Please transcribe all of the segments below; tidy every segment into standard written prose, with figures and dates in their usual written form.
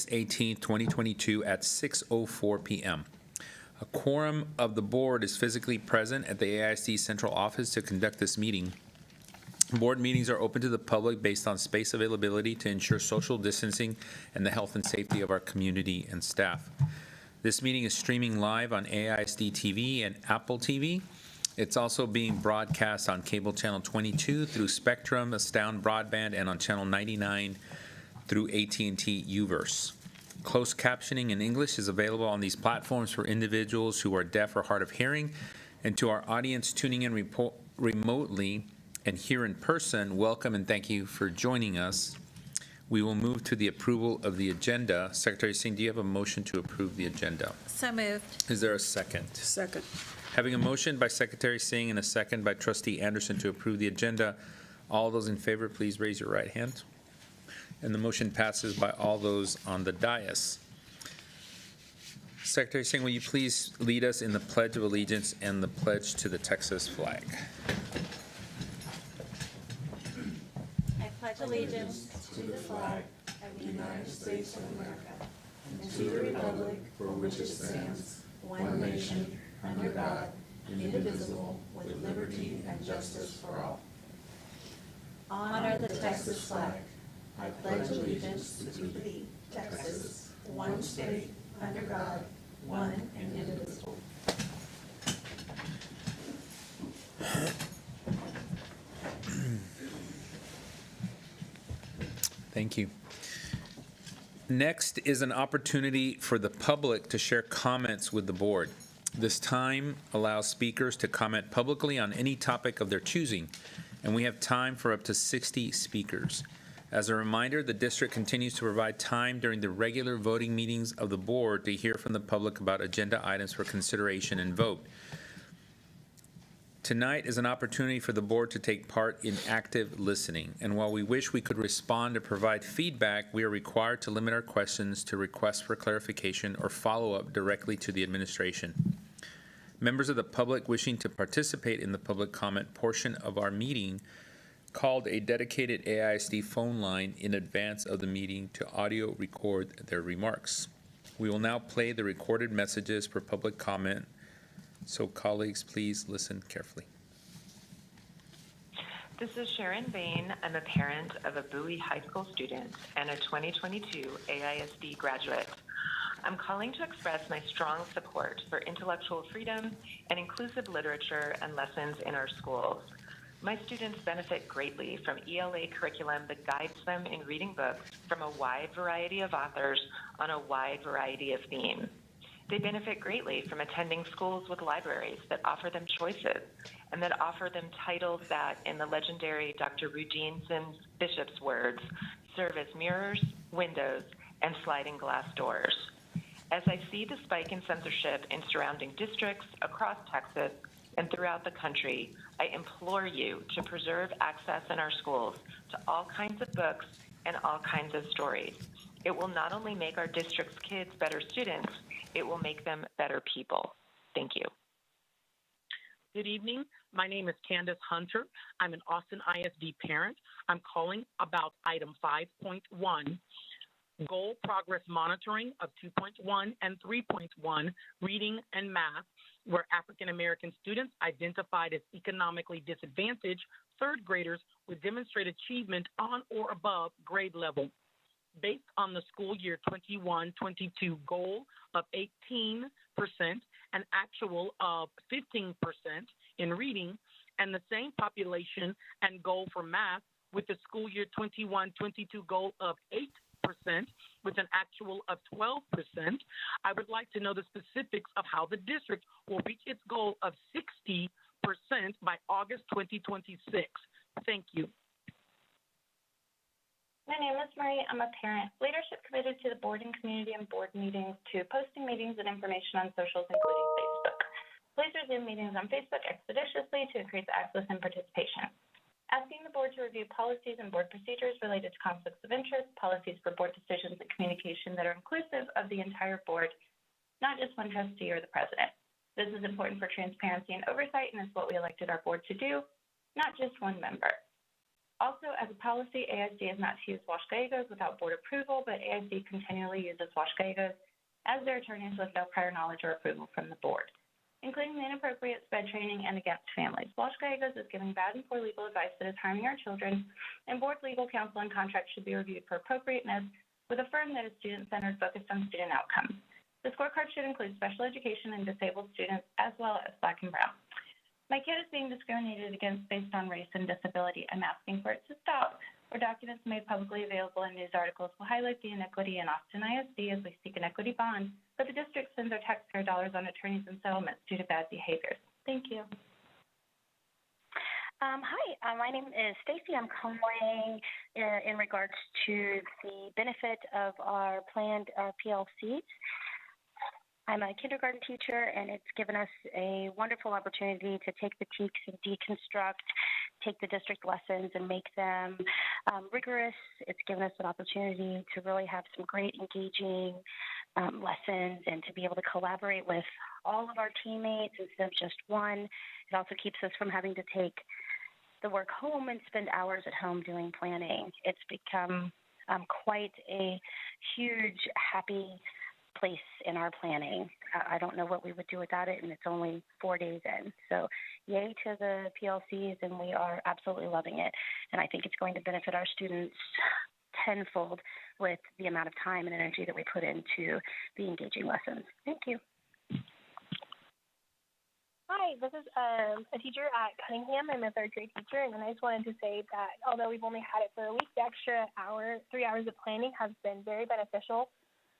August 18th, 2022 at 6:04 p.m. A quorum of the board is physically present at the AISD central office to conduct this meeting. Board meetings are open to the public based on space availability to ensure social distancing and the health and safety of our community and staff. This meeting is streaming live on AISD TV and Apple TV. It's also being broadcast on cable channel 22 through Spectrum, Astound Broadband, and on channel 99 through AT&T Uverse. Closed captioning in English is available on these platforms for individuals who are deaf or hard of hearing. And to our audience tuning in remotely and here in person, welcome and thank you for joining us. We will move to the approval of the agenda. Secretary Singh, do you have a motion to approve the agenda? So moved. Is there a second? Second. Having a motion by Secretary Singh and a second by Trustee Anderson to approve the agenda, all those in favor, please raise your right hand. And the motion passes by all those on the dais. Secretary Singh, will you please lead us in the Pledge of Allegiance and the pledge to the Texas flag? I pledge allegiance to the flag of the United States of America and to the republic for which it stands, one nation, under God, indivisible, with liberty and justice for all. honor the Texas flag. I pledge allegiance to thee, Texas, one state, under God, one and indivisible. Thank you. Next is an opportunity for the public to share comments with the board. This time allows speakers to comment publicly on any topic of their choosing, and we have time for up to 60 speakers. As a reminder, the district continues to provide time during the regular voting meetings of the board to hear from the public about agenda items for consideration and vote. Tonight is an opportunity for the board to take part in active listening, and while we wish we could respond or provide feedback, we are required to limit our questions to requests for clarification or follow-up directly to the administration. Members of the public wishing to participate in the public comment portion of our meeting called a dedicated AISD phone line in advance of the meeting to audio record their remarks. We will now play the recorded messages for public comment, so colleagues, please listen carefully. This is Sharon Bain. I'm a parent of a Bowie High School student and a 2022 AISD graduate. I'm calling to express my strong support for intellectual freedom and inclusive literature and lessons in our schools. My students benefit greatly from ELA curriculum that guides them in reading books from a wide variety of authors on a wide variety of themes. They benefit greatly from attending schools with libraries that offer them choices and that offer them titles that, in the legendary Dr. Eugene Bishop's words, serve as mirrors, windows, and sliding glass doors. As I see the spike in censorship in surrounding districts across Texas and throughout the country, I implore you to preserve access in our schools to all kinds of books and all kinds of stories. It will not only make our district's kids better students, it will make them better people. Thank you. Good evening. My name is Candace Hunter. I'm an Austin ISD parent. I'm calling about item 5.1, goal progress monitoring of 2.1 and 3.1, reading and math, where African American students identified as economically disadvantaged third graders would demonstrate achievement on or above grade level. Based on the school year 21-22 goal of 18% and actual of 15% in reading, and the same population and goal for math with the school year 21-22 goal of 8% with an actual of 12%, I would like to know the specifics of how the district will reach its goal of 60% by August 2026. Thank you. My name is Marie. I'm a parent. Leadership committed to the board and community and board meetings, to posting meetings and information on socials, including Facebook. Please resume meetings on Facebook expeditiously to increase access and participation. Asking the board to review policies and board procedures related to conflicts of interest, policies for board decisions and communication that are inclusive of the entire board, not just one trustee or the president. This is important for transparency and oversight, and is what we elected our board to do, not just one member. Also, as a policy, AISD is not to use wash gallegos without board approval, but AISD continually uses wash gallegos as their attorneys with no prior knowledge or approval from the board, including the inappropriate sped training and against families. Wash gallegos is giving bad and poor legal advice that is harming our children, and board legal counsel and contracts should be reviewed for appropriateness with a firm that is student-centered, focused on student outcomes. The scorecard should include special education and disabled students, as well as Black and Brown. My kid is being discriminated against based on race and disability. I'm asking for it to stop, or documents made publicly available in news articles will highlight the inequity in Austin ISD as we seek an equity bond, but the district spends our taxpayer dollars on attorneys and settlements due to bad behaviors. Thank you. Hi, my name is Stacy. I'm calling in regards to the benefit of our planned PLCs. I'm a kindergarten teacher, and it's given us a wonderful opportunity to take the TEKS and deconstruct, take the district lessons and make them rigorous. It's given us an opportunity to really have some great engaging lessons and to be able to collaborate with all of our teammates instead of just one. It also keeps us from having to take the work home and spend hours at home doing planning. It's become quite a huge, happy place in our planning. I don't know what we would do without it, and it's only 4 days in. So yay to the PLCs, and we are absolutely loving it. And I think it's going to benefit our students tenfold with the amount of time and energy that we put into the engaging lessons. Thank you. Hi, this is a teacher at Cunningham. I'm a third grade teacher, and I just wanted to say that although we've only had it for a week, the extra 3 hours of planning has been very beneficial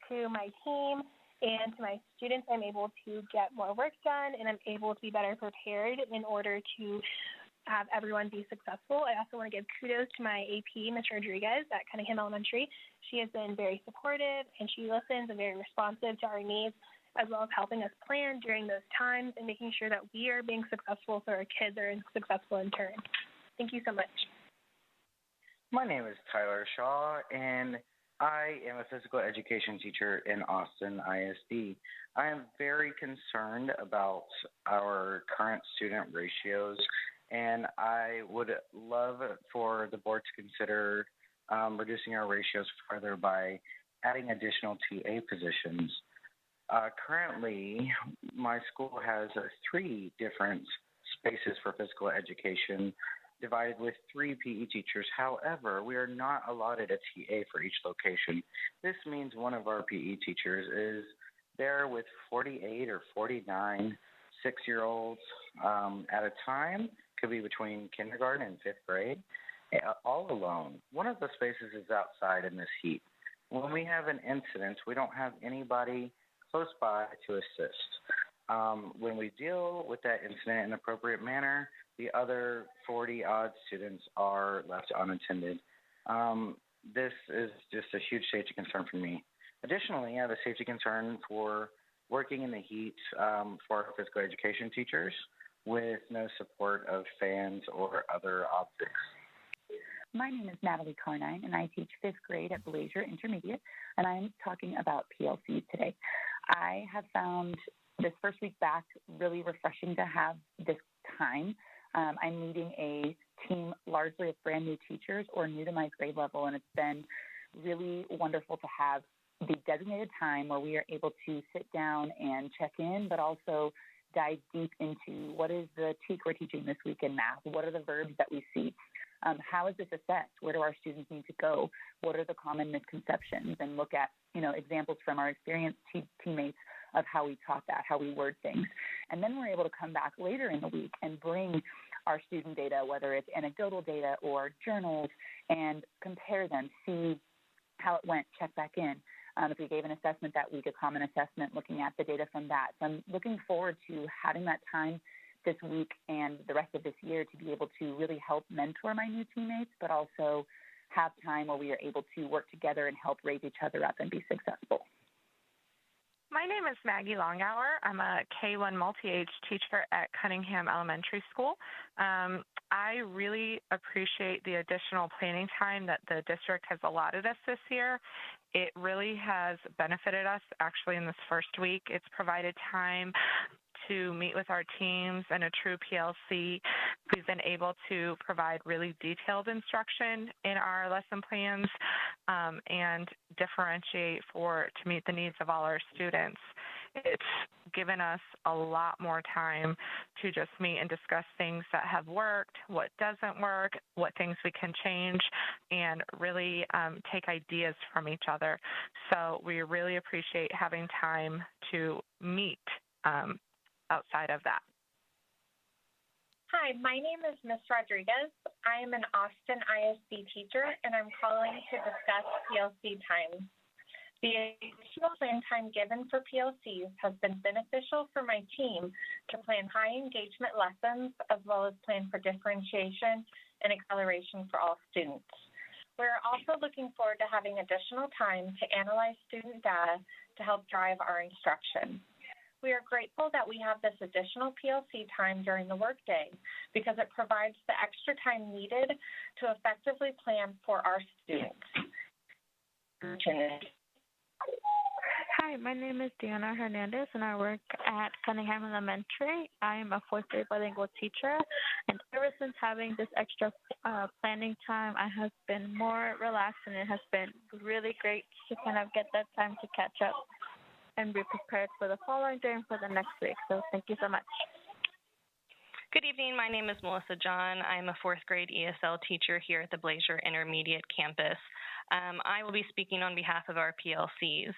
to my team and to my students. I'm able to get more work done, and I'm able to be better prepared in order to have everyone be successful. I also want to give kudos to my AP, Ms. Rodriguez at Cunningham Elementary. She has been very supportive, and she listens and very responsive to our needs, as well as helping us plan during those times and making sure that we are being successful so our kids are successful in turn. Thank you so much. My name is Tyler Shaw, and I am a physical education teacher in Austin ISD. I am very concerned about our current student ratios, and I would love for the board to consider reducing our ratios further by adding additional TA positions. Currently, my school has 3 different spaces for physical education, divided with 3 PE teachers. However, we are not allotted a TA for each location. This means one of our PE teachers is there with 48 or 49 6-year-olds at a time, could be between kindergarten and 5th grade, all alone. One of the spaces is outside in this heat. When we have an incident, we don't have anybody close by to assist. When we deal with that incident in an appropriate manner, the other 40-odd students are left unattended. This is just a huge safety concern for me. Additionally, I have a safety concern for working in the heat for our physical education teachers with no support of fans or other objects. My name is Natalie Carnine, and I teach 5th grade at Blazier Intermediate, and I'm talking about PLCs today. I have found this first week back really refreshing to have this time. I'm leading a team largely of brand new teachers or new to my grade level, and it's been really wonderful to have the designated time where we are able to sit down and check in, but also dive deep into what is the TEK we're teaching this week in math, what are the verbs that we see, how is this assessed, where do our students need to go, what are the common misconceptions, and look at examples from our experienced teammates of how we taught that, how we word things. And then we're able to come back later in the week and bring our student data, whether it's anecdotal data or journals, and compare them, see how it went, check back in. If we gave an assessment that week, a common assessment, looking at the data from that. So I'm looking forward to having that time this week and the rest of this year to be able to really help mentor my new teammates, but also have time where we are able to work together and help raise each other up and be successful. My name is Maggie Longhour. I'm a K-1 multi-age teacher at Cunningham Elementary School. I really appreciate the additional planning time that the district has allotted us this year. It really has benefited us actually in this first week. It's provided time to meet with our teams in a true PLC, we've been able to provide really detailed instruction in our lesson plans and differentiate to meet the needs of all our students. It's given us a lot more time to just meet and discuss things that have worked, what doesn't work, what things we can change, and really take ideas from each other. So we really appreciate having time to meet outside of that. Hi, my name is Ms. Rodriguez. I am an Austin ISD teacher, and I'm calling to discuss PLC time. The additional plan time given for PLCs has been beneficial for my team to plan high engagement lessons as well as plan for differentiation and acceleration for all students. We're also looking forward to having additional time to analyze student data to help drive our instruction. We are grateful that we have this additional PLC time during the workday because it provides the extra time needed to effectively plan for our students. Hi, my name is Diana Hernandez, and I work at Cunningham Elementary. I am a fourth grade bilingual teacher, and ever since having this extra planning time, I have been more relaxed, and it has been really great to kind of get that time to catch up and be prepared for the following day and for the next week. So thank you so much. Good evening. My name is Melissa John. I'm a fourth grade ESL teacher here at the Blazier Intermediate Campus. I will be speaking on behalf of our PLCs.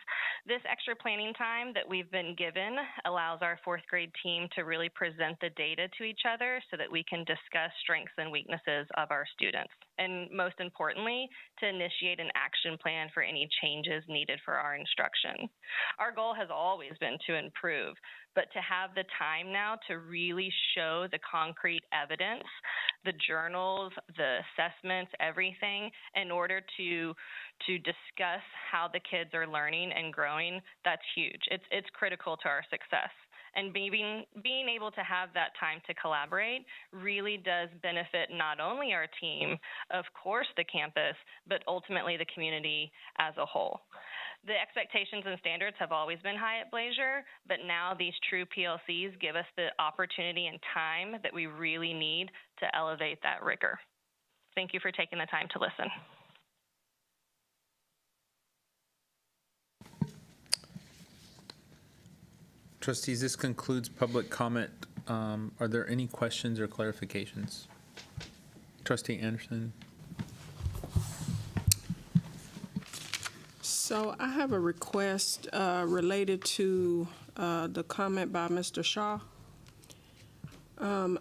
This extra planning time that we've been given allows our fourth grade team to really present the data to each other so that we can discuss strengths and weaknesses of our students. And most importantly, to initiate an action plan for any changes needed for our instruction. Our goal has always been to improve, but to have the time now to really show the concrete evidence, the journals, the assessments, everything, in order to discuss how the kids are learning and growing, that's huge. It's critical to our success. And being able to have that time to collaborate really does benefit not only our team, of course the campus, but ultimately the community as a whole. The expectations and standards have always been high at Blazier, but now these true PLCs give us the opportunity and time that we really need to elevate that rigor. Thank you for taking the time to listen. Trustees, this concludes public comment. Are there any questions or clarifications? Trustee Anderson. So I have a request related to the comment by Mr. Shaw. Under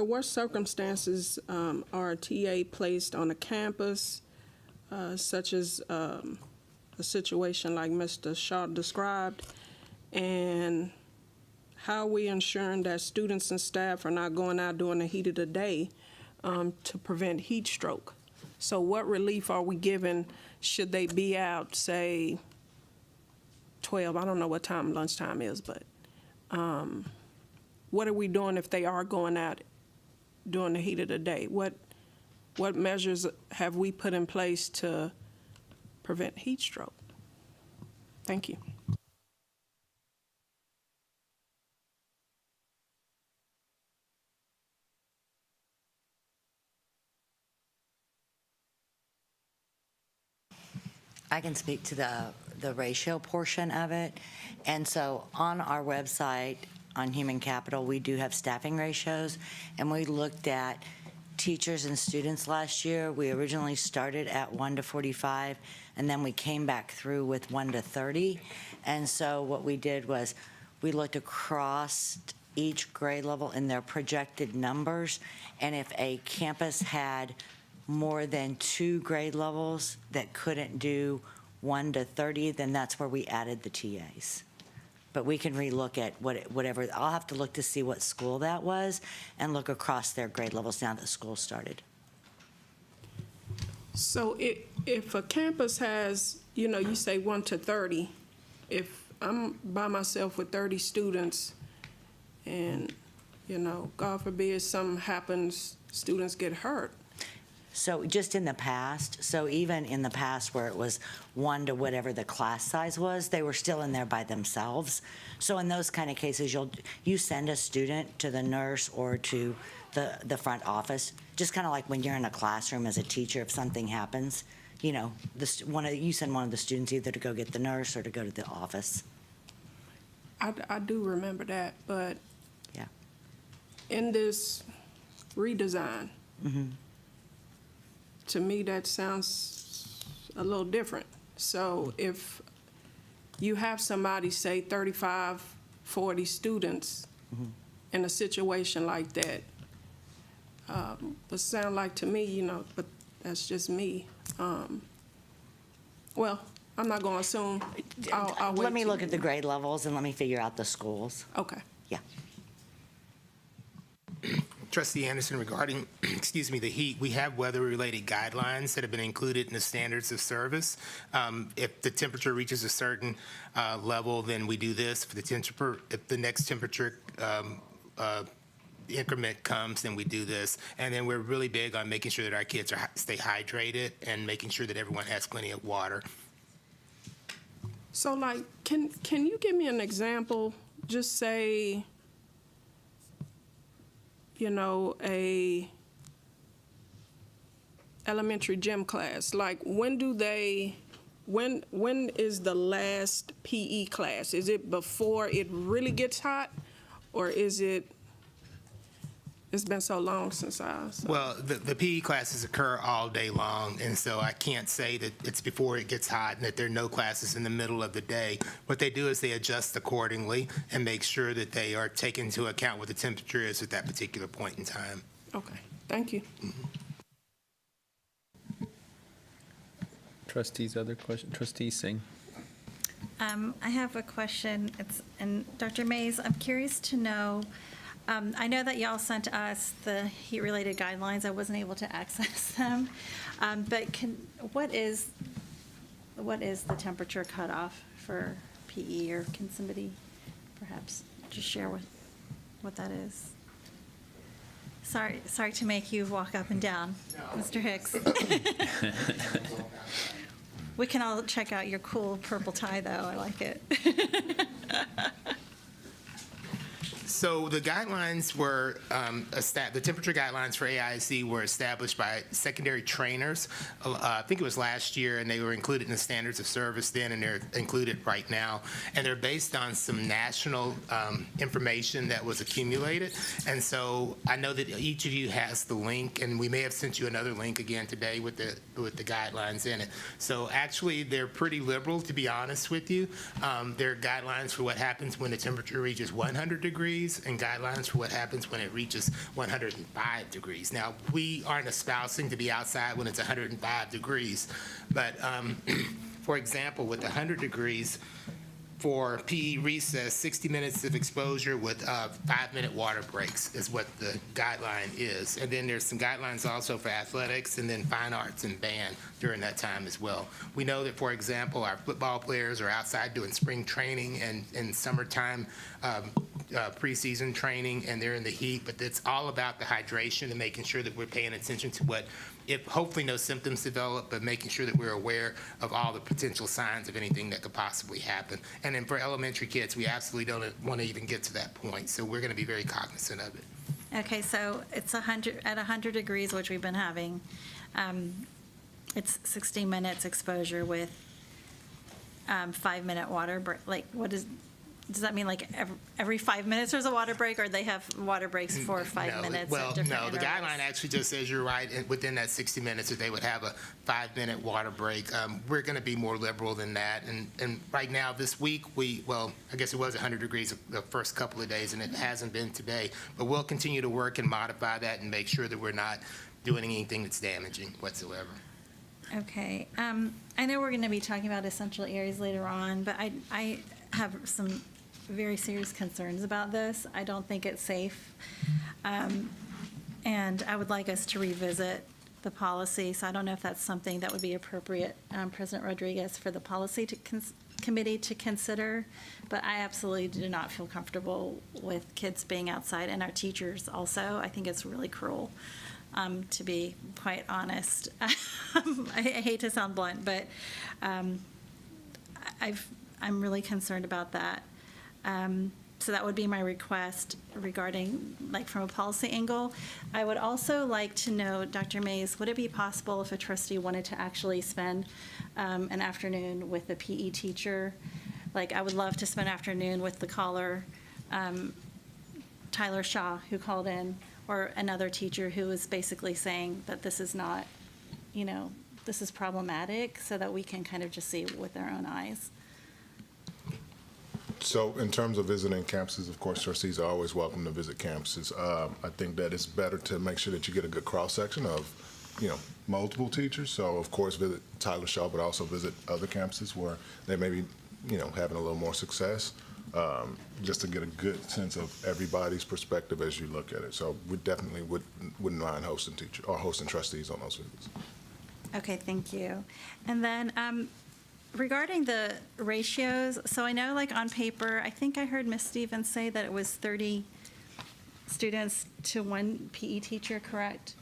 what circumstances are a TA placed on a campus, such as a situation like Mr. Shaw described, and how are we ensuring that students and staff are not going out during the heat of the day to prevent heat stroke? So what relief are we giving should they be out, say, 12? I don't know what time lunchtime is, but what are we doing if they are going out during the heat of the day? What measures have we put in place to prevent heat stroke? Thank you. I can speak to the ratio portion of it. And so on our website, on Human Capital, we do have staffing ratios, and we looked at teachers and students last year. We originally started at 1 to 45, and then we came back through with 1 to 30. And so what we did was we looked across each grade level in their projected numbers, and if a campus had more than 2 grade levels that couldn't do 1 to 30, then that's where we added the TAs. But we can relook at whatever. I'll have to look to see what school that was and look across their grade levels now that school started. So if a campus has, you say 1 to 30, if I'm by myself with 30 students and, God forbid something happens, students get hurt, So just in the past, so even in the past where it was 1 to whatever the class size was, they were still in there by themselves. So in those kind of cases, you send a student to the nurse or to the front office, just kind of like when you're in a classroom as a teacher, if something happens, you know, you send one of the students either to go get the nurse or to go to the office. I do remember that, but yeah, in this redesign, to me that sounds a little different. So if you have somebody, say 35, 40 students in a situation like that, it sound like to me, you know, but that's just me. Well, I'm not going to assume. I'll wait. Let me look at the grade levels and let me figure out the schools. Okay. Yeah. Trustee Anderson, regarding, excuse me, the heat, we have weather-related guidelines that have been included in the standards of service. If the temperature reaches a certain level, then we do this. If the next temperature increment comes, then we do this. And then we're really big on making sure that our kids stay hydrated and making sure that everyone has plenty of water. So, like, can you give me an example? Just say, you know, a elementary gym class. Like, when is the last PE class? Is it before it really gets hot, or is it? It's been so long since I saw. Well, the PE classes occur all day long, and so I can't say that it's before it gets hot and that there are no classes in the middle of the day. What they do is they adjust accordingly and make sure that they are taking into account what the temperature is at that particular point in time. Okay, thank you. Trustees, other question? Trustee Singh. I have a question. And Dr. Mays, I'm curious to know, I know that y'all sent us the heat-related guidelines. I wasn't able to access them. But what is the temperature cutoff for PE, or can somebody perhaps just share what that is? Sorry to make you walk up and down, Mr. Hicks. We can all check out your cool purple tie, though. I like it. So the guidelines were, the temperature guidelines for AISD were established by secondary trainers. I think it was last year, and they were included in the standards of service then, and they're included right now. And they're based on some national information that was accumulated. And so I know that each of you has the link, and we may have sent you another link again today with the guidelines in it. So actually, they're pretty liberal, to be honest with you. There are guidelines for what happens when the temperature reaches 100 degrees, and guidelines for what happens when it reaches 105 degrees. Now, we aren't espousing to be outside when it's 105 degrees, but for example, with 100 degrees, for PE recess, 60 minutes of exposure with 5-minute water breaks is what the guideline is. And then there's some guidelines also for athletics and then fine arts and band during that time as well. We know that, for example, our football players are outside doing spring training and summertime preseason training, and they're in the heat, but it's all about the hydration and making sure that we're paying attention to what, if hopefully no symptoms develop, but making sure that we're aware of all the potential signs of anything that could possibly happen. And then for elementary kids, we absolutely don't want to even get to that point, so we're going to be very cognizant of it. Okay, so it's 100 degrees, which we've been having. It's 60 minutes exposure with 5-minute water break. Like, does that mean like every 5 minutes there's a water break, or they have water breaks for 5 minutes? Well, at different the intervals? guideline actually just says, you're right, within that 60 minutes that they would have a 5-minute water break. We're going to be more liberal than that. And right now, this week, I guess it was 100 degrees the first couple of days, and it hasn't been today. But we'll continue to work and modify that and make sure that we're not doing anything that's damaging whatsoever. Okay. I know we're going to be talking about essential areas later on, but I have some very serious concerns about this. I don't think it's safe. And I would like us to revisit the policy. So I don't know if that's something that would be appropriate, President Rodriguez, for the policy committee to consider. But I absolutely do not feel comfortable with kids being outside, and our teachers also. I think it's really cruel to be quite honest. I hate to sound blunt, but I'm really concerned about that. So that would be my request regarding, like, from a policy angle. I would also like to know, Dr. Mays, would it be possible if a trustee wanted to actually spend an afternoon with a PE teacher? Like, I would love to spend an afternoon with the caller, Tyler Shaw, who called in, or another teacher who was basically saying that this is not, this is problematic, so that we can kind of just see with our own eyes. So in terms of visiting campuses, of course, trustees are always welcome to visit campuses. I think that it's better to make sure that you get a good cross-section of, multiple teachers. So, of course, visit Tyler Shaw, but also visit other campuses where they may be, having a little more success, just to get a good sense of everybody's perspective as you look at it. So we definitely wouldn't mind hosting trustees on those visits. Okay, thank you. And then regarding the ratios, so I know, like, on paper, I think I heard Ms. Stevens say that it was 30 students to one PE teacher, correct,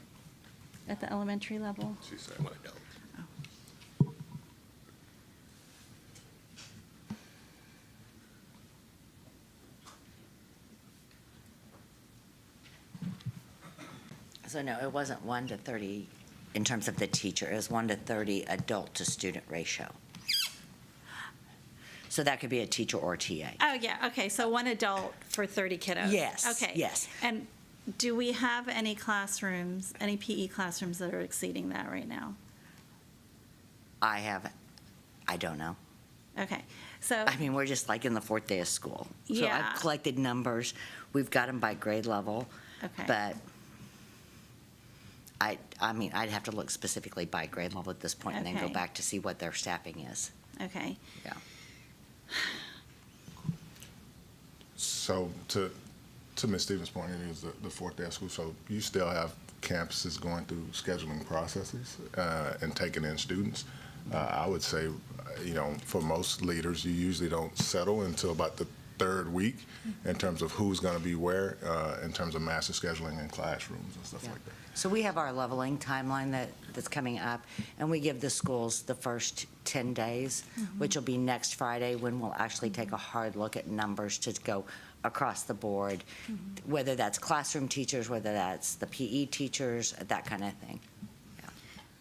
at the elementary level? She said one adult. So no, it wasn't 1 to 30 in terms of the teacher. It was 1 to 30 adult to student ratio. So that could be a teacher or TA. Oh, yeah, okay, so one adult for 30 kiddos? Yes, Okay. yes. And do we have any classrooms, any PE classrooms that are exceeding that right now? I don't know. Okay, so. I mean, we're just like in the 4th day of school. So Yeah. I've collected numbers. We've got them by grade level. Okay. But I mean, I'd have to look specifically by grade level at this point and then go Okay. back to see what their staffing is. Okay. Yeah. So to Ms. Stevens' point, it is the 4th day of school, so you still have campuses going through scheduling processes and taking in students. I would say, for most leaders, you usually don't settle until about the 3rd week in terms of who's going to be where, in terms of master scheduling in classrooms and stuff like that. So we have our leveling timeline that's coming up, and we give the schools the first 10 days, which will be next Friday, when we'll actually take a hard look at numbers to go across the board, whether that's classroom teachers, whether that's the PE teachers, that kind of thing.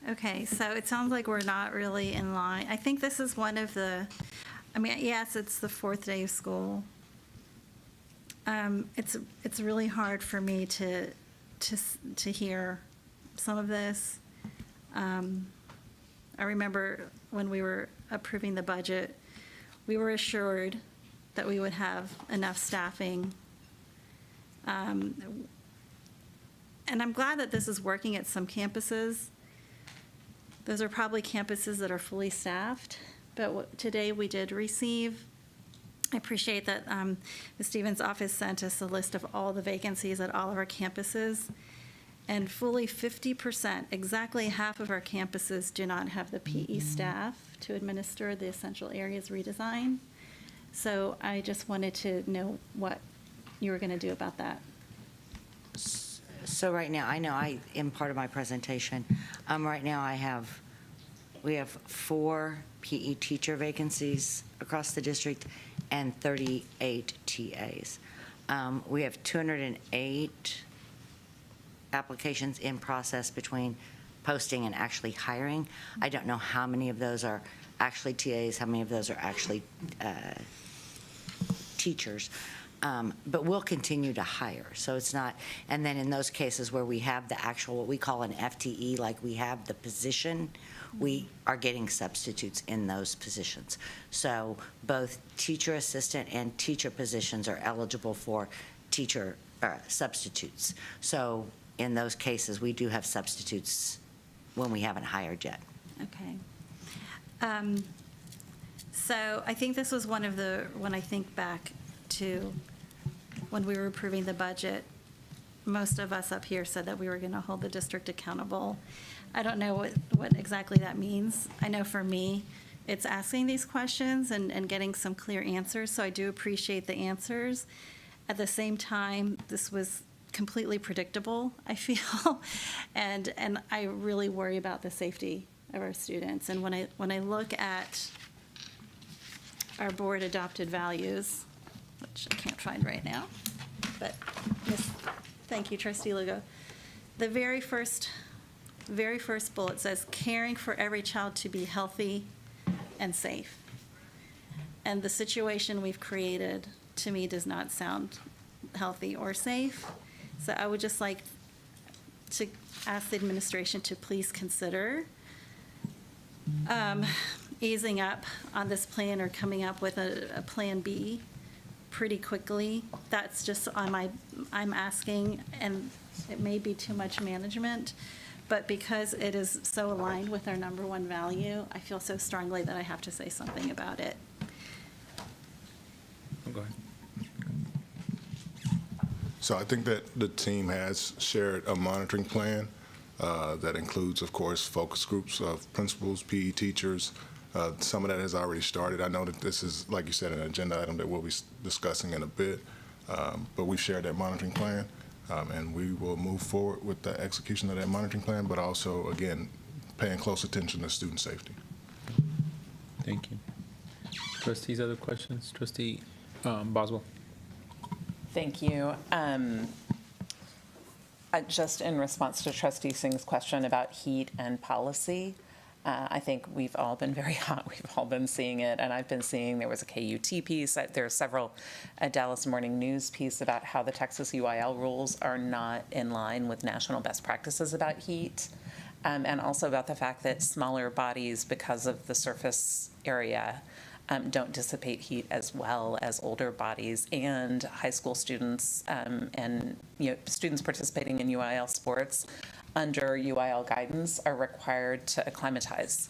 Okay, so it sounds like we're not really in line. I think this is one of the, yes, it's the 4th day of school. It's really hard for me to hear some of this. I remember when we were approving the budget, we were assured that we would have enough staffing. And I'm glad that this is working at some campuses. Those are probably campuses that are fully staffed, but today we did receive, I appreciate that Ms. Stevens' office sent us a list of all the vacancies at all of our campuses, and fully 50%, exactly half of our campuses do not have the PE staff to administer the essential areas redesign. So I just wanted to know what you were going to do about that. So right now, I know in part of my presentation, right now we have 4 PE teacher vacancies across the district and 38 TAs. We have 208 applications in process between posting and actually hiring. I don't know how many of those are actually TAs, how many of those are actually teachers. But we'll continue to hire. So it's not, and then in those cases where we have the actual, what we call an FTE, like we have the position, we are getting substitutes in those positions. So both teacher assistant and teacher positions are eligible for teacher substitutes. So in those cases, we do have substitutes when we haven't hired yet. Okay. So I think this was one of the, when I think back to when we were approving the budget, most of us up here said that we were going to hold the district accountable. I don't know what exactly that means. I know for me, it's asking these questions and getting some clear answers, so I do appreciate the answers. At the same time, this was completely predictable, I feel, and I really worry about the safety of our students. And when I look at our board adopted values, which I can't find right now, but thank you, Trustee Lugo. The very first bullet says, caring for every child to be healthy and safe. And the situation we've created, to me, does not sound healthy or safe. So I would just like to ask the administration to please consider easing up on this plan or coming up with a plan B pretty quickly. That's just I'm asking, and it may be too much management, but because it is so aligned with our number one value, I feel so strongly that I have to say something about it. Go ahead. So I think that the team has shared a monitoring plan that includes, of course, focus groups of principals, PE teachers. Some of that has already started. I know that this is, like you said, an agenda item that we'll be discussing in a bit, but we've shared that monitoring plan, and we will move forward with the execution of that monitoring plan, but also, again, paying close attention to student safety. Thank you. Trustees, other questions? Trustee Boswell. Thank you. Just in response to Trustee Singh's question about heat and policy, I think we've all been very hot. We've all been seeing it, and I've been seeing there was a KUT piece. There are several Dallas Morning News piece about how the Texas UIL rules are not in line with national best practices about heat, and also about the fact that smaller bodies, because of the surface area, don't dissipate heat as well as older bodies, and high school students and students participating in UIL sports under UIL guidance are required to acclimatize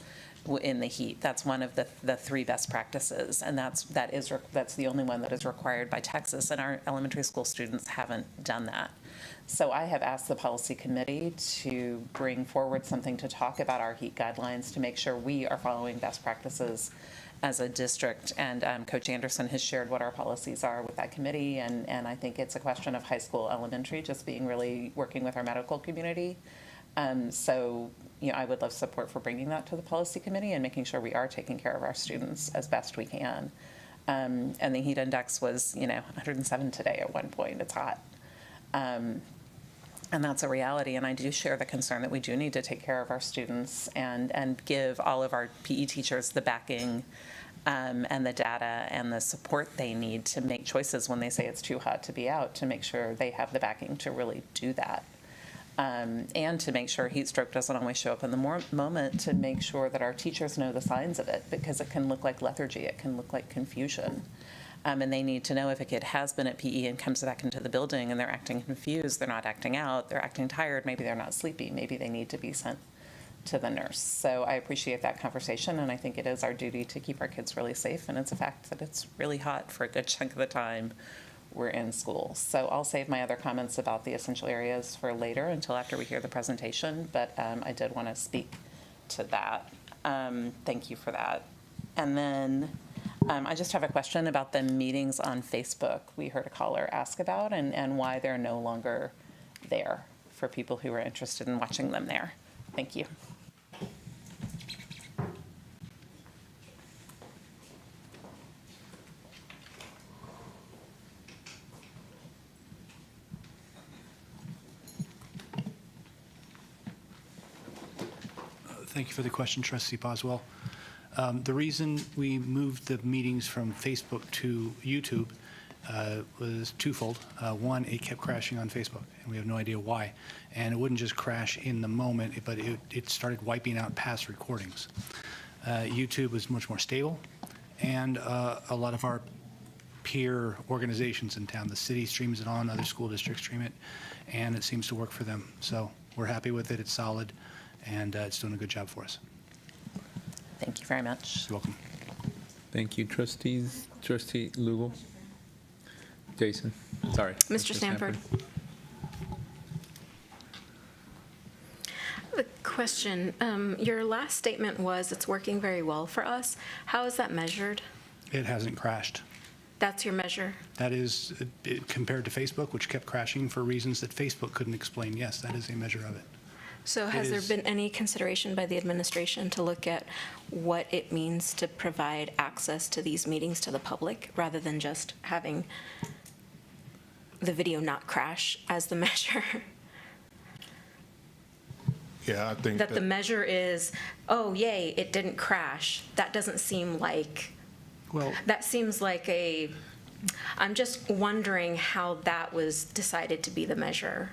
in the heat. That's one of the three best practices, and that's the only one that is required by Texas, and our elementary school students haven't done that. So I have asked the policy committee to bring forward something to talk about our heat guidelines to make sure we are following best practices as a district, and Coach Anderson has shared what our policies are with that committee, and I think it's a question of high school, elementary, just being really working with our medical community. So I would love support for bringing that to the policy committee and making sure we are taking care of our students as best we can. And the heat index was 107 today at one point. It's hot. And that's a reality, and I do share the concern that we do need to take care of our students and give all of our PE teachers the backing and the data and the support they need to make choices when they say it's too hot to be out, to make sure they have the backing to really do that. And to make sure heat stroke doesn't always show up in the moment, to make sure that our teachers know the signs of it, because it can look like lethargy, it can look like confusion. And they need to know if a kid has been at PE and comes back into the building and they're acting confused, they're not acting out, they're acting tired, maybe they're not sleepy, maybe they need to be sent to the nurse. So I appreciate that conversation, and I think it is our duty to keep our kids really safe, and it's a fact that it's really hot for a good chunk of the time we're in school. So I'll save my other comments about the essential areas for later until after we hear the presentation, but I did want to speak to that. Thank you for that. And then I just have a question about the meetings on Facebook we heard a caller ask about, and why they're no longer there for people who are interested in watching them there. Thank you. Thank you for the question, Trustee Boswell. The reason we moved the meetings from Facebook to YouTube was twofold. One, it kept crashing on Facebook, and we have no idea why. And it wouldn't just crash in the moment, but it started wiping out past recordings. YouTube was much more stable, and a lot of our peer organizations in town, the city streams it on, other school districts stream it, and it seems to work for them. So we're happy with it. It's solid, and it's doing a good job for us. Thank you very much. You're welcome. Thank you, trustees. Trustee Lugo. Jason, sorry. Mr. Sanford. I have a question. Your last statement was it's working very well for us. How is that measured? It hasn't crashed. That's your measure. That is, compared to Facebook, which kept crashing for reasons that Facebook couldn't explain, yes, that is a measure of it. So has there been any consideration by the administration to look at what it means to provide access to these meetings to the public rather than just having the video not crash as the measure? Yeah, I think That the measure is, oh, yay, it didn't crash. That doesn't seem like, well, that seems like I'm just wondering how that was decided to be the measure.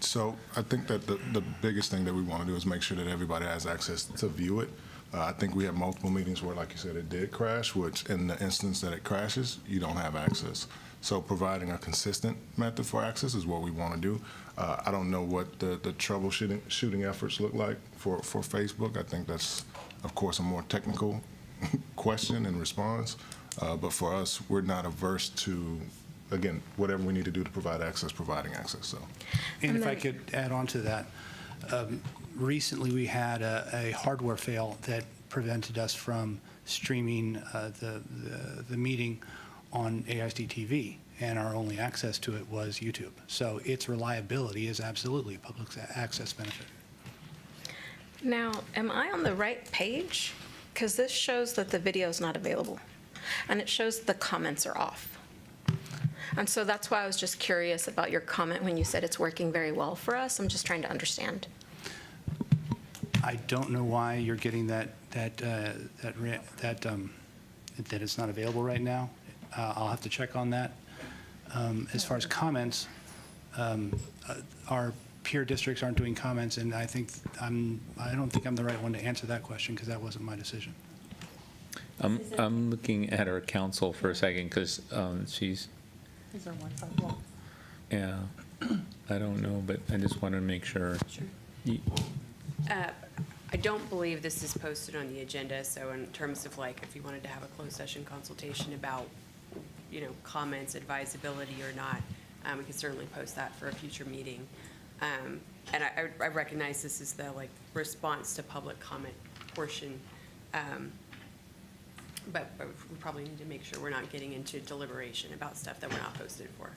So I think that the biggest thing that we want to do is make sure that everybody has access to view it. I think we have multiple meetings where, like you said, it did crash, which in the instance that it crashes, you don't have access. So providing a consistent method for access is what we want to do. I don't know what the troubleshooting efforts look like for Facebook. I think that's, of course, a more technical question and response. But for us, we're not averse to, again, whatever we need to do to provide access, providing access. So, and if I could add on to that, recently we had a hardware fail that prevented us from streaming the meeting on AISD TV, and our only access to it was YouTube. So its reliability is absolutely a public access benefit. Now, am I on the right page? Because this shows that the video is not available, and it shows the comments are off. And so that's why I was just curious about your comment when you said it's working very well for us. I'm just trying to understand. I don't know why you're getting that it's not available right now. I'll have to check on that. As far as comments, our peer districts aren't doing comments, and I don't think I'm the right one to answer that question because that wasn't my decision. I'm looking at our council for a second because she's. Is there one from one? Yeah, I don't know, but I just want to make sure. Sure. I don't believe this is posted on the agenda, so in terms of like if you wanted to have a closed session consultation about, comments, advisability or not, we could certainly post that for a future meeting. And I recognize this is the response to public comment portion, but we probably need to make sure we're not getting into deliberation about stuff that we're not posted for.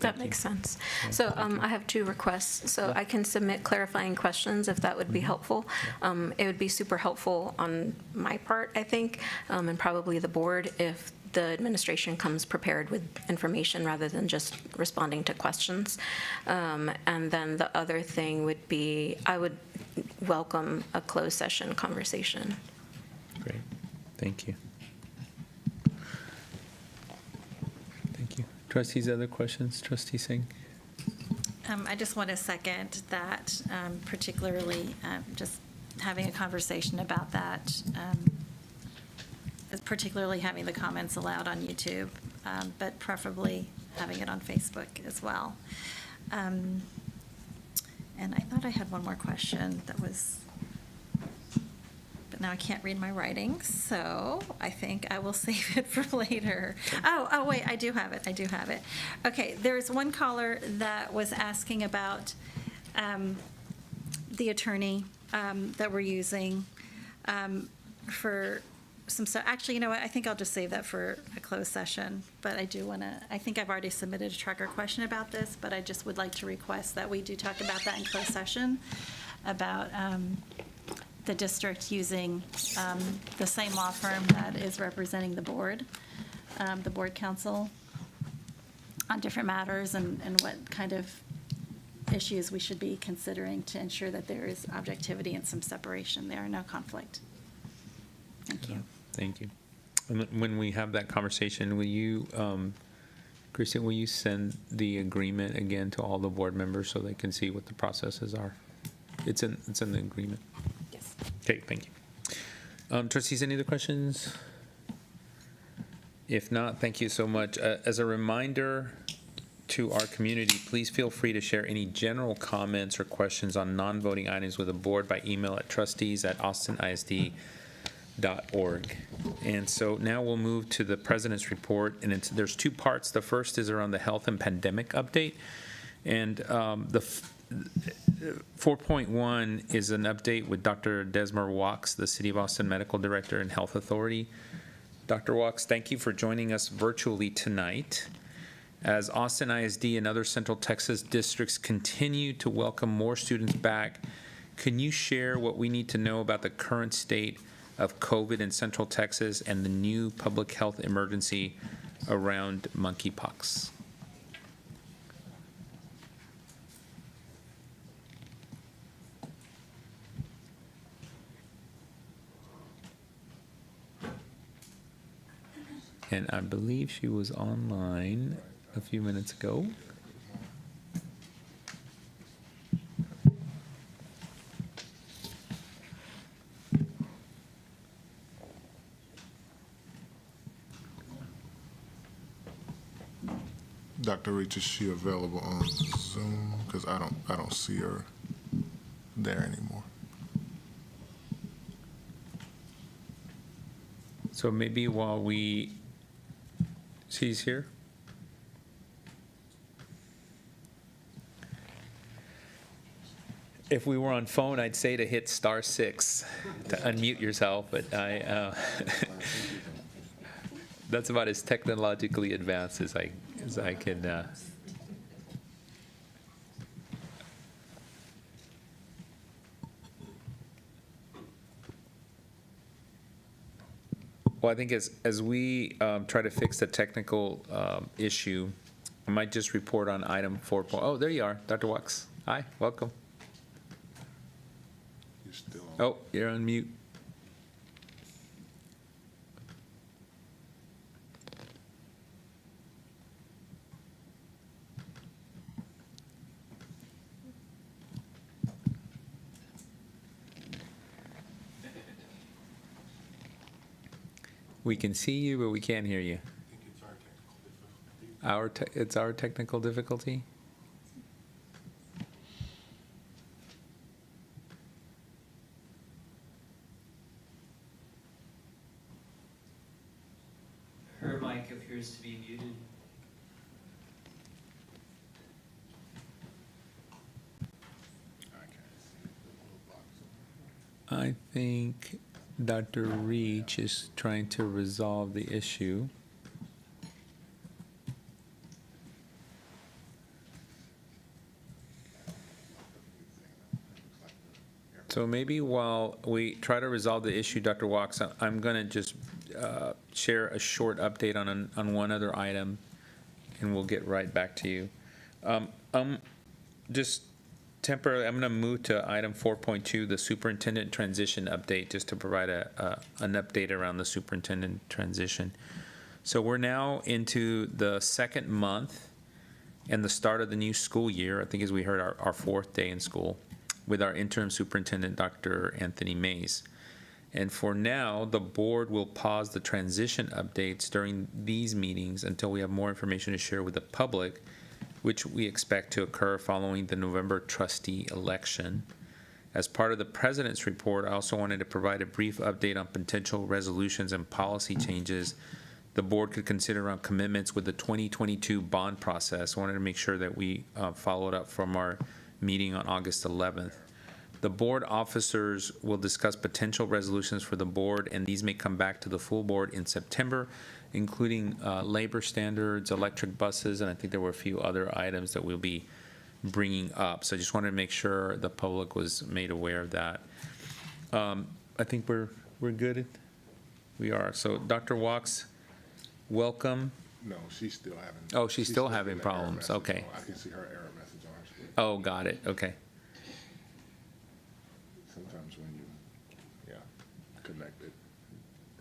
That makes sense. So I have two requests. So I can submit clarifying questions if that would be helpful. It would be super helpful on my part, I think, and probably the board if the administration comes prepared with information rather than just responding to questions. And then the other thing would be I would welcome a closed session conversation. Great. Thank you. Trustees, other questions? Trustee Singh? I just want to second that, particularly just having a conversation about that, particularly having the comments allowed on YouTube, but preferably having it on Facebook as well. And I thought I had one more question that was, but now I can't read my writing, so I think I will save it for later. Oh, wait, I do have it. Okay, there's one caller that was asking about the attorney that we're using for some stuff. Actually, you know what, I think I'll just save that for a closed session, but I do want to, I think I've already submitted a tracker question about this, but I just would like to request that we do talk about that in closed session, about the district using the same law firm that is representing the board council on different matters and what kind of issues we should be considering to ensure that there is objectivity and some separation there, no conflict. Thank you. Thank you. And when we have that conversation, will you, Christian, will you send the agreement again to all the board members so they can see what the processes are? It's in the agreement. Okay, thank you. Trustees, any other questions? If not, thank you so much. As a reminder to our community, please feel free to share any general comments or questions on non-voting items with the board by email at trustees@austinisd.org. And so now we'll move to the President's report, and there's two parts. The first is around the health and pandemic update, and the 4.1 is an update with Dr. Desmar Wachs, the City of Austin Medical Director and Health Authority. Dr. Walks, thank you for joining us virtually tonight. As Austin ISD and other Central Texas districts continue to welcome more students back, can you share what we need to know about the current state of COVID in Central Texas and the new public health emergency around monkeypox? And I believe she was online a few minutes ago. Dr. Reach, is she available on Zoom? Because I don't see her there anymore. So maybe while she's here? If we were on phone, I'd say to hit *6 to unmute yourself, but that's about as technologically advanced as I can. Well, I think as we try to fix the technical issue, I might just report on item 4. Oh, there you are, Dr. Wux. Hi, welcome. You're still on. Oh, you're on mute. We can see you, but we can't hear you. It's our technical difficulty? Her mic appears to be muted. I think Dr. Reach is trying to resolve the issue. So maybe while we try to resolve the issue, Dr. Walks, I'm going to just share a short update on one other item, and we'll get right back to you. Just temporarily, I'm going to move to item 4.2, the superintendent transition update, just to provide an update around the superintendent transition. So we're now into the second month and the start of the new school year. I think as we heard, our fourth day in school with our interim superintendent, Dr. Anthony Mays. And for now, the board will pause the transition updates during these meetings until we have more information to share with the public, which we expect to occur following the November trustee election. As part of the president's report, I also wanted to provide a brief update on potential resolutions and policy changes the board could consider on commitments with the 2022 bond process. I wanted to make sure that we followed up from our meeting on August 11th. The board officers will discuss potential resolutions for the board, and these may come back to the full board in September, including labor standards, electric buses, and I think there were a few other items that we'll be bringing up. So I just wanted to make sure the public was made aware of that. I think we're good. We are. So Dr. Walks, welcome. No, she's still having. Oh, she's still having problems. Okay. I can see her error message on her screen. Oh, got it. Okay. Sometimes when you, connect it,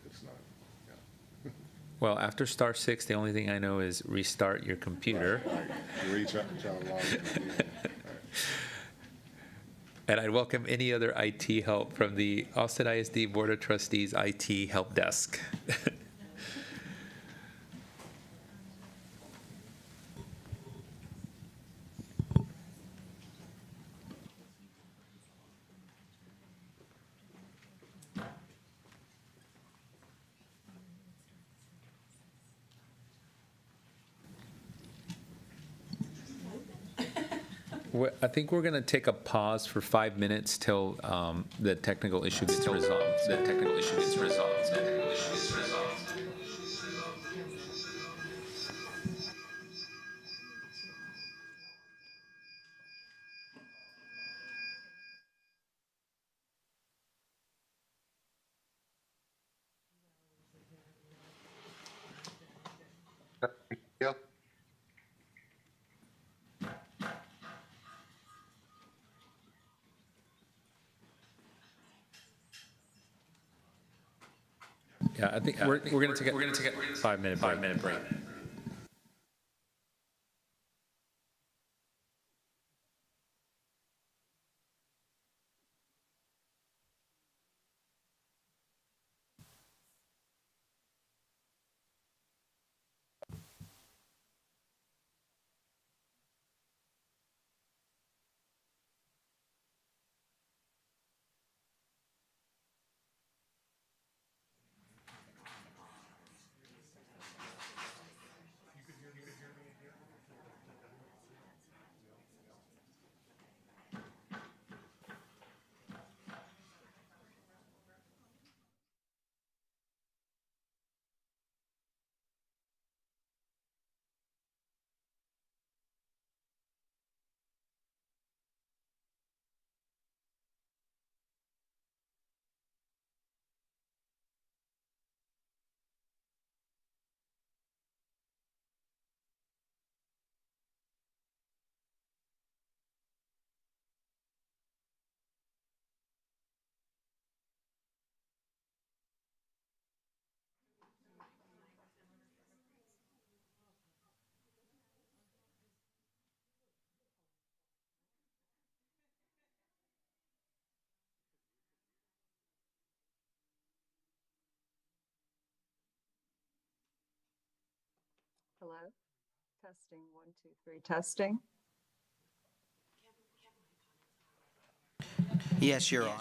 it's not. Yeah. Well, after *6, the only thing I know is restart your computer. Right. Reach out and try to log in. And I'd welcome any other IT help from the Austin ISD Board of Trustees IT Help Desk. I think we're going to take a pause for 5 minutes till the technical issue gets resolved. Yeah, I think we're going to take a 5-minute break. 5-minute break. Hello? Testing, 1, 2, 3, testing. Yes, you're on.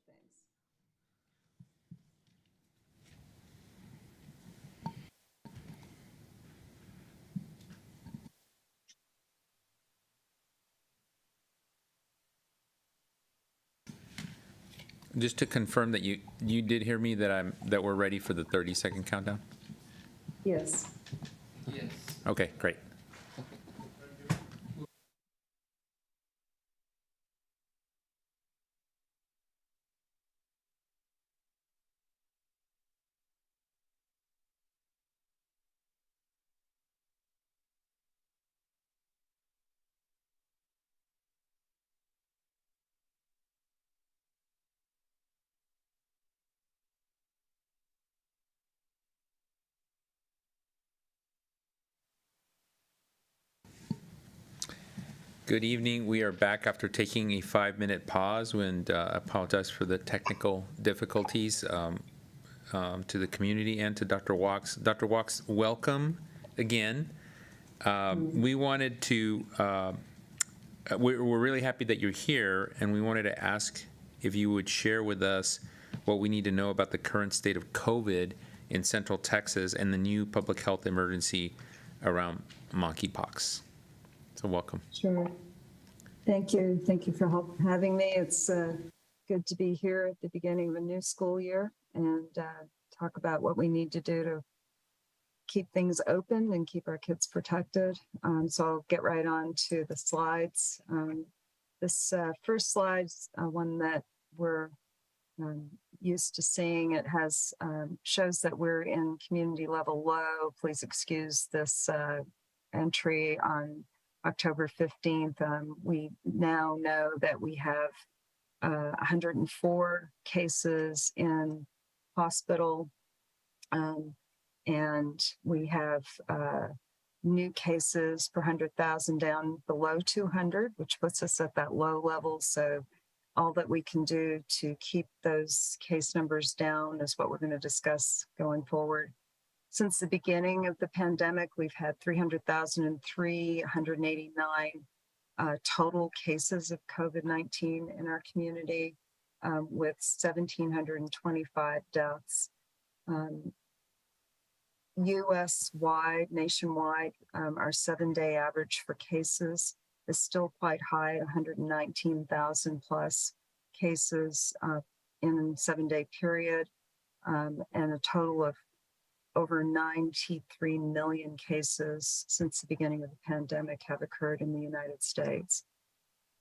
things. Just to confirm that you did hear me, that we're ready for the 30-second countdown? Yes. Yes. Okay, great. Good evening. We are back after taking a 5-minute pause, and apologize for the technical difficulties to the community and to Dr. Walks. Dr. Walks, welcome again. We wanted to, we're really happy that you're here, and we wanted to ask if you would share with us what we need to know about the current state of COVID in Central Texas and the new public health emergency around monkeypox. So welcome. Sure. Thank you. Thank you for having me. It's good to be here at the beginning of a new school year and talk about what we need to do to keep things open and keep our kids protected. So I'll get right on to the slides. This first slide's one that we're used to seeing. It has shows that we're in community level low. Please excuse this entry on October 15th. We now know that we have 104 cases in hospital, and we have new cases per 100,000 down below 200, which puts us at that low level. So all that we can do to keep those case numbers down is what we're going to discuss going forward. Since the beginning of the pandemic, we've had 300,003, 189 total cases of COVID-19 in our community, with 1,725 deaths. US-wide, nationwide, our 7-day average for cases is still quite high at 119,000 plus cases in a 7-day period, and a total of over 93 million cases since the beginning of the pandemic have occurred in the United States.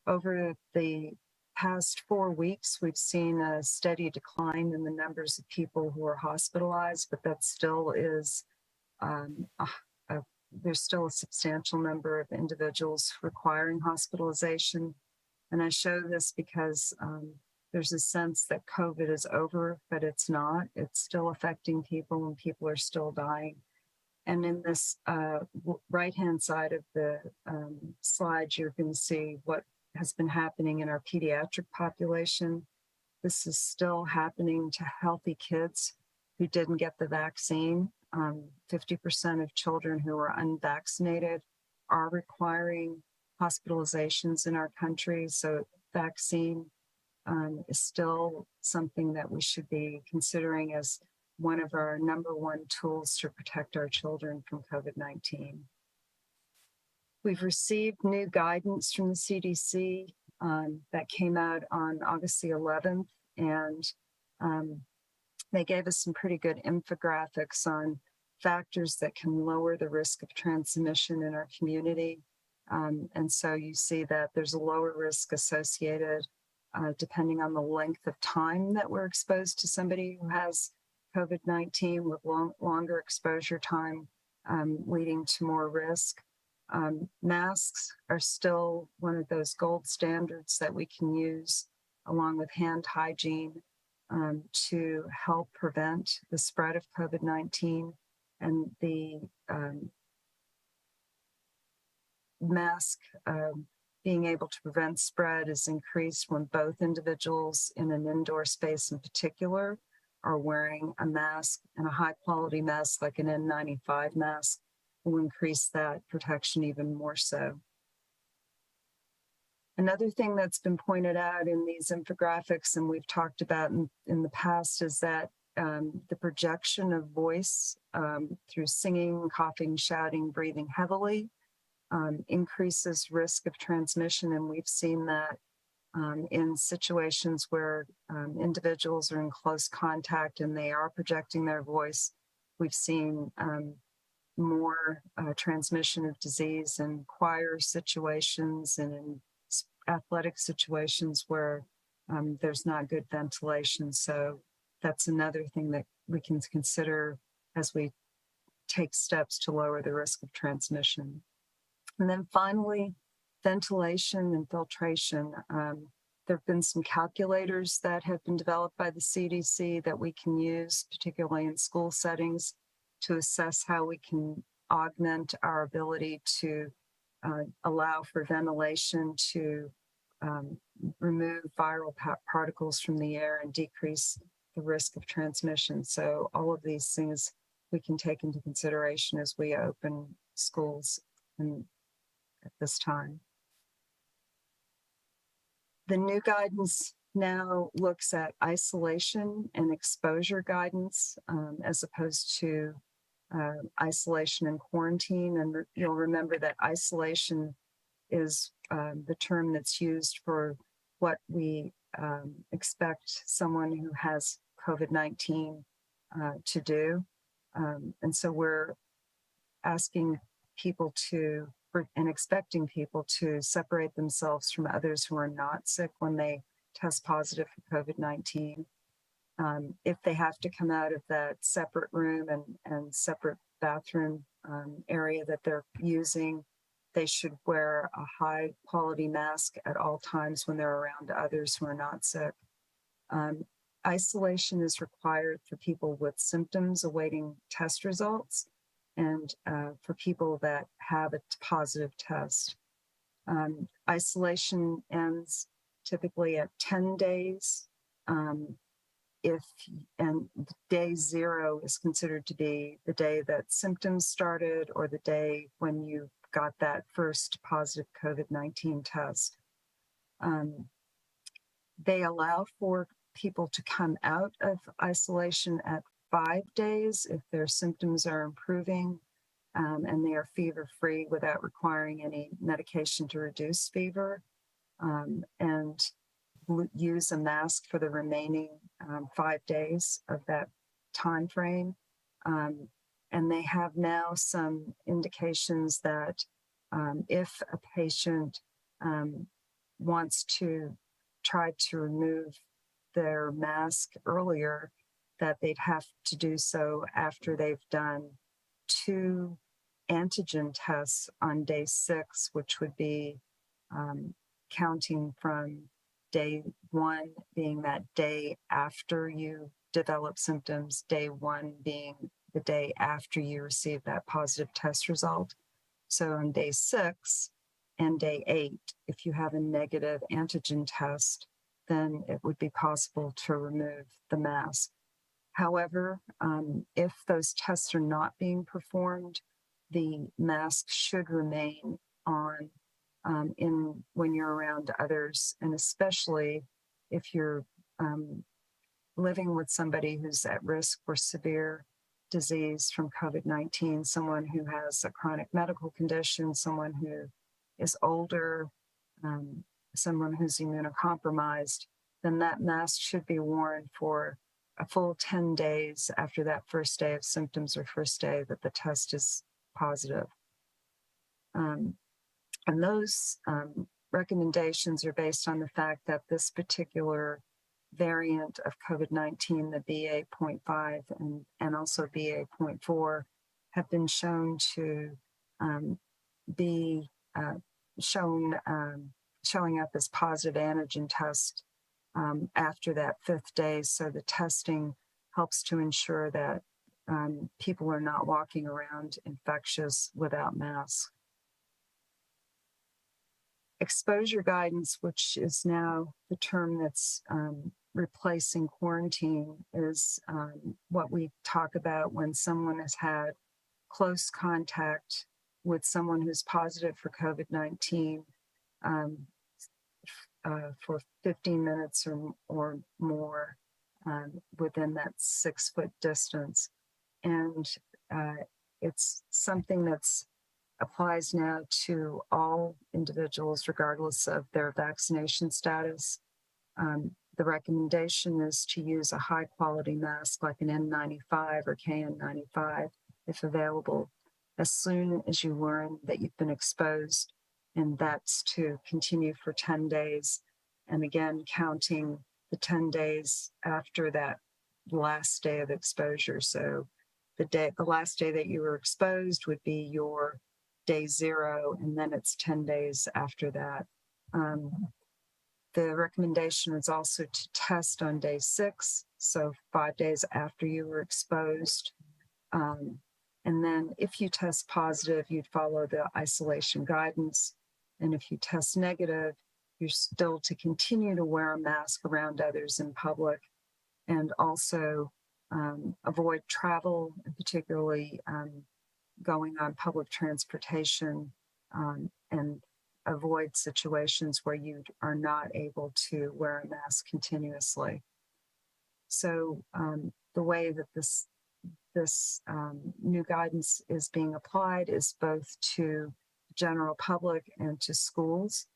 Over the past 4 weeks, we've seen a steady decline in the numbers of people who are hospitalized, but that still is, there's still a substantial number of individuals requiring hospitalization. And I show this because there's a sense that COVID is over, but it's not. It's still affecting people and people are still dying. And in this right-hand side of the slide, you're going to see what has been happening in our pediatric population. This is still happening to healthy kids who didn't get the vaccine. 50% of children who are unvaccinated are requiring hospitalizations in our country. So vaccine is still something that we should be considering as one of our #1 tools to protect our children from COVID-19. We've received new guidance from the CDC that came out on August the 11th, and they gave us some pretty good infographics on factors that can lower the risk of transmission in our community. And so you see that there's a lower risk associated depending on the length of time that we're exposed to somebody who has COVID-19, with longer exposure time leading to more risk. Masks are still one of those gold standards that we can use along with hand hygiene to help prevent the spread of COVID-19. And the mask being able to prevent spread is increased when both individuals in an indoor space in particular are wearing a mask, and a high quality mask like an N95 mask will increase that protection even more so. Another thing that's been pointed out in these infographics, and we've talked about in the past, is that the projection of voice through singing, coughing, shouting, breathing heavily increases risk of transmission. And we've seen that in situations where individuals are in close contact and they are projecting their voice. We've seen more transmission of disease in choir situations and in athletic situations where there's not good ventilation. So that's another thing that we can consider as we take steps to lower the risk of transmission. And then finally, ventilation and filtration. There have been some calculators that have been developed by the CDC that we can use, particularly in school settings, to assess how we can augment our ability to allow for ventilation to remove viral particles from the air and decrease the risk of transmission. So all of these things we can take into consideration as we open schools at this time. The new guidance now looks at isolation and exposure guidance as opposed to isolation and quarantine. And you'll remember that isolation is the term that's used for what we expect someone who has COVID-19 to do. And so we're asking people to and expecting people to separate themselves from others who are not sick when they test positive for COVID-19. If they have to come out of that separate room and separate bathroom area that they're using, they should wear a high quality mask at all times when they're around others who are not sick. Isolation is required for people with symptoms awaiting test results and for people that have a positive test. Isolation ends typically at 10 days. And day 0 is considered to be the day that symptoms started or the day when you got that first positive COVID-19 test. They allow for people to come out of isolation at 5 days if their symptoms are improving and they are fever-free without requiring any medication to reduce fever, and use a mask for the remaining 5 days of that time frame. And they have now some indications that if a patient wants to try to remove their mask earlier, that they'd have to do so after they've done 2 antigen tests on day 6, which would be counting from day 1 being that day after you develop symptoms, day 1 being the day after you receive that positive test result. So on day 6 and day 8, if you have a negative antigen test, then it would be possible to remove the mask. However, if those tests are not being performed, the mask should remain on when you're around others, and especially if you're living with somebody who's at risk for severe disease from COVID-19, someone who has a chronic medical condition, someone who is older, someone who's immunocompromised, then that mask should be worn for a full 10 days after that first day of symptoms or first day that the test is positive. And those recommendations are based on the fact that this particular variant of COVID-19, the BA.5 and also BA.4, have been shown to be showing up as positive antigen tests after that 5th day. So the testing helps to ensure that people are not walking around infectious without masks. Exposure guidance, which is now the term that's replacing quarantine, is what we talk about when someone has had close contact with someone who's positive for COVID-19. for 15 minutes or more within that 6-foot distance. And it's something that's applies now to all individuals, regardless of their vaccination status. The recommendation is to use a high quality mask like an N95 or KN95, if available, as soon as you learn that you've been exposed, and that's to continue for 10 days. And again, counting the 10 days after that last day of exposure. So the last day that you were exposed would be your day 0, and then it's 10 days after that. The recommendation is also to test on day 6, so 5 days after you were exposed. And then if you test positive, you'd follow the isolation guidance. And if you test negative, you're still to continue to wear a mask around others in public, and also avoid travel, particularly going on public transportation, and avoid situations where you are not able to wear a mask continuously. So the way that this new guidance is being applied is both to the general public and to schools.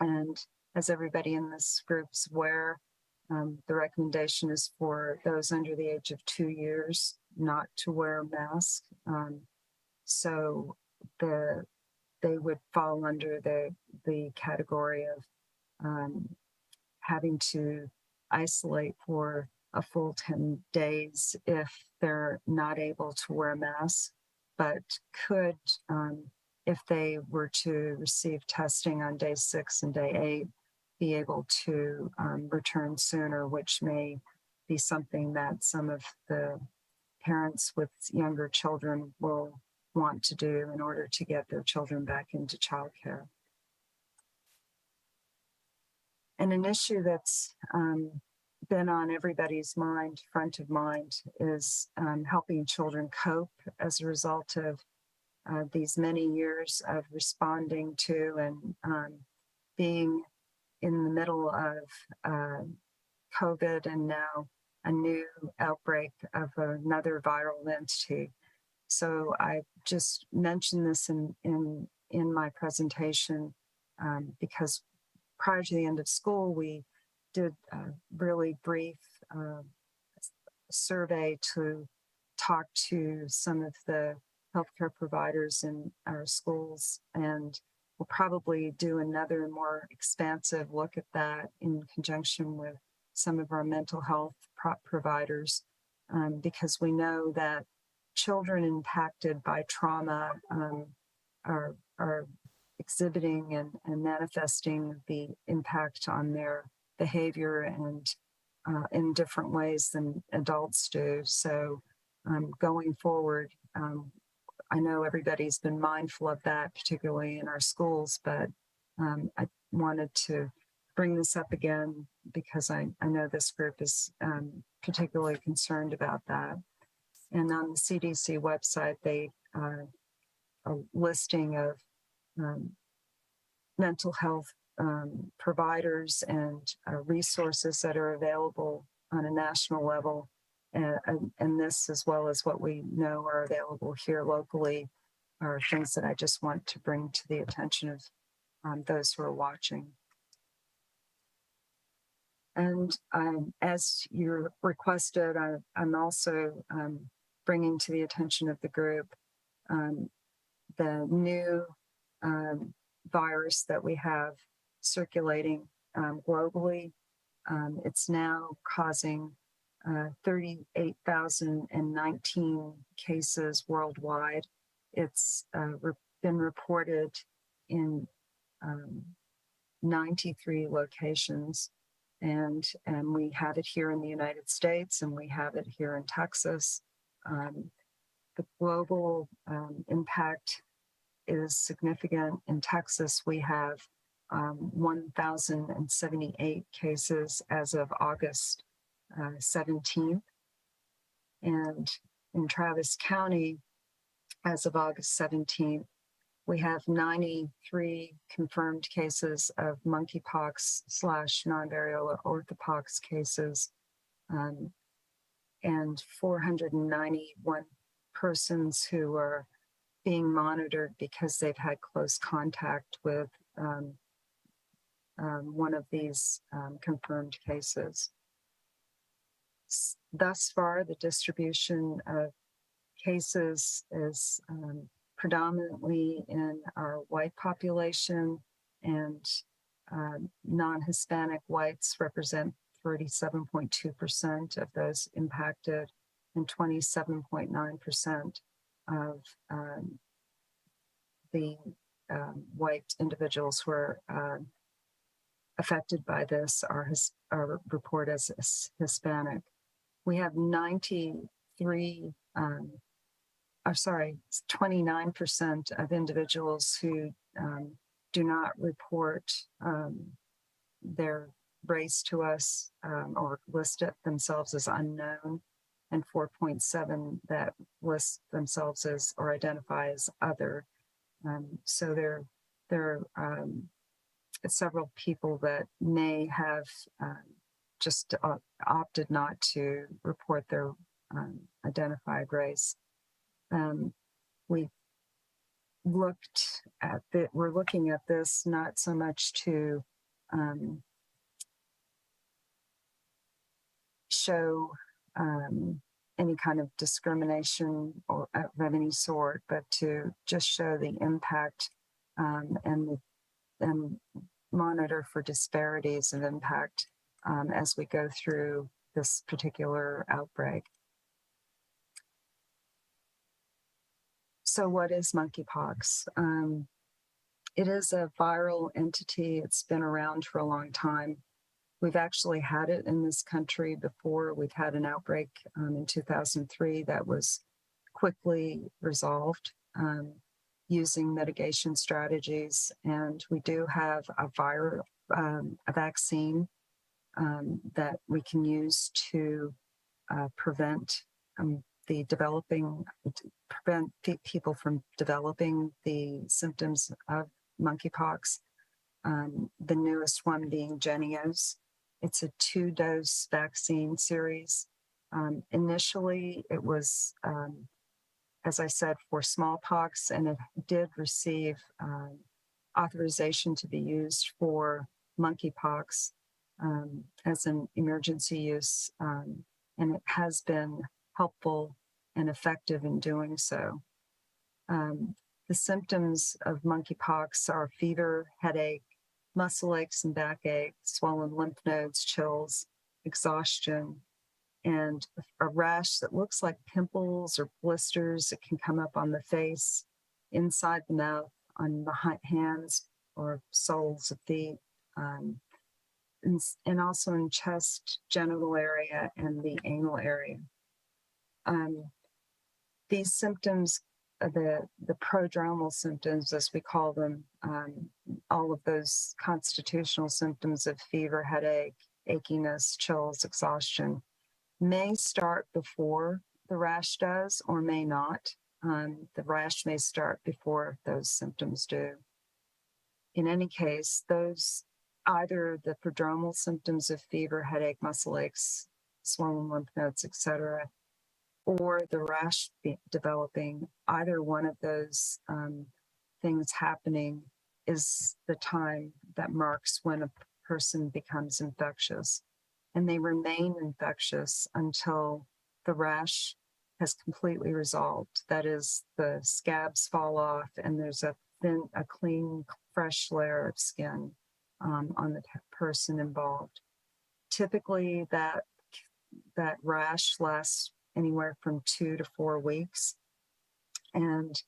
And as everybody in this group's aware, the recommendation is for those under the age of 2 years not to wear a mask. So they would fall under the category of having to isolate for a full 10 days if they're not able to wear a mask, but could, if they were to receive testing on day 6 and day 8, be able to return sooner, which may be something that some of the parents with younger children will want to do in order to get their children back into childcare. And an issue that's been on everybody's mind, front of mind, is helping children cope as a result of these many years of responding to and being in the middle of COVID, and now a new outbreak of another viral entity. So I just mentioned this in my presentation because prior to the end of school, we did a really brief survey to talk to some of the healthcare providers in our schools, and we'll probably do another more expansive look at that in conjunction with some of our mental health providers, because we know that children impacted by trauma are exhibiting and manifesting the impact on their behavior and in different ways than adults do. So going forward, I know everybody's been mindful of that, particularly in our schools, but I wanted to bring this up again because I know this group is particularly concerned about that. And on the CDC website, they are a listing of mental health providers and resources that are available on a national level. And this, as well as what we know are available here locally, are things that I just want to bring to the attention of those who are watching. And as you requested, I'm also bringing to the attention of the group the new virus that we have circulating globally. It's now causing 38,019 cases worldwide. It's been reported in 93 locations, and we have it here in the United States, and we have it here in Texas. The global impact is significant. In Texas, we have 1,078 cases as of August 17th. And in Travis County, as of August 17th, We have 93 confirmed cases of monkeypox / non-variola orthopox cases, and 491 persons who are being monitored because they've had close contact with one of these confirmed cases. Thus far, the distribution of cases is predominantly in our white population, and non-Hispanic whites represent 37.2% of those impacted and 27.9% of the white individuals who are affected by this are reported as Hispanic. We have 29% of individuals who do not report their race to us or list it themselves as unknown, and 4.7 that list themselves as or identify as other. So there are several people that may have just opted not to report their identified race. We're looking at this not so much to show any kind of discrimination or of any sort, but to just show the impact and monitor for disparities of impact as we go through this particular outbreak. So what is monkeypox? It is a viral entity. It's been around for a long time. We've actually had it in this country before. We've had an outbreak in 2003 that was quickly resolved using mitigation strategies. And we do have a vaccine that we can use to prevent people from developing the symptoms of monkeypox. The newest one being Jenios. It's a 2-dose vaccine series. Initially, it was, as I said, for smallpox, and it did receive authorization to be used for monkeypox as an emergency use, and it has been helpful and effective in doing so. The symptoms of monkeypox are fever, headache, muscle aches and backache, swollen lymph nodes, chills, exhaustion, and a rash that looks like pimples or blisters that can come up on the face, inside the mouth, on the hands or soles of feet, and also in chest, genital area, and the anal area. These symptoms, the prodromal symptoms, as we call them, all of those constitutional symptoms of fever, headache, achiness, chills, exhaustion, may start before the rash does or may not. The rash may start before those symptoms do. In any case, either the prodromal symptoms of fever, headache, muscle aches, swollen lymph nodes, etc., or the rash developing, either one of those things happening is the time that marks when a person becomes infectious. And they remain infectious until the rash has completely resolved. That is, the scabs fall off and there's a clean, fresh layer of skin on the person involved. Typically, that rash lasts anywhere from 2 to 4 weeks. And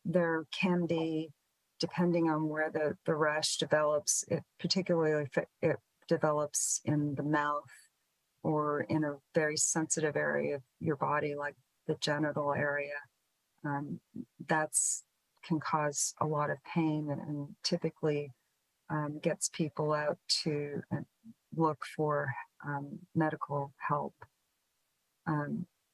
there can be, depending on where the rash develops, particularly if it develops in the mouth or in a very sensitive area of your body, like the genital area, that's can cause a lot of pain and typically gets people out to look for medical help.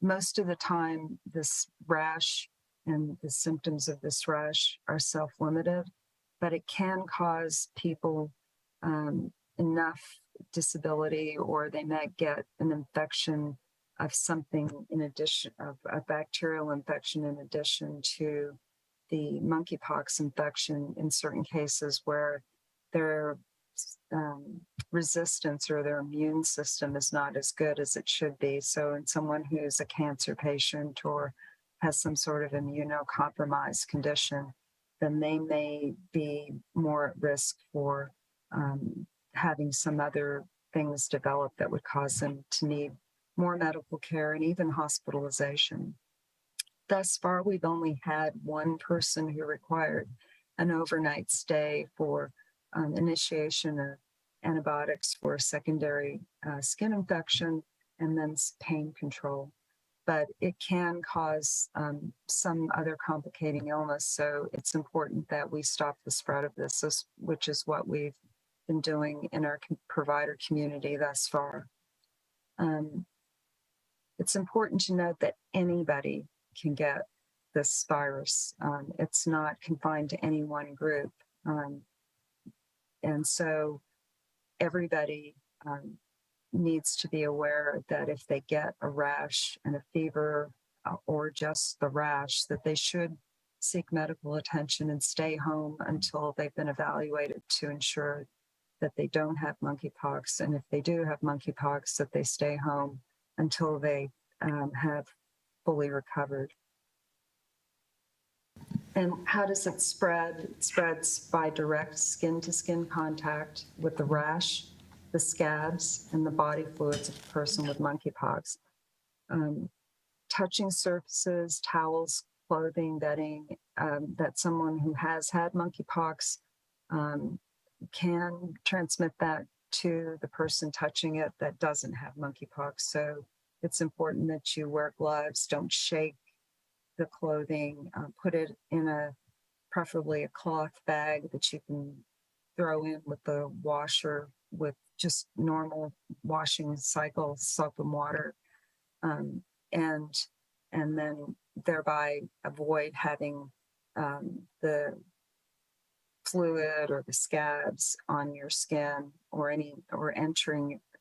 Most of the time, this rash and the symptoms of this rash are self-limited, but it can cause people enough disability, or they might get an infection of something in addition, of a bacterial infection in addition to the monkeypox infection in certain cases where their resistance or their immune system is not as good as it should be. So in someone who's a cancer patient or has some sort of immunocompromised condition, then they may be more at risk for having some other things develop that would cause them to need more medical care and even hospitalization. Thus far, we've only had one person who required an overnight stay for initiation of antibiotics for secondary skin infection and then pain control. But it can cause some other complicating illness. So it's important that we stop the spread of this, which is what we've been doing in our provider community thus far. It's important to note that anybody can get this virus. It's not confined to any one group. And so everybody needs to be aware that if they get a rash and a fever or just the rash, that they should seek medical attention and stay home until they've been evaluated to ensure that they don't have monkeypox. And if they do have monkeypox, that they stay home until they have fully recovered. And how does it spread? It spreads by direct skin-to-skin contact with the rash, the scabs, and the body fluids of a person with monkeypox. Touching surfaces, towels, clothing, bedding, that someone who has had monkeypox can transmit that to the person touching it that doesn't have monkeypox. So it's important that you wear gloves, don't shake the clothing, put it in preferably a cloth bag that you can throw in with the washer with just normal washing cycle, soap and water, and then thereby avoid having the fluid or the scabs on your skin or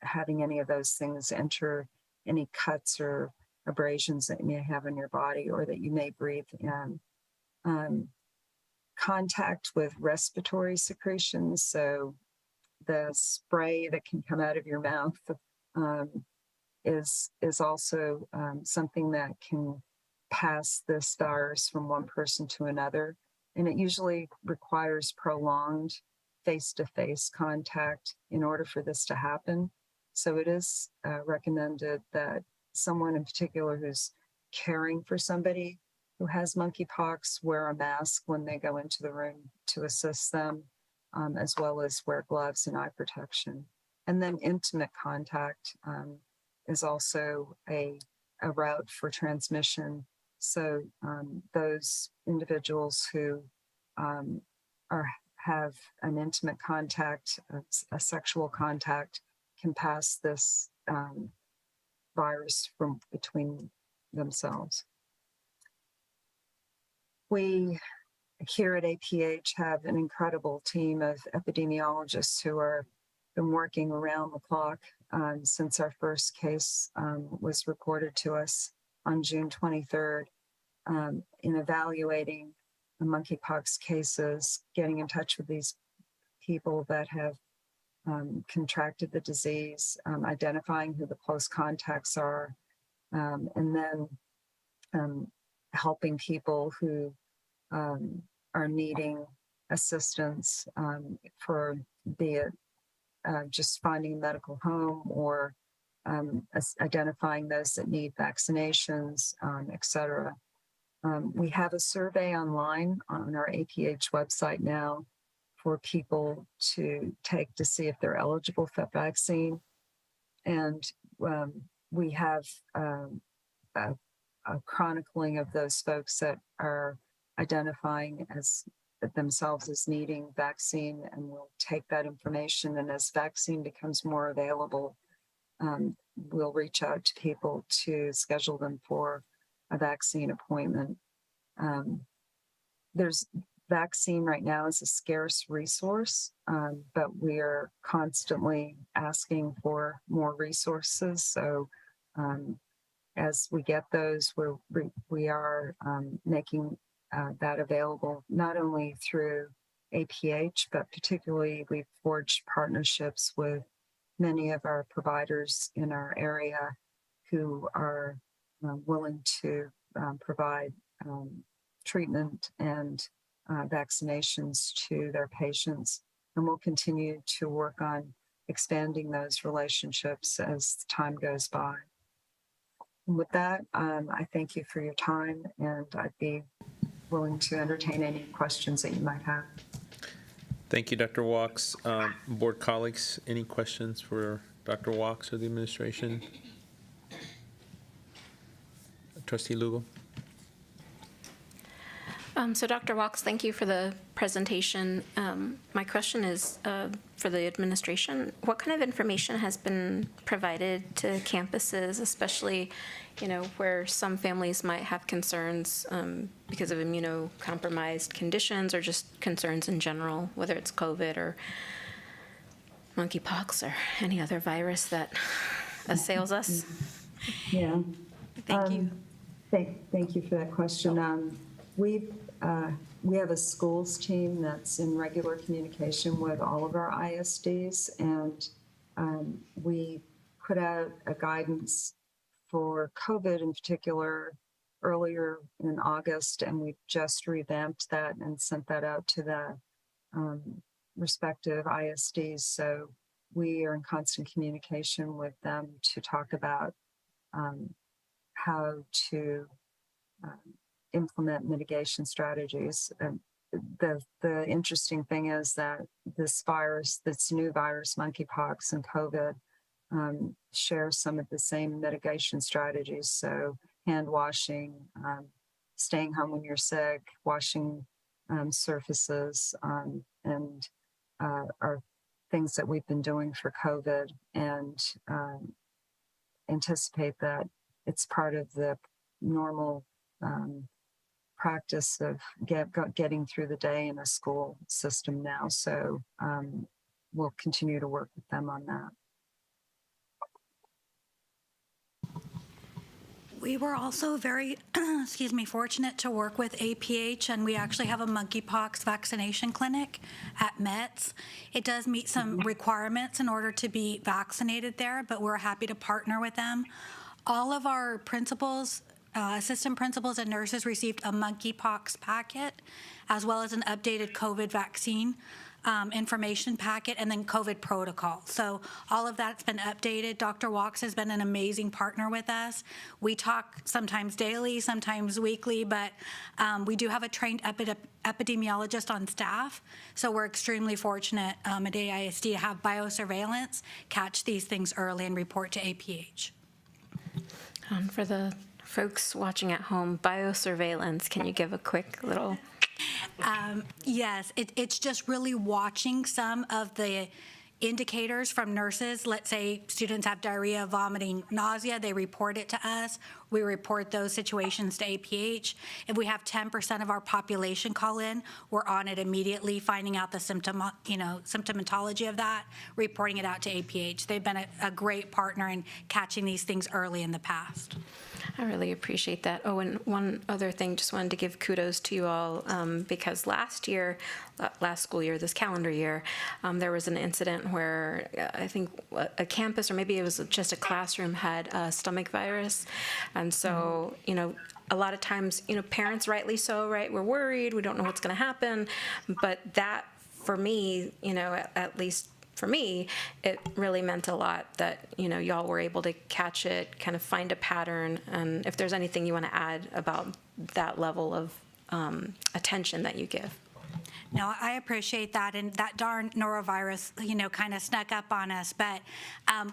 having any of those things enter any cuts or abrasions that you may have in your body or that you may breathe in. Contact with respiratory secretions, so the spray that can come out of your mouth is also something that can pass this virus from one person to another. And it usually requires prolonged face-to-face contact in order for this to happen. So it is recommended that someone in particular who's caring for somebody who has monkeypox wear a mask when they go into the room to assist them, as well as wear gloves and eye protection. And then intimate contact is also a route for transmission. So those individuals who have an intimate contact, a sexual contact, can pass this virus from between themselves. We here at APH have an incredible team of epidemiologists who are been working around the clock since our first case was reported to us on June 23rd in evaluating the monkeypox cases, getting in touch with these people that have contracted the disease, identifying who the close contacts are, and then helping people who are needing assistance for be it just finding a medical home or identifying those that need vaccinations, et cetera. We have a survey online on our APH website now for people to take to see if they're eligible for vaccine. And we have a chronicling of those folks that are identifying as themselves as needing vaccine, and we'll take that information, and as vaccine becomes more available, we'll reach out to people to schedule them for a vaccine appointment. there's vaccine right now is a scarce resource, but we are constantly asking for more resources. So as we get those, we are making that available not only through APH, but particularly we've forged partnerships with many of our providers in our area who are willing to provide treatment and vaccinations to their patients. And we'll continue to work on expanding those relationships as time goes by. And with that, I thank you for your time, and I'd be willing to entertain any questions that you might have. Thank you, Dr. Walks. Board colleagues, any questions for Dr. Walks or the administration? Trustee Lugo? So Dr. Walks, thank you for the presentation. My question is for the administration. What kind of information has been provided to campuses, especially, where some families might have concerns because of immunocompromised conditions or just concerns in general, whether it's COVID or monkeypox or any other virus that assails us? Yeah. Thank you. Thank you for that question. We have a schools team that's in regular communication with all of our ISDs, and we put out a guidance for COVID in particular earlier in August, and we just revamped that and sent that out to the respective ISDs. So we are in constant communication with them to talk about how to implement mitigation strategies. And the interesting thing is that this new virus, monkeypox and COVID, share some of the same mitigation strategies. So hand washing, staying home when you're sick, washing surfaces, and are things that we've been doing for COVID, and anticipate that it's part of the normal practice of getting through the day in a school system now. So we'll continue to work with them on that. We were also very, fortunate to work with APH, and we actually have a monkeypox vaccination clinic at METS. It does meet some requirements in order to be vaccinated there, but we're happy to partner with them. All of our principals, assistant principals and nurses received a monkeypox packet, as well as an updated COVID vaccine information packet, and then COVID protocol. So all of that's been updated. Dr. Walks has been an amazing partner with us. We talk sometimes daily, sometimes weekly, but we do have a trained epidemiologist on staff. So we're extremely fortunate at AISD to have biosurveillance, catch these things early, and report to APH. For the folks watching at home, biosurveillance, can you give a quick little... Yes, it's just really watching some of the indicators from nurses. Let's say students have diarrhea, vomiting, nausea, they report it to us. We report those situations to APH. If we have 10% of our population call in, we're on it immediately, finding out the symptomatology of that, reporting it out to APH. They've been a great partner in catching these things early in the past. I really appreciate that. Oh, and one other thing, just wanted to give kudos to you all because last school year, this calendar year, there was an incident where I think a campus, or maybe it was just a classroom, had a stomach virus. And so, a lot of times, parents, rightly so, right? We're worried, we don't know what's going to happen. But that, for me, at least for me, it really meant a lot that, y'all were able to catch it, kind of find a pattern. And if there's anything you want to add about that level of attention that you give. No, I appreciate that. And that darn norovirus, kind of snuck up on us. But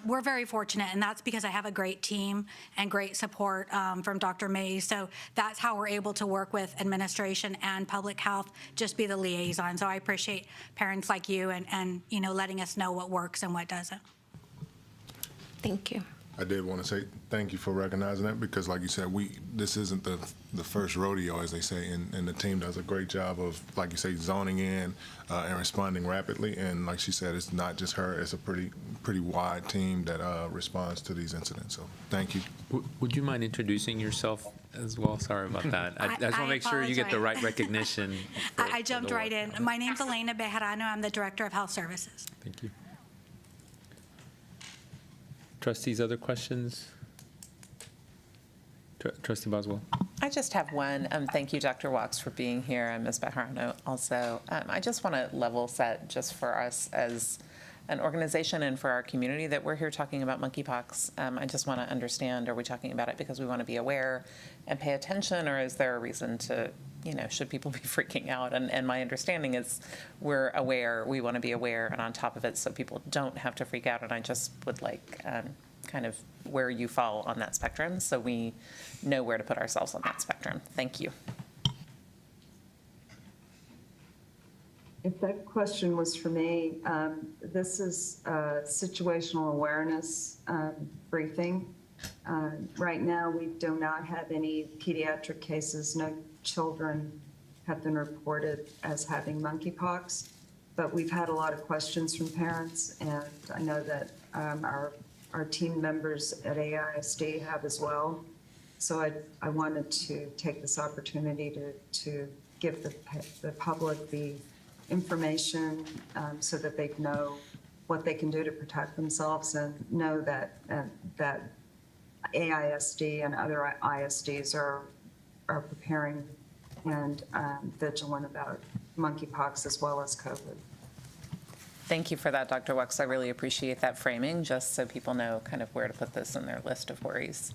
we're very fortunate, and that's because I have a great team and great support from Dr. Mays. So that's how we're able to work with administration and public health, just be the liaison. So I appreciate parents like you and letting us know what works and what doesn't. Thank you. I did want to say thank you for recognizing that because, like you said, this isn't the first rodeo, as they say, and the team does a great job of, like you say, zoning in and responding rapidly. And like she said, it's not just her; it's a pretty wide team that responds to these incidents. So thank you. Would you mind introducing yourself as well? Sorry about that. I just want to make sure you get the right recognition. I jumped right in. My name's Elena Bejarano. I'm the Director of Health Services. Thank you. Trustees, other questions? Trustee Boswell. I just have one. Thank you, Dr. Watts, for being here, and Ms. Bejarano also. I just want to level set just for us as an organization and for our community that we're here talking about monkeypox. I just want to understand, are we talking about it because we want to be aware and pay attention, or is there a reason to, should people be freaking out? And my understanding is we're aware, we want to be aware and on top of it so people don't have to freak out. And I just would like kind of where you fall on that spectrum so we know where to put ourselves on that spectrum. Thank you. If that question was for me, this is a situational awareness briefing. Right now, we do not have any pediatric cases. No children have been reported as having monkeypox, but we've had a lot of questions from parents, and I know that our team members at AISD have as well. So I wanted to take this opportunity to give the public the information so that they know what they can do to protect themselves and know that that AISD and other ISDs are preparing and vigilant about monkeypox as well as COVID. Thank you for that, Dr. Wux. I really appreciate that framing, just so people know kind of where to put this in their list of worries.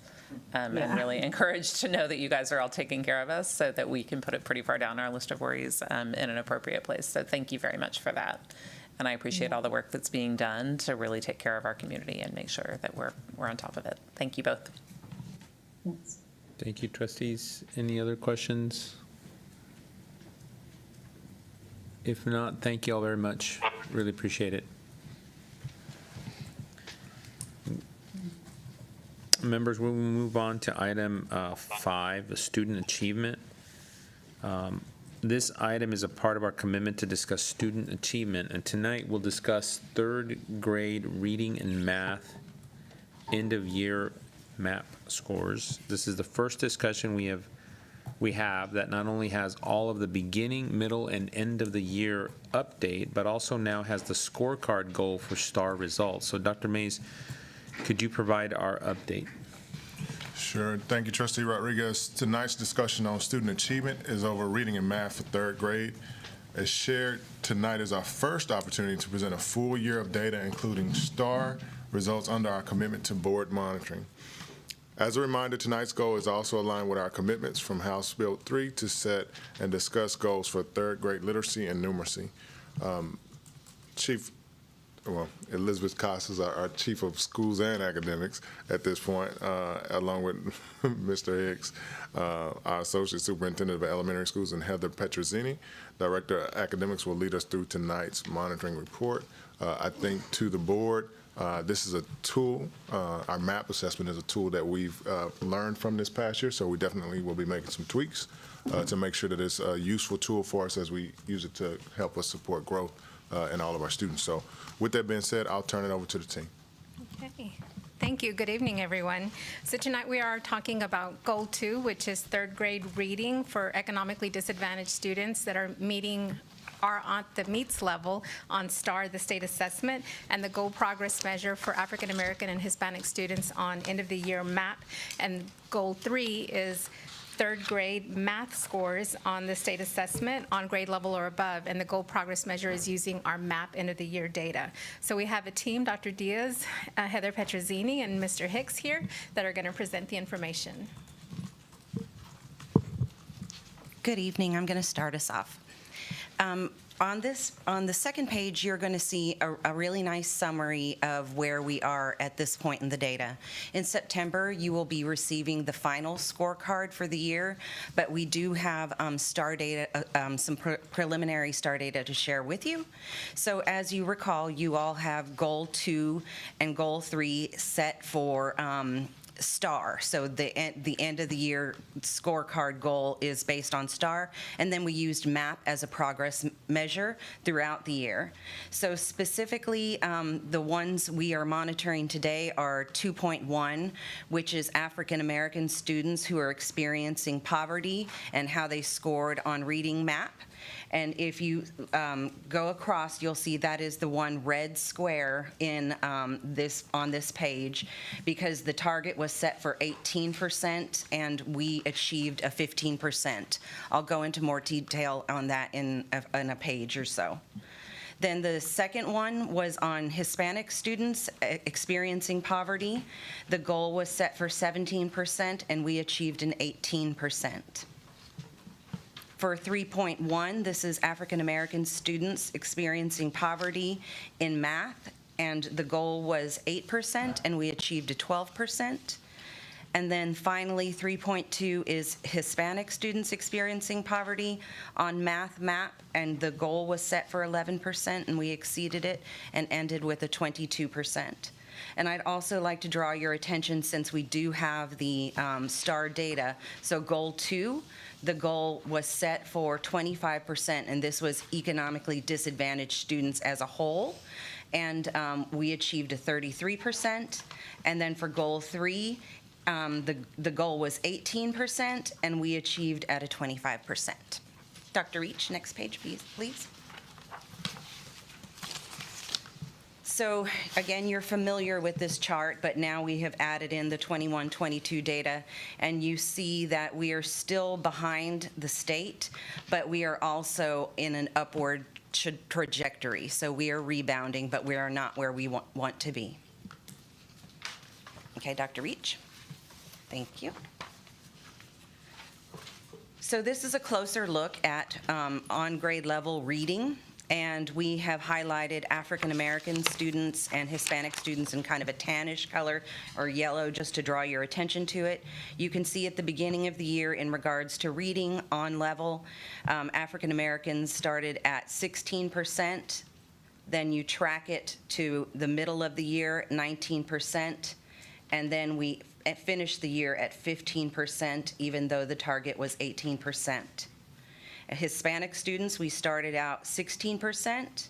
And really encouraged to know that you guys are all taking care of us so that we can put it pretty far down our list of worries in an appropriate place. So thank you very much for that. And I appreciate all the work that's being done to really take care of our community and make sure that we're on top of it. Thank you both. Thanks. Thank you, trustees. Any other questions? If not, thank you all very much. Really appreciate it. Members, we'll move on to item 5, student achievement. This item is a part of our commitment to discuss student achievement, and tonight we'll discuss third grade reading and math end of year MAP scores. This is the first discussion we have that not only has all of the beginning, middle, and end of the year update, but also now has the scorecard goal for STAR results. So Dr. Mays, could you provide our update? Sure. Thank you, Trustee Rodriguez. Tonight's discussion on student achievement is over reading and math for third grade. As shared, tonight is our first opportunity to present a full year of data, including STAR results under our commitment to board monitoring. As a reminder, tonight's goal is also aligned with our commitments from House Bill 3 to set and discuss goals for third grade literacy and numeracy. Elizabeth Cost is our Chief of Schools and Academics at this point, along with Mr. Hicks, our Associate Superintendent of Elementary Schools, and Heather Petrozzini, Director of Academics, will lead us through tonight's monitoring report. I think to the board, this is a tool, our MAP assessment is a tool that we've learned from this past year, so we definitely will be making some tweaks to make sure that it's a useful tool for us as we use it to help us support growth in all of our students. So with that being said, I'll turn it over to the team. Okay. Thank you. Good evening, everyone. So tonight we are talking about Goal 2, which is third grade reading for economically disadvantaged students that are at the MEETS level on STAR, the state assessment, and the Goal Progress Measure for African American and Hispanic students on end of the year MAP. And Goal 3 is third grade math scores on the state assessment on grade level or above, and the Goal Progress Measure is using our MAP end of the year data. So we have a team, Dr. Diaz, Heather Petrozzini, and Mr. Hicks here that are going to present the information. Good evening. I'm going to start us off. On the second page, you're going to see a really nice summary of where we are at this point in the data. In September, you will be receiving the final scorecard for the year, but we do have STAR data, some preliminary STAR data to share with you. So as you recall, you all have Goal 2 and Goal 3 set for STAR. So the end of the year scorecard goal is based on STAR, and then we used MAP as a progress measure throughout the year. So specifically, the ones we are monitoring today are 2.1, which is African American students who are experiencing poverty and how they scored on reading MAP. And if you go across, you'll see that is the one red square in on this page, because the target was set for 18% and we achieved a 15%. I'll go into more detail on that in a page or so. Then the second one was on Hispanic students experiencing poverty. The goal was set for 17% and we achieved an 18%. For 3.1, this is African American students experiencing poverty in math, and the goal was 8%, and we achieved a 12%. And then finally, 3.2 is Hispanic students experiencing poverty on math MAP, and the goal was set for 11%, and we exceeded it and ended with a 22%. And I'd also like to draw your attention, since we do have the STAR data, so Goal 2, the goal was set for 25%, and this was economically disadvantaged students as a whole, and we achieved a 33%. And then for Goal 3, the goal was 18%, and we achieved at a 25%. Dr. Reach, next page, please. So again, you're familiar with this chart, but now we have added in the 21-22 data, and you see that we are still behind the state, but we are also in an upward trajectory. So we are rebounding, but we are not where we want to be. Okay, Dr. Reach. Thank you. So this is a closer look at on grade level reading. And we have highlighted African American students and Hispanic students in kind of a tannish color or yellow, just to draw your attention to it. You can see at the beginning of the year, in regards to reading on level, African Americans started at 16%. Then you track it to the middle of the year, 19%. And then we finished the year at 15%, even though the target was 18%. Hispanic students, we started out 16%.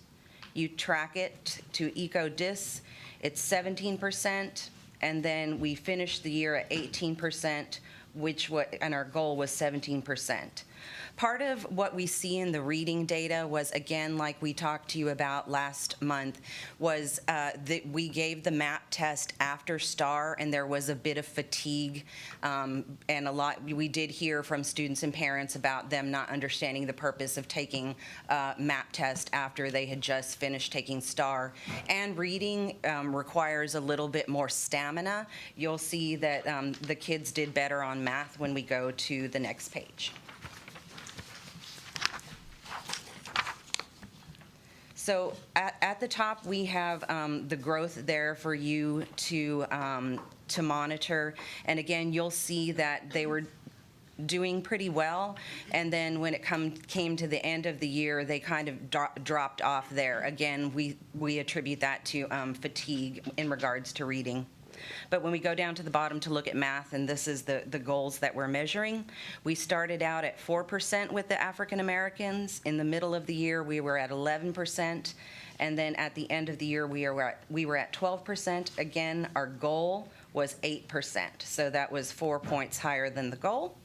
You track it to EcoDis, it's 17%, and then we finished the year at 18%, and our goal was 17%. Part of what we see in the reading data was, again, like we talked to you about last month, was that we gave the MAP test after STAR, and there was a bit of fatigue, and we did hear from students and parents about them not understanding the purpose of taking MAP test after they had just finished taking STAR. And reading requires a little bit more stamina. You'll see that the kids did better on math when we go to the next page. So at the top, we have the growth there for you to monitor. And again, you'll see that they were doing pretty well. And then when it came to the end of the year, they kind of dropped off there. Again, we attribute that to fatigue in regards to reading. But when we go down to the bottom to look at math, and this is the goals that we're measuring, we started out at 4% with the African Americans. In the middle of the year, we were at 11%. And then at the end of the year, we were at 12%. Again, our goal was 8%. So that was 4 points higher than the goal.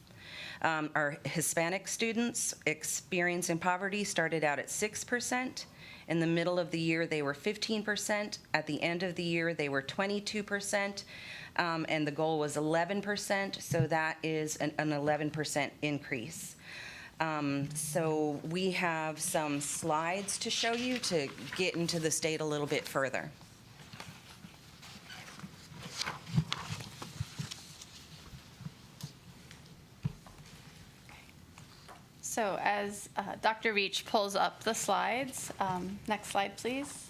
Our Hispanic students experiencing poverty started out at 6%. In the middle of the year, they were 15%. At the end of the year, they were 22%, and the goal was 11%, so that is an 11% increase. So we have some slides to show you to get into the state a little bit further. So as Dr. Reach pulls up the slides, next slide, please.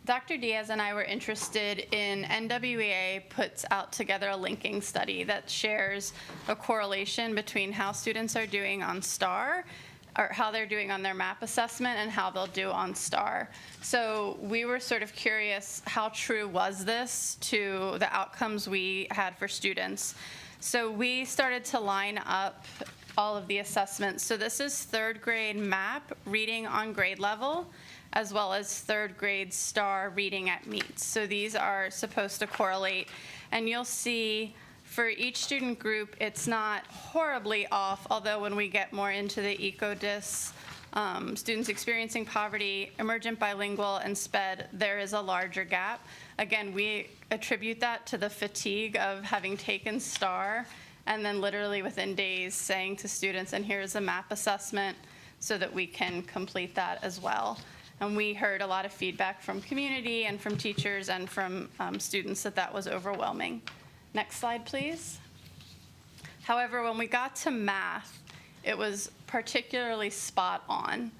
Dr. Diaz and I were interested in NWEA puts out together a linking study that shares a correlation between how students are doing on STAR, or how they're doing on their MAP assessment, and how they'll do on STAR. So we were sort of curious, how true was this to the outcomes we had for students? So we started to line up all of the assessments. So this is third grade MAP reading on grade level, as well as third grade STAR reading at meets. So these are supposed to correlate. And you'll see for each student group, it's not horribly off, although when we get more into the ECODIS, students experiencing poverty, emergent bilingual, and SPED, there is a larger gap. Again, we attribute that to the fatigue of having taken STAR and then literally within days saying to students, and here's a MAP assessment so that we can complete that as well. And we heard a lot of feedback from community and from teachers and from students that that was overwhelming. Next slide, please. However, when we got to math, it was particularly spot on.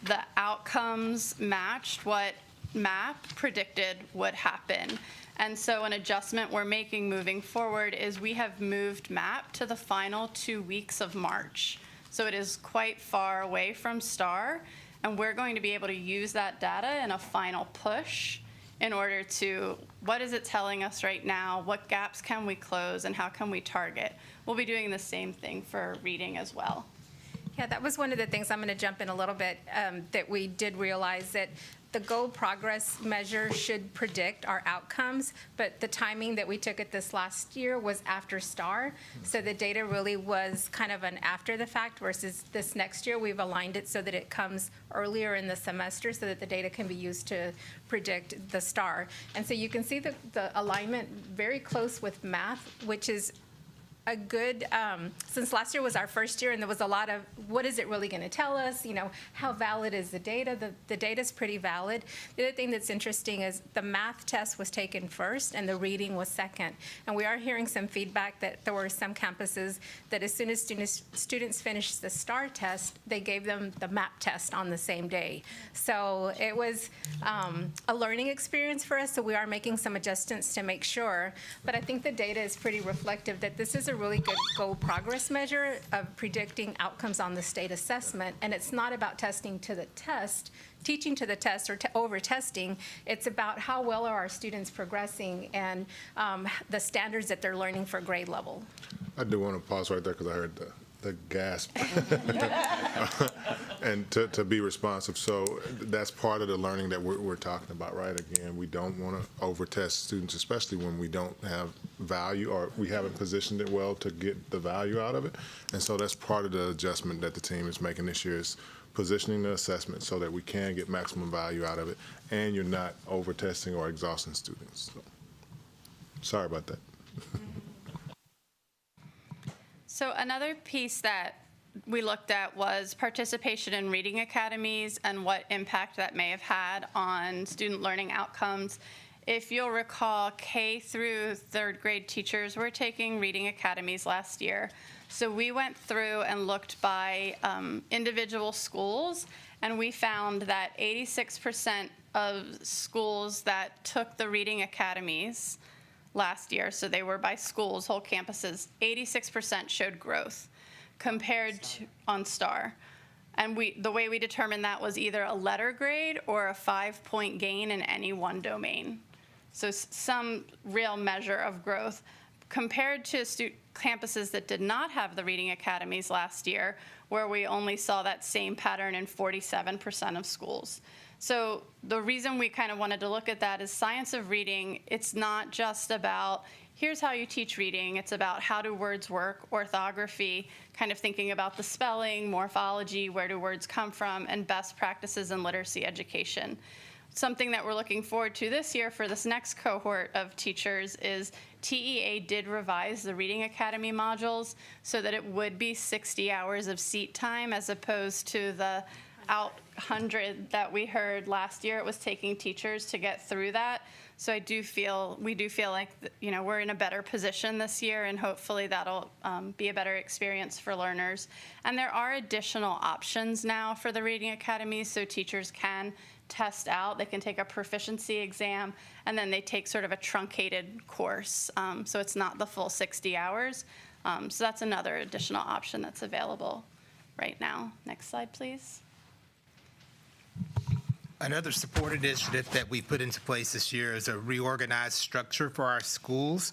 The outcomes matched what MAP predicted would happen. And so an adjustment we're making moving forward is we have moved MAP to the final 2 weeks of March. So it is quite far away from STAR. And we're going to be able to use that data in a final push in order to, what is it telling us right now? What gaps can we close and how can we target? We'll be doing the same thing for reading as well. Yeah, that was one of the things, I'm going to jump in a little bit, that we did realize that the goal progress measure should predict our outcomes, but the timing that we took it this last year was after STAR. So the data really was kind of an after the fact versus this next year. We've aligned it so that it comes earlier in the semester so that the data can be used to predict the STAR. And so you can see the alignment very close with math, which is a good, since last year was our first year and there was a lot of, what is it really going to tell us? You know, how valid is the data? The data is pretty valid. The other thing that's interesting is the math test was taken first and the reading was second. And we are hearing some feedback that there were some campuses that as soon as students finished the STAR test, they gave them the MAP test on the same day. So it was a learning experience for us, so we are making some adjustments to make sure. But I think the data is pretty reflective that this is a really good goal progress measure of predicting outcomes on the state assessment. And it's not about testing to the test, teaching to the test, or over testing. It's about how well are our students progressing and the standards that they're learning for grade level. I do want to pause right there because I heard the gasp. And to be responsive. So that's part of the learning that we're talking about, right? Again, we don't want to over-test students, especially when we don't have value or we haven't positioned it well to get the value out of it. And so that's part of the adjustment that the team is making this year is positioning the assessment so that we can get maximum value out of it and you're not over-testing or exhausting students. So, sorry about that. So another piece that we looked at was participation in reading academies and what impact that may have had on student learning outcomes. If you'll recall, K through third grade teachers were taking reading academies last year. So we went through and looked by individual schools, and we found that 86% of schools that took the reading academies last year, so they were by schools, whole campuses, 86% showed growth compared to on STAR. And the way we determined that was either a letter grade or a 5-point gain in any one domain. So some real measure of growth. Compared to campuses that did not have the reading academies last year, where we only saw that same pattern in 47% of schools. So the reason we kind of wanted to look at that is science of reading, it's not just about here's how you teach reading, it's about how do words work, orthography, kind of thinking about the spelling, morphology, where do words come from, and best practices in literacy education. Something that we're looking forward to this year for this next cohort of teachers is TEA did revise the Reading Academy modules so that it would be 60 hours of seat time as opposed to the out 100 that we heard last year, it was taking teachers to get through that. So we do feel like, we're in a better position this year, and hopefully that'll be a better experience for learners. And there are additional options now for the Reading Academy, so teachers can test out. They can take a proficiency exam, and then they take sort of a truncated course. So it's not the full 60 hours. So that's another additional option that's available right now. Next slide, please. Another support initiative that we put into place this year is a reorganized structure for our schools.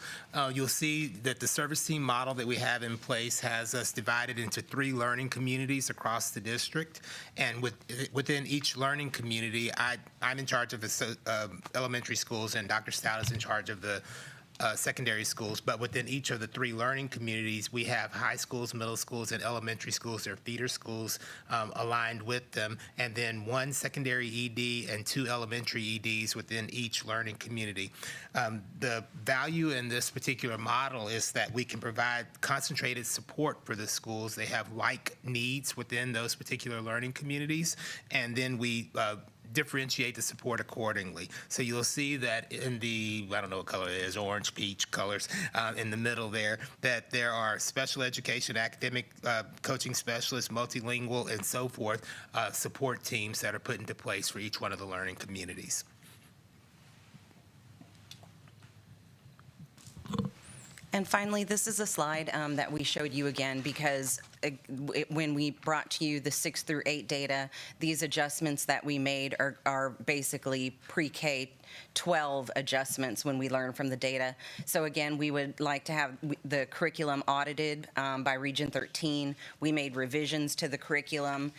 You'll see that the service team model that we have in place has us divided into 3 learning communities across the district. And within each learning community, I'm in charge of the elementary schools, and Dr. Stout is in charge of the secondary schools. But within each of the 3 learning communities, we have high schools, middle schools, and elementary schools. They're feeder schools aligned with them, and then 1 secondary ED and 2 elementary EDs within each learning community. The value in this particular model is that we can provide concentrated support for the schools. They have like needs within those particular learning communities, and then we differentiate the support accordingly. So you'll see that in the, I don't know what color it is, orange, peach colors in the middle there, that there are special education, academic coaching specialists, multilingual, and so forth, support teams that are put into place for each one of the learning communities. And finally, this is a slide that we showed you again because when we brought to you the 6 through 8 data, these adjustments that we made are basically pre-K 12 adjustments when we learn from the data. So again, we would like to have the curriculum audited by Region 13. We made revisions to the curriculum.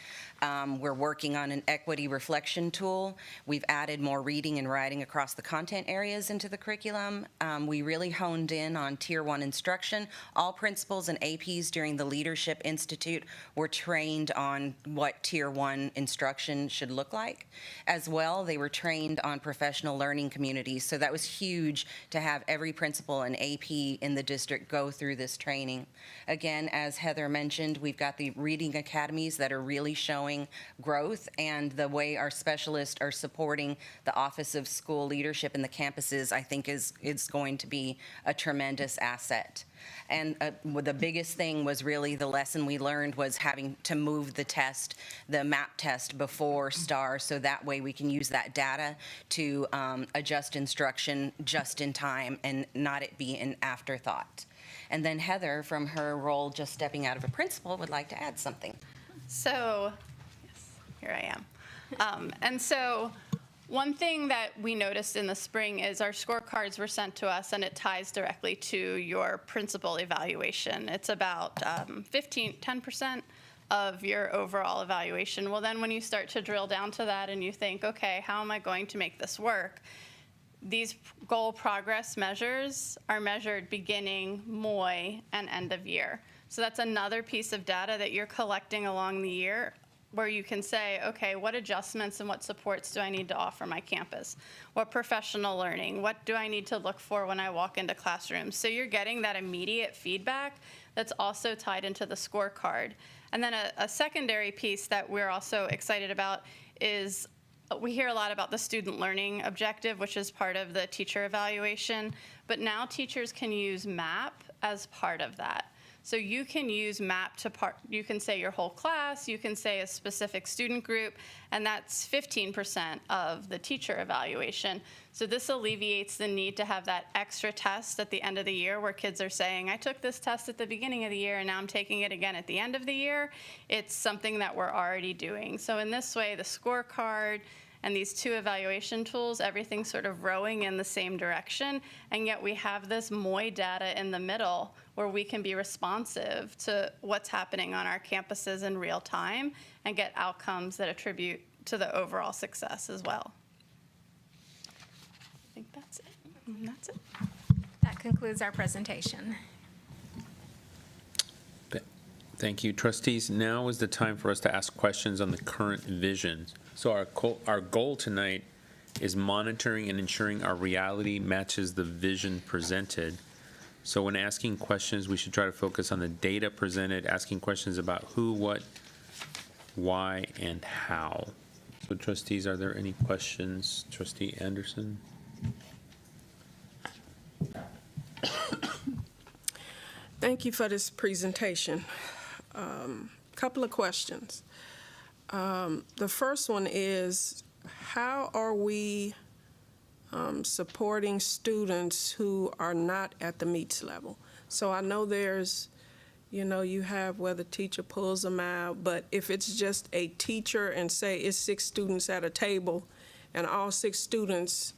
We're working on an equity reflection tool. We've added more reading and writing across the content areas into the curriculum. We really honed in on Tier 1 instruction. All principals and APs during the Leadership Institute were trained on what Tier 1 instruction should look like. As well, they were trained on professional learning communities. So that was huge to have every principal and AP in the district go through this training. Again, as Heather mentioned, we've got the reading academies that are really showing growth, and the way our specialists are supporting the Office of School Leadership in the campuses, I think is going to be a tremendous asset. And the biggest thing was really the lesson we learned was having to move the test, the MAP test, before STAR, so that way we can use that data to adjust instruction just in time and not it be an afterthought. And then Heather, from her role just stepping out of a principal, would like to add something. So, yes, here I am. And so one thing that we noticed in the spring is our scorecards were sent to us, and it ties directly to your principal evaluation. It's about 10% of your overall evaluation. Well, then when you start to drill down to that and you think, okay, how am I going to make this work? These goal progress measures are measured beginning, MOI, and end of year. So that's another piece of data that you're collecting along the year where you can say, okay, what adjustments and what supports do I need to offer my campus? What professional learning? What do I need to look for when I walk into classrooms? So you're getting that immediate feedback that's also tied into the scorecard. And then a secondary piece that we're also excited about is we hear a lot about the student learning objective, which is part of the teacher evaluation, but now teachers can use MAP as part of that. So you can use MAP you can say your whole class, you can say a specific student group, and that's 15% of the teacher evaluation. So this alleviates the need to have that extra test at the end of the year where kids are saying, I took this test at the beginning of the year and now I'm taking it again at the end of the year. It's something that we're already doing. So in this way, the scorecard and these 2 evaluation tools, everything's sort of rowing in the same direction, and yet we have this MOI data in the middle where we can be responsive to what's happening on our campuses in real time and get outcomes that attribute to the overall success as well. I think that's it. That's it. That concludes our presentation. Thank you, trustees. Now is the time for us to ask questions on the current vision. So our goal tonight is monitoring and ensuring our reality matches the vision presented. So when asking questions, we should try to focus on the data presented, asking questions about who, what, why, and how. So trustees, are there any questions? Trustee Anderson? Thank you for this presentation. Couple of questions. The first one is, how are we supporting students who are not at the MEETS level? So I know there's, you have where the teacher pulls them out, but if it's just a teacher and say it's 6 students at a table and all 6 students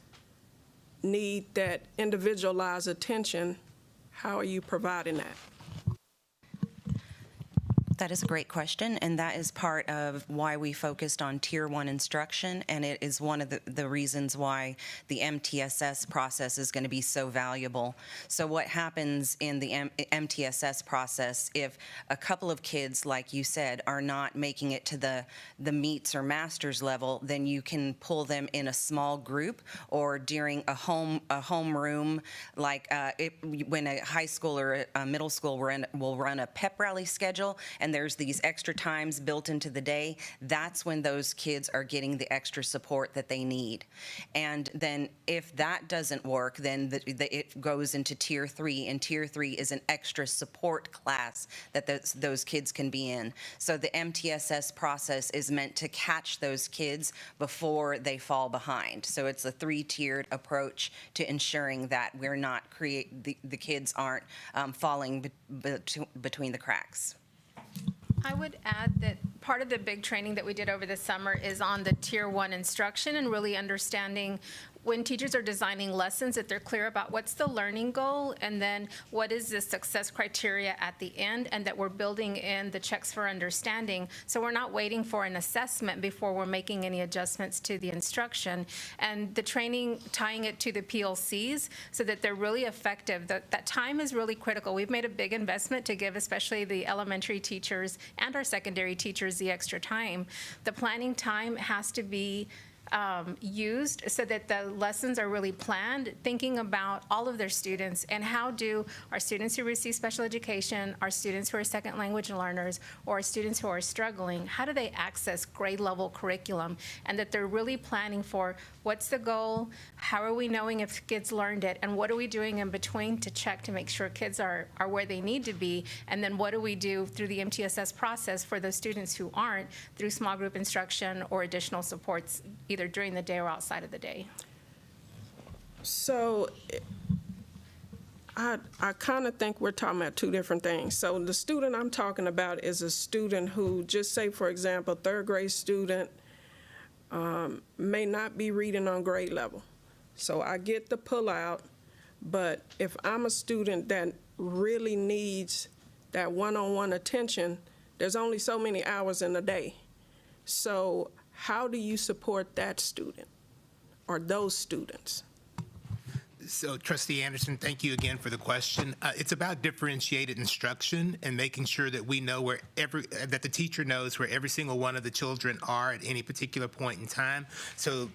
need that individualized attention, how are you providing that? That is a great question, and that is part of why we focused on Tier 1 instruction, and it is one of the reasons why the MTSS process is going to be so valuable. So what happens in the MTSS process, if a couple of kids, like you said, are not making it to the MEETS or master's level, then you can pull them in a small group or during a homeroom, like when a high school or a middle school will run a pep rally schedule, and there's these extra times built into the day. That's when those kids are getting the extra support that they need. And then if that doesn't work, then it goes into Tier 3, and Tier 3 is an extra support class that those kids can be in. So the MTSS process is meant to catch those kids before they fall behind. So it's a 3-tiered approach to ensuring that we're not the kids aren't falling between the cracks. I would add that part of the big training that we did over the summer is on the Tier 1 instruction and really understanding when teachers are designing lessons that they're clear about what's the learning goal and then what is the success criteria at the end, and that we're building in the checks for understanding. So we're not waiting for an assessment before we're making any adjustments to the instruction. And the training, tying it to the PLCs so that they're really effective. That time is really critical. We've made a big investment to give especially the elementary teachers and our secondary teachers the extra time. The planning time has to be used so that the lessons are really planned, thinking about all of their students and how do our students who receive special education, our students who are second language learners, or our students who are struggling, how do they access grade level curriculum, and that they're really planning for what's the goal, how are we knowing if kids learned it, and what are we doing in between to check to make sure kids are where they need to be, and then what do we do through the MTSS process for those students who aren't, through small group instruction or additional supports either during the day or outside of the day. So I kind of think we're talking about 2 different things. So the student I'm talking about is a student who, just say for example, 3rd grade student may not be reading on grade level. So I get the pullout, but if I'm a student that really needs that one-on-one attention, there's only so many hours in a day. So how do you support that student or those students? So, Trustee Anderson, thank you again for the question. It's about differentiated instruction and making sure that we know that the teacher knows where every single one of the children are at any particular point in time. So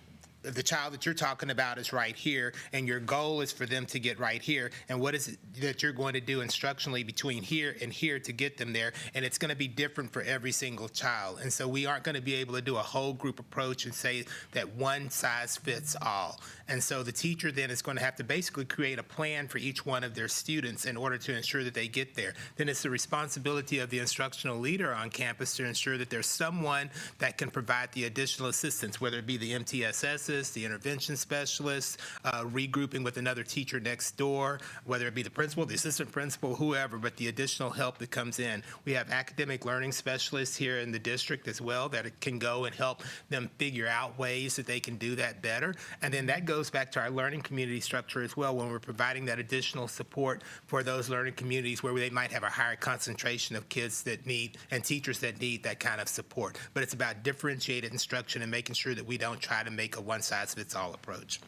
the child that you're talking about is right here, and your goal is for them to get right here. And what is it that you're going to do instructionally between here and here to get them there? And it's going to be different for every single child. And so we aren't going to be able to do a whole group approach and say that one size fits all. And so the teacher then is going to have to basically create a plan for each one of their students in order to ensure that they get there. Then it's the responsibility of the instructional leader on campus to ensure that there's someone that can provide the additional assistance, whether it be the MTSS, the intervention specialist, regrouping with another teacher next door, whether it be the principal, the assistant principal, whoever, but the additional help that comes in. We have academic learning specialists here in the district as well that can go and help them figure out ways that they can do that better. And then that goes back to our learning community structure as well, when we're providing that additional support for those learning communities where they might have a higher concentration of kids that need and teachers that need that kind of support. But it's about differentiated instruction and making sure that we don't try to make a one-size-fits-all approach.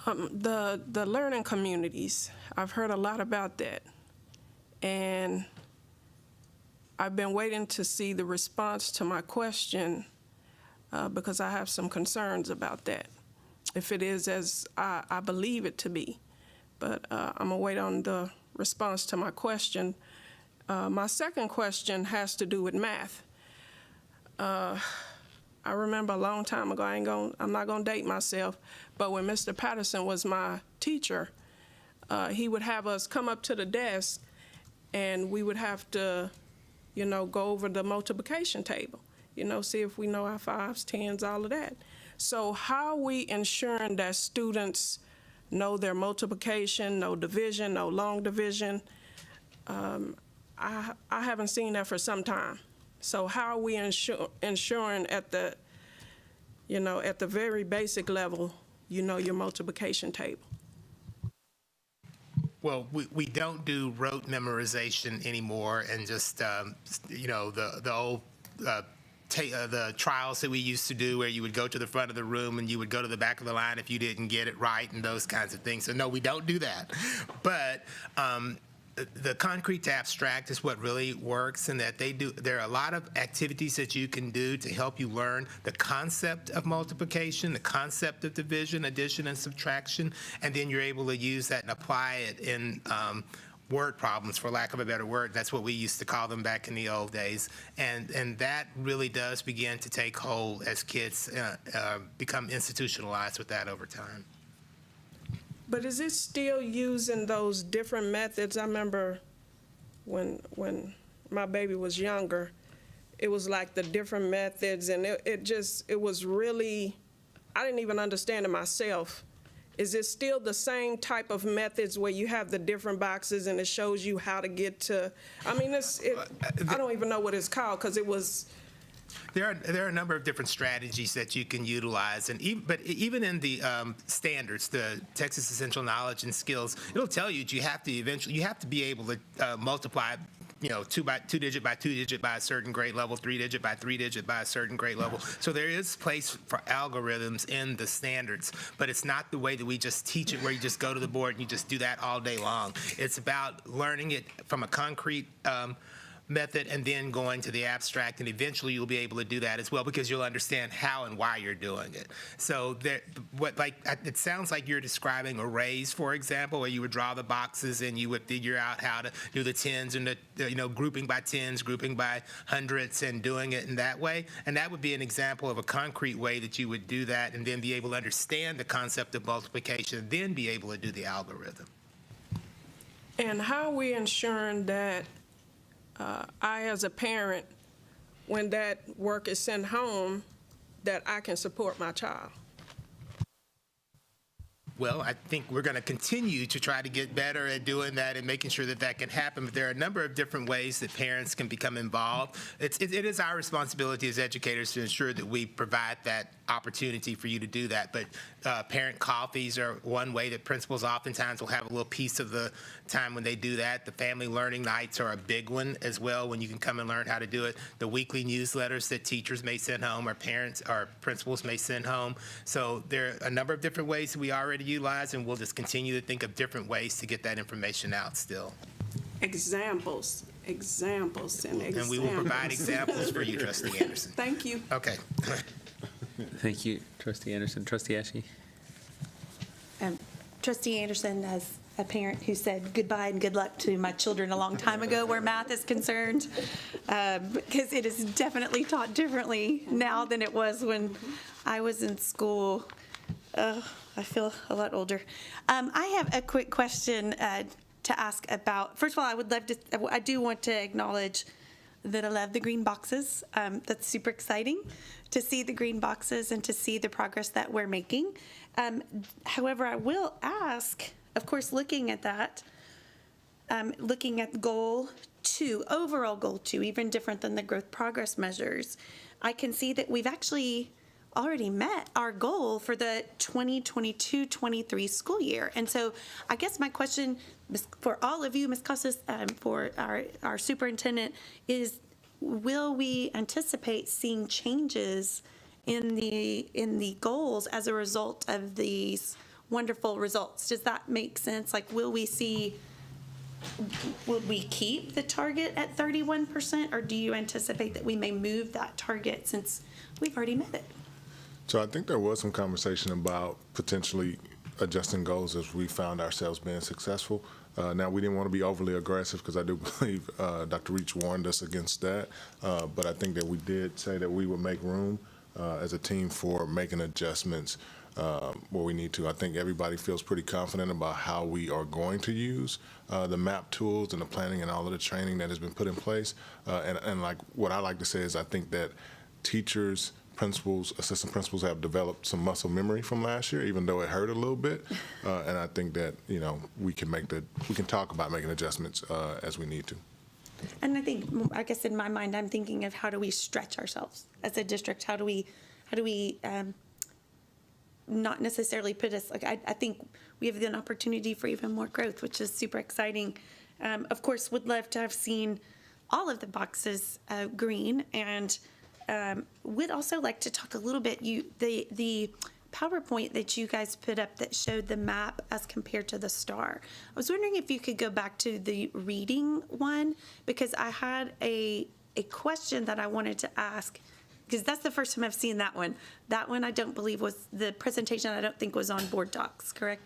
The learning communities, I've heard a lot about that. And I've been waiting to see the response to my question because I have some concerns about that, if it is as I believe it to be. But I'm going to wait on the response to my question. My second question has to do with math. I remember a long time ago, I'm not gonna date myself, but when Mr. Patterson was my teacher, he would have us come up to the desk and we would have to, go over the multiplication table, see if we know our fives, tens, all of that. So how are we ensuring that students know their multiplication, know division, know long division? I haven't seen that for some time. So how are we ensuring at the, at the very basic level, your multiplication table? Well, we don't do rote memorization anymore, and just the old the trials that we used to do where you would go to the front of the room and you would go to the back of the line if you didn't get it right and those kinds of things. So no, we don't do that. But the concrete to abstract is what really works, and that there are a lot of activities that you can do to help you learn the concept of multiplication, the concept of division, addition, and subtraction, and then you're able to use that and apply it in word problems, for lack of a better word. That's what we used to call them back in the old days. And that really does begin to take hold as kids become institutionalized with that over time. But is it still using those different methods? I remember when my baby was younger, it was like the different methods, and it was really, I didn't even understand it myself. Is it still the same type of methods where you have the different boxes and it shows you how to get to, I mean, I don't even know what it's called, because it was, There are a number of different strategies that you can utilize, but even in the standards, the Texas Essential Knowledge and Skills, it'll tell you that you have to be able to multiply, 2 digit by 2 digit by a certain grade level, 3 digit by 3 digit by a certain grade level. So there is place for algorithms in the standards, but it's not the way that we just teach it, where you just go to the board and you just do that all day long. It's about learning it from a concrete method and then going to the abstract, and eventually you'll be able to do that as well, because you'll understand how and why you're doing it. So it sounds like you're describing arrays, for example, where you would draw the boxes and you would figure out how to do the tens and the grouping by tens, grouping by hundreds, and doing it in that way. And that would be an example of a concrete way that you would do that, and then be able to understand the concept of multiplication, and then be able to do the algorithm. And how are we ensuring that I, as a parent, when that work is sent home, that I can support my child? Well, I think we're going to continue to try to get better at doing that and making sure that that can happen. But there are a number of different ways that parents can become involved. It is our responsibility as educators to ensure that we provide that opportunity for you to do that. But parent coffees are one way that principals oftentimes will have a little piece of the time when they do that. The family learning nights are a big one as well, when you can come and learn how to do it. The weekly newsletters that teachers may send home, or parents or principals may send home. So there are a number of different ways that we already utilize, and we'll just continue to think of different ways to get that information out still. Examples. And we will provide examples for you, Trustee Anderson. Thank you. Okay. Thank you, Trustee Anderson. Trustee Ashe? Trustee Anderson, as a parent who said goodbye and good luck to my children a long time ago where math is concerned, because it is definitely taught differently now than it was when I was in school. I feel a lot older. I have a quick question to ask about. First of all, I do want to acknowledge that I love the green boxes. That's super exciting to see the green boxes and to see the progress that we're making. However, I will ask, of course, looking at that, looking at goal 2, overall goal 2, even different than the growth progress measures, I can see that we've actually already met our goal for the 2022-23 school year. And so I guess my question for all of you, Ms. Casas, for our superintendent, is will we anticipate seeing changes in the goals as a result of these wonderful results? Does that make sense? Like, will we keep the target at 31%, or do you anticipate that we may move that target since we've already met it? So I think there was some conversation about potentially adjusting goals as we found ourselves being successful. Now, we didn't want to be overly aggressive because I do believe Dr. Reach warned us against that, but I think that we did say that we would make room as a team for making adjustments where we need to. I think everybody feels pretty confident about how we are going to use the MAP tools and the planning and all of the training that has been put in place. And like what I like to say is I think that teachers, principals, assistant principals have developed some muscle memory from last year, even though it hurt a little bit. And I think that, you know, we can talk about making adjustments as we need to. And I guess in my mind, I'm thinking of how do we stretch ourselves as a district? How do we not necessarily put us, like, I think we have an opportunity for even more growth, which is super exciting. Of course, would love to have seen all of the boxes green, and would also like to talk a little bit, the PowerPoint that you guys put up that showed the map as compared to the star. I was wondering if you could go back to the reading one, because I had a question that I wanted to ask, because that's the first time I've seen that one. That one I don't believe was the presentation. I don't think was on board docs, correct?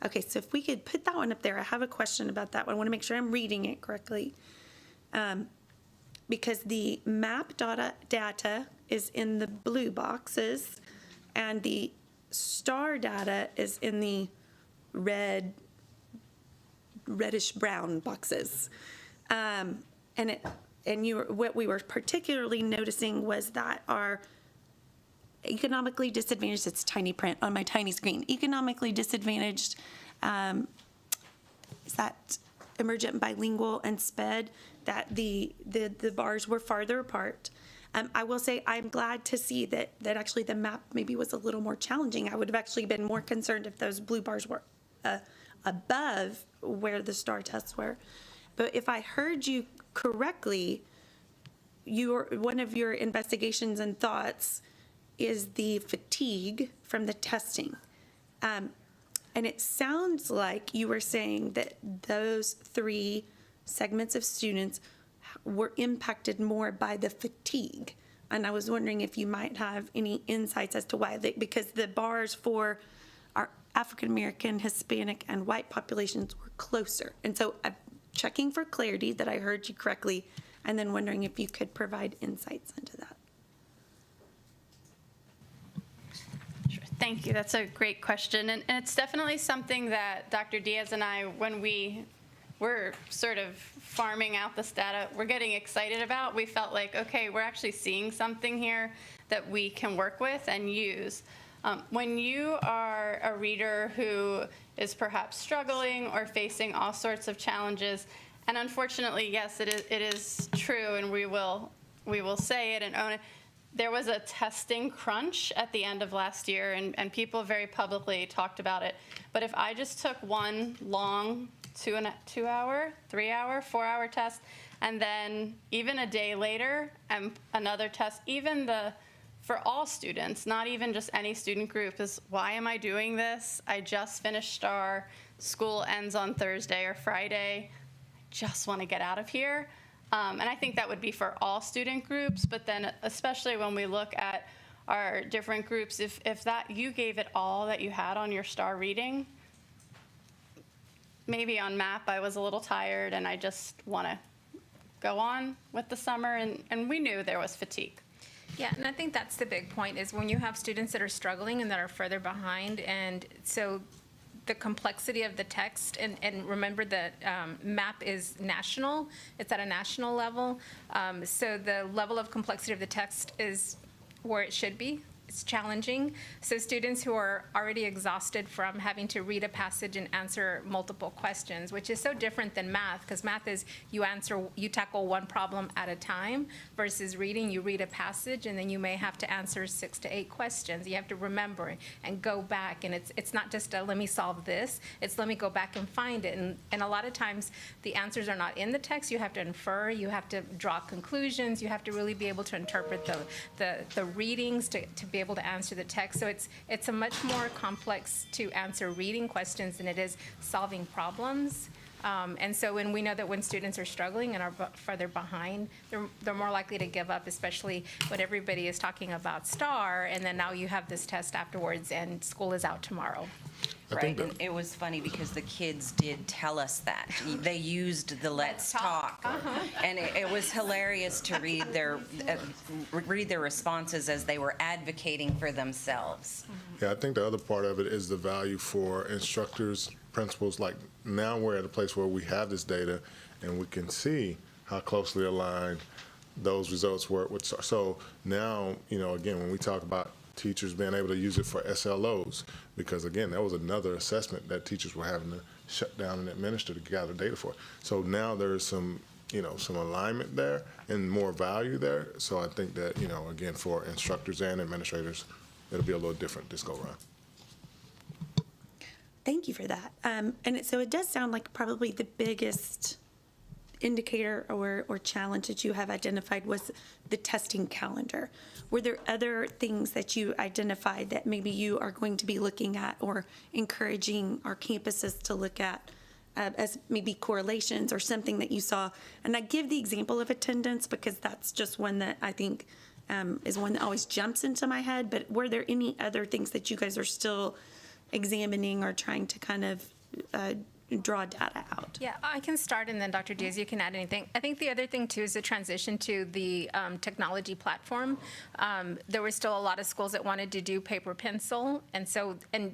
Okay, so if we could put that one up there. I have a question about that one. I want to make sure I'm reading it correctly. Because the map data is in the blue boxes, and the star data is in the reddish brown boxes. What we were particularly noticing was that our economically disadvantaged, it's tiny print on my tiny screen, economically disadvantaged, is that emergent, bilingual, and SPED, that the bars were farther apart. I will say I'm glad to see that actually the map maybe was a little more challenging. I would have actually been more concerned if those blue bars were above where the star tests were. But if I heard you correctly, one of your investigations and thoughts is the fatigue from the testing. And it sounds like you were saying that those three segments of students were impacted more by the fatigue. And I was wondering if you might have any insights as to why, because the bars for our African American, Hispanic, and white populations were closer. And so I'm checking for clarity that I heard you correctly, and then wondering if you could provide insights into that. Sure. Thank you. That's a great question. And it's definitely something that Dr. Diaz and I, when we were sort of farming out this data, we're getting excited about. We felt like, okay, we're actually seeing something here that we can work with and use. When you are a reader who is perhaps struggling or facing all sorts of challenges, and unfortunately, yes, it is true, and we will say it and own it. There was a testing crunch at the end of last year, and people very publicly talked about it. But if I just took one long 2 hour, 3 hour, 4 hour test, and then even a day later, another test, for all students, not even just any student group, is why am I doing this? I just finished STAR, school ends on Thursday or Friday, I just want to get out of here. And I think that would be for all student groups, but then especially when we look at our different groups, if that you gave it all that you had on your STAR reading, maybe on MAP I was a little tired and I just want to go on with the summer, and we knew there was fatigue. Yeah, and I think that's the big point, is when you have students that are struggling and that are further behind, and so the complexity of the text, and remember that MAP is national, it's at a national level, so the level of complexity of the text is where it should be. It's challenging. So students who are already exhausted from having to read a passage and answer multiple questions, which is so different than math, because math is you tackle one problem at a time, versus reading, you read a passage and then you may have to answer 6 to 8 questions. You have to remember and go back, and it's not just a let me solve this, it's let me go back and find it. And a lot of times the answers are not in the text. You have to infer, you have to draw conclusions, you have to really be able to interpret the readings to be able to answer the text. So it's a much more complex to answer reading questions than it is solving problems. And so when we know that when students are struggling and are further behind, they're more likely to give up, especially when everybody is talking about STAR, and then now you have this test afterwards and school is out tomorrow. Right, and it was funny because the kids did tell us that. They used the "Let's talk," and it was hilarious to read their responses as they were advocating for themselves. Yeah, I think the other part of it is the value for instructors, principals. Like now we're at a place where we have this data and we can see how closely aligned those results were with. So now, again, when we talk about teachers being able to use it for SLOs, because again, that was another assessment that teachers were having to shut down and administer to gather data for. So now there's some alignment there and more value there. So I think that, again, for instructors and administrators, it'll be a little different this go around. Thank you for that. So it does sound like probably the biggest indicator or challenge that you have identified was the testing calendar. Were there other things that you identified that maybe you are going to be looking at or encouraging our campuses to look at as maybe correlations or something that you saw? And I give the example of attendance because that's just one that I think is one that always jumps into my head. But were there any other things that you guys are still examining or trying to kind of draw data out? Yeah, I can start, and then Dr. Diaz, you can add anything. I think the other thing, too, is the transition to the technology platform. There were still a lot of schools that wanted to do paper pencil, and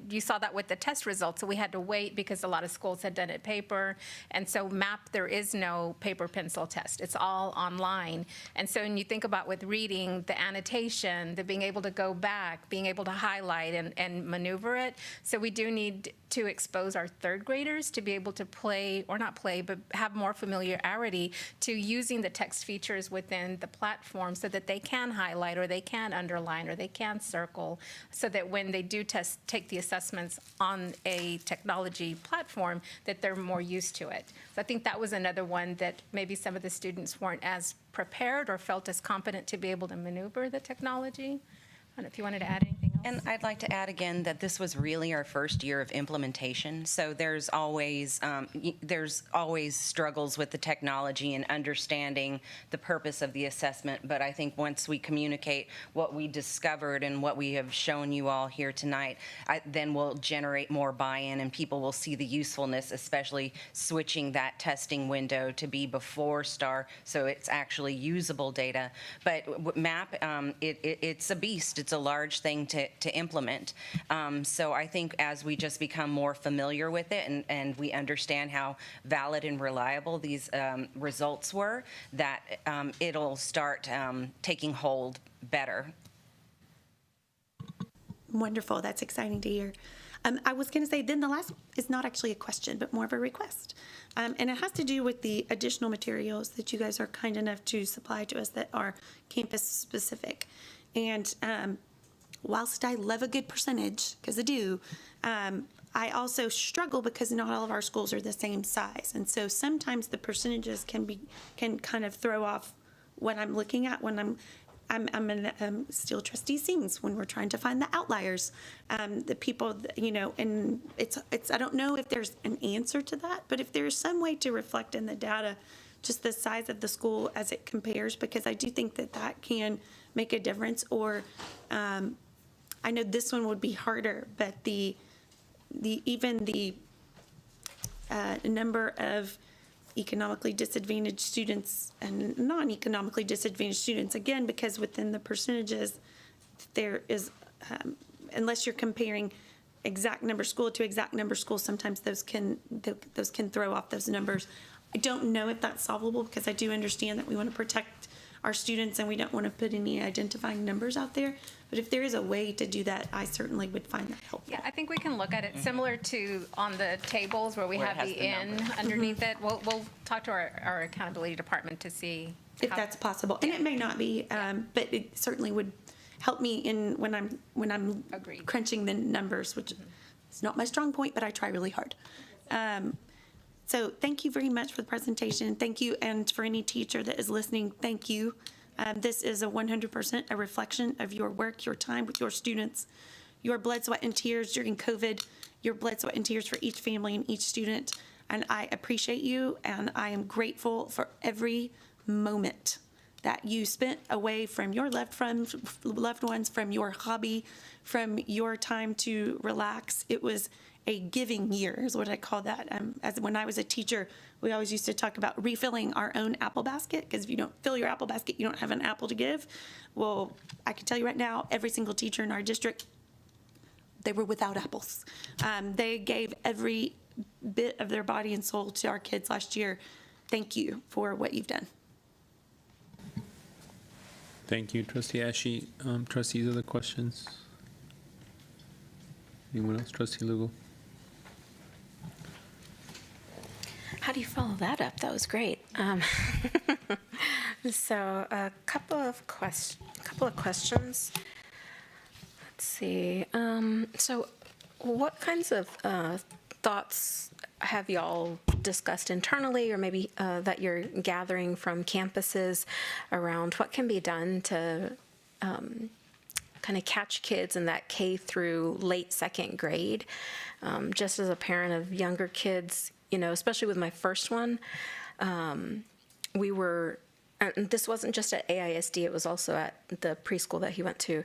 you saw that with the test results, so we had to wait because a lot of schools had done it paper, and so MAP, there is no paper pencil test. It's all online, and so when you think about with reading, the annotation, the being able to go back, being able to highlight and maneuver it, so we do need to expose our third graders to be able to play, or not play, but have more familiarity to using the text features within the platform so that they can highlight or they can underline or they can circle, so that when they do take the assessments on a technology platform, that they're more used to it. So I think that was another one that maybe some of the students weren't as prepared or felt as competent to be able to maneuver the technology. I don't know if you wanted to add anything else. And I'd like to add again that this was really our first year of implementation. So there's always struggles with the technology and understanding the purpose of the assessment. But I think once we communicate what we discovered and what we have shown you all here tonight, then we'll generate more buy-in and people will see the usefulness, especially switching that testing window to be before STAR, so it's actually usable data. But MAP, it's a beast. It's a large thing to implement. So I think as we just become more familiar with it and we understand how valid and reliable these results were, that it'll start taking hold better. Wonderful. That's exciting to hear. I was going to say, then the last is not actually a question, but more of a request. And it has to do with the additional materials that you guys are kind enough to supply to us that are campus specific. And whilst I love a good percentage, because I do, I also struggle because not all of our schools are the same size. And so sometimes the percentages can kind of throw off what I'm looking at when I'm in still Trustee Sings when we're trying to find the outliers, the people, and it's I don't know if there's an answer to that, but if there's some way to reflect in the data just the size of the school as it compares, because I do think that can make a difference. Or I know this one would be harder, but even the number of economically disadvantaged students and non-economically disadvantaged students, again, because within the percentages, there is, unless you're comparing exact number school to exact number school, sometimes those can throw off those numbers. I don't know if that's solvable, because I do understand that we want to protect our students and we don't want to put any identifying numbers out there. But if there is a way to do that, I certainly would find that helpful. Yeah, I think we can look at it similar to on the tables where we have the N underneath it. We'll talk to our accountability department to see if that's possible. And it may not be, but it certainly would help me when I'm crunching the numbers, which is not my strong point, but I try really hard. So thank you very much for the presentation. Thank you, and for any teacher that is listening, thank you. This is 100% a reflection of your work, your time with your students, your blood, sweat, and tears during COVID, your blood, sweat, and tears for each family and each student. And I appreciate you, and I am grateful for every moment that you spent away from your loved ones, from your hobby, from your time to relax. It was a giving year, is what I call that. As when I was a teacher, we always used to talk about refilling our own apple basket, because if you don't fill your apple basket, you don't have an apple to give. Well, I can tell you right now, every single teacher in our district, they were without apples. They gave every bit of their body and soul to our kids last year. Thank you for what you've done. Thank you, Trustee Ashe. Trustees, other questions? Anyone else? Trustee Lugo? How do you follow that up? That was great. So a couple of questions. Let's see. So what kinds of thoughts have y'all discussed internally, or maybe that you're gathering from campuses around what can be done to kind of catch kids in that K through late second grade? Just as a parent of younger kids, especially with my first one, we were, and this wasn't just at AISD, it was also at the preschool that he went to.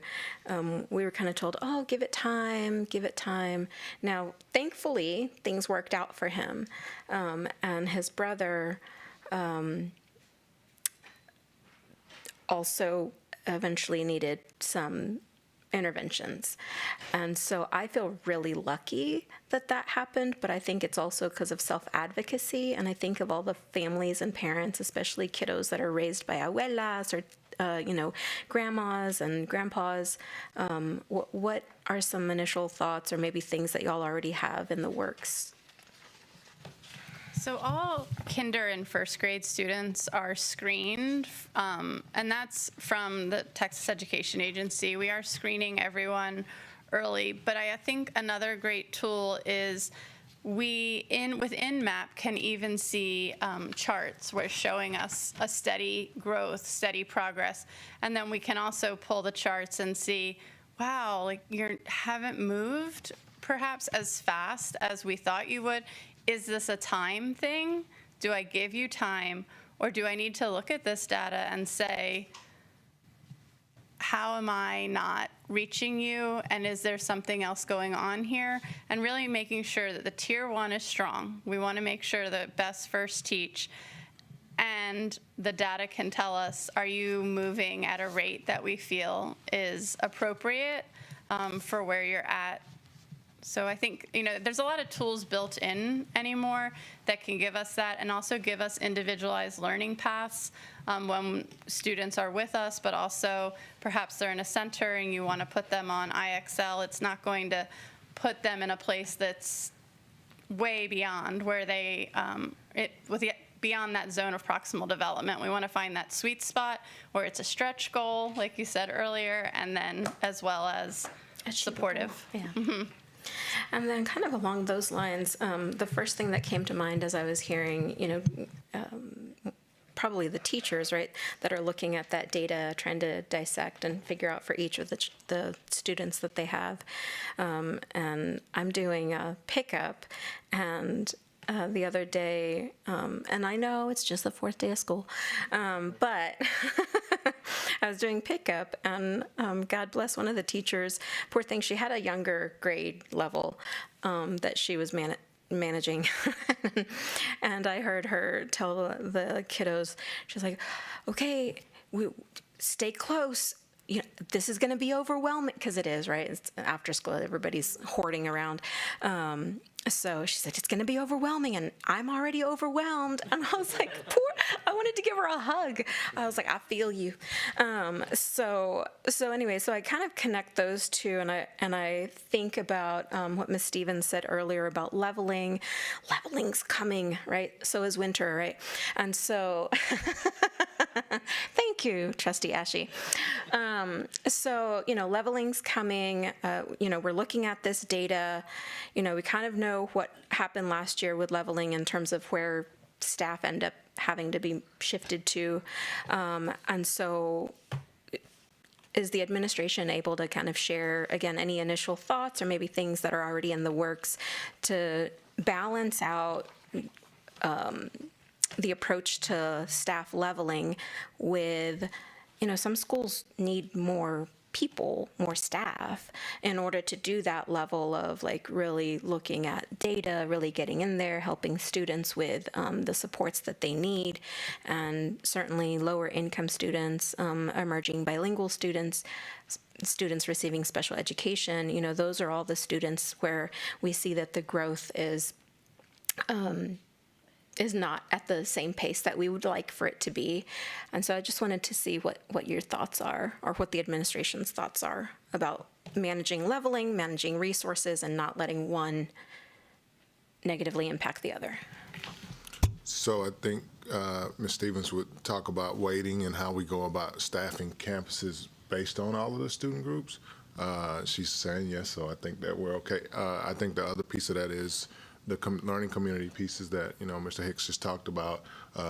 We were kind of told, oh, give it time, give it time. Now, thankfully, things worked out for him. And his brother also eventually needed some interventions. And so I feel really lucky that that happened, but I think it's also because of self-advocacy. And I think of all the families and parents, especially kiddos that are raised by abuelas or, grandmas and grandpas. What are some initial thoughts or maybe things that y'all already have in the works? So all kinder and first grade students are screened, and that's from the Texas Education Agency. We are screening everyone early, but I think another great tool is within MAP can even see charts where showing us a steady growth, steady progress, and then we can also pull the charts and see, wow, like you haven't moved perhaps as fast as we thought you would. Is this a time thing? Do I give you time? Or do I need to look at this data and say, how am I not reaching you? And is there something else going on here? And really making sure that the tier 1 is strong. We want to make sure that best first teach. And the data can tell us, are you moving at a rate that we feel is appropriate for where you're at? So I think, there's a lot of tools built in anymore that can give us that, and also give us individualized learning paths when students are with us, but also perhaps they're in a center and you want to put them on IXL. It's not going to put them in a place that's way beyond where they, beyond that zone of proximal development. We want to find that sweet spot where it's a stretch goal, like you said earlier, and then as well as supportive. Yeah. Mm-hmm. And then kind of along those lines, the first thing that came to mind as I was hearing, probably the teachers, right, that are looking at that data, trying to dissect and figure out for each of the students that they have. And I'm doing a pickup, and the other day, and I know it's just the 4th day of school, but I was doing pickup, and God bless one of the teachers. Poor thing, she had a younger grade level that she was managing. And I heard her tell the kiddos, she's like, okay, stay close. This is going to be overwhelming, because it is, right? It's after school, everybody's hoarding around. So she said, it's going to be overwhelming, and I'm already overwhelmed. And I was like, I wanted to give her a hug. I was like, I feel you. So anyway, so I kind of connect those two, and I think about what Ms. Stevens said earlier about leveling. Leveling's coming, right? So is winter, right? And so, thank you, Trustee Ashe. So, leveling's coming. We're looking at this data. We kind of know what happened last year with leveling in terms of where staff end up having to be shifted to. And so is the administration able to kind of share, again, any initial thoughts or maybe things that are already in the works to balance out the approach to staff leveling with, some schools need more people, more staff, in order to do that level of like really looking at data, really getting in there, helping students with the supports that they need. And certainly lower income students, emerging bilingual students, students receiving special education, those are all the students where we see that the growth is not at the same pace that we would like for it to be. And so I just wanted to see what your thoughts are, or what the administration's thoughts are about managing leveling, managing resources, and not letting one negatively impact the other. So I think Ms. Stevens would talk about weighting and how we go about staffing campuses based on all of the student groups. She's saying yes, so I think that we're okay. I think the other piece of that is the learning community pieces that Mr. Hicks just talked about,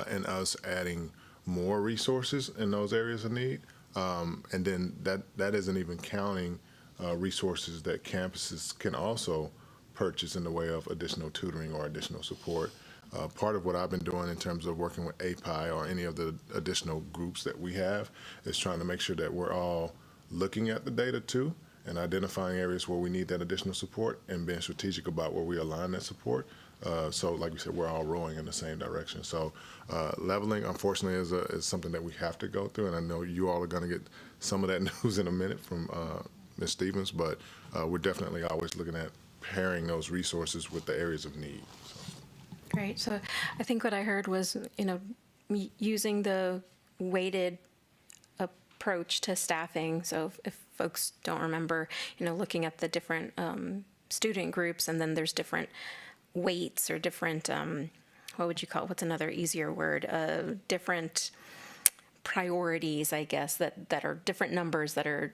and us adding more resources in those areas of need, and then that isn't even counting resources that campuses can also purchase in the way of additional tutoring or additional support. Part of what I've been doing in terms of working with API or any of the additional groups that we have is trying to make sure that we're all looking at the data too, and identifying areas where we need that additional support and being strategic about where we align that support. So like we said, we're all rowing in the same direction. So leveling, unfortunately, is something that we have to go through, and I know you all are going to get some of that news in a minute from Ms. Stevens, but we're definitely always looking at pairing those resources with the areas of need. So. Great. So I think what I heard was, using the weighted approach to staffing. So if folks don't remember, looking at the different student groups, and then there's different weights or different, what would you call it? What's another easier word? Different priorities, I guess, that are different numbers that are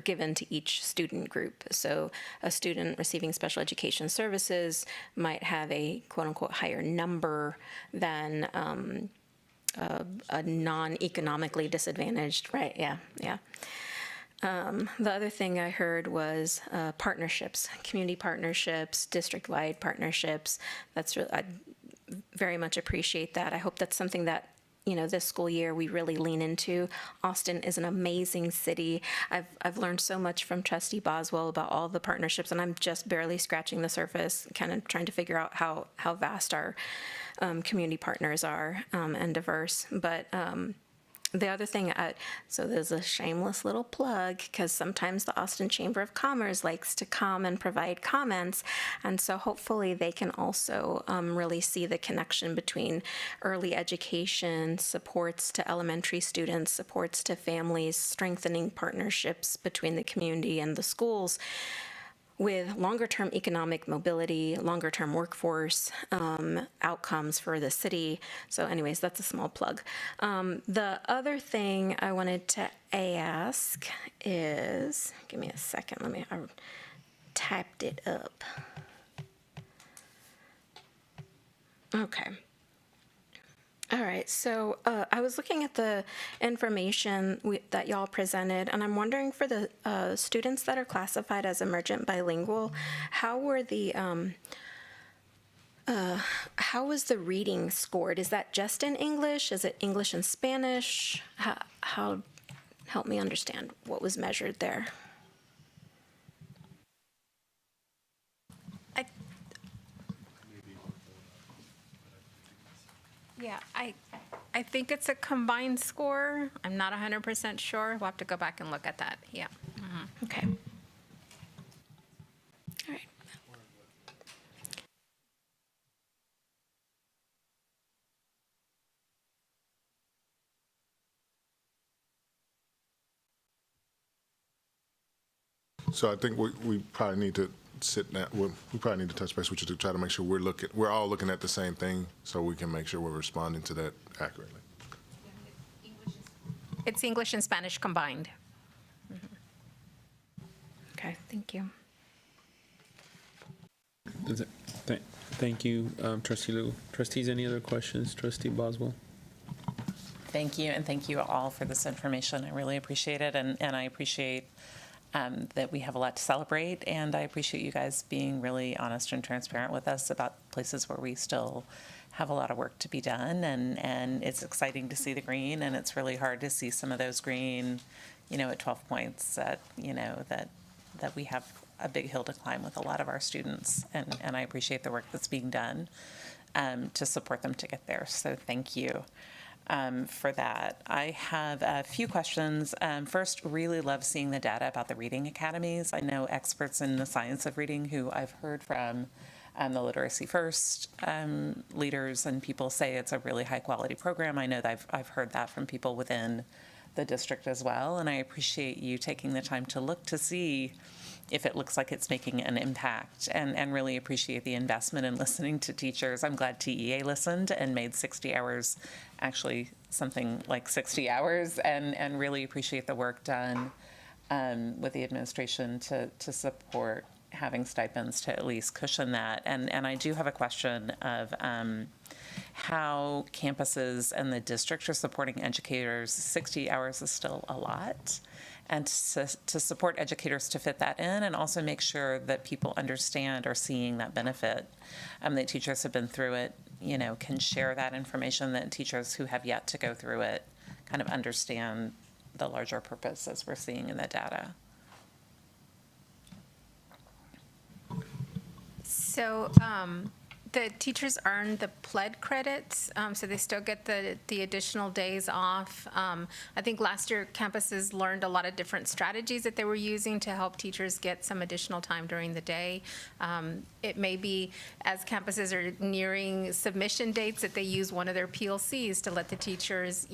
given to each student group. So a student receiving special education services might have a quote unquote higher number than a non-economically disadvantaged, right? Yeah. The other thing I heard was partnerships, community partnerships, district-wide partnerships. I very much appreciate that. I hope that's something that this school year we really lean into. Austin is an amazing city. I've learned so much from Trustee Boswell about all the partnerships, and I'm just barely scratching the surface, kind of trying to figure out how vast our community partners are and diverse. But the other thing, so there's a shameless little plug, because sometimes the Austin Chamber of Commerce likes to come and provide comments, and so hopefully they can also really see the connection between early education, supports to elementary students, supports to families, strengthening partnerships between the community and the schools, with longer-term economic mobility, longer-term workforce outcomes for the city. So anyways, that's a small plug. The other thing I wanted to ask is, give me a second, I typed it up. Okay. All right, so I was looking at the information that y'all presented, and I'm wondering for the students that are classified as emergent bilingual, how was the reading scored? Is that just in English? Is it English and Spanish? How help me understand what was measured there. Yeah, I think it's a combined score. I'm not 100% sure. We'll have to go back and look at that. Yeah. Mm-hmm. Okay. All right. So I think we probably need to sit down. We probably need to touch base with you to try to make sure we're all looking at the same thing, so we can make sure we're responding to that accurately. It's English and Spanish combined. Mm-hmm. Okay, thank you. Thank you, Trustee Liu. Trustees, any other questions? Trustee Boswell? Thank you, and thank you all for this information. I really appreciate it, and I appreciate that we have a lot to celebrate, and I appreciate you guys being really honest and transparent with us about places where we still have a lot of work to be done, and it's exciting to see the green, and it's really hard to see some of those green, at 12 points that we have a big hill to climb with a lot of our students, and I appreciate the work that's being done to support them to get there. So thank you for that. I have a few questions. First, really love seeing the data about the reading academies. I know experts in the science of reading who I've heard from the Literacy First leaders and people say it's a really high quality program. I know that I've heard that from people within the district as well, and I appreciate you taking the time to look to see if it looks like it's making an impact, and really appreciate the investment in listening to teachers. I'm glad TEA listened and made 60 hours actually something like 60 hours, and really appreciate the work done with the administration to support having stipends to at least cushion that. And I do have a question of how campuses and the district are supporting educators. 60 hours is still a lot. And to support educators to fit that in, and also make sure that people understand or seeing that benefit, that teachers have been through it, can share that information, that teachers who have yet to go through it kind of understand the larger purpose as we're seeing in the data. So the teachers earn the PLED credits, so they still get the additional days off. I think last year campuses learned a lot of different strategies that they were using to help teachers get some additional time during the day. It may be as campuses are nearing submission dates that they use one of their PLCs to let the teachers,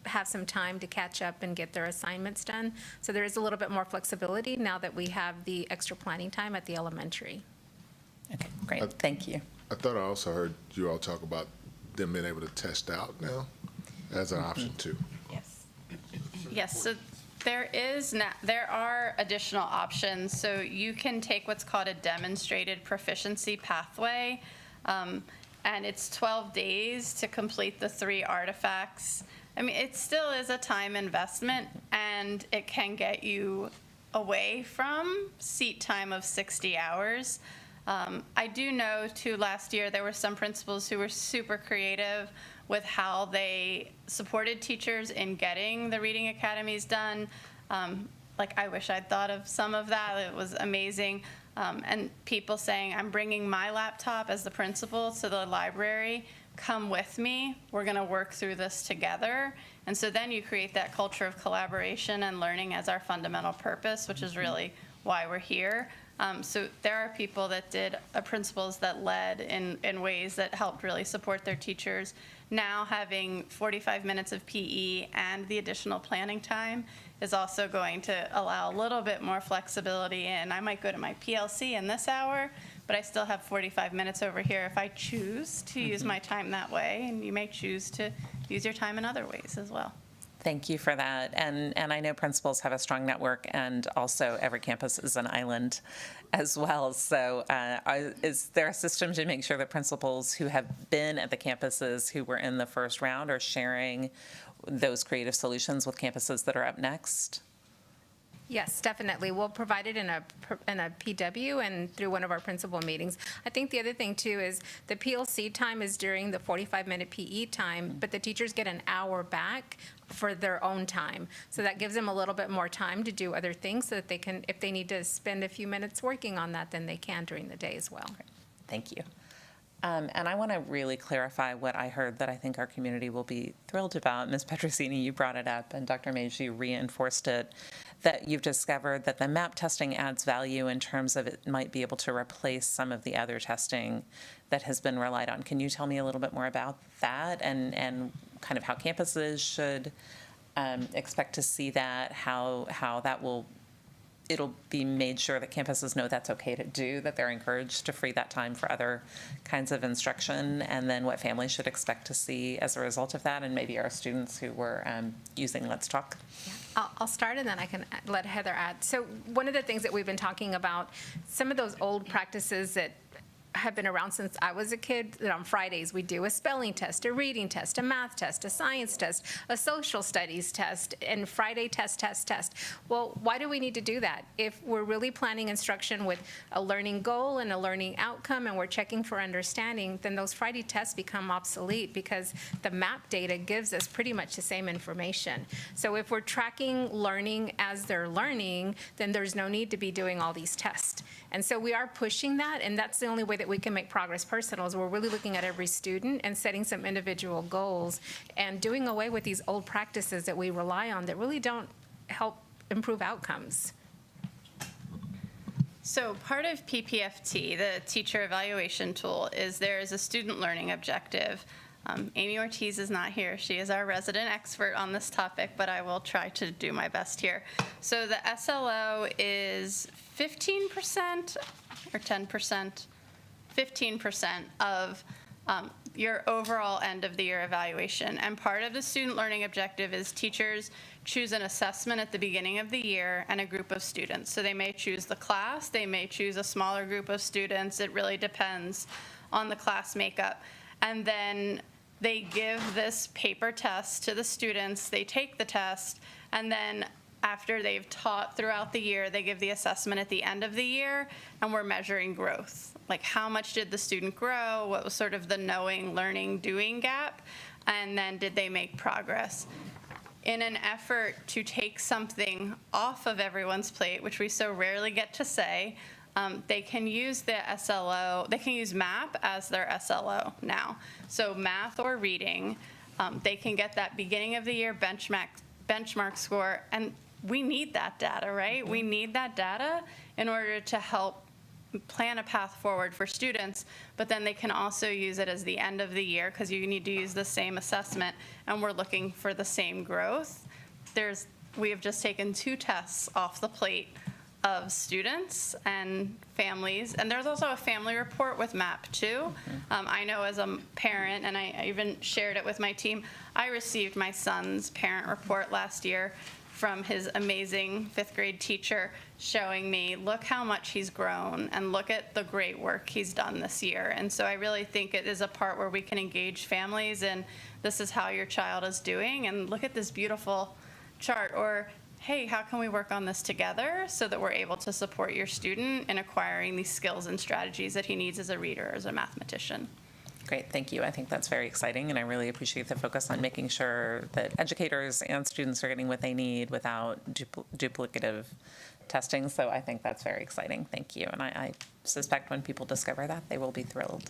have some time to catch up and get their assignments done. So there is a little bit more flexibility now that we have the extra planning time at the elementary. Okay, great. Thank you. I thought I also heard you all talk about them being able to test out now as an option too. Yes, so there are additional options. So you can take what's called a demonstrated proficiency pathway, and it's 12 days to complete the 3 artifacts. I mean, it still is a time investment, and it can get you away from seat time of 60 hours. I do know, too, last year there were some principals who were super creative with how they supported teachers in getting the reading academies done. I wish I'd thought of some of that. It was amazing. And people saying, I'm bringing my laptop as the principal to the library. Come with me. We're going to work through this together. And so then you create that culture of collaboration and learning as our fundamental purpose, which is really why we're here. So there are people that did principals that led in ways that helped really support their teachers. Now having 45 minutes of PE and the additional planning time is also going to allow a little bit more flexibility in. I might go to my PLC in this hour, but I still have 45 minutes over here if I choose to use my time that way, and you may choose to use your time in other ways as well. Thank you for that. And I know principals have a strong network, and also every campus is an island as well. So is there a system to make sure that principals who have been at the campuses who were in the first round are sharing those creative solutions with campuses that are up next? Yes, definitely. We'll provide it in a PW and through one of our principal meetings. I think the other thing, too, is the PLC time is during the 45-minute PE time, but the teachers get an hour back for their own time. So that gives them a little bit more time to do other things so that they can, if they need to spend a few minutes working on that, then they can during the day as well. Thank you. And I want to really clarify what I heard that I think our community will be thrilled about. Ms. Petrosini, you brought it up, and Dr. Mays, you reinforced it, that you've discovered that the MAP testing adds value in terms of it might be able to replace some of the other testing that has been relied on. Can you tell me a little bit more about that and kind of how campuses should expect to see that, how that it'll be made sure that campuses know that's okay to do, that they're encouraged to free that time for other kinds of instruction, and then what families should expect to see as a result of that, and maybe our students who were using Let's Talk. I'll start and then I can let Heather add. So one of the things that we've been talking about, some of those old practices that have been around since I was a kid, that on Fridays we do a spelling test, a reading test, a math test, a science test, a social studies test, and Friday test. Well, why do we need to do that? If we're really planning instruction with a learning goal and a learning outcome and we're checking for understanding, then those Friday tests become obsolete because the MAP data gives us pretty much the same information. So if we're tracking learning as they're learning, then there's no need to be doing all these tests. And so we are pushing that, and that's the only way that we can make progress personal, is we're really looking at every student and setting some individual goals and doing away with these old practices that we rely on that really don't help improve outcomes. So part of PPFT, the teacher evaluation tool, is there is a student learning objective. Amy Ortiz is not here. She is our resident expert on this topic, but I will try to do my best here. So the SLO is 15% or 10%? 15% of your overall end of the year evaluation. And part of the student learning objective is teachers choose an assessment at the beginning of the year and a group of students. So they may choose the class, they may choose a smaller group of students. It really depends on the class makeup. And then they give this paper test to the students, they take the test, and then after they've taught throughout the year, they give the assessment at the end of the year, and we're measuring growth. Like, how much did the student grow? What was sort of the knowing, learning, doing gap? And then did they make progress? In an effort to take something off of everyone's plate, which we so rarely get to say, they can use the SLO, they can use MAP as their SLO now. So math or reading, they can get that beginning of the year benchmark score, and we need that data, right? We need that data in order to help plan a path forward for students, but then they can also use it as the end of the year because you need to use the same assessment, and we're looking for the same growth. We have just taken 2 tests off the plate of students and families, and there's also a family report with MAP too. I know as a parent, and I even shared it with my team, I received my son's parent report last year from his amazing 5th grade teacher showing me, look how much he's grown and look at the great work he's done this year. And so I really think it is a part where we can engage families and this is how your child is doing, and look at this beautiful chart, or hey, how can we work on this together so that we're able to support your student in acquiring these skills and strategies that he needs as a reader, as a mathematician. Great, thank you. I think that's very exciting, and I really appreciate the focus on making sure that educators and students are getting what they need without duplicative testing. So I think that's very exciting. Thank you. And I suspect when people discover that, they will be thrilled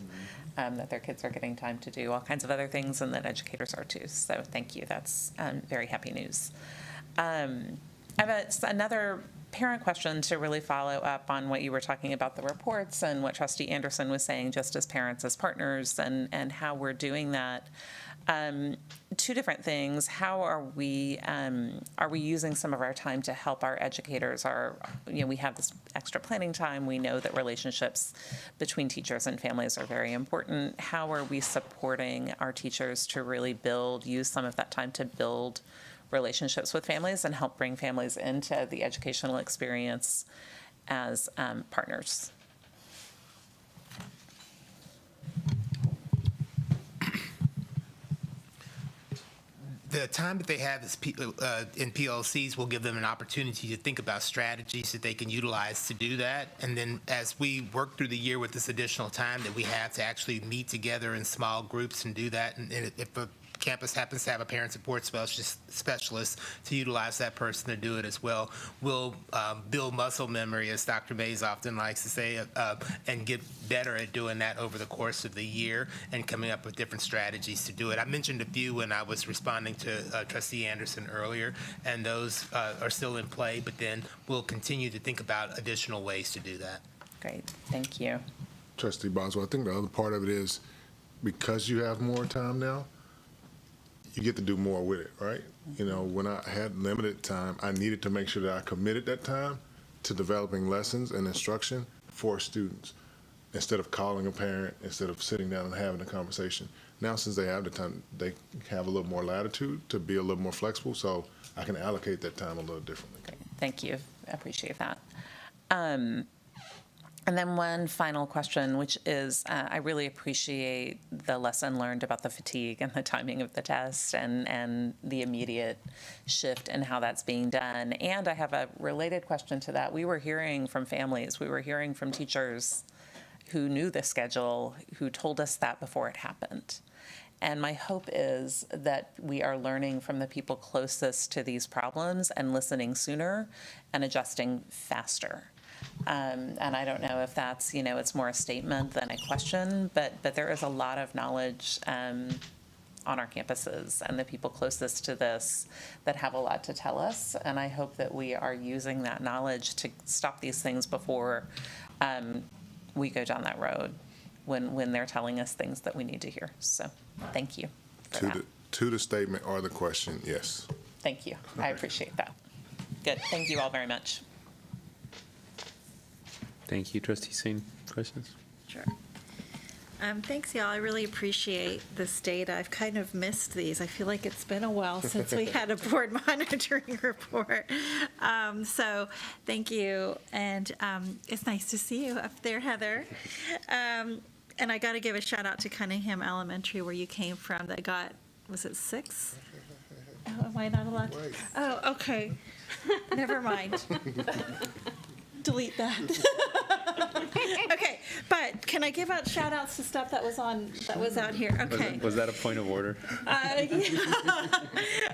that their kids are getting time to do all kinds of other things and that educators are too. So thank you. That's very happy news. I have another parent question to really follow up on what you were talking about, the reports and what Trustee Anderson was saying, just as parents, as partners, and how we're doing that. 2 different things. How are we using some of our time to help our educators? We have this extra planning time. We know that relationships between teachers and families are very important. How are we supporting our teachers to really use some of that time to build relationships with families and help bring families into the educational experience as partners? The time that they have in PLCs will give them an opportunity to think about strategies that they can utilize to do that. And then as we work through the year with this additional time that we have to actually meet together in small groups and do that, and if a campus happens to have a parent support specialist to utilize that person to do it as well, we'll build muscle memory, as Dr. Mays often likes to say, and get better at doing that over the course of the year and coming up with different strategies to do it. I mentioned a few when I was responding to Trustee Anderson earlier, and those are still in play, but then we'll continue to think about additional ways to do that. Great, thank you. Trustee Boswell, I think the other part of it is because you have more time now, you get to do more with it, right? When I had limited time, I needed to make sure that I committed that time to developing lessons and instruction for students instead of calling a parent, instead of sitting down and having a conversation. Now, since they have the time, they have a little more latitude to be a little more flexible, so I can allocate that time a little differently. Great. Thank you. I appreciate that. And then one final question, which is, I really appreciate the lesson learned about the fatigue and the timing of the test and the immediate shift in how that's being done. And I have a related question to that. We were hearing from families, we were hearing from teachers who knew the schedule, who told us that before it happened. And my hope is that we are learning from the people closest to these problems and listening sooner and adjusting faster. And I don't know if that's, it's more a statement than a question, but there is a lot of knowledge on our campuses and the people closest to this that have a lot to tell us. And I hope that we are using that knowledge to stop these things before we go down that road when they're telling us things that we need to hear. So thank you for that. To the statement or the question, yes. Thank you. I appreciate that. Good. Thank you all very much. Thank you, Trustee Singh. Questions? Sure. Thanks, y'all. I really appreciate this data. I've kind of missed these. I feel like it's been a while since we had a board monitoring report. So thank you. And it's nice to see you up there, Heather. And I got to give a shout out to Cunningham Elementary, where you came from, that got, was it 6? Oh, am I not allowed to? Oh, okay. Never mind. Delete that. Okay, but can I give out shout outs to stuff that was out here? Okay. Was that a point of order? Yeah.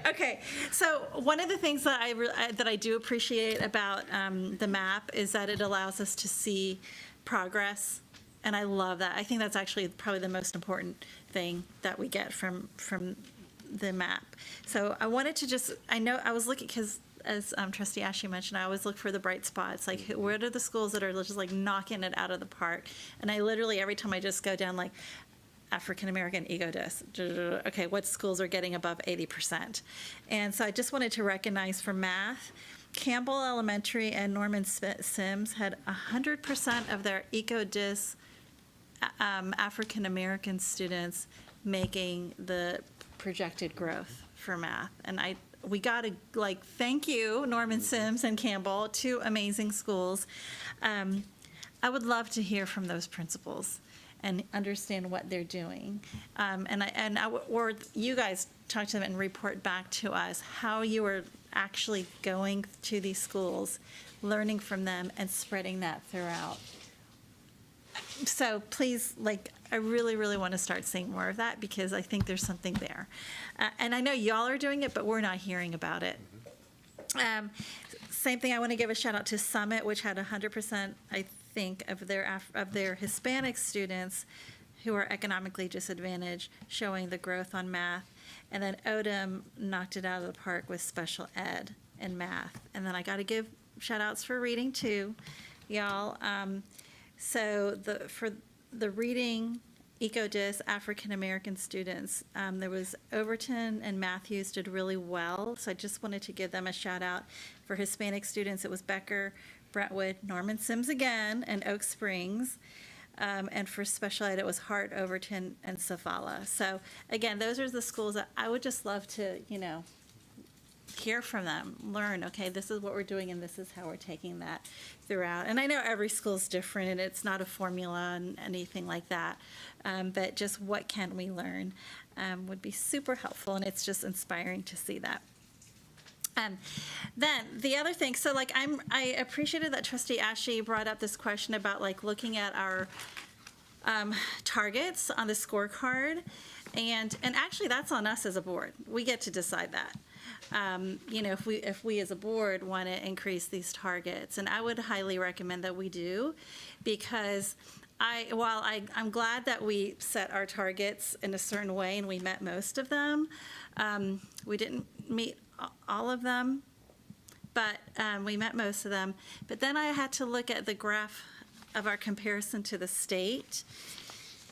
Okay, so one of the things that I do appreciate about the map is that it allows us to see progress, and I love that. I think that's actually probably the most important thing that we get from the map. So I wanted to just, I know I was looking, because as Trustee Ashley mentioned, I always look for the bright spots, like what are the schools that are just like knocking it out of the park. And I literally, every time I just go down like African American ego dis, okay, what schools are getting above 80%? And so I just wanted to recognize for math, Campbell Elementary and Norman Sims had 100% of their EcoDis African American students making the projected growth for math. And we got to thank you, Norman Sims and Campbell, 2 amazing schools. I would love to hear from those principals and understand what they're doing. Or you guys talk to them and report back to us how you are actually going to these schools, learning from them, and spreading that throughout. So please, I really, really want to start seeing more of that, because I think there's something there. And I know y'all are doing it, but we're not hearing about it. Same thing, I want to give a shout out to Summit, which had 100%, I think, of their Hispanic students who are economically disadvantaged, showing the growth on math. And then Odom knocked it out of the park with special ed and math. And then I got to give shout outs for reading too, y'all. So for the reading, EcoDis, African American students, there was Overton and Matthews did really well. So I just wanted to give them a shout out. For Hispanic students, it was Becker, Brentwood, Norman Sims again, and Oak Springs. And for special ed, it was Hart, Overton, and Savala. So again, those are the schools that I would just love to, hear from them, learn, okay, this is what we're doing and this is how we're taking that throughout. And I know every school is different and it's not a formula and anything like that, but just what can we learn would be super helpful, and it's just inspiring to see that. Then the other thing, so I appreciated that Trustee Ashley brought up this question about looking at our targets on the scorecard, and actually that's on us as a board. We get to decide that. If we as a board want to increase these targets, and I would highly recommend that we do, because I'm glad that we set our targets in a certain way and we met most of them. We didn't meet all of them, but we met most of them. But then I had to look at the graph of our comparison to the state.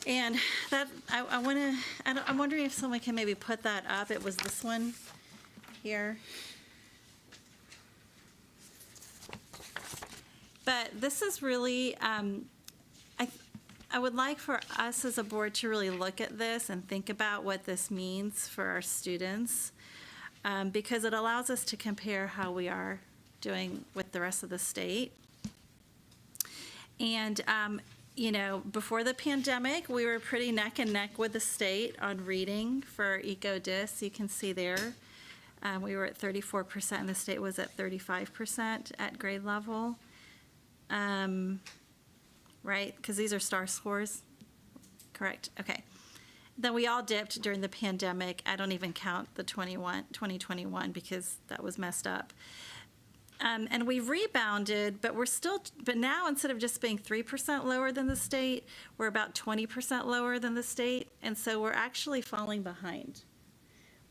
And that I'm wondering if someone can maybe put that up. It was this one here. But this is really, I would like for us as a board to really look at this and think about what this means for our students, because it allows us to compare how we are doing with the rest of the state. And, you know, before the pandemic, we were pretty neck and neck with the state on reading for EcoDis. You can see there. We were at 34%, and the state was at 35% at grade level. Right? Because these are STAR scores. Correct. Okay. Then we all dipped during the pandemic. I don't even count the 2021 because that was messed up. And we rebounded, but but now instead of just being 3% lower than the state, we're about 20% lower than the state. And so we're actually falling behind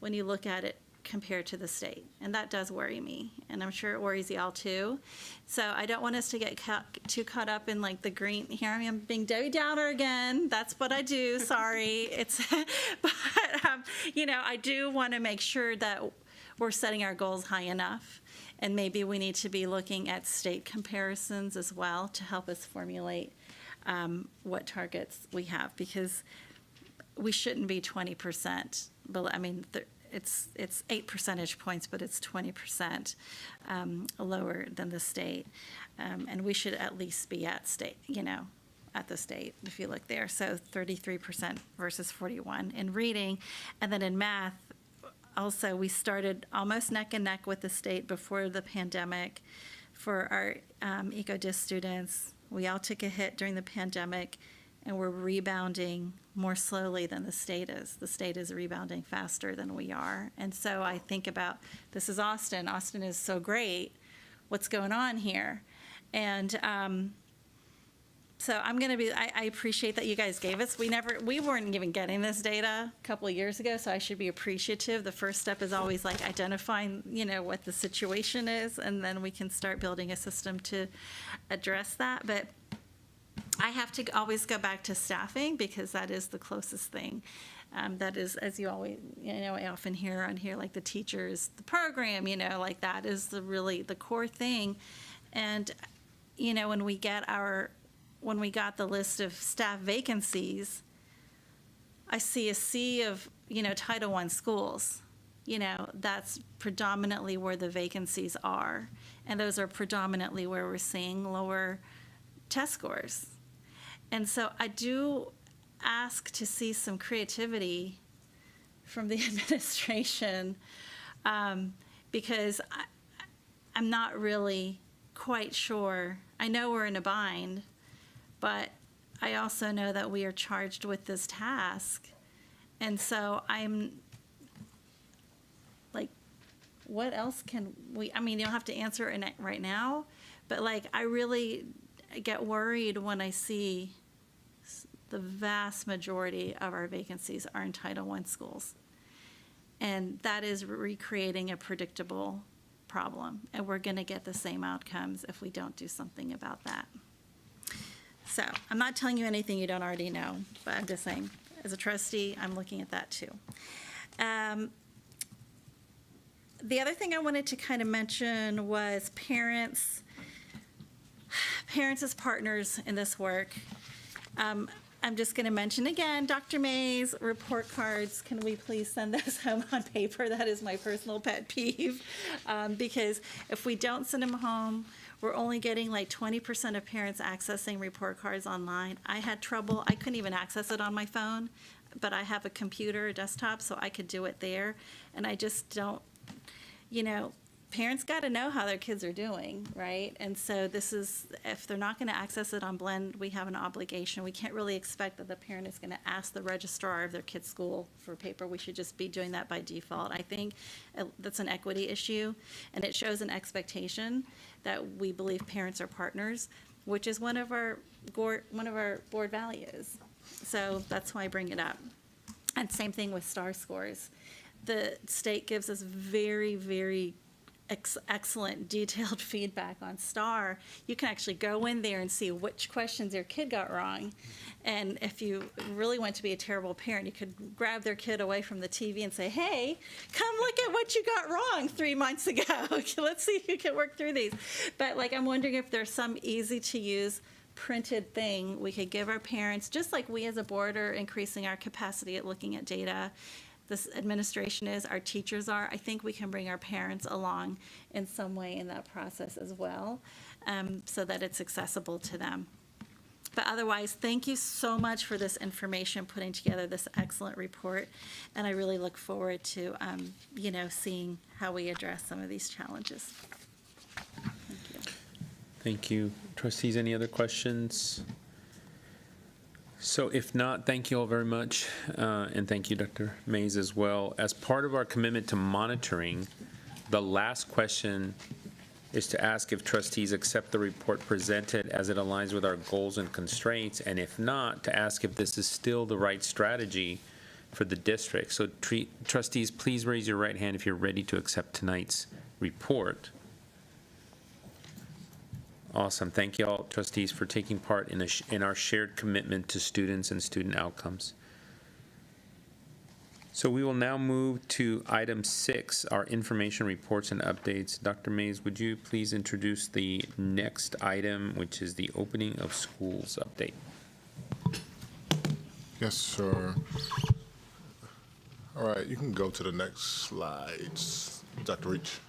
when you look at it compared to the state. And that does worry me. And I'm sure it worries y'all too. So I don't want us to get too caught up in like the green. Here I am being Debbie Downer again. That's what I do. Sorry. But, you know, I do want to make sure that we're setting our goals high enough. And maybe we need to be looking at state comparisons as well to help us formulate what targets we have, because we shouldn't be 20%. But I mean, it's 8 percentage points, but it's 20% lower than the state. And we should at least be at state, you know, at the state, if you look there. So 33% versus 41 in reading. And then in math, also, we started almost neck and neck with the state before the pandemic for our EcoDis students. We all took a hit during the pandemic, and we're rebounding more slowly than the state is. The state is rebounding faster than we are. And so I think about, this is Austin. Austin is so great. What's going on here? And so I'm going to be, I appreciate that you guys gave us. We weren't even getting this data a couple of years ago, so I should be appreciative. The first step is always like identifying, you know, what the situation is, and then we can start building a system to address that. But I have to always go back to staffing because that is the closest thing. That is, as you always, you know, I often hear on here, like the teachers, the program, you know, like that is the core thing. And, you know, when we got the list of staff vacancies, I see a sea of, you know, Title I schools. You know, that's predominantly where the vacancies are. And those are predominantly where we're seeing lower test scores. And so I do ask to see some creativity from the administration because I'm not really quite sure. I know we're in a bind, but I also know that we are charged with this task. And so I'm like, what else can we, I mean, you don't have to answer it right now, but like, I really get worried when I see the vast majority of our vacancies are in Title I schools. And that is recreating a predictable problem. And we're going to get the same outcomes if we don't do something about that. So I'm not telling you anything you don't already know, but I'm just saying, as a trustee, I'm looking at that too. The other thing I wanted to kind of mention was parents as partners in this work. I'm just going to mention again, Dr. May's report cards. Can we please send those home on paper? That is my personal pet peeve. Because if we don't send them home, we're only getting like 20% of parents accessing report cards online. I had trouble. I couldn't even access it on my phone, but I have a computer, a desktop, so I could do it there. And I just don't, you know, parents got to know how their kids are doing, right? And so this is, if they're not going to access it on Blend, we have an obligation. We can't really expect that the parent is going to ask the registrar of their kid's school for paper. We should just be doing that by default. I think that's an equity issue, and it shows an expectation that we believe parents are partners, which is one of our board values. So that's why I bring it up. And same thing with STAR scores. The state gives us very, very excellent detailed feedback on STAR. You can actually go in there and see which questions your kid got wrong. And if you really want to be a terrible parent, you could grab their kid away from the TV and say, hey, come look at what you got wrong 3 months ago. Let's see if you can work through these. But like, I'm wondering if there's some easy to use printed thing we could give our parents, just like we as a board are increasing our capacity at looking at data. This administration is, our teachers are. I think we can bring our parents along in some way in that process as well, so that it's accessible to them. But otherwise, thank you so much for this information, putting together this excellent report. And I really look forward to, seeing how we address some of these challenges. Thank you. Trustees, any other questions? So if not, thank you all very much. And thank you, Dr. Mays, as well. As part of our commitment to monitoring, the last question is to ask if trustees accept the report presented as it aligns with our goals and constraints, and if not, to ask if this is still the right strategy for the district. So trustees, please raise your right hand if you're ready to accept tonight's report. Awesome. Thank you all, trustees, for taking part in our shared commitment to students and student outcomes. So we will now move to item 6, our information reports and updates. Dr. Mays, would you please introduce the next item, which is the opening of schools update? Yes, sir. All right, you can go to the next slides, Dr. Reach.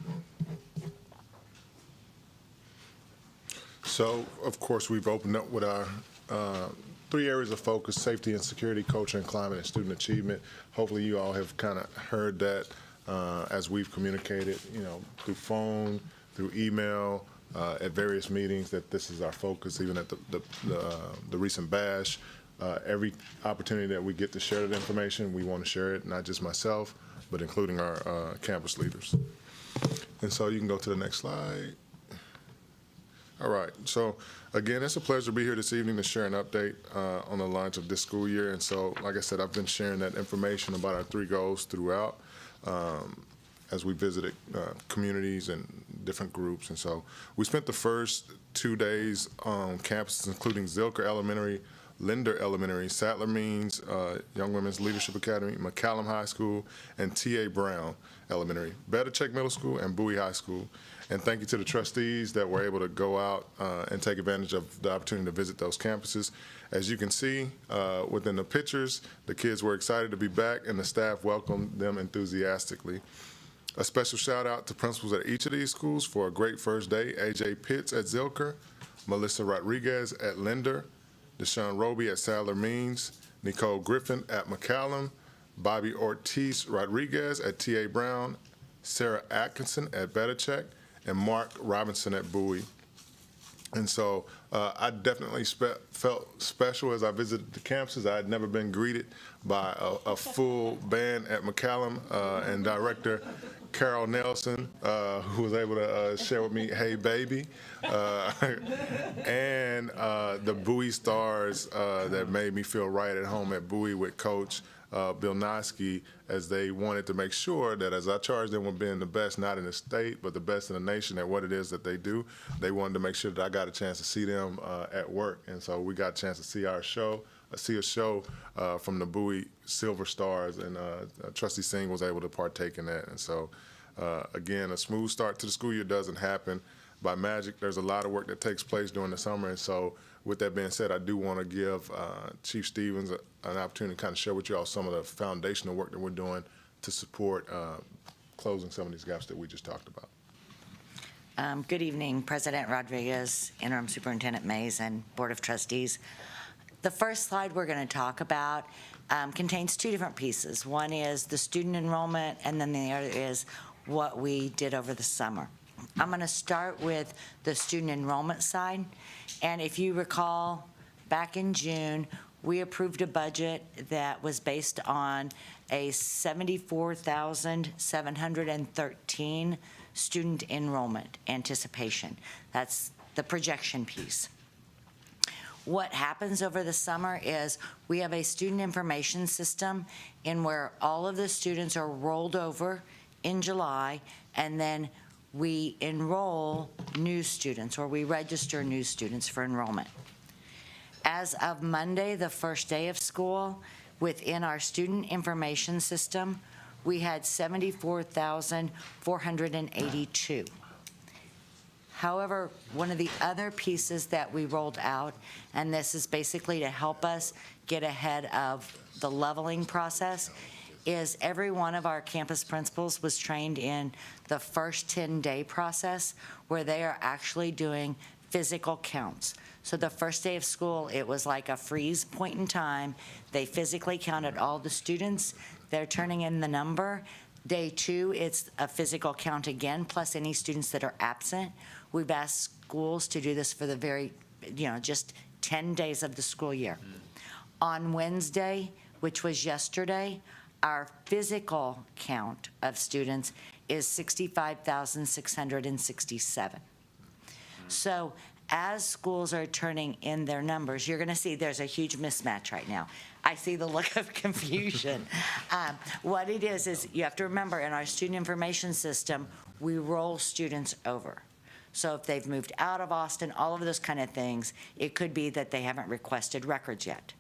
So, of course, we've opened up with our 3 areas of focus: safety and security, culture and climate, and student achievement. Hopefully you all have kind of heard that as we've communicated, through phone, through email, at various meetings, that this is our focus. Even at the recent bash, every opportunity that we get to share that information, we want to share it, not just myself, but including our campus leaders. And so you can go to the next slide. All right, so again, it's a pleasure to be here this evening to share an update on the launch of this school year. And so, like I said, I've been sharing that information about our 3 goals throughout as we visited communities and different groups. And so we spent the first 2 days on campuses, including Zilker Elementary, Linder Elementary, Sadler Means Young Women's Leadership Academy, McCallum High School, and T.A. Brown Elementary, Beta-Check Middle School, and Bowie High School. And thank you to the trustees that were able to go out and take advantage of the opportunity to visit those campuses. As you can see within the pictures, the kids were excited to be back, and the staff welcomed them enthusiastically. A special shout out to principals at each of these schools for a great first day: A.J. Pitts at Zilker, Melissa Rodriguez at Linder, Deshaun Roby at Sadler Means, Nicole Griffin at McCallum, Bobby Ortiz Rodriguez at T.A. Brown, Sarah Atkinson at Beta-Check, and Mark Robinson at Bowie. And so I definitely felt special as I visited the campuses. I had never been greeted by a full band at McCallum, and director Carol Nelson, who was able to share with me, "Hey Baby," and the Bowie stars that made me feel right at home at Bowie with Coach Bill Noski, as they wanted to make sure that as I charged them with being the best, not in the state, but the best in the nation at what it is that they do, they wanted to make sure that I got a chance to see them at work. And so we got a chance to see a show from the Bowie Silver Stars, and Trustee Singh was able to partake in that. And so, again, a smooth start to the school year doesn't happen by magic. There's a lot of work that takes place during the summer. And so with that being said, I do want to give Chief Stevens an opportunity to kind of share with you all some of the foundational work that we're doing to support closing some of these gaps that we just talked about. Good evening, President Rodriguez, Interim Superintendent Mays, and Board of Trustees. The first slide we're going to talk about contains 2 different pieces. One is the student enrollment, and then the other is what we did over the summer. I'm going to start with the student enrollment side. And if you recall, back in June, we approved a budget that was based on a 74,713 student enrollment anticipation. That's the projection piece. What happens over the summer is we have a student information system in where all of the students are rolled over in July, and then we enroll new students, or we register new students for enrollment. As of Monday, the first day of school, within our student information system, we had 74,482. However, one of the other pieces that we rolled out, and this is basically to help us get ahead of the leveling process, is every one of our campus principals was trained in the first 10-day process, where they are actually doing physical counts. So the first day of school, it was like a freeze point in time. They physically counted all the students. They're turning in the number. Day 2, it's a physical count again, plus any students that are absent. We've asked schools to do this for the very, just 10 days of the school year. On Wednesday, which was yesterday, our physical count of students is 65,667. So as schools are turning in their numbers, you're going to see there's a huge mismatch right now. I see the look of confusion. What it is you have to remember, in our student information system, we roll students over. So if they've moved out of Austin, all of those kind of things, it could be that they haven't requested records yet.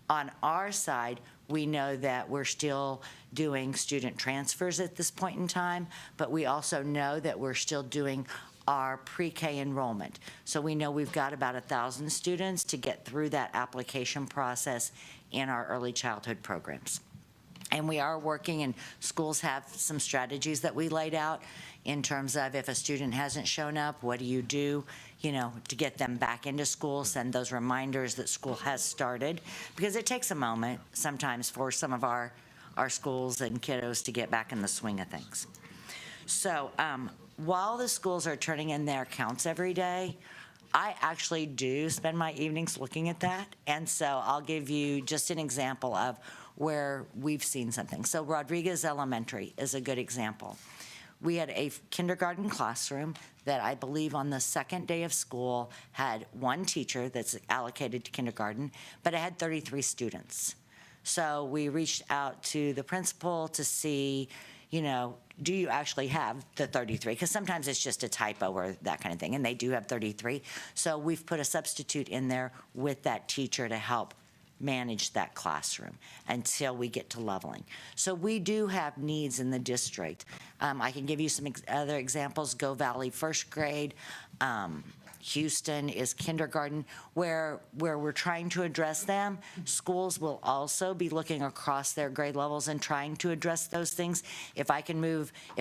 On our side, we know that we're still doing student transfers at this point in time, but we also know that we're still doing our pre-K enrollment. So we know we've got about 1,000 students to get through that application process in our early childhood programs. And we are working, and schools have some strategies that we laid out in terms of if a student hasn't shown up, what do you do, to get them back into school, send those reminders that school has started, because it takes a moment sometimes for some of our schools and kiddos to get back in the swing of things. So while the schools are turning in their counts every day, I actually do spend my evenings looking at that. And so I'll give you just an example of where we've seen something. So Rodriguez Elementary is a good example. We had a kindergarten classroom that I believe on the second day of school had one teacher that's allocated to kindergarten, but it had 33 students. So we reached out to the principal to see, do you actually have the 33? Because sometimes it's just a typo or that kind of thing, and they do have 33. So we've put a substitute in there with that teacher to help manage that classroom until we get to leveling. So we do have needs in the district. I can give you some other examples. Go Valley first grade. Houston is kindergarten, where we're trying to address them. Schools will also be looking across their grade levels and trying to address those things. If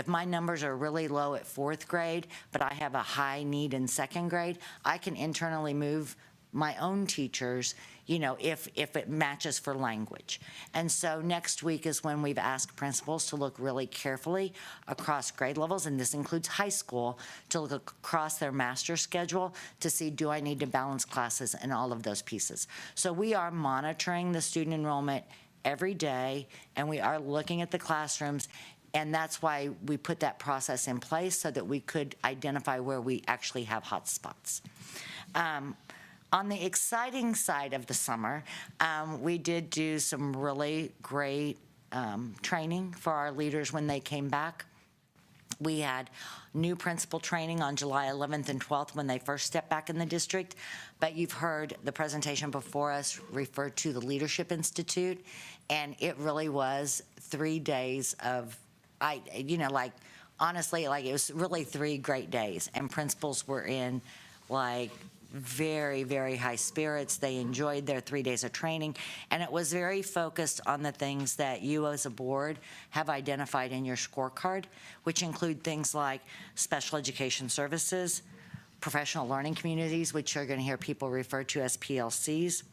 my numbers are really low at 4th grade, but I have a high need in 2nd grade, I can internally move my own teachers, if it matches for language. And so next week is when we've asked principals to look really carefully across grade levels, and this includes high school, to look across their master schedule to see, do I need to balance classes and all of those pieces. So we are monitoring the student enrollment every day, and we are looking at the classrooms. And that's why we put that process in place, so that we could identify where we actually have hot spots. On the exciting side of the summer, we did do some really great training for our leaders when they came back. We had new principal training on July 11th and 12th when they first stepped back in the district, but you've heard the presentation before us refer to the Leadership Institute, and it really was 3 days of, honestly, it was really 3 great days, and principals were in, very, very high spirits. They enjoyed their 3 days of training, and it was very focused on the things that you as a board have identified in your scorecard, which include things like special education services, professional learning communities, which you're going to hear people refer to as PLCs.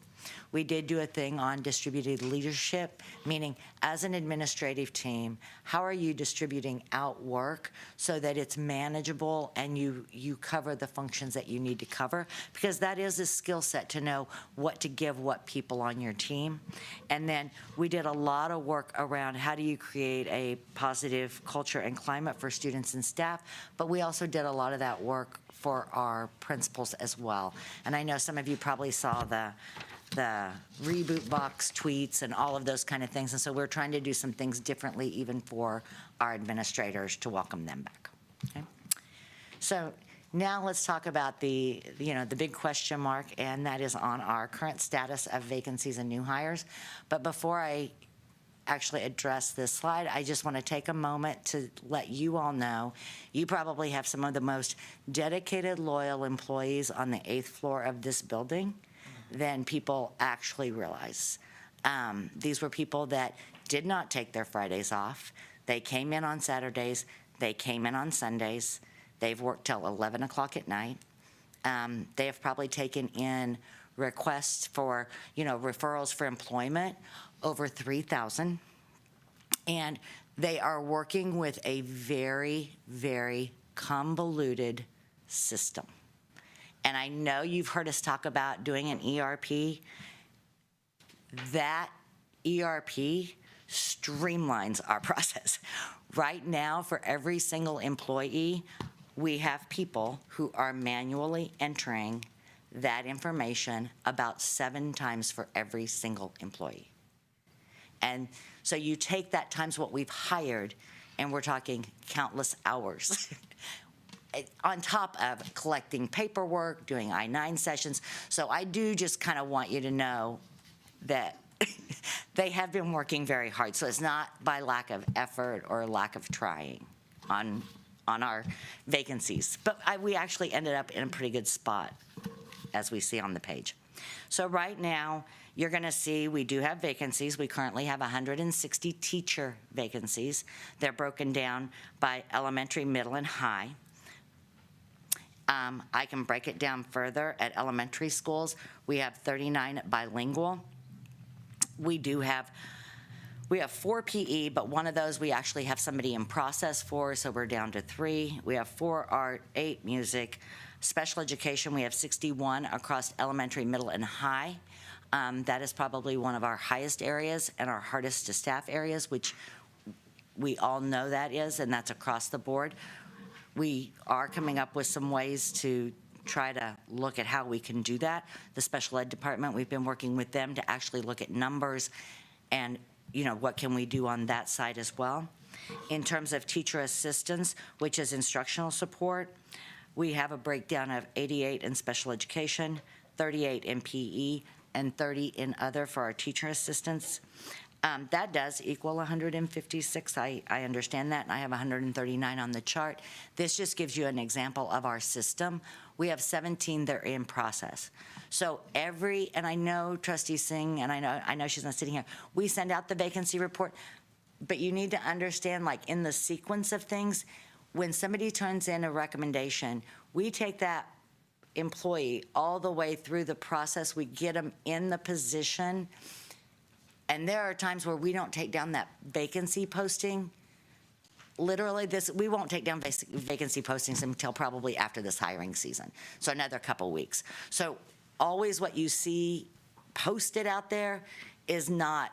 We did do a thing on distributed leadership, meaning as an administrative team, how are you distributing out work so that it's manageable and you cover the functions that you need to cover? Because that is a skill set to know what to give what people on your team. And then we did a lot of work around how do you create a positive culture and climate for students and staff, but we also did a lot of that work for our principals as well. And I know some of you probably saw the reboot box tweets and all of those kind of things. And so we're trying to do some things differently even for our administrators to welcome them back. Okay? So now let's talk about the big question mark, and that is on our current status of vacancies and new hires. But before I actually address this slide, I just want to take a moment to let you all know you probably have some of the most dedicated, loyal employees on the 8th floor of this building than people actually realize. These were people that did not take their Fridays off. They came in on Saturdays. They came in on Sundays. They've worked till 11 o'clock at night. They have probably taken in requests for, referrals for employment, over 3,000. And they are working with a very, very convoluted system. And I know you've heard us talk about doing an ERP. That ERP streamlines our process. Right now, for every single employee, we have people who are manually entering that information about 7 times for every single employee. And so you take that times what we've hired, and we're talking countless hours on top of collecting paperwork, doing I-9 sessions. So I do just kind of want you to know that they have been working very hard. So it's not by lack of effort or lack of trying on our vacancies. But we actually ended up in a pretty good spot, as we see on the page. So right now, you're going to see we do have vacancies. We currently have 160 teacher vacancies. They're broken down by elementary, middle, and high. I can break it down further. At elementary schools, we have 39 bilingual. We have 4 PE, but one of those we actually have somebody in process for, so we're down to 3. We have 4 art, 8 music. Special education, we have 61 across elementary, middle, and high. That is probably one of our highest areas and our hardest to staff areas, which we all know that is, and that's across the board. We are coming up with some ways to try to look at how we can do that. The special ed department, we've been working with them to actually look at numbers and, what can we do on that side as well. In terms of teacher assistance, which is instructional support, we have a breakdown of 88 in special education, 38 in PE, and 30 in other for our teacher assistants. That does equal 156. I understand that, and I have 139 on the chart. This just gives you an example of our system. We have 17 that are in process. So and I know Trustee Singh, and I know she's not sitting here, we send out the vacancy report, but you need to understand, like in the sequence of things, when somebody turns in a recommendation, we take that employee all the way through the process. We get them in the position. And there are times where we don't take down that vacancy posting. Literally, we won't take down vacancy postings until probably after this hiring season, so another couple weeks. So always what you see posted out there is not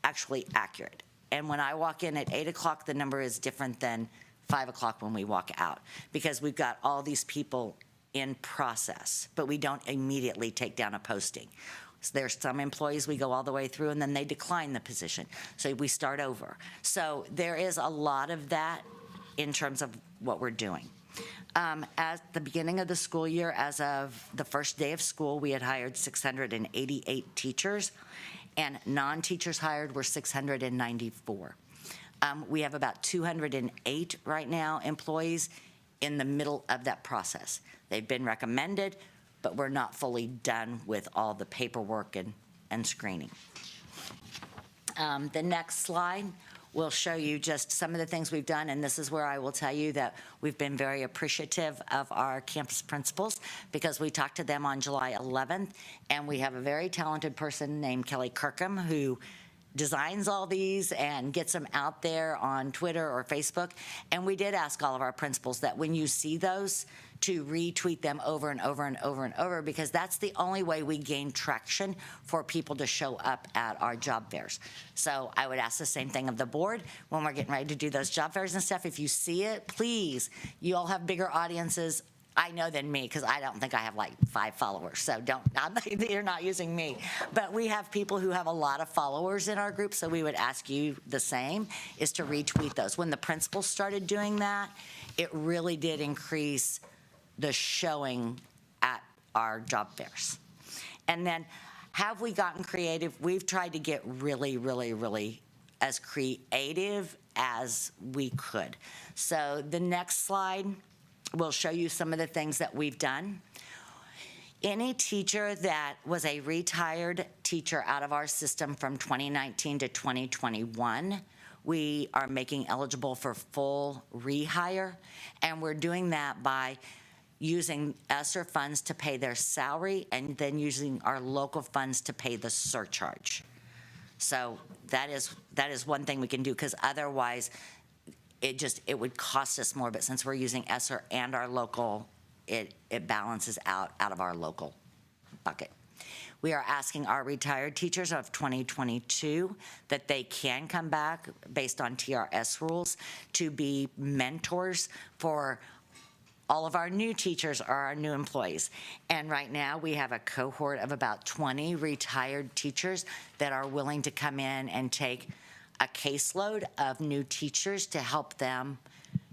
actually accurate. And when I walk in at 8 o'clock, the number is different than 5 o'clock when we walk out, because we've got all these people in process, but we don't immediately take down a posting. There's some employees we go all the way through and then they decline the position. So we start over. So there is a lot of that in terms of what we're doing. At the beginning of the school year, as of the first day of school, we had hired 688 teachers, and non-teachers hired were 694. We have about 208 right now employees in the middle of that process. They've been recommended, but we're not fully done with all the paperwork and screening. The next slide will show you just some of the things we've done, and this is where I will tell you that we've been very appreciative of our campus principals, because we talked to them on July 11th, and we have a very talented person named Kelly Kirkham who designs all these and gets them out there on Twitter or Facebook. And we did ask all of our principals that when you see those, to retweet them over and over and over and over, because that's the only way we gain traction for people to show up at our job fairs. So I would ask the same thing of the board when we're getting ready to do those job fairs and stuff. If you see it, please, you all have bigger audiences, I know, than me, because I don't think I have like 5 followers, so you're not using me. But we have people who have a lot of followers in our group, so we would ask you the same, is to retweet those. When the principals started doing that, it really did increase the showing at our job fairs. And then, have we gotten creative? We've tried to get really, really, really as creative as we could. So the next slide will show you some of the things that we've done. Any teacher that was a retired teacher out of our system from 2019 to 2021, we are making eligible for full rehire, and we're doing that by using ESSER funds to pay their salary and then using our local funds to pay the surcharge. So that is one thing we can do, because otherwise it would cost us more. But since we're using ESSER and our local, it balances out of our local bucket. We are asking our retired teachers of 2022 that they can come back based on TRS rules to be mentors for all of our new teachers or our new employees. And right now we have a cohort of about 20 retired teachers that are willing to come in and take a caseload of new teachers to help them,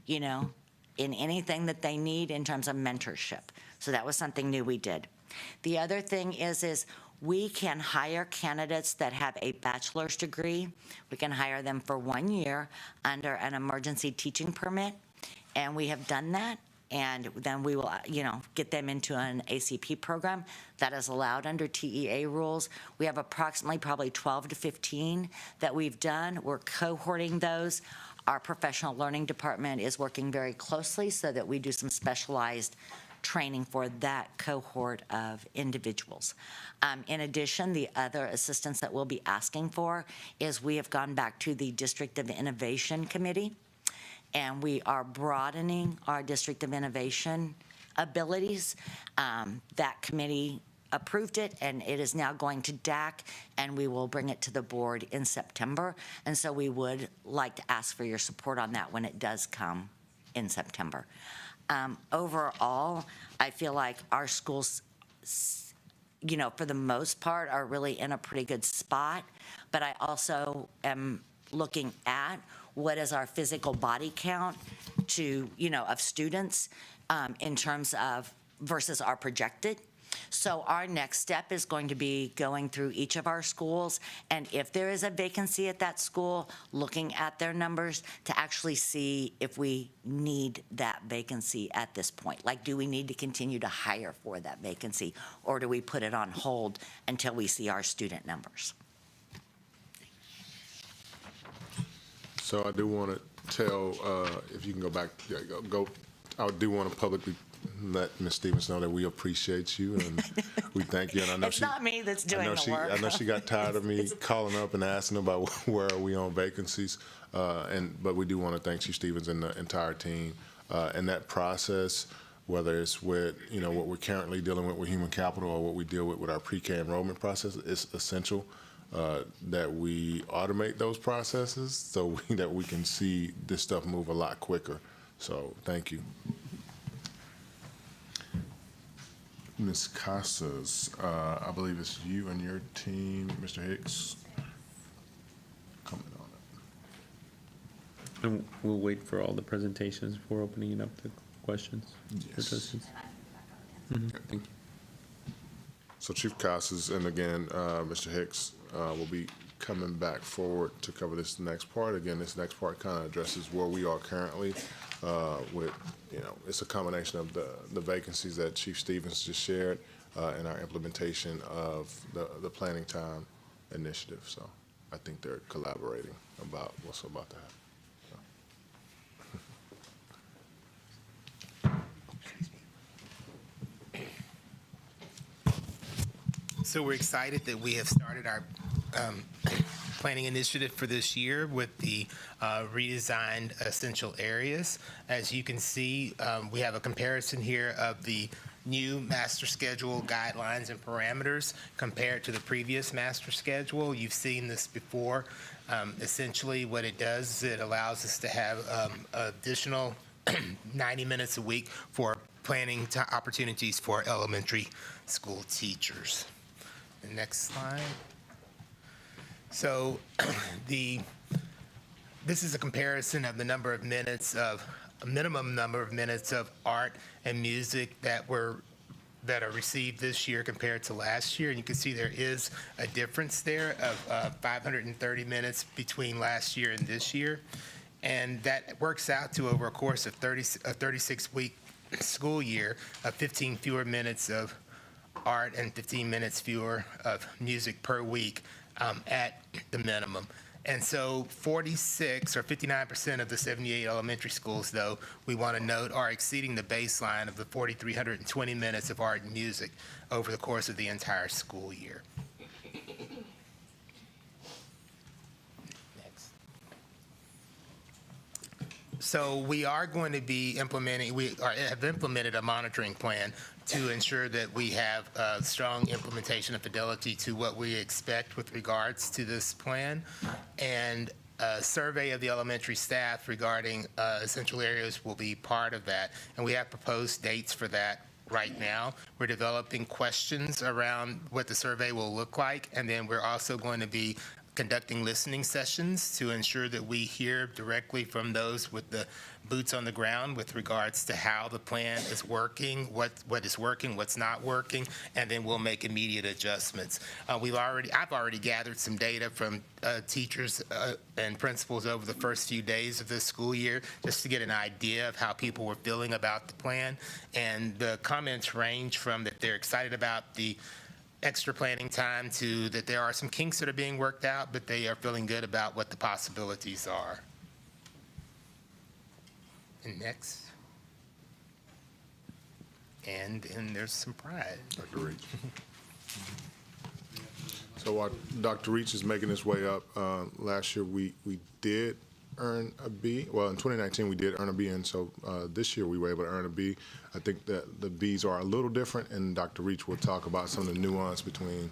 you know, in anything that they need in terms of mentorship. So that was something new we did. The other thing is we can hire candidates that have a bachelor's degree. We can hire them for 1 year under an emergency teaching permit, and we have done that. And then we will, you know, get them into an ACP program that is allowed under TEA rules. We have approximately probably 12 to 15 that we've done. We're cohorting those. Our professional learning department is working very closely so that we do some specialized training for that cohort of individuals. In addition, the other assistance that we'll be asking for is we have gone back to the District of Innovation Committee, and we are broadening our District of Innovation abilities. That committee approved it, and it is now going to DAC, and we will bring it to the board in September. And so we would like to ask for your support on that when it does come in September. Overall, I feel like our schools, you know, for the most part, are really in a pretty good spot. But I also am looking at what is our physical body count to, you know, of students in terms of versus our projected. So our next step is going to be going through each of our schools, and if there is a vacancy at that school, looking at their numbers to actually see if we need that vacancy at this point. Like, do we need to continue to hire for that vacancy, or do we put it on hold until we see our student numbers? So I do want to tell, if you can go back, I do want to publicly let Ms. Stevens know that we appreciate you and we thank you. And I know It's not me that's doing the work. I know she got tired of me calling up and asking about where are we on vacancies. But we do want to thank you, Stevens, and the entire team. And that process, whether it's with, you know, what we're currently dealing with human capital or what we deal with our pre-K enrollment process, is essential that we automate those processes so that we can see this stuff move a lot quicker. So thank you. Ms. Casas, I believe it's you and your team, Mr. Hicks. Comment on it. And we'll wait for all the presentations before opening it up to questions. Yes. Thank you. So Chief Casas and again, Mr. Hicks will be coming back forward to cover this next part. Again, this next part kind of addresses where we are currently with, you know, it's a combination of the vacancies that Chief Stevens just shared and our implementation of the planning time initiative. So I think they're collaborating about what's about to happen. So we're excited that we have started our planning initiative for this year with the redesigned essential areas. As you can see, we have a comparison here of the new master schedule guidelines and parameters compared to the previous master schedule. You've seen this before. Essentially, what it does is it allows us to have additional 90 minutes a week for planning opportunities for elementary school teachers. The next slide. So this is a comparison of the number of minutes of a minimum number of minutes of art and music that are received this year compared to last year. And you can see there is a difference there of 530 minutes between last year and this year. And that works out to, over a course of a 36-week school year, of 15 fewer minutes of art and 15 minutes fewer of music per week at the minimum. And so 46 or 59% of the 78 elementary schools, though, we want to note, are exceeding the baseline of the 4,320 minutes of art and music over the course of the entire school year. So we are going to be have implemented a monitoring plan to ensure that we have strong implementation and fidelity to what we expect with regards to this plan. And a survey of the elementary staff regarding essential areas will be part of that. And we have proposed dates for that right now. We're developing questions around what the survey will look like. And then we're also going to be conducting listening sessions to ensure that we hear directly from those with the boots on the ground with regards to how the plan is working, what is working, what's not working, and then we'll make immediate adjustments. I've already gathered some data from teachers and principals over the first few days of this school year just to get an idea of how people were feeling about the plan. And the comments range from that they're excited about the extra planning time to that there are some kinks that are being worked out, but they are feeling good about what the possibilities are. And next. And then there's some pride. Dr. Reach. So while Dr. Reach is making his way up, last year we did earn a B. Well, in 2019 we did earn a B, and so this year we were able to earn a B. I think that the Bs are a little different, and Dr. Reach will talk about some of the nuance between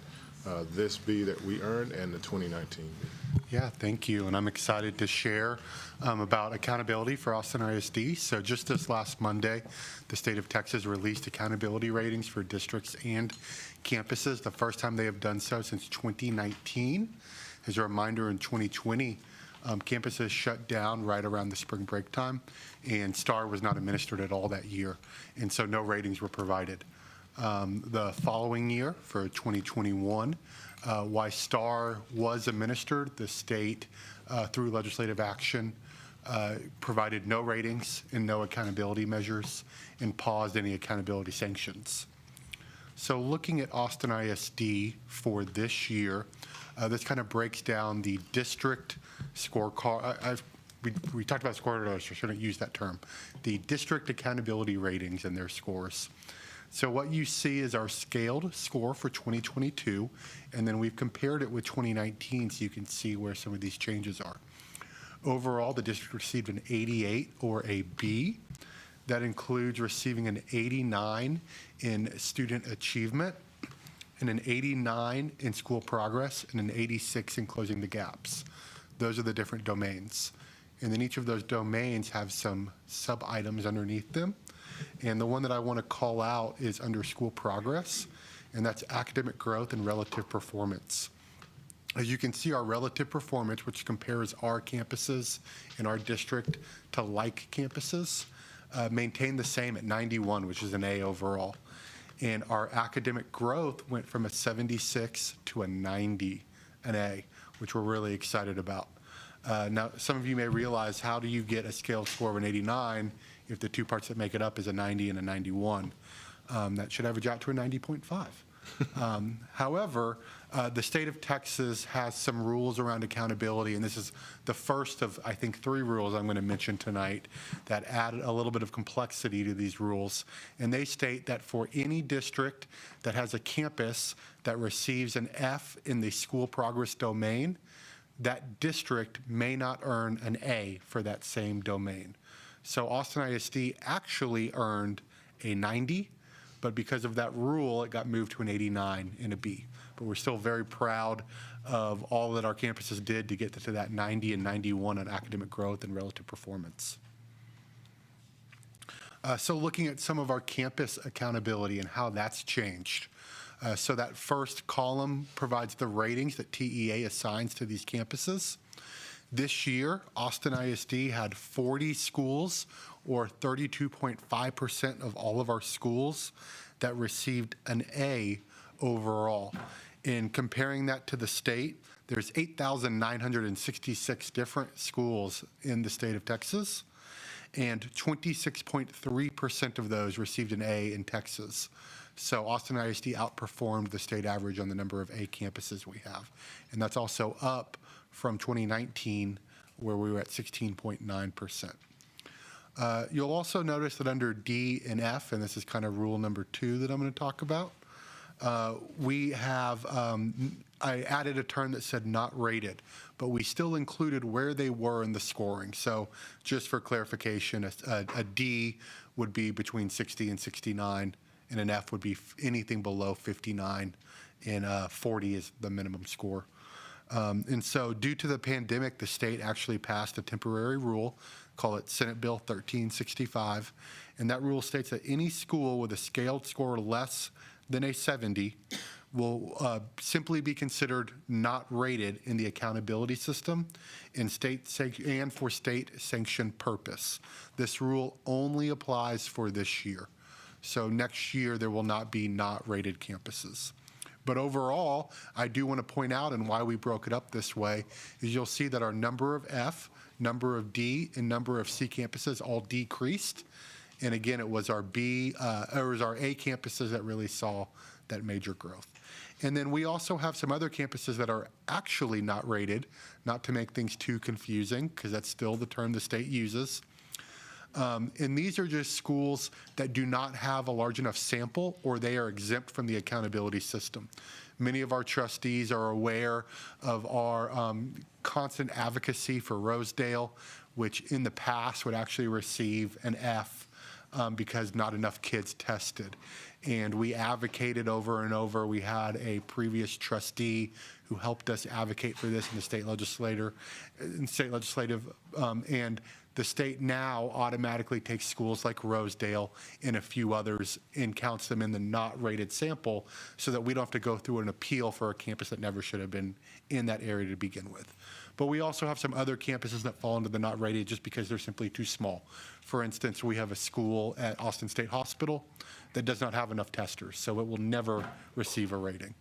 this B that we earned and the 2019 B. Yeah, thank you, and I'm excited to share about accountability for Austin ISD. So just this last Monday, the state of Texas released accountability ratings for districts and campuses, the first time they have done so since 2019. As a reminder, in 2020, campuses shut down right around the spring break time, and STAR was not administered at all that year, and so no ratings were provided. The following year, for 2021, while STAR was administered, the state, through legislative action, provided no ratings and no accountability measures and paused any accountability sanctions. So looking at Austin ISD for this year, this kind of breaks down the district scorecard. We talked about scorecard earlier, so I shouldn't use that term. The district accountability ratings and their scores. So what you see is our scaled score for 2022, and then we've compared it with 2019 so you can see where some of these changes are. Overall, the district received an 88 or a B. That includes receiving an 89 in student achievement, and an 89 in school progress, and an 86 in closing the gaps. Those are the different domains. And then each of those domains have some sub-items underneath them. And the one that I want to call out is under school progress, and that's academic growth and relative performance. As you can see, our relative performance, which compares our campuses in our district to like campuses, maintained the same at 91, which is an A overall. And our academic growth went from a 76 to a 90, an A, which we're really excited about. Now, some of you may realize, how do you get a scale score of an 89 if the two parts that make it up is a 90 and a 91? That should average out to a 90.5. However, the state of Texas has some rules around accountability, and this is the first of, I think, 3 rules I'm going to mention tonight that add a little bit of complexity to these rules. And they state that for any district that has a campus that receives an F in the school progress domain, that district may not earn an A for that same domain. So Austin ISD actually earned a 90, but because of that rule, it got moved to an 89 and a B. But we're still very proud of all that our campuses did to get to that 90 and 91 on academic growth and relative performance. So looking at some of our campus accountability and how that's changed. So that first column provides the ratings that TEA assigns to these campuses. This year, Austin ISD had 40 schools, or 32.5% of all of our schools, that received an A overall. In comparing that to the state, there's 8,966 different schools in the state of Texas, and 26.3% of those received an A in Texas. So Austin ISD outperformed the state average on the number of A campuses we have. And that's also up from 2019, where we were at 16.9%. You'll also notice that under D and F, and this is kind of rule number 2 that I'm going to talk about, we have, I added a term that said not rated, but we still included where they were in the scoring. So just for clarification, a D would be between 60 and 69, and an F would be anything below 59, and 40 is the minimum score. And so due to the pandemic, the state actually passed a temporary rule, call it Senate Bill 1365, and that rule states that any school with a scaled score less than a 70 will simply be considered not rated in the accountability system and for state-sanctioned purpose. This rule only applies for this year. So next year, there will not be not rated campuses. But overall, I do want to point out, and why we broke it up this way, is you'll see that our number of F, number of D, and number of C campuses all decreased. And again, it was our A campuses that really saw that major growth. And then we also have some other campuses that are actually not rated, not to make things too confusing, because that's still the term the state uses. And these are just schools that do not have a large enough sample, or they are exempt from the accountability system. Many of our trustees are aware of our constant advocacy for Rosedale, which in the past would actually receive an F because not enough kids tested. And we advocated over and over. We had a previous trustee who helped us advocate for this in the state legislative, and the state now automatically takes schools like Rosedale and a few others and counts them in the not rated sample, so that we don't have to go through an appeal for a campus that never should have been in that area to begin with. But we also have some other campuses that fall into the not rated just because they're simply too small. For instance, we have a school at Austin State Hospital that does not have enough testers, so it will never receive a rating.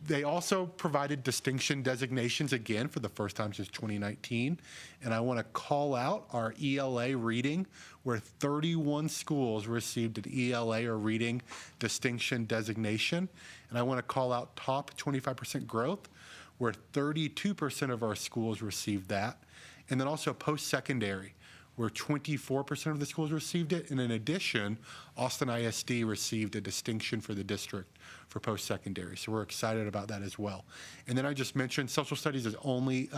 They also provided distinction designations again for the first time since 2019. And I want to call out our ELA reading, where 31 schools received an ELA or reading distinction designation. And I want to call out top 25% growth, where 32% of our schools received that. And then also post-secondary, where 24% of the schools received it. And in addition, Austin ISD received a distinction for the district for post-secondary. So we're excited about that as well. And then I just mentioned social studies is only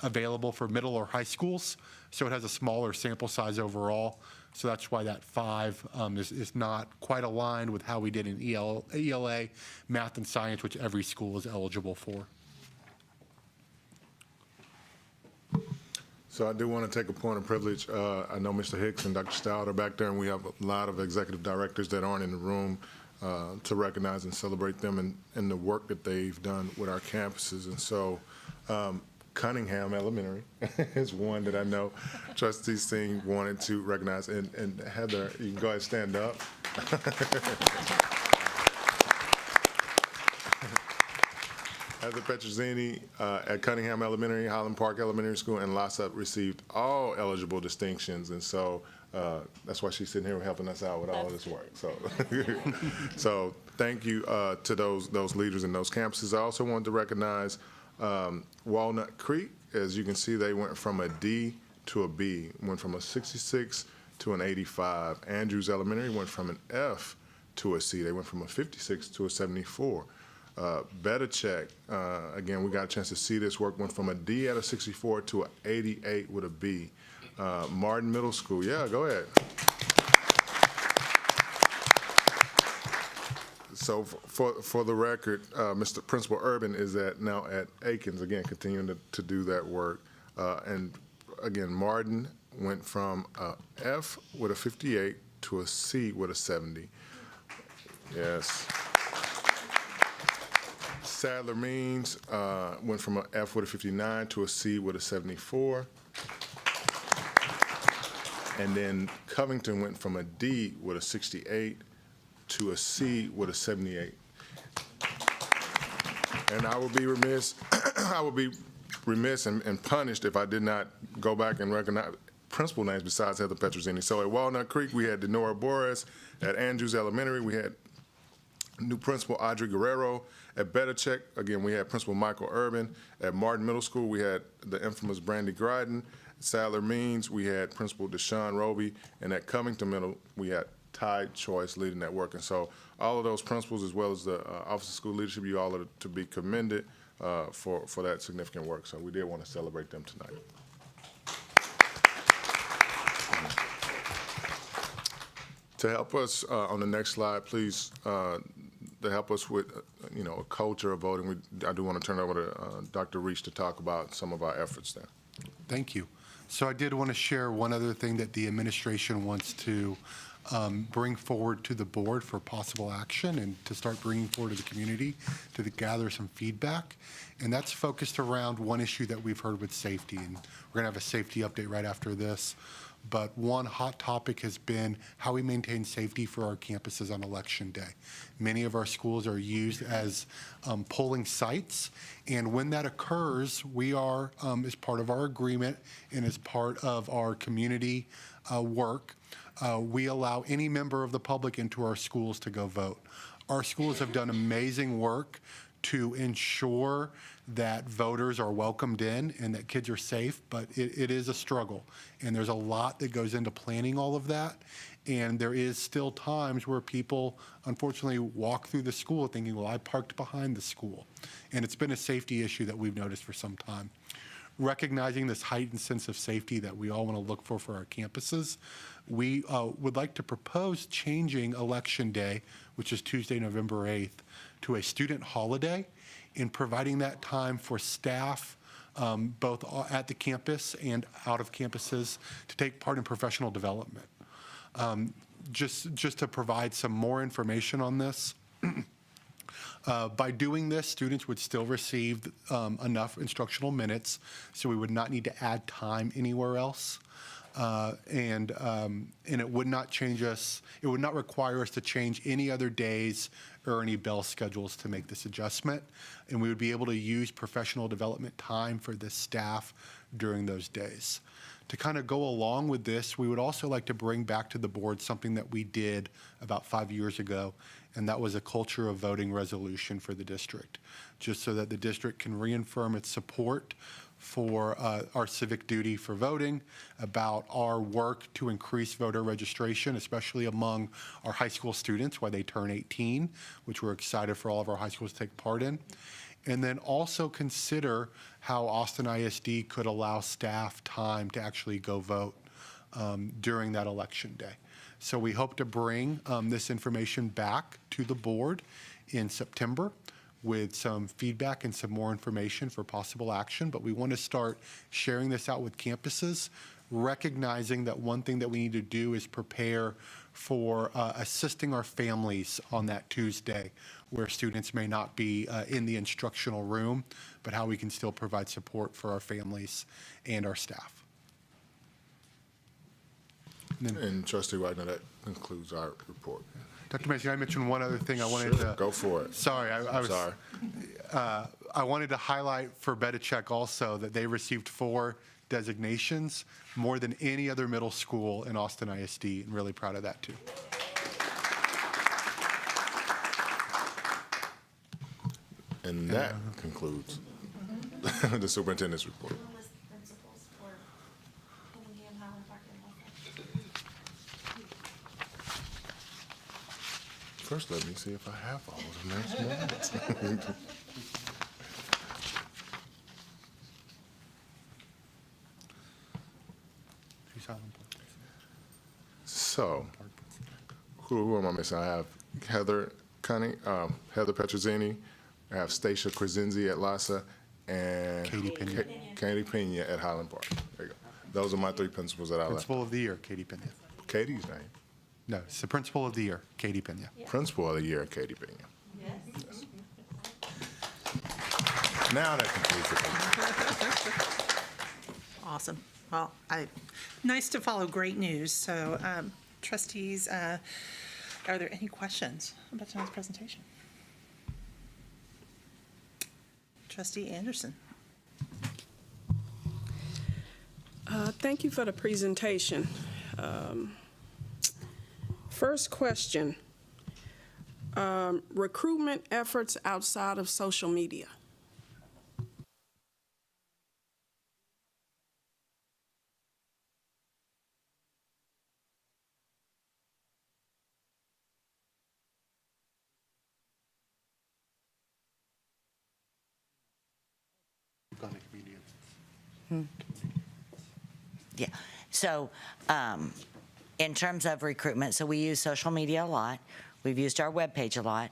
available for middle or high schools. So it has a smaller sample size overall. So that's why that 5 is not quite aligned with how we did in ELA, math and science, which every school is eligible for. So I do want to take a point of privilege. I know Mr. Hicks and Dr. Stout are back there, and we have a lot of executive directors that aren't in the room to recognize and celebrate them and the work that they've done with our campuses. And so Cunningham Elementary is one that I know Trustee Singh wanted to recognize. And Heather, you can go ahead and stand up. Heather Petrozzini at Cunningham Elementary, Highland Park Elementary School, and Lossup received all eligible distinctions, and so that's why she's sitting here helping us out with all of this work. So, so thank you to those leaders in those campuses. I also wanted to recognize Walnut Creek. As you can see, they went from a D to a B, went from a 66 to an 85. Andrews Elementary went from an F to a C. They went from a 56 to a 74. Better Check, again, we got a chance to see this work, went from a D at a 64 to an 88 with a B. Martin Middle School, yeah, go ahead. So for the record, Mr. Principal Urban is now at Aikens, again, continuing to do that work. And again, Martin went from a F with a 58 to a C with a 70. Yes. Sadler Means went from an F with a 59 to a C with a 74. And then Covington went from a D with a 68 to a C with a 78. And I would be remiss, and punished if I did not go back and recognize principal names besides Heather Petrozzini. So at Walnut Creek, we had Denora Boris. At Andrews Elementary, we had New principal Audrey Guerrero. At Betachek, again, we had Principal Michael Urban. At Martin Middle School, we had the infamous Brandy Gryden. Sadler Means, we had Principal Deshaun Roby. And at Covington Middle, we had Ty Choice leading that work. And so all of those principals, as well as the Office of School Leadership, you all are to be commended for that significant work. So we did want to celebrate them tonight. To help us on the next slide, please, to help us with, a culture of voting, I do want to turn it over to Dr. Reach to talk about some of our efforts there. Thank you. So I did want to share one other thing that the administration wants to bring forward to the board for possible action and to start bringing forward to the community to gather some feedback. And that's focused around one issue that we've heard with safety. And we're going to have a safety update right after this. But one hot topic has been how we maintain safety for our campuses on Election Day. Many of our schools are used as polling sites, and when that occurs, we are, as part of our agreement and as part of our community work, we allow any member of the public into our schools to go vote. Our schools have done amazing work to ensure that voters are welcomed in and that kids are safe, but it is a struggle. And there's a lot that goes into planning all of that. And there is still times where people, unfortunately, walk through the school thinking, well, I parked behind the school. And it's been a safety issue that we've noticed for some time. Recognizing this heightened sense of safety that we all want to look for our campuses, we would like to propose changing Election Day, which is Tuesday, November 8th, to a student holiday, in providing that time for staff, both at the campus and out of campuses, to take part in professional development. Just to provide some more information on this, by doing this, students would still receive enough instructional minutes, so we would not need to add time anywhere else. And it would not change us, it would not require us to change any other days or any bell schedules to make this adjustment. And we would be able to use professional development time for the staff during those days. To kind of go along with this, we would also like to bring back to the board something that we did about 5 years ago, and that was a culture of voting resolution for the district, just so that the district can reaffirm its support for our civic duty for voting, about our work to increase voter registration, especially among our high school students when they turn 18, which we're excited for all of our high schools to take part in. And then also consider how Austin ISD could allow staff time to actually go vote during that election day. So we hope to bring this information back to the board in September with some feedback and some more information for possible action. But we want to start sharing this out with campuses, recognizing that one thing that we need to do is prepare for assisting our families on that Tuesday, where students may not be in the instructional room, but how we can still provide support for our families and our staff. And Trustee Wagner, that concludes our report. Dr. Mason, I mentioned one other thing I wanted to... Go for it. Sorry, I was... Sorry. I wanted to highlight for Betachek also that they received 4 designations, more than any other middle school in Austin ISD, and really proud of that too. And that concludes the superintendent's report. First, let me see if I have all of them next month. So, who am I missing? I have Heather Cunning, Heather Petrozzini, I have Stacia Krasinski at LASA, and Katie Pena. Katie Pena at Highland Park. There you go. Those are my 3 principals that I left. Principal of the Year, Katie Pena. Katie's name? No, it's the Principal of the Year, Katie Pena. Principal of the Year, Katie Pena. Yes. Now that concludes the Awesome. Well, nice to follow great news. So, trustees, are there any questions about tonight's presentation? Trustee Anderson. Thank you for the presentation. First question. recruitment efforts outside of social media. Yeah. So in terms of recruitment, so we use social media a lot. We've used our webpage a lot.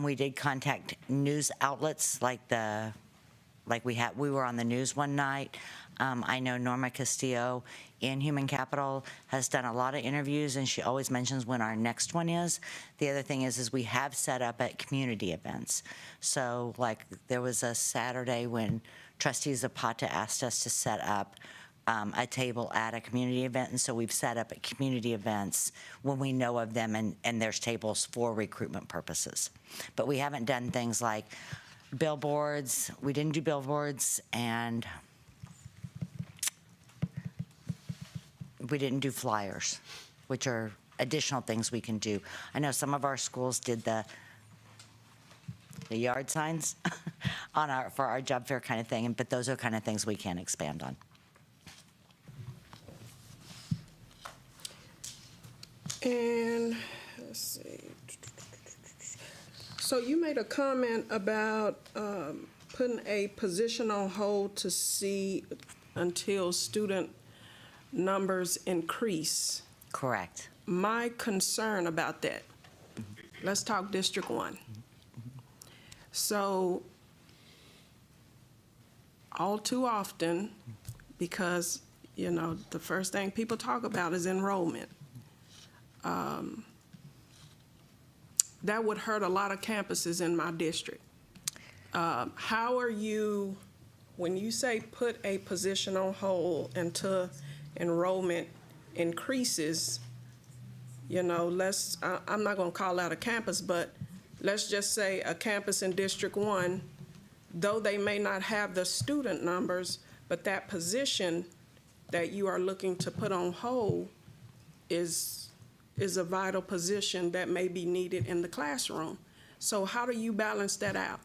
We did contact news outlets like we were on the news one night. I know Norma Castillo in Human Capital has done a lot of interviews, and she always mentions when our next one is. The other thing is we have set up at community events. So like there was a Saturday when Trustees Zapata asked us to set up a table at a community event, and so we've set up at community events when we know of them, and there's tables for recruitment purposes. But we haven't done things like billboards. We didn't do billboards, and we didn't do flyers, which are additional things we can do. I know some of our schools did the yard signs for our job fair kind of thing, but those are kind of things we can expand on. And let's see. So you made a comment about putting a position on hold to see until student numbers increase. Correct. My concern about that, let's talk District 1. So all too often, because, you know, the first thing people talk about is enrollment. That would hurt a lot of campuses in my district. How are you, when you say put a position on hold until enrollment increases, you know, I'm not gonna call out a campus, but let's just say a campus in District 1, though they may not have the student numbers, but that position that you are looking to put on hold is a vital position that may be needed in the classroom. So how do you balance that out?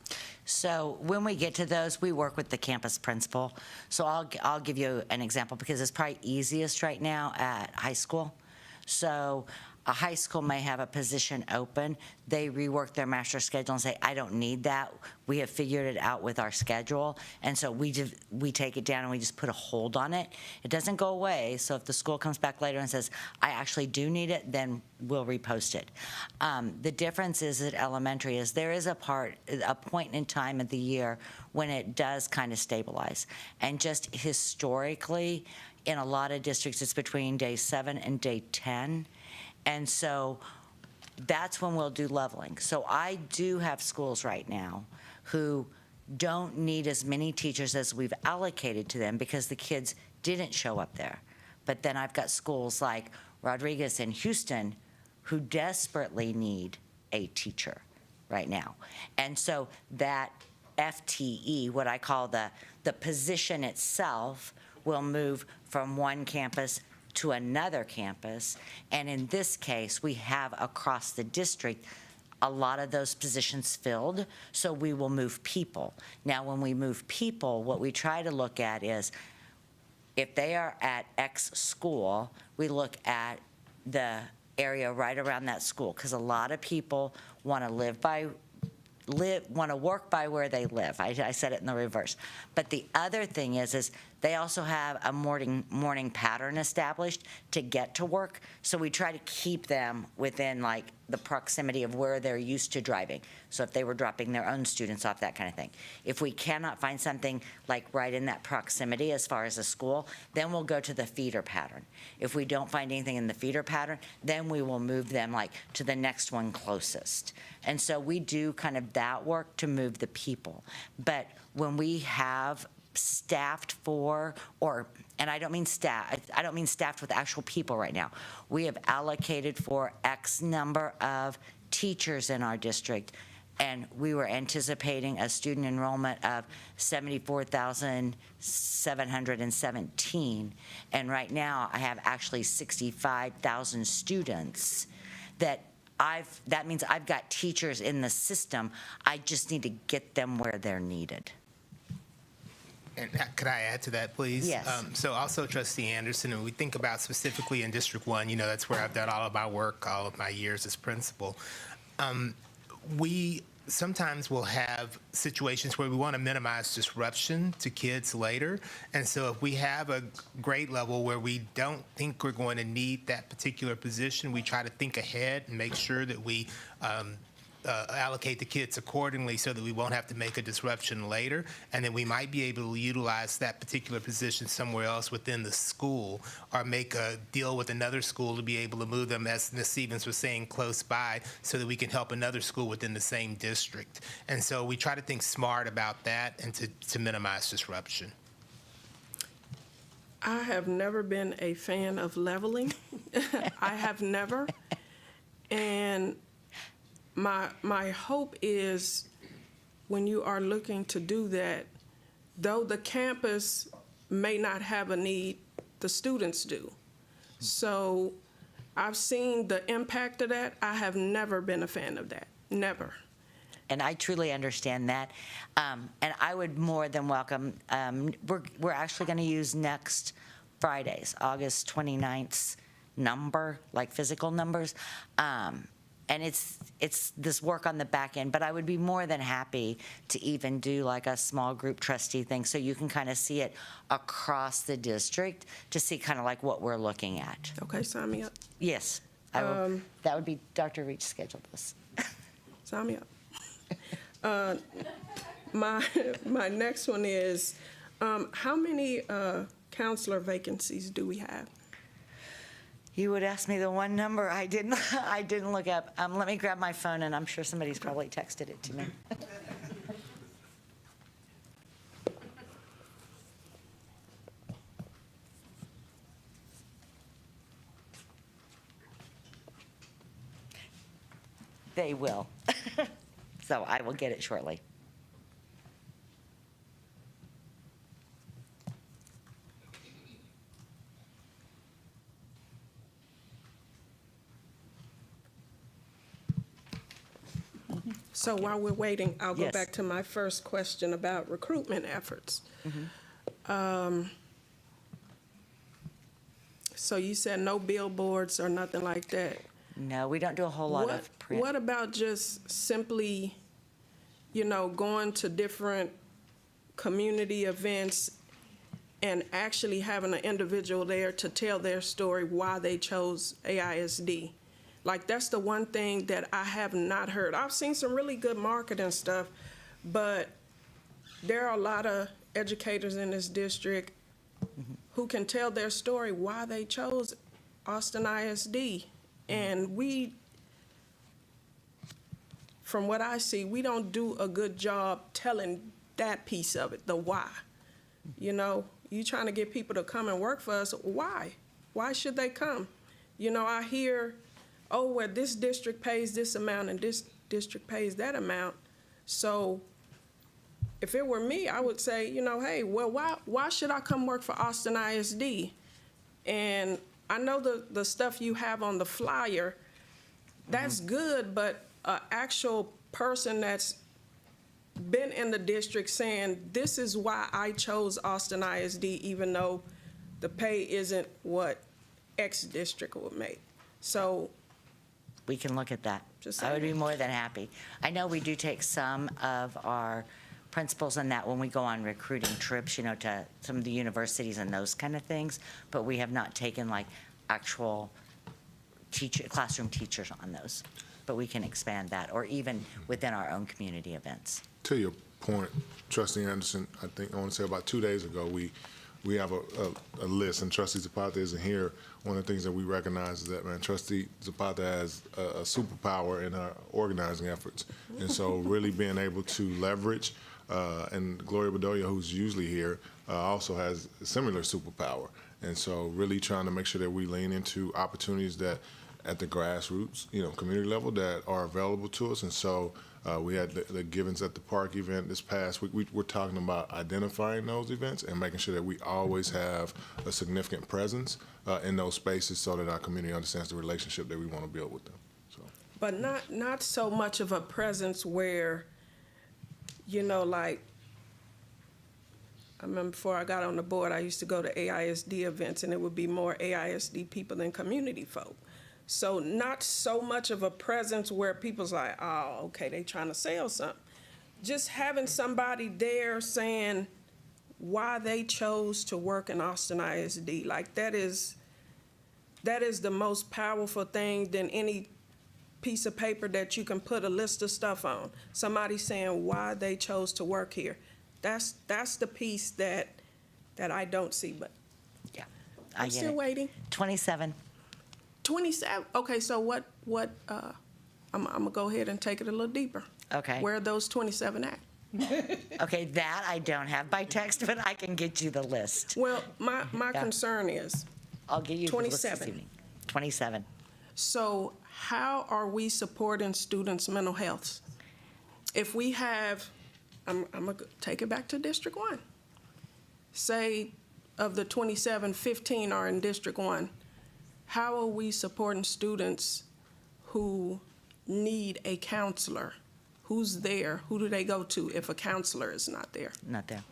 So when we get to those, we work with the campus principal. So I'll give you an example because it's probably easiest right now at high school. So a high school may have a position open. They rework their master schedule and say, I don't need that. We have figured it out with our schedule. And so we take it down and we just put a hold on it. It doesn't go away. So if the school comes back later and says, I actually do need it, then we'll repost it. The difference is at elementary is there is a point in time of the year when it does kind of stabilize. And just historically, in a lot of districts, it's between day 7 and day 10. And so that's when we'll do leveling. So I do have schools right now who don't need as many teachers as we've allocated to them because the kids didn't show up there. But then I've got schools like Rodriguez and Houston who desperately need a teacher right now. And so that FTE, what I call the position itself, will move from one campus to another campus, and in this case, we have across the district a lot of those positions filled, so we will move people. Now, when we move people, what we try to look at is if they are at X school, we look at the area right around that school, because a lot of people want to work by where they live. I said it in the reverse. But the other thing is they also have a morning pattern established to get to work. So we try to keep them within like the proximity of where they're used to driving. So if they were dropping their own students off, that kind of thing. If we cannot find something like right in that proximity as far as a school, then we'll go to the feeder pattern. If we don't find anything in the feeder pattern, then we will move them like to the next one closest. And so we do kind of that work to move the people. But when we have staffed for, and I don't mean staffed with actual people right now. We have allocated for X number of teachers in our district, and we were anticipating a student enrollment of 74,717. And right now I have actually 65,000 students that that means I've got teachers in the system. I just need to get them where they're needed. And could I add to that, please? Yes. So also, Trustee Anderson, when we think about specifically in District 1, you know, that's where I've done all of my work, all of my years as principal. We sometimes will have situations where we want to minimize disruption to kids later. And so if we have a grade level where we don't think we're going to need that particular position, we try to think ahead and make sure that we allocate the kids accordingly so that we won't have to make a disruption later, and then we might be able to utilize that particular position somewhere else within the school, or make a deal with another school to be able to move them, as Ms. Stevens was saying, close by, so that we can help another school within the same district. And so we try to think smart about that and to minimize disruption. I have never been a fan of leveling. I have never. And my hope is when you are looking to do that, though the campus may not have a need, the students do. So I've seen the impact of that. I have never been a fan of that, never. And I truly understand that. And I would more than welcome, we're actually going to use next Friday's, August 29th's number, like physical numbers. And it's this work on the back end, but I would be more than happy to even do like a small group trustee thing so you can kind of see it across the district to see kind of like what we're looking at. Okay, sign me up. Yes, I will. That would be Dr. Reach scheduled this. Sign me up. My next one is, how many counselor vacancies do we have? You would ask me the one number I didn't look up. Let me grab my phone, and I'm sure somebody's probably texted it to me. They will. So I will get it shortly. So while we're waiting, I'll go Yes. back to my first question about recruitment efforts. So you said no billboards or nothing like that. No, we don't do a whole lot of print. What about just simply, going to different community events and actually having an individual there to tell their story why they chose AISD? Like, that's the one thing that I have not heard. I've seen some really good marketing stuff, but there are a lot of educators in this district who can tell their story why they chose Austin ISD. And we, from what I see, we don't do a good job telling that piece of it, the why. You trying to get people to come and work for us, why? Why should they come? I hear, oh, well, this district pays this amount and this district pays that amount. So if it were me, I would say, hey, well, why should I come work for Austin ISD? And I know the stuff you have on the flyer, that's good, but an actual person that's been in the district saying, this is why I chose Austin ISD, even though the pay isn't what X district would make. So we can look at that. Just I would be saying. more than happy. I know we do take some of our principals and that when we go on recruiting trips, to some of the universities and those kind of things, but we have not taken like actual classroom teachers on those. But we can expand that, or even within our own community events. To your point, Trustee Anderson, I want to say about 2 days ago, we have a list, and Trustee Zapata isn't here. One of the things that we recognize is that, Trustee Zapata has a superpower in our organizing efforts. And so really being able to leverage, and Gloria Bedoya, who's usually here, also has a similar superpower. And so really trying to make sure that we lean into opportunities that at the grassroots, community level that are available to us. And so we had the Givens at the Park event this past week. We're talking about identifying those events and making sure that we always have a significant presence in those spaces so that our community understands the relationship that we want to build with them. So. but not so much of a presence where, like, I remember before I got on the board, I used to go to AISD events, and it would be more AISD people than community folk. So not so much of a presence where people's like, oh, okay, they trying to sell something. Just having somebody there saying why they chose to work in Austin ISD, like that is the most powerful thing than any piece of paper that you can put a list of stuff on. Somebody saying why they chose to work here. That's the piece that I don't see, but yeah, I'm still waiting. 27. 27. Okay, so what? I'm gonna go ahead and take it a little deeper. Okay. Where are those 27 at? Okay, that I don't have by text, but I can get you the list. Well, my concern is I'll get you 27. the list this evening. 27. So how are we supporting students' mental health? If we have, I'm gonna take it back to District 1. Say of the 27, 15 are in District 1. How are we supporting students who need a counselor? Who's there? Who do they go to if a counselor is not there? Not there.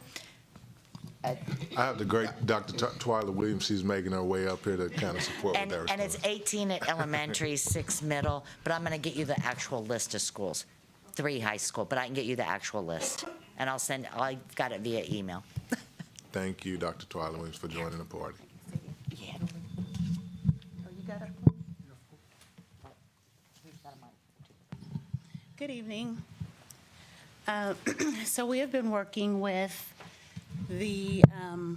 I have the great Dr. Twyla Williams. She's making her way up here to kind of support And, with that. and it's 18 at elementary, 6 middle, but I'm going to get you the actual list of schools. 3 high school, but I can get you the actual list. And I've got it via email. Thank you, Dr. Twyla Williams, for joining the party. Yeah. Good evening. So we have been working with the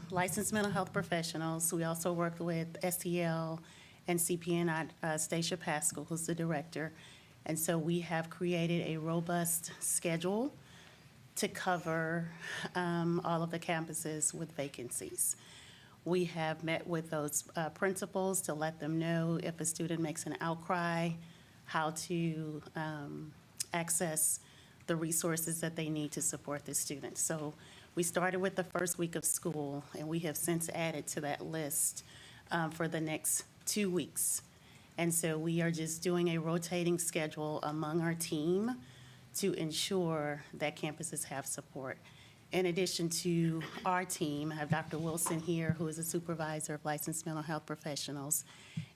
licensed mental health professionals. We also worked with STL and CPN at Stacia Pascal, who's the director. And so we have created a robust schedule to cover all of the campuses with vacancies. We have met with those principals to let them know if a student makes an outcry, how to access the resources that they need to support the students. So we started with the first week of school, and we have since added to that list for the next 2 weeks. And so we are just doing a rotating schedule among our team to ensure that campuses have support. In addition to our team, I have Dr. Wilson here, who is a supervisor of licensed mental health professionals,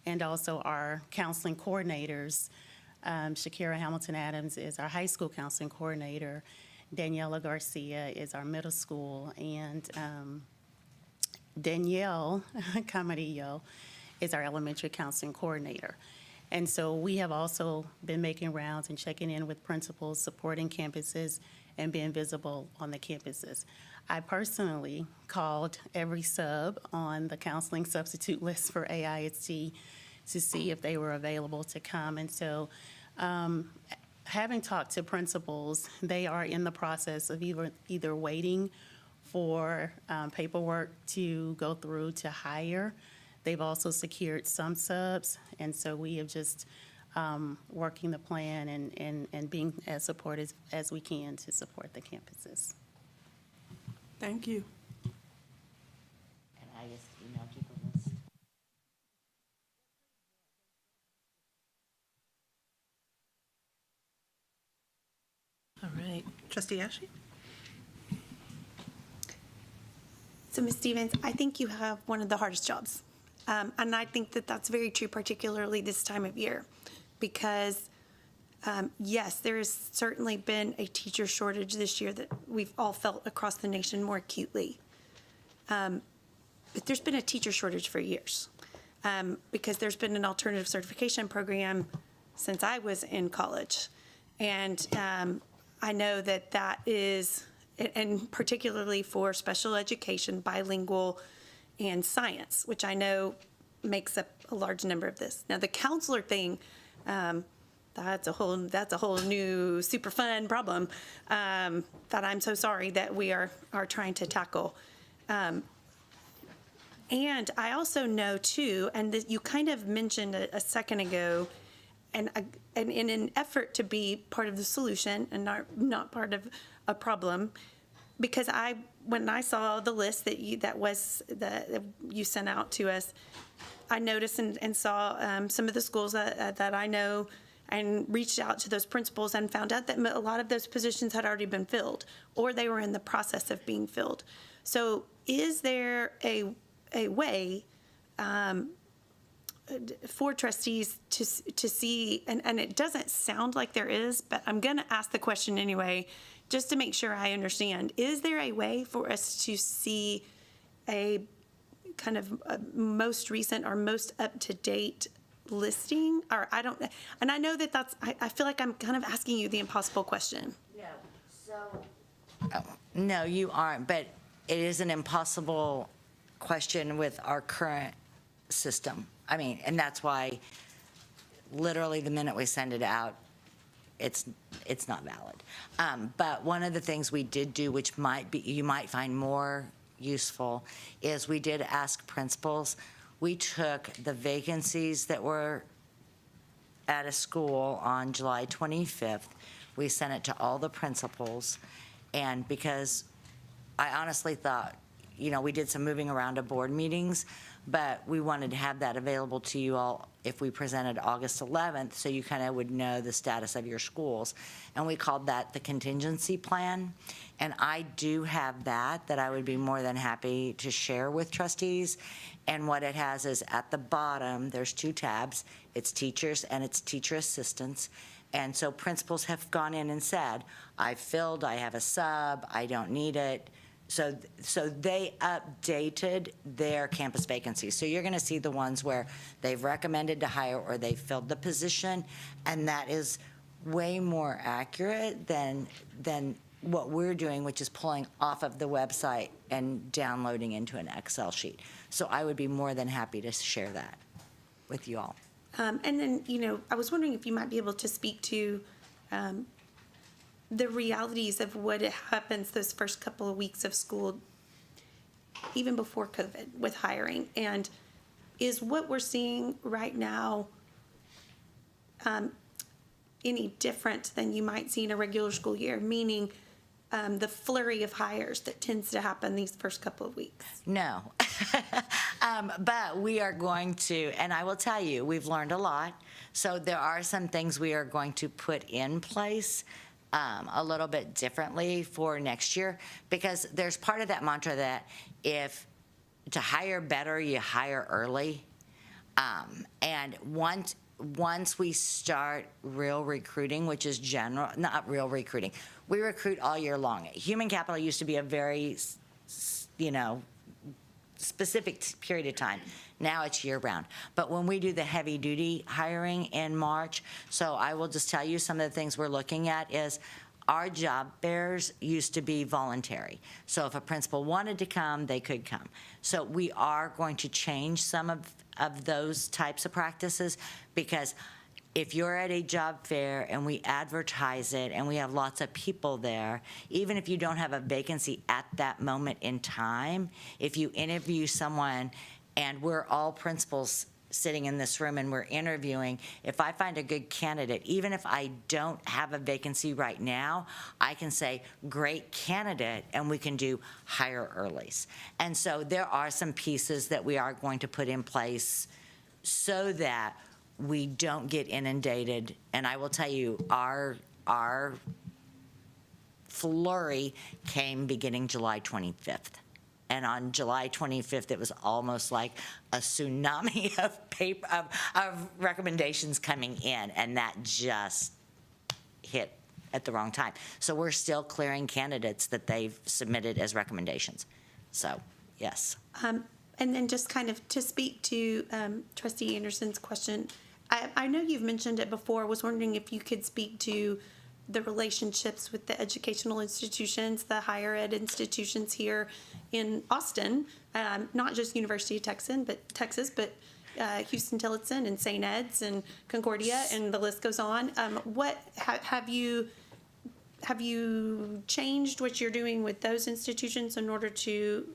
and also our counseling coordinators. Shakira Hamilton-Adams is our high school counseling coordinator. Daniela Garcia is our middle school, and Danielle Camarillo is our elementary counseling coordinator. And so we have also been making rounds and checking in with principals, supporting campuses, and being visible on the campuses. I personally called every sub on the counseling substitute list for AISD to see if they were available to come. And so having talked to principals, they are in the process of either waiting for paperwork to go through to hire. They've also secured some subs, and so we have just working the plan and being as supportive as we can to support the campuses. Thank you. And I just emailed you the list. All right. Trustee Ashley? So, Ms. Stevens, I think you have one of the hardest jobs. And I think that that's very true, particularly this time of year, because yes, there has certainly been a teacher shortage this year that we've all felt across the nation more acutely. But there's been a teacher shortage for years because there's been an alternative certification program since I was in college. And I know that that is, and particularly for special education, bilingual, and science, which I know makes up a large number of this. Now, the counselor thing, that's a whole new super fun problem that I'm so sorry that we are trying to tackle. And I also know too, and that you kind of mentioned a second ago, and in an effort to be part of the solution and not part of a problem, because when I saw the list that you sent out to us, I noticed and saw some of the schools that I know and reached out to those principals and found out that a lot of those positions had already been filled, or they were in the process of being filled. So is there a way for trustees to see, and it doesn't sound like there is, but I'm going to ask the question anyway, just to make sure I understand. Is there a way for us to see a kind of most recent or most up-to-date listing? Or I don't, and I know that I feel like I'm kind of asking you the impossible question. No, you aren't, but it is an impossible question with our current system. I mean, and that's why literally the minute we send it out, it's not valid. But one of the things we did do, which you might find more useful, is we did ask principals. We took the vacancies that were at a school on July 25th. We sent it to all the principals, and because I honestly thought, we did some moving around of board meetings, but we wanted to have that available to you all if we presented August 11th, so you kind of would know the status of your schools. And we called that the contingency plan. And I do have that I would be more than happy to share with trustees. And what it has is at the bottom, there's 2 tabs. It's teachers and it's teacher assistants. And so principals have gone in and said, I filled, I have a sub, I don't need it. So they updated their campus vacancies. So you're going to see the ones where they've recommended to hire or they filled the position, and that is way more accurate than what we're doing, which is pulling off of the website and downloading into an Excel sheet. So I would be more than happy to share that with you all. And then, I was wondering if you might be able to speak to the realities of what happens those first couple of weeks of school, even before COVID, with hiring. And is what we're seeing right now any different than you might see in a regular school year? Meaning the flurry of hires that tends to happen these first couple of weeks? No. But we are going to, and I will tell you, we've learned a lot. So there are some things we are going to put in place a little bit differently for next year, because there's part of that mantra that if to hire better, you hire early. And once we start real recruiting, which is not real recruiting, we recruit all year long. Human capital used to be a very, specific period of time. Now it's year-round. But when we do the heavy-duty hiring in March, so I will just tell you some of the things we're looking at is our job fairs used to be voluntary. So if a principal wanted to come, they could come. So we are going to change some of those types of practices, because if you're at a job fair and we advertise it and we have lots of people there, even if you don't have a vacancy at that moment in time, if you interview someone, and we're all principals sitting in this room and we're interviewing, if I find a good candidate, even if I don't have a vacancy right now, I can say, great candidate, and we can do hire earlies. And so there are some pieces that we are going to put in place so that we don't get inundated. And I will tell you, our flurry came beginning July 25th. And on July 25th, it was almost like a tsunami of recommendations coming in, and that just hit at the wrong time. So we're still clearing candidates that they've submitted as recommendations. So, yes. And then just kind of to speak to Trustee Anderson's question, I know you've mentioned it before. I was wondering if you could speak to the relationships with the educational institutions, the higher ed institutions here in Austin, not just University of Texas, but Houston-Tillotson and St. Ed's and Concordia, and the list goes on. What have you changed what you're doing with those institutions in order to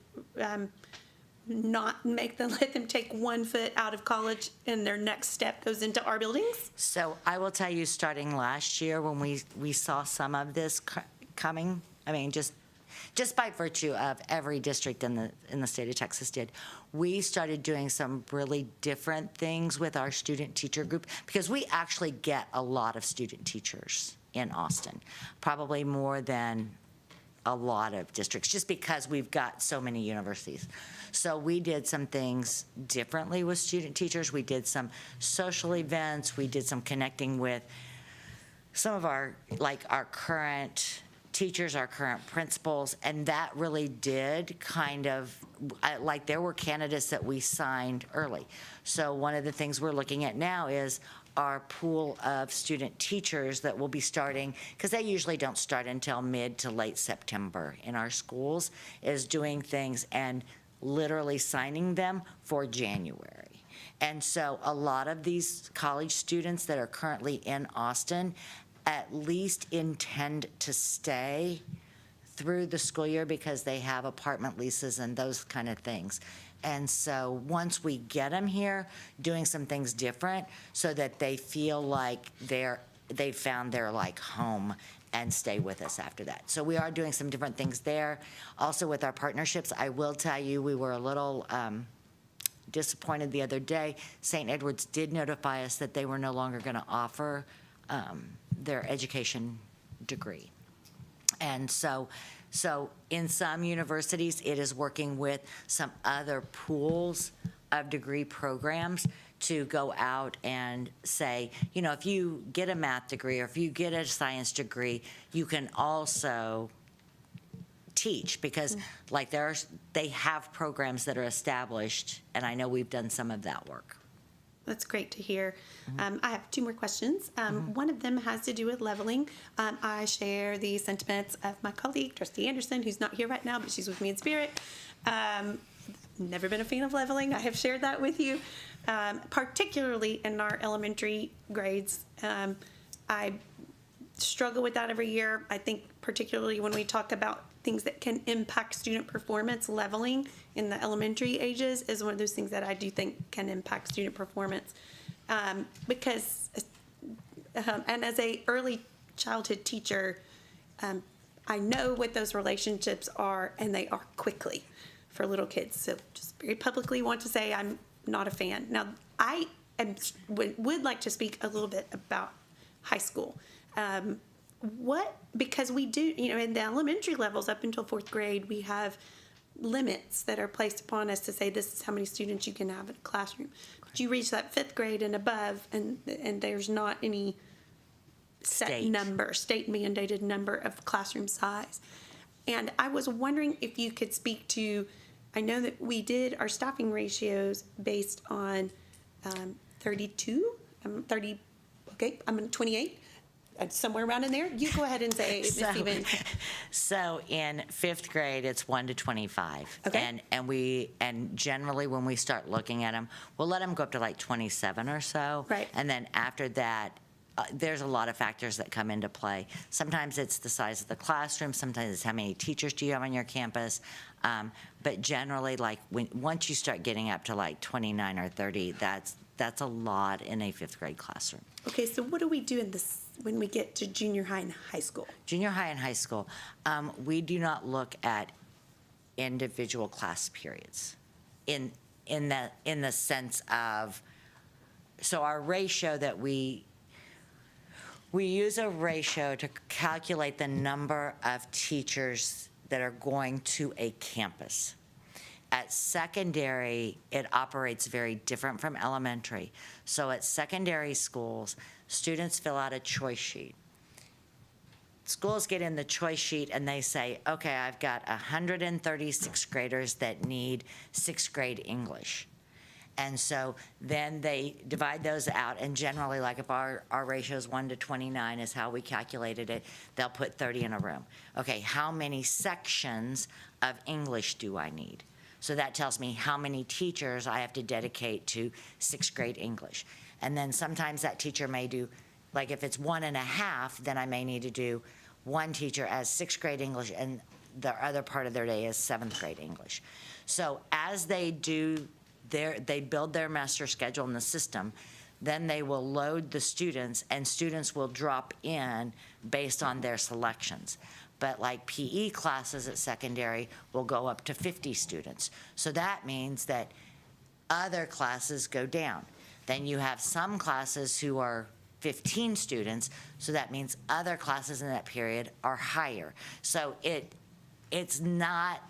not let them take 1 foot out of college and their next step goes into our buildings? So I will tell you, starting last year when we saw some of this coming, I mean, just just by virtue of every district in the state of Texas did. We started doing some really different things with our student teacher group because we actually get a lot of student teachers in Austin, probably more than a lot of districts, just because we've got so many universities. So we did some things differently with student teachers. We did some social events. We did some connecting with some of our current teachers, our current principals, and that really did kind of, there were candidates that we signed early. So one of the things we're looking at now is our pool of student teachers that will be starting, because they usually don't start until mid to late September in our schools, is doing things and literally signing them for January. And so a lot of these college students that are currently in Austin at least intend to stay through the school year because they have apartment leases and those kind of things. And so once we get them here, doing some things different so that they feel like they found their home and stay with us after that. So we are doing some different things there. Also with our partnerships, I will tell you, we were a little disappointed the other day. St. Edward's did notify us that they were no longer going to offer their education degree. And so in some universities, it is working with some other pools of degree programs to go out and say, if you get a math degree or if you get a science degree, you can also teach because they have programs that are established, and I know we've done some of that work. That's great to hear. I have two more questions. One of them has to do with leveling. I share the sentiments of my colleague, Trustee Anderson, who's not here right now, but she's with me in spirit. Never been a fan of leveling. I have shared that with you, particularly in our elementary grades. I struggle with that every year. I think particularly when we talk about things that can impact student performance, leveling in the elementary ages is one of those things that I do think can impact student performance. Because, and as a early childhood teacher, I know what those relationships are, and they are quickly for little kids. So just very publicly want to say I'm not a fan. Now, I would like to speak a little bit about high school. Because we do, in the elementary levels up until fourth grade, we have limits that are placed upon us to say this is how many students you can have in a classroom. But you reach that fifth grade and above, and there's not any set number, state mandated number of classroom size. And I was wondering if you could speak to, I know that we did our staffing ratios based on 32, 30, okay, I'm in 28. Somewhere around in there. You go ahead and say, Ms. Stevens. So in fifth grade, it's 1 to 25. Okay. And generally when we start looking at them, we'll let them go up to 27 or so. Right. And then after that, there's a lot of factors that come into play. Sometimes it's the size of the classroom. Sometimes it's how many teachers do you have on your campus. But generally, once you start getting up to 29 or 30, that's a lot in a fifth grade classroom. Okay, so what do we do when we get to junior high and high school? Junior high and high school, we do not look at individual class periods in the sense of, so our ratio that we use a ratio to calculate the number of teachers that are going to a campus. At secondary, it operates very different from elementary. So at secondary schools, students fill out a choice sheet. Schools get in the choice sheet and they say, okay, I've got 136 graders that need sixth grade English. And so then they divide those out, and generally, if our ratio is 1 to 29 is how we calculated it, they'll put 30 in a room. Okay, how many sections of English do I need? So that tells me how many teachers I have to dedicate to sixth grade English. And then sometimes that teacher may do, if it's 1.5, then I may need to do one teacher as sixth grade English and the other part of their day is seventh grade English. So as they build their master schedule in the system, then they will load the students, and students will drop in based on their selections. But like PE classes at secondary will go up to 50 students. So that means that other classes go down. Then you have some classes who are 15 students, so that means other classes in that period are higher. So it's not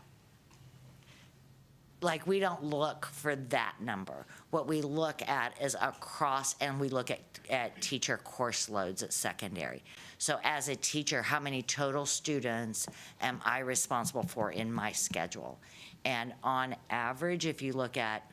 like we don't look for that number. What we look at is across, and we look at teacher course loads at secondary. So as a teacher, how many total students am I responsible for in my schedule? And on average, if you look at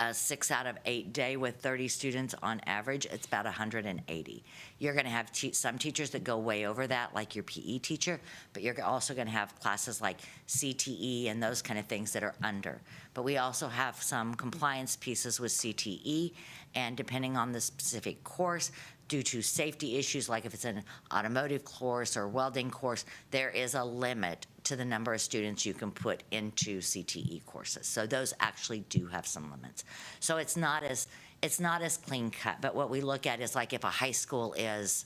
a 6 out of 8 day with 30 students on average, it's about 180. You're gonna have some teachers that go way over that, like your PE teacher, but you're also gonna have classes like CTE and those kind of things that are under. But we also have some compliance pieces with CTE, and depending on the specific course, due to safety issues, like if it's an automotive course or welding course, there is a limit to the number of students you can put into CTE courses. So those actually do have some limits. So it's not as clean cut, but what we look at is like if a high school is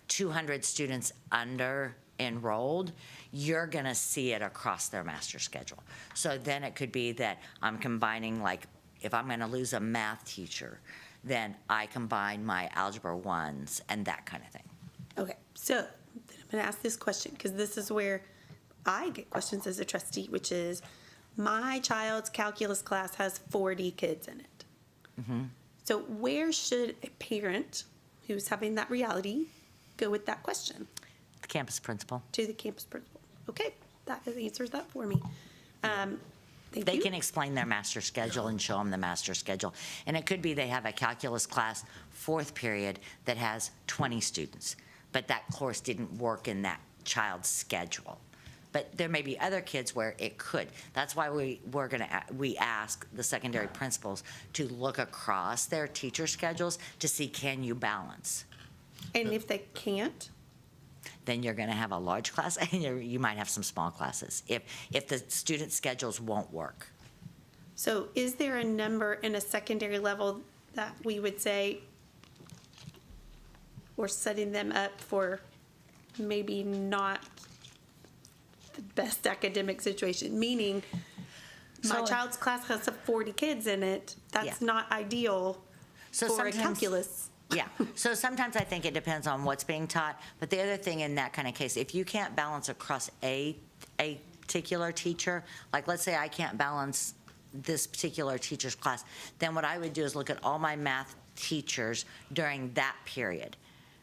200 students under enrolled, you're gonna see it across their master schedule. So then it could be that I'm combining, like if I'm gonna lose a math teacher, then I combine my Algebra 1s and that kind of thing. Okay, so then I'm going to ask this question, because this is where I get questions as a trustee, which is my child's calculus class has 40 kids in it. Mm-hmm. So where should a parent who's having that reality go with that question? The campus principal. To the campus principal. Okay, that answers that for me. They can explain their master schedule and show them the master schedule. And it could be they have a calculus class, 4th period, that has 20 students, but that course didn't work in that child's schedule. But there may be other kids where it could. That's why we ask the secondary principals to look across their teacher schedules to see, can you balance? And if they can't? Then you're going to have a large class, and you might have some small classes if the student schedules won't work. So is there a number in a secondary level that we would say we're setting them up for maybe not the best academic situation? Meaning, my child's class has 40 kids in it. That's not ideal for a calculus. Yeah, so sometimes I think it depends on what's being taught, but the other thing in that kind of case, if you can't balance across a particular teacher, like let's say I can't balance this particular teacher's class, then what I would do is look at all my math teachers during that period.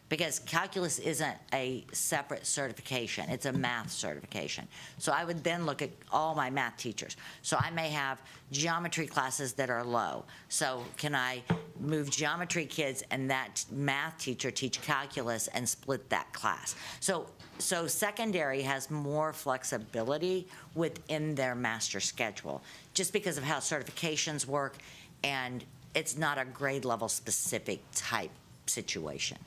Because calculus isn't a separate certification, it's a math certification. So I would then look at all my math teachers. So I may have geometry classes that are low. So can I move geometry kids and that math teacher teach calculus and split that class? So secondary has more flexibility within their master schedule, just because of how certifications work, and it's not a grade level specific type situation.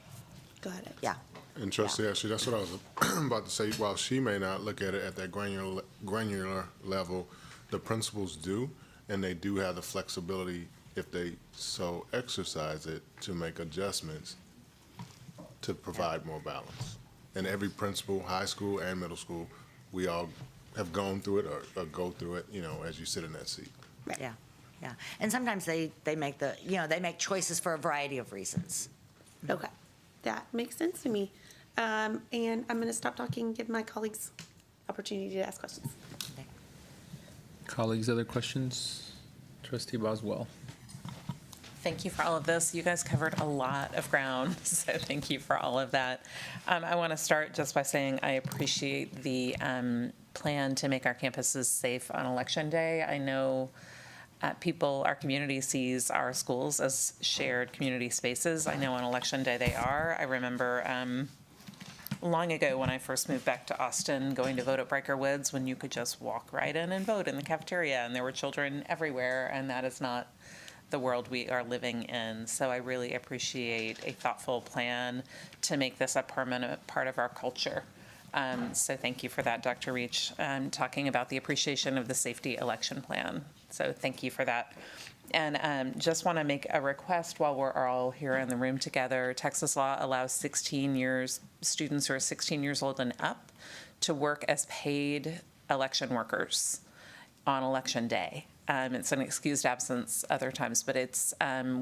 Got it. Yeah. And Trustee Ashley, that's what I was about to say. While she may not look at it at that granular level, the principals do, and they do have the flexibility, if they so exercise it, to make adjustments to provide more balance. And every principal, high school and middle school, we all have gone through it or go through it, as you sit in that seat. Yeah, yeah. And sometimes they make they make choices for a variety of reasons. Okay. That makes sense to me. And I'm going to stop talking and give my colleagues opportunity to ask questions. Colleagues, other questions? Trustee Boswell. Thank you for all of this. You guys covered a lot of ground, so thank you for all of that. I want to start just by saying I appreciate the plan to make our campuses safe on Election Day. I know our community sees our schools as shared community spaces. I know on Election Day they are. I remember long ago when I first moved back to Austin, going to vote at Briker Woods, when you could just walk right in and vote in the cafeteria, and there were children everywhere, and that is not the world we are living in. So I really appreciate a thoughtful plan to make this a permanent part of our culture. So thank you for that, Dr. Reach, talking about the appreciation of the safety election plan. So thank you for that. And just want to make a request while we're all here in the room together. Texas law allows students who are 16 years old and up to work as paid election workers on election day. It's an excused absence other times, but it's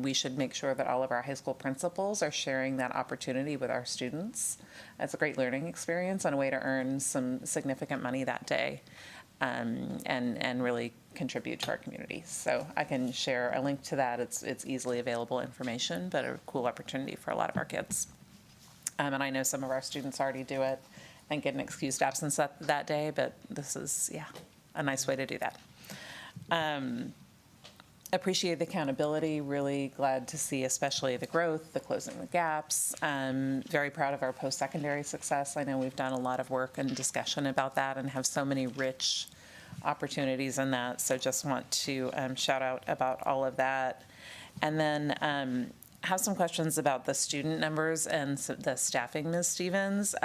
we should make sure that all of our high school principals are sharing that opportunity with our students. It's a great learning experience and a way to earn some significant money that day, and really contribute to our community. So I can share a link to that. It's easily available information, but a cool opportunity for a lot of our kids. And I know some of our students already do it and get an excused absence that day, but this is, a nice way to do that. Appreciate the accountability, really glad to see especially the growth, the closing the gaps. Very proud of our post-secondary success. I know we've done a lot of work and discussion about that and have so many rich opportunities in that. So just want to shout out about all of that. And then have some questions about the student numbers and the staffing, Ms. Stevens.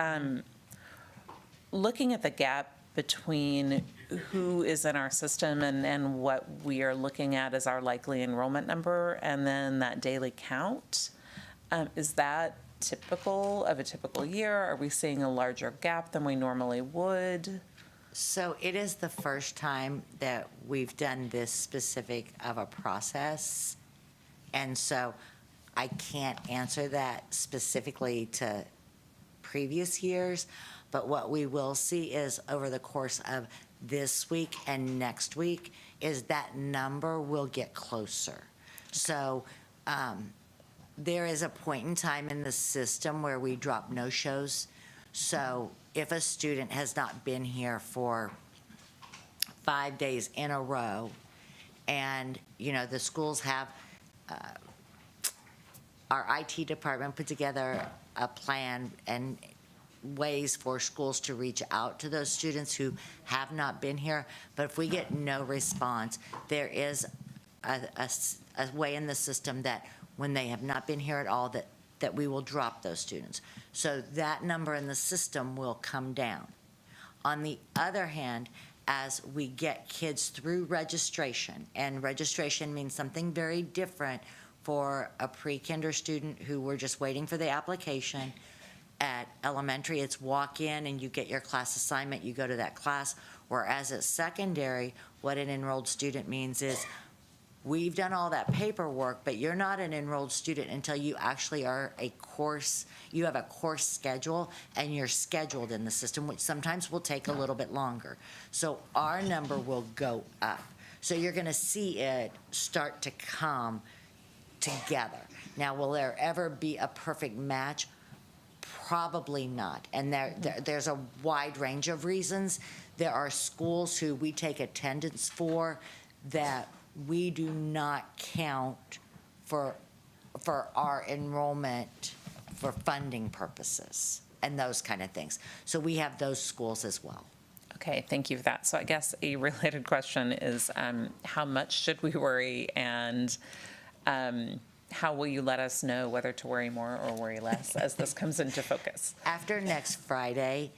Looking at the gap between who is in our system and what we are looking at as our likely enrollment number, and then that daily count, is that typical of a typical year? Are we seeing a larger gap than we normally would? So it is the first time that we've done this specific of a process, and so I can't answer that specifically to previous years, but what we will see is over the course of this week and next week is that number will get closer. So there is a point in time in the system where we drop no-shows. So if a student has not been here for 5 days in a row, and the schools have our IT department put together a plan and ways for schools to reach out to those students who have not been here. But if we get no response, there is a way in the system that when they have not been here at all, that we will drop those students. So that number in the system will come down. On the other hand, as we get kids through registration, and registration means something very different for a pre-kinder student who we're just waiting for the application. At elementary, it's walk in and you get your class assignment, you go to that class. Whereas at secondary, what an enrolled student means is we've done all that paperwork, but you're not an enrolled student until you actually are you have a course schedule and you're scheduled in the system, which sometimes will take a little bit longer. So our number will go up. So you're gonna see it start to come together. Now, will there ever be a perfect match? Probably not. And there's a wide range of reasons. There are schools who we take attendance for that we do not count for our enrollment for funding purposes and those kind of things. So we have those schools as well. Okay, thank you for that. So I guess a related question is how much should we worry, and how will you let us know whether to worry more or worry less as this comes into focus? After next Friday,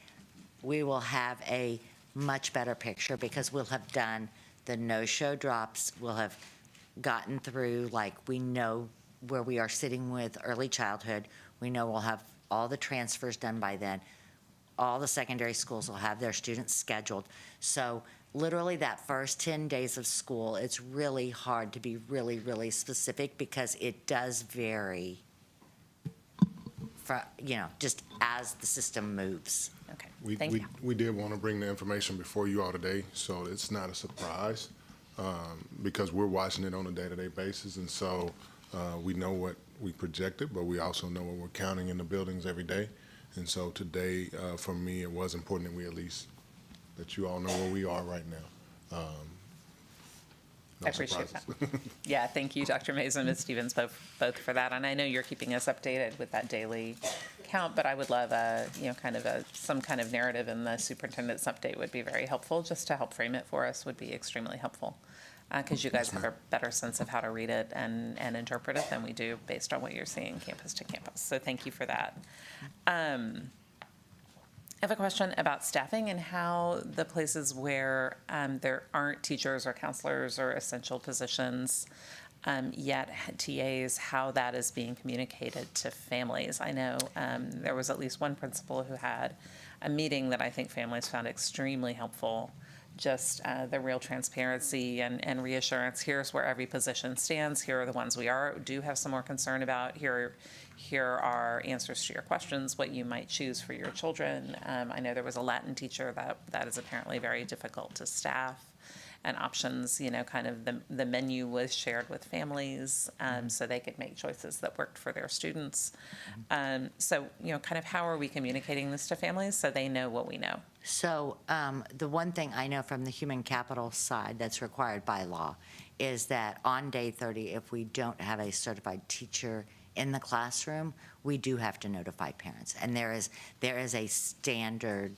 we will have a much better picture because we'll have done the no-show drops. We'll have gotten through, we know where we are sitting with early childhood. We know we'll have all the transfers done by then. All the secondary schools will have their students scheduled. So literally that first 10 days of school, it's really hard to be really, really specific because it does vary from, just as the system moves. Okay, Thank you. We did want to bring the information before you all today, so it's not a surprise because we're watching it on a day-to-day basis. And so we know what we projected, but we also know what we're counting in the buildings every day. And so today, for me, it was important that we at least that you all know where we are right now. I appreciate that. Yeah, thank you, Dr. Mays and Ms. Stevens, both for that. And I know you're keeping us updated with that daily count, but I would love some kind of narrative in the superintendent's update would be very helpful. Just to help frame it for us would be extremely helpful, because you guys have a better sense of how to read it and interpret it than we do based on what you're seeing campus to campus. So thank you for that. I have a question about staffing and how the places where there aren't teachers or counselors or essential positions yet, TAs, how that is being communicated to families. I know there was at least one principal who had a meeting that I think families found extremely helpful. Just the real transparency and reassurance. Here's where every position stands. Here are the ones we do have some more concern about. Here are answers to your questions, what you might choose for your children. I know there was a Latin teacher that is apparently very difficult to staff. And options, kind of the menu was shared with families so they could make choices that worked for their students. So, kind of how are we communicating this to families so they know what we know? So the one thing I know from the human capital side that's required by law is that on day 30, if we don't have a certified teacher in the classroom, we do have to notify parents. And there is a standard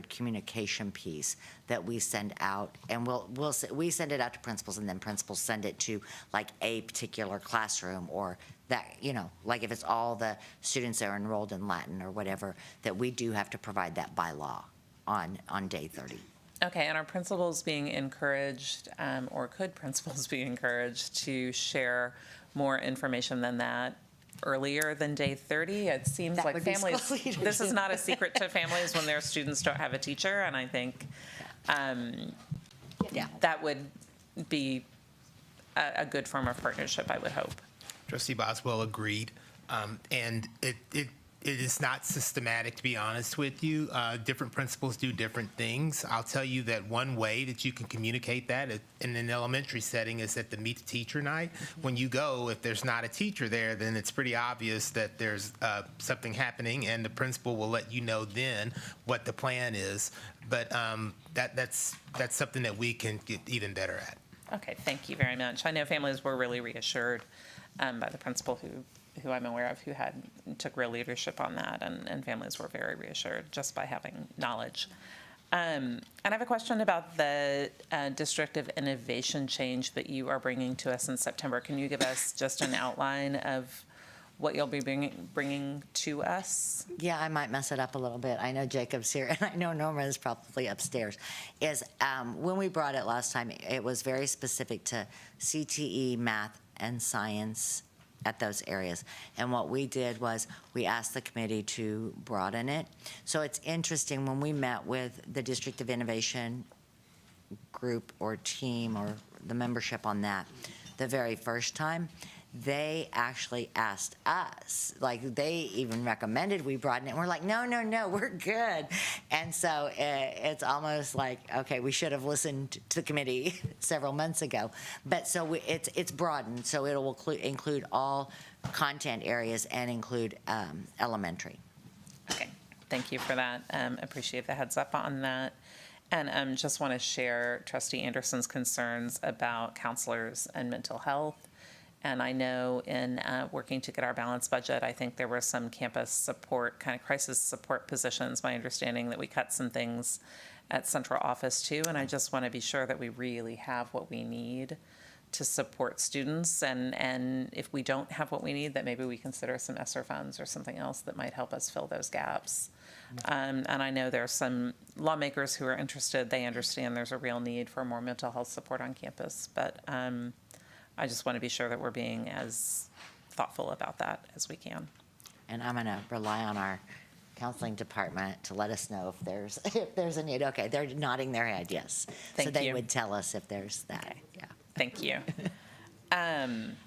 communication piece that we send out, and we send it out to principals, and then principals send it to like a particular classroom, or that, like if it's all the students that are enrolled in Latin or whatever, that we do have to provide that by law on day 30. Okay, and are principals being encouraged, or could principals be encouraged to share more information than that earlier than day 30? It seems That like would be families, school leaders. this is not a secret to families when their students don't have a teacher, and I think that would be a good form of partnership, I would hope. Trustee Boswell agreed. And it is not systematic, to be honest with you. Different principals do different things. I'll tell you that one way that you can communicate that in an elementary setting is at the Meet the Teacher night. When you go, if there's not a teacher there, then it's pretty obvious that there's something happening, and the principal will let you know then what the plan is. But that's something that we can get even better at. Okay, thank you very much. I know families were really reassured by the principal who I'm aware of who took real leadership on that, and families were very reassured just by having knowledge. And I have a question about the District of Innovation change that you are bringing to us in September. Can you give us just an outline of what you'll be bringing to us? Yeah, I might mess it up a little bit. I know Jacob's here, and I know Norma is probably upstairs. When we brought it last time, it was very specific to CTE, math, and science at those areas. And what we did was we asked the committee to broaden it. So it's interesting, when we met with the District of Innovation group or team or the membership on that the very first time, they actually asked us, like they even recommended we broaden it. And we're like, no, we're good. And so it's almost like, okay, we should have listened to the committee several months ago. But so it's broadened, so it will include all content areas and include elementary. Okay, thank you for that. Appreciate the heads up on that. And just want to share Trustee Anderson's concerns about counselors and mental health. And I know in working to get our balanced budget, I think there were some campus support, kind of crisis support positions. My understanding that we cut some things at central office too. And I just want to be sure that we really have what we need to support students. And if we don't have what we need, that maybe we consider some ESSER funds or something else that might help us fill those gaps. And I know there are some lawmakers who are interested. They understand there's a real need for more mental health support on campus. But I just want to be sure that we're being as thoughtful about that as we can. And I'm going to rely on our counseling department to let us know if there's a need. Okay, they're nodding their head, yes. Thank so they you. would tell us if there's that. Okay. Yeah. Thank you. And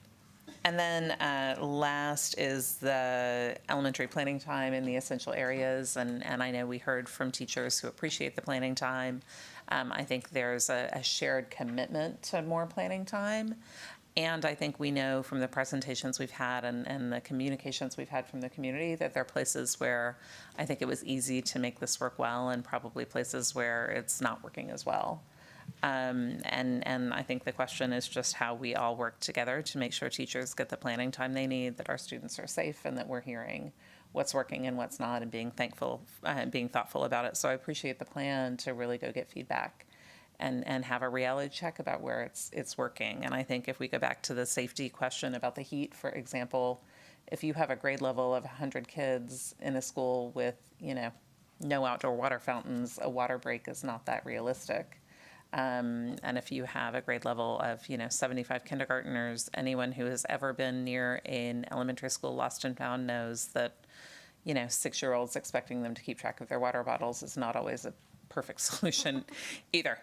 then last is the elementary planning time in the essential areas. And I know we heard from teachers who appreciate the planning time. I think there's a shared commitment to more planning time. And I think we know from the presentations we've had and the communications we've had from the community that there are places where I think it was easy to make this work well, and probably places where it's not working as well. And I think the question is just how we all work together to make sure teachers get the planning time they need, that our students are safe, and that we're hearing what's working and what's not, and being thoughtful about it. So I appreciate the plan to really go get feedback and have a reality check about where it's working. And I think if we go back to the safety question about the heat, for example, if you have a grade level of 100 kids in a school with, no outdoor water fountains, a water break is not that realistic. And if you have a grade level of, 75 kindergartners, anyone who has ever been near an elementary school lost and found knows that, 6-year-olds, expecting them to keep track of their water bottles is not always a perfect solution either,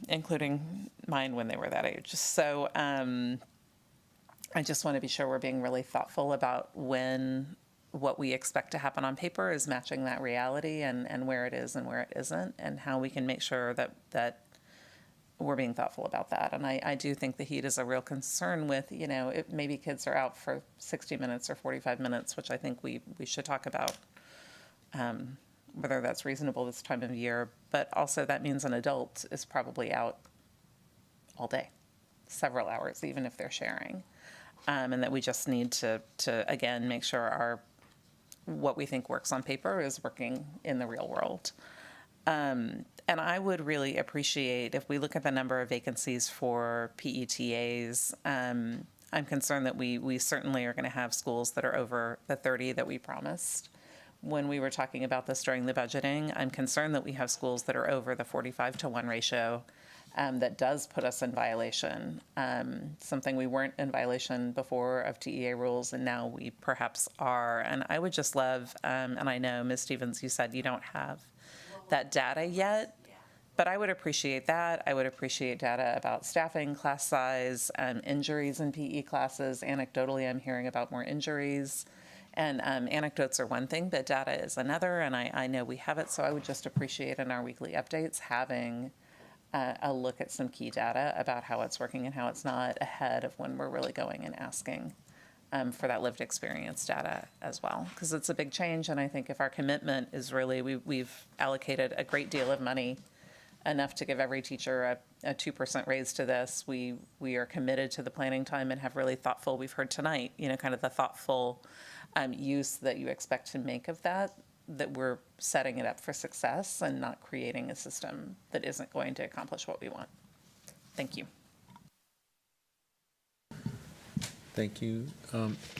including mine when they were that age. So I just want to be sure we're being really thoughtful about when what we expect to happen on paper is matching that reality, and where it is and where it isn't, and how we can make sure that we're being thoughtful about that. And I do think the heat is a real concern with, maybe kids are out for 60 minutes or 45 minutes, which I think we should talk about, whether that's reasonable this time of year. But also that means an adult is probably out all day, several hours, even if they're sharing. And that we just need to again, make sure what we think works on paper is working in the real world. And I would really appreciate if we look at the number of vacancies for PETAs. I'm concerned that we certainly are going to have schools that are over the 30 that we promised when we were talking about this during the budgeting. I'm concerned that we have schools that are over the 45-to-1 ratio. That does put us in violation, something we weren't in violation before of TEA rules, and now we perhaps are. And I would just love, and I know, Ms. Stevens, you said you don't have that data yet, but I would appreciate that. I would appreciate data about staffing, class size, injuries in PE classes. Anecdotally, I'm hearing about more injuries. And anecdotes are one thing, but data is another, and I know we have it, so I would just appreciate in our weekly updates having a look at some key data about how it's working and how it's not, ahead of when we're really going and asking for that lived experience data as well, because it's a big change. And I think if our commitment is really, we've allocated a great deal of money, enough to give every teacher a 2% raise to this. We are committed to the planning time and have really thoughtful, we've heard tonight, kind of the thoughtful use that you expect to make of that we're setting it up for success and not creating a system that isn't going to accomplish what we want. Thank you. Thank you.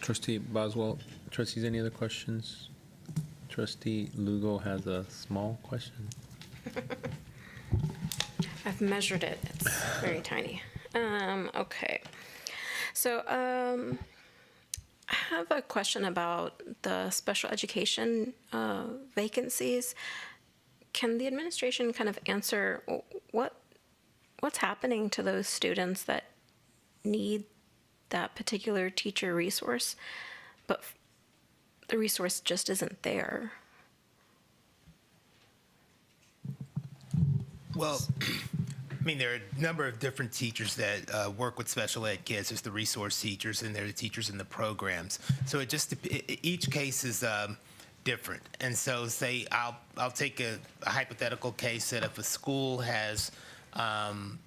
Trustee Boswell. Trustees, any other questions? Trustee Lugo has a small question. I've measured it. It's very tiny. Okay. So I have a question about the special education vacancies. Can the administration kind of answer what's happening to those students that need that particular teacher resource, but the resource just isn't there? Well, I mean, there are a number of different teachers that work with special ed kids. There's the resource teachers, and there are the teachers in the programs. So each case is different. And so, say I'll take a hypothetical case that if a school has I'm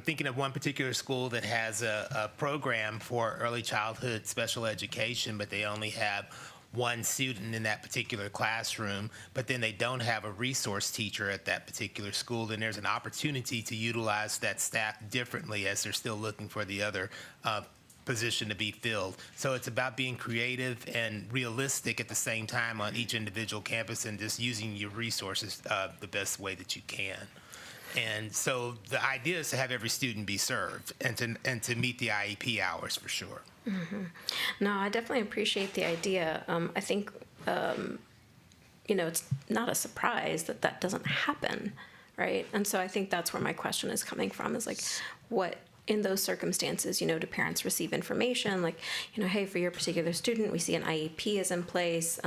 thinking of one particular school that has a program for early childhood special education, but they only have one student in that particular classroom, but then they don't have a resource teacher at that particular school, then there's an opportunity to utilize that staff differently as they're still looking for the other position to be filled. So it's about being creative and realistic at the same time on each individual campus, and just using your resources the best way that you can. And so the idea is to have every student be served and to meet the IEP hours for sure. Mm-hmm. No, I definitely appreciate the idea. I think, it's not a surprise that doesn't happen, right? And so I think that's where my question is coming from, is like, what, in those circumstances, do parents receive information like, hey, for your particular student, we see an IEP is in place.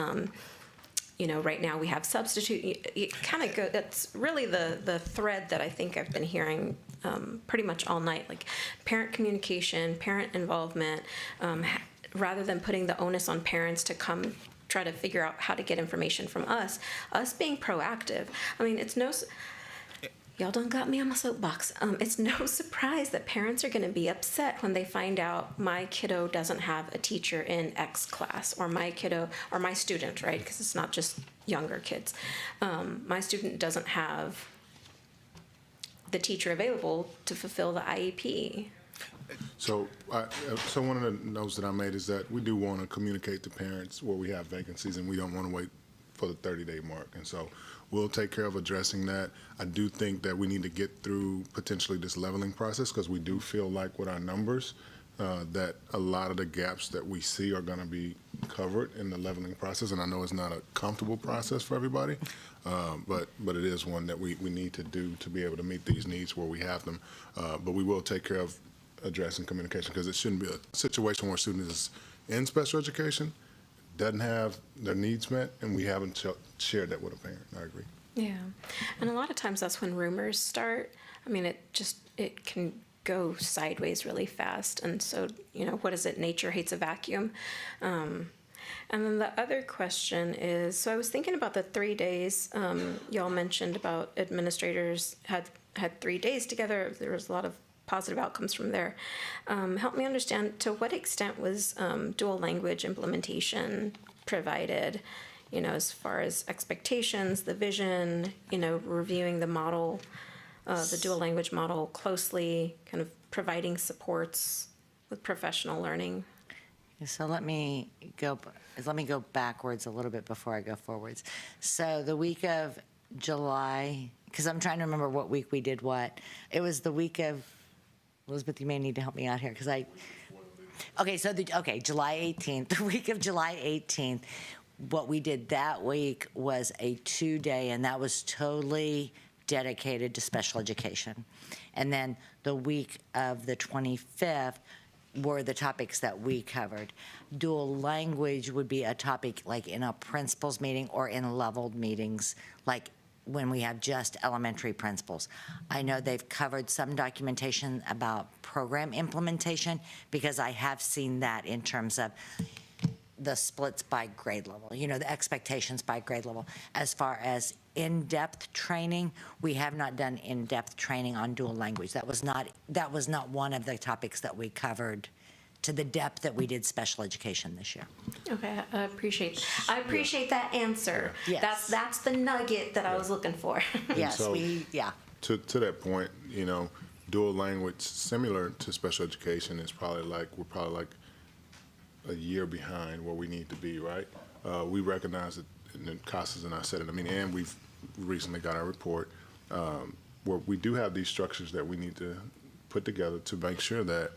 Right now we have substitute. You kind of go, that's really the thread that I think I've been hearing pretty much all night, like parent communication, parent involvement, rather than putting the onus on parents to come try to figure out how to get information from us being proactive. I mean, y'all done got me on my soapbox. It's no surprise that parents are going to be upset when they find out my kiddo doesn't have a teacher in X class, or my kiddo, or my student, right? Because it's not just younger kids. My student doesn't have the teacher available to fulfill the IEP. So one of the notes that I made is that we do want to communicate to parents where we have vacancies, and we don't want to wait for the 30-day mark. And so we'll take care of addressing that. I do think that we need to get through potentially this leveling process, because we do feel like with our numbers, that a lot of the gaps that we see are going to be covered in the leveling process. And I know it's not a comfortable process for everybody, but it is one that we need to do to be able to meet these needs where we have them. But we will take care of addressing communication, because it shouldn't be a situation where a student is in special education, doesn't have their needs met, and we haven't shared that with a parent. I agree. Yeah, and a lot of times that's when rumors start. I mean, it can go sideways really fast, and so, what is it? Nature hates a vacuum. And then the other question is, so I was thinking about the 3 days. Y'all mentioned about administrators had 3 days together. There was a lot of positive outcomes from there. Help me understand, to what extent was dual language implementation provided, as far as expectations, the vision, reviewing the model, the dual language model closely, kind of providing supports with professional learning? So let me go backwards a little bit before I go forwards. So the week of July, because I'm trying to remember what week we did what. It was the week of, Elizabeth, you may need to help me out here, because July 18th, the week of July 18th, what we did that week was a 2-day, and that was totally dedicated to special education. And then the week of the 25th were the topics that we covered. Dual language would be a topic like in a principals meeting or in leveled meetings, like when we have just elementary principals. I know they've covered some documentation about program implementation, because I have seen that in terms of the splits by grade level, the expectations by grade level. As far as in-depth training, we have not done in-depth training on dual language. That was not one of the topics that we covered to the depth that we did special education this year. Okay, I appreciate that answer. Yes. That's the nugget that I was looking for. Yes, so, To that point, dual language, similar to special education, is we're probably like a year behind where we need to be, right? We recognize that, and Costas and I said it, and we've recently got our report, where we do have these structures that we need to put together to make sure that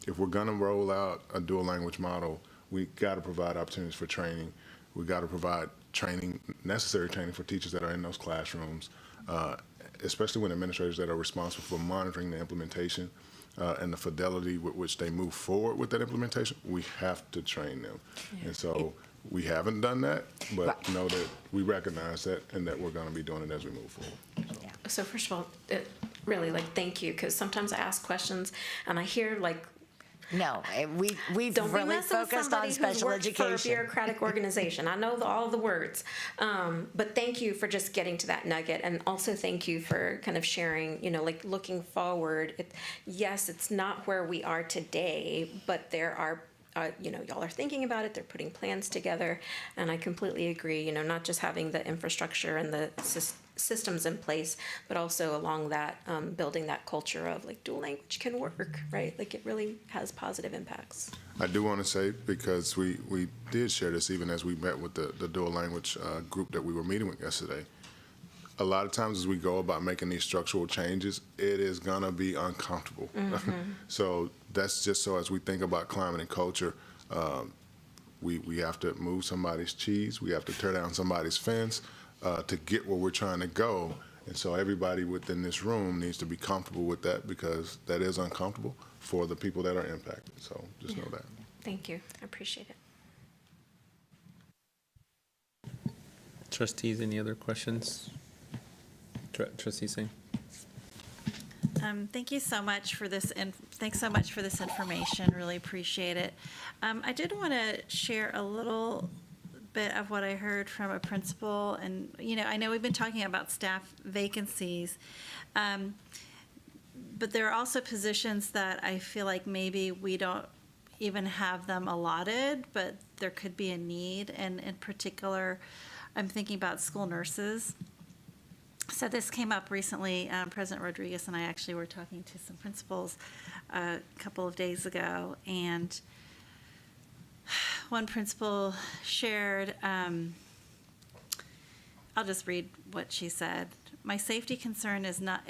if we're gonna roll out a dual language model, we gotta provide opportunities for training. We gotta provide necessary training for teachers that are in those classrooms, especially when administrators that are responsible for monitoring the implementation and the fidelity with which they move forward with that implementation. We have to train them. And so we haven't done that, but know that we recognize that and that we're gonna be doing it as we move forward. So first of all, really, thank you, because sometimes I ask questions and I hear no, we've don't really be messing with focused somebody on special who's worked education. for a bureaucratic organization. I know all the words, but thank you for just getting to that nugget, and also thank you for kind of sharing. Looking forward. Yes, it's not where we are today, but there are. Y'all are thinking about it. They're putting plans together, and I completely agree. Not just having the infrastructure and the systems in place, but also along that, building that culture of dual language can work, right? It really has positive impacts. I do want to say, because we did share this even as we met with the dual language group that we were meeting with yesterday. A lot of times as we go about making these structural changes, it is going to be uncomfortable. Mm-hmm. So that's just so as we think about climate and culture, we have to move somebody's cheese. We have to tear down somebody's fence to get where we're trying to go. And so everybody within this room needs to be comfortable with that, because that is uncomfortable for the people that are impacted. So just know that. Thank you. I appreciate it. Trustees, any other questions? Trustee Singh? Thank you so much for this, and thanks so much for this information. Really appreciate it. I did want to share a little bit of what I heard from a principal, and I know we've been talking about staff vacancies, but there are also positions that I feel like maybe we don't even have them allotted, but there could be a need, and in particular, I'm thinking about school nurses. So this came up recently. President Rodriguez and I actually were talking to some principals a couple of days ago, and one principal shared, I'll just read what she said. My safety concern is not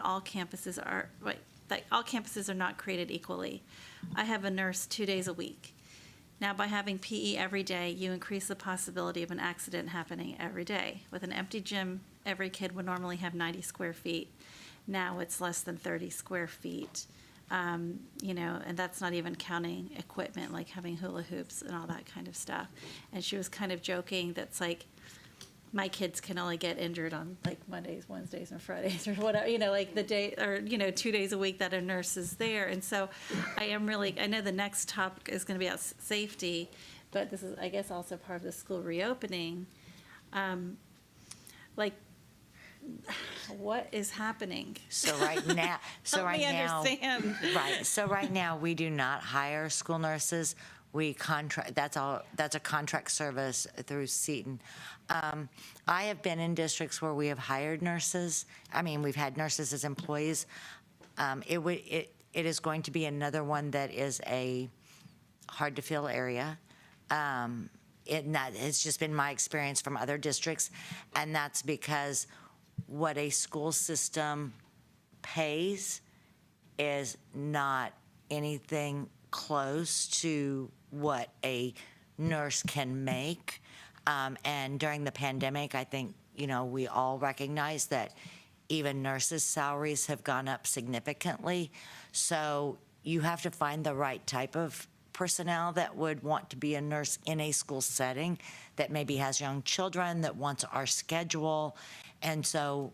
all campuses are, that all campuses are not created equally. I have a nurse 2 days a week. Now, by having PE every day, you increase the possibility of an accident happening every day. With an empty gym, every kid would normally have 90 square feet. Now it's less than 30 square feet. You know, and that's not even counting equipment like having hula hoops and all that kind of stuff. And she was kind of joking that's like, my kids can only get injured on like Mondays, Wednesdays, and Fridays or whatever, you know, like the day, or, you know, 2 days a week that a nurse is there. And so I know the next topic is going to be about safety, but this is, I guess, also part of the school reopening. Like, what is happening? So right now, Help me understand. Right. So right now, we do not hire school nurses. We contract. That's a contract service through Seton. I have been in districts where we have hired nurses. I mean, we've had nurses as employees. It is going to be another one that is a hard to fill area. It's just been my experience from other districts, and that's because what a school system pays is not anything close to what a nurse can make. And during the pandemic, I think, you know, we all recognize that even nurses' salaries have gone up significantly. So you have to find the right type of personnel that would want to be a nurse in a school setting that maybe has young children, that wants our schedule. And so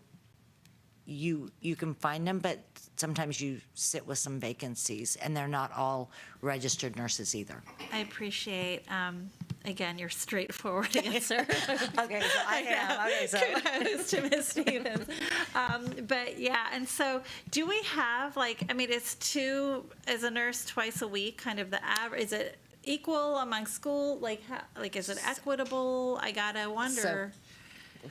you can find them, but sometimes you sit with some vacancies, and they're not all registered nurses either. I appreciate, again, your straightforward answer. Okay, so I am. Okay, so. Kudos to Ms. Stevens. But yeah, and so do we have, like, I mean, it's 2 as a nurse twice a week, kind of the average, is it equal among school? Like, is it equitable? I gotta wonder.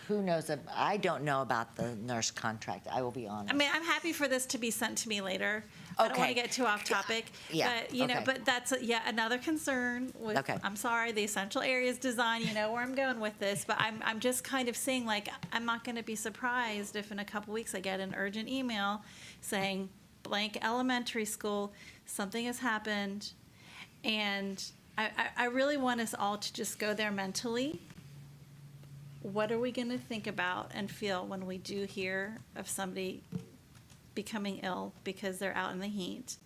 Who knows? I don't know about the nurse contract. I will be honest. I mean, I'm happy for this to be sent to me later. I don't want to get too off topic. Yeah, But, you know, okay. but that's yet another concern with, Okay. I'm sorry, the essential areas design, you know where I'm going with this, but I'm just kind of saying, like, I'm not going to be surprised if in a couple weeks I get an urgent email saying, blank elementary school, something has happened. And I really want us all to just go there mentally. What are we going to think about and feel when we do hear of somebody becoming ill because they're out in the heat?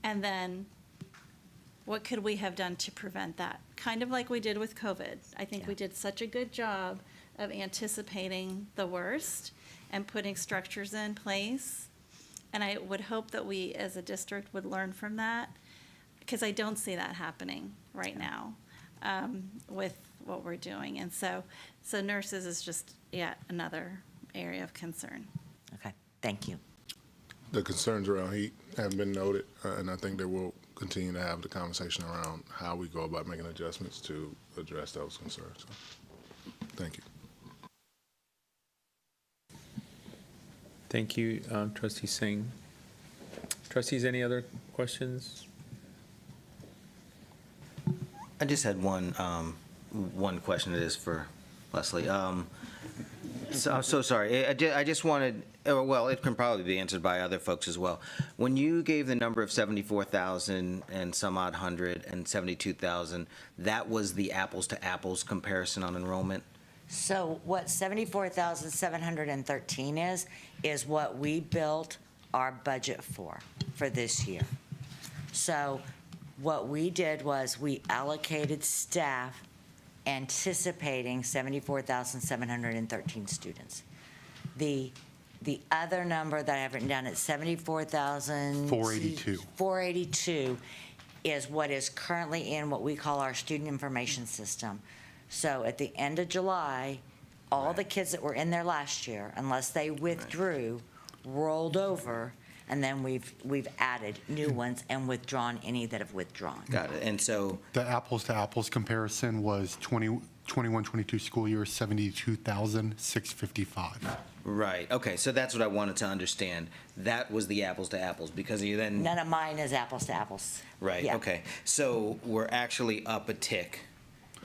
And then what could we have done to prevent that? Kind of like we did with COVID. I think we did such a good job of anticipating the worst and putting structures in place. And I would hope that we as a district would learn from that, because I don't see that happening right now with what we're doing. And so nurses is just yet another area of concern. Okay, thank you. The concerns around heat have been noted, and I think that we'll continue to have the conversation around how we go about making adjustments to address those concerns. So, thank you. Thank you, Trustee Singh. Trustees, any other questions? I just had one question. It is for Leslie. So, I'm so sorry. I just wanted, well, it can probably be answered by other folks as well. When you gave the number of 74,000 and some odd hundred and 72,000, that was the apples to apples comparison on enrollment? So what 74,713 is what we built our budget for this year. So what we did was we allocated staff anticipating 74,713 students. The other number that I have written down at 482. 482 is what is currently in what we call our student information system. So at the end of July, all the kids that were in there last year, unless they withdrew, rolled over, and then we've added new ones and withdrawn any that have withdrawn. Got it. And so The apples to apples comparison was 21-22 school year, 72,655. right. Okay. So that's what I wanted to understand. That was the apples to apples because you then None of mine is apples to apples. right. Yeah. Okay. So we're actually up a tick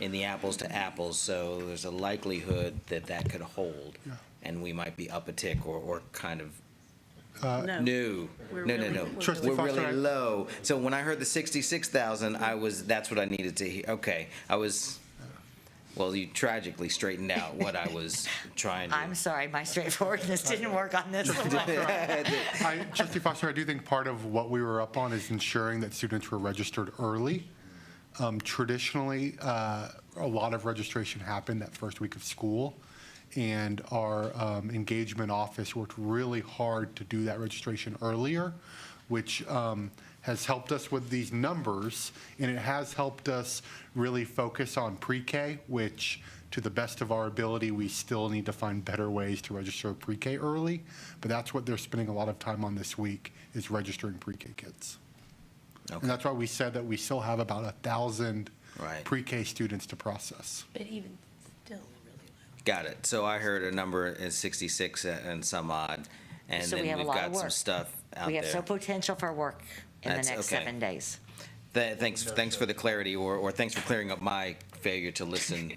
in the apples to apples. So there's a likelihood that that could hold, and we might be up a tick or kind of No. Trustee We're Foster, really low. So when I heard the 66,000, that's what I needed to hear. Okay, well, you tragically straightened out what I was trying to. I'm sorry, my straightforwardness didn't work on this one. Trustee Foster, I do think part of what we were up on is ensuring that students were registered early. Traditionally, a lot of registration happened that first week of school, and our engagement office worked really hard to do that registration earlier, which has helped us with these numbers, and it has helped us really focus on pre-K, which to the best of our ability, we still need to find better ways to register pre-K early, but that's what they're spending a lot of time on this week, is registering pre-K kids. Okay. And that's why we said that we still have about 1,000 pre-K students to process. But even still, Got it. So I heard a number is 66 and some odd, and So we then have a we've lot got of some work. stuff out We there. have so potential for work in the next 7 days. Thanks for the clarity, or thanks for clearing up my failure to listen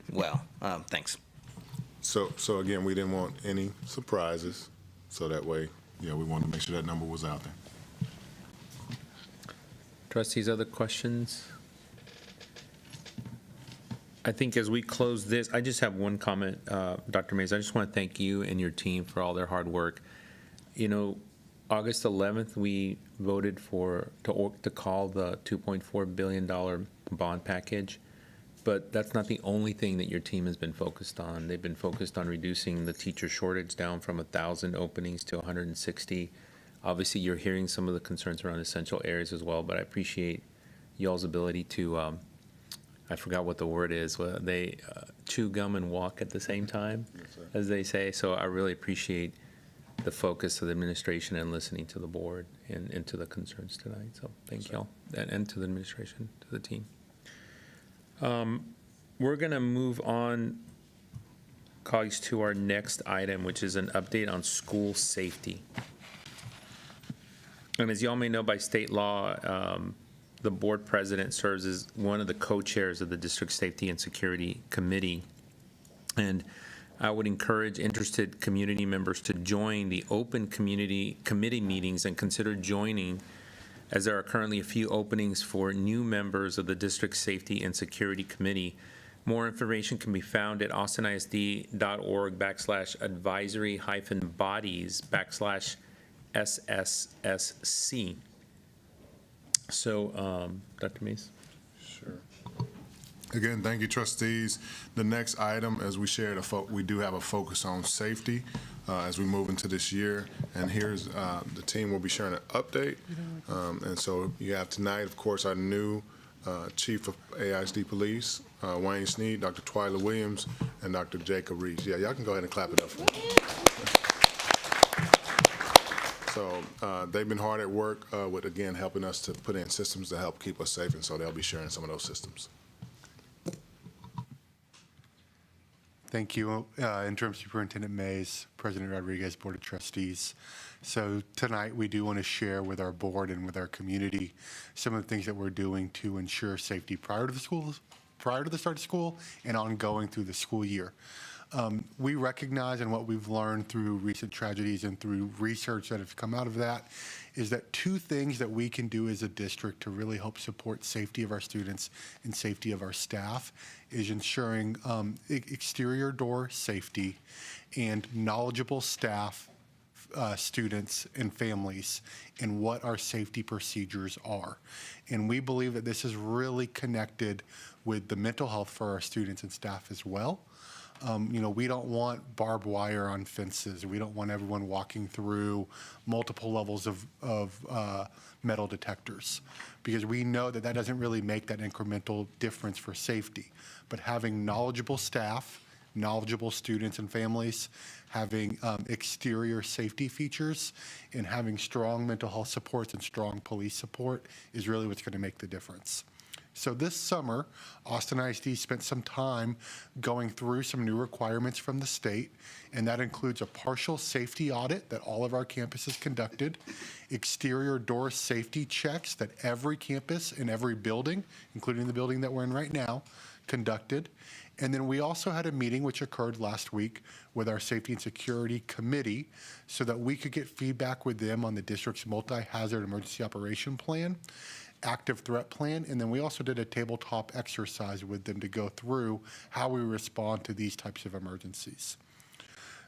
well. Thanks. So again, we didn't want any surprises, so that way, we wanted to make sure that number was out there. Trustees, other questions? I think as we close this, I just have one comment, Dr. Mays. I just want to thank you and your team for all their hard work. August 11th, we voted to call the $2.4 billion bond package, but that's not the only thing that your team has been focused on. They've been focused on reducing the teacher shortage down from 1,000 openings to 160. Obviously, you're hearing some of the concerns around essential areas as well, but I appreciate y'all's ability to, I forgot what the word is, they chew gum and walk at the same time, as they say. So I really appreciate the focus of the administration and listening to the board and to the concerns tonight. So thank y'all, and to the administration, to the team. We're going to move on, colleagues, to our next item, which is an update on school safety. And as y'all may know, by state law, the board president serves as one of the co-chairs of the District Safety and Security Committee. And I would encourage interested community members to join the open community committee meetings and consider joining, as there are currently a few openings for new members of the District Safety and Security Committee. More information can be found at austinisd.org/advisory-bodies/SSSC. So, Dr. Mays. Sure. Again, thank you, trustees. The next item, as we shared, we do have a focus on safety as we move into this year. And here's the team will be sharing an update. And so you have tonight, of course, our new Chief of AISD Police, Wayne Sneed, Dr. Twyla Williams, and Dr. Jacob Reeves. Yeah, y'all can go ahead and clap it up for them. So they've been hard at work with, again, helping us to put in systems to help keep us safe, and so they'll be sharing some of those systems. Thank you, Interim Superintendent Mays, President Rodriguez, Board of Trustees. So tonight we do want to share with our board and with our community some of the things that we're doing to ensure safety prior to the start of school and ongoing through the school year. We recognize, and what we've learned through recent tragedies and through research that have come out of that, is that two things that we can do as a district to really help support safety of our students and safety of our staff is ensuring exterior door safety and knowledgeable staff, students, and families in what our safety procedures are. And we believe that this is really connected with the mental health for our students and staff as well. We don't want barbed wire on fences. We don't want everyone walking through multiple levels of metal detectors, because we know that doesn't really make that incremental difference for safety. But having knowledgeable staff, knowledgeable students and families, having exterior safety features, and having strong mental health supports and strong police support is really what's going to make the difference. So this summer, Austin ISD spent some time going through some new requirements from the state, and that includes a partial safety audit that all of our campuses conducted, exterior door safety checks that every campus and every building, including the building that we're in right now, conducted, And then we also had a meeting which occurred last week with our Safety and Security Committee so that we could get feedback with them on the district's multi-hazard emergency operation plan, active threat plan, and then we also did a tabletop exercise with them to go through how we respond to these types of emergencies.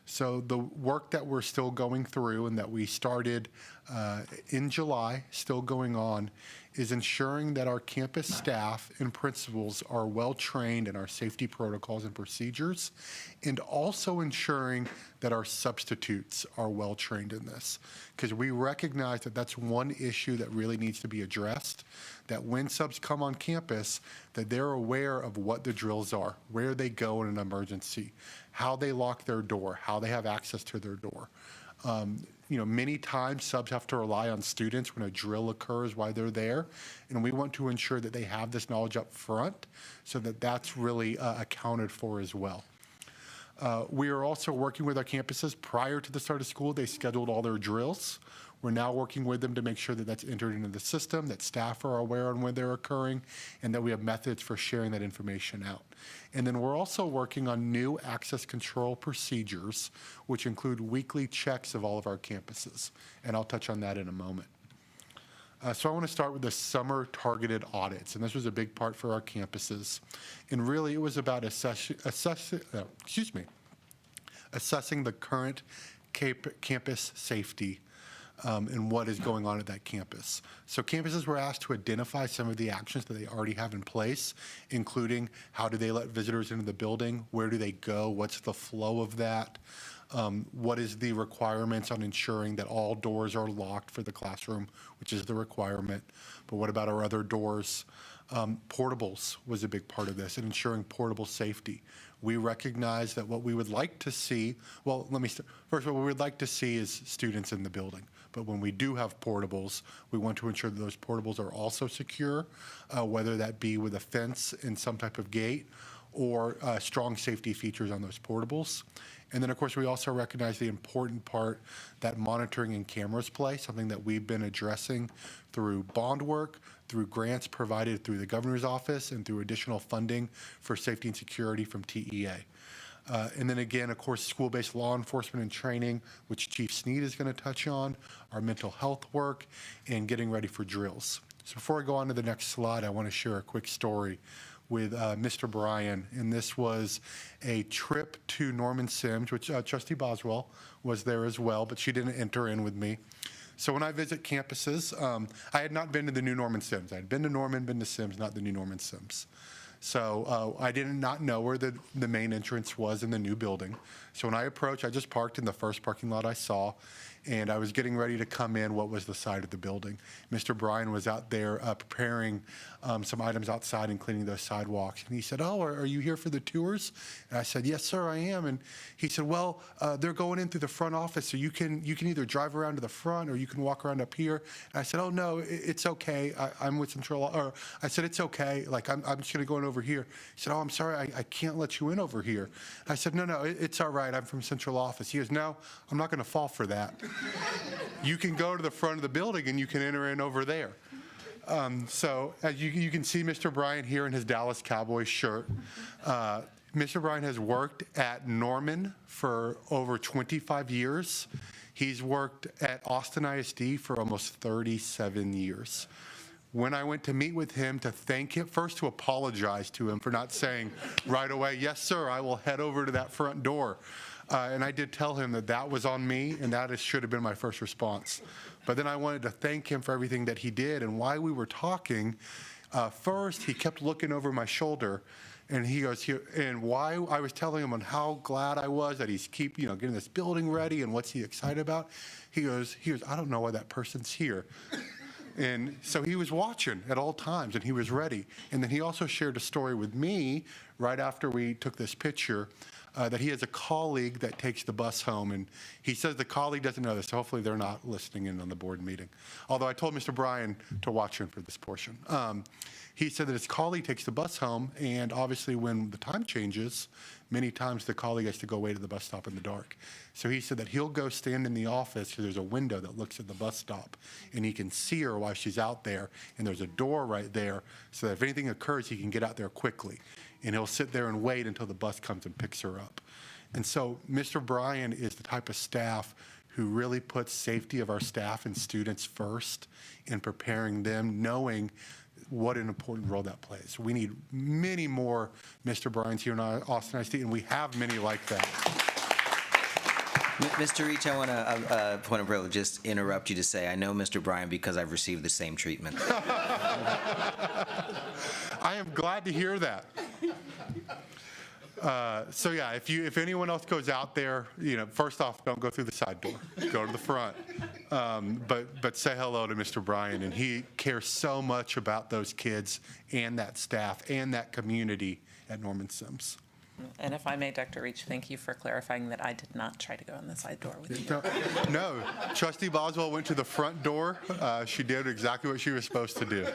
So the work that we're still going through and that we started in July, still going on, is ensuring that our campus staff and principals are well trained in our safety protocols and procedures, and also ensuring that our substitutes are well trained in this. Because we recognize that that's one issue that really needs to be addressed, that when subs come on campus, that they're aware of what the drills are, where they go in an emergency, how they lock their door, how they have access to their door. Many times subs have to rely on students when a drill occurs while they're there, and we want to ensure that they have this knowledge up front so that that's really accounted for as well. We are also working with our campuses. Prior to the start of school, they scheduled all their drills. We're now working with them to make sure that that's entered into the system, that staff are aware on when they're occurring, and that we have methods for sharing that information out. And then we're also working on new access control procedures, which include weekly checks of all of our campuses. And I'll touch on that in a moment. So I want to start with the summer targeted audits, and this was a big part for our campuses. And really, it was about assessing the current campus safety and what is going on at that campus. So campuses were asked to identify some of the actions that they already have in place, including how do they let visitors into the building, where do they go, what's the flow of that, what is the requirements on ensuring that all doors are locked for the classroom, which is the requirement, but what about our other doors? Portables was a big part of this, and ensuring portable safety. We recognize that what we would like to see, well, let me start. First of all, what we would like to see is students in the building. But when we do have portables, we want to ensure that those portables are also secure, whether that be with a fence and some type of gate or strong safety features on those portables. And then, of course, we also recognize the important part that monitoring and cameras play, something that we've been addressing through bond work, through grants provided through the governor's office, and through additional funding for safety and security from TEA. And then again, of course, school-based law enforcement and training, which Chief Sneed is going to touch on, our mental health work, and getting ready for drills. So before I go on to the next slide, I want to share a quick story with Mr. Bryan, and this was a trip to Norman Sims, which Trustee Boswell was there as well, but she didn't enter in with me. So when I visit campuses, I had not been to the new Norman Sims. I had been to Norman, been to Sims, not the new Norman Sims. So I did not know where the main entrance was in the new building. So when I approached, I just parked in the first parking lot I saw, and I was getting ready to come in what was the side of the building. Mr. Bryan was out there preparing some items outside and cleaning those sidewalks. And he said, "Oh, are you here for the tours?" And I said, "Yes, sir, I am." And he said, "Well, they're going in through the front office, so you can either drive around to the front or you can walk around up here." And I said, "Oh, no, it's okay. I'm with Central," or I said, "It's okay. Like, I'm just going to go in over here." He said, "Oh, I'm sorry, I can't let you in over here." I said, "No, it's all right. I'm from Central Office." He goes, "No, I'm not going to fall for that. You can go to the front of the building and you can enter in over there." So as you can see Mr. Bryan here in his Dallas Cowboys shirt. Mr. Bryan has worked at Norman for over 25 years. He's worked at Austin ISD for almost 37 years. When I went to meet with him to thank him, first to apologize to him for not saying right away, "Yes, sir, I will head over to that front door." And I did tell him that that was on me, and that should have been my first response. But then I wanted to thank him for everything that he did. And while we were talking, first he kept looking over my shoulder, and he goes, and why I was telling him on how glad I was that he's getting this building ready and what's he excited about. He goes, "I don't know why that person's here." And so he was watching at all times, and he was ready. And then he also shared a story with me right after we took this picture, that he has a colleague that takes the bus home, and he says the colleague doesn't know this, so hopefully they're not listening in on the board meeting. Although I told Mr. Bryan to watch him for this portion. He said that his colleague takes the bus home, and obviously when the time changes, many times the colleague has to go away to the bus stop in the dark. So he said that he'll go stand in the office because there's a window that looks at the bus stop, and he can see her while she's out there, and there's a door right there, so that if anything occurs, he can get out there quickly. and he'll sit there and wait until the bus comes and picks her up. And so Mr. Bryan is the type of staff who really puts safety of our staff and students first in preparing them, knowing what an important role that plays. We need many more Mr. Bryans here in Austin ISD, and we have many like that. Mr. Reach, I want to, point of privilege, just interrupt you to say I know Mr. Bryan because I've received the same treatment. I am glad to hear that. So yeah, if anyone else goes out there, first off, don't go through the side door. Go to the front. But say hello to Mr. Bryan, and he cares so much about those kids and that staff and that community at Norman Sims. And if I may, Dr. Reach, thank you for clarifying that I did not try to go in the side door with you. No, Trustee Boswell went to the front door. She did exactly what she was supposed to do.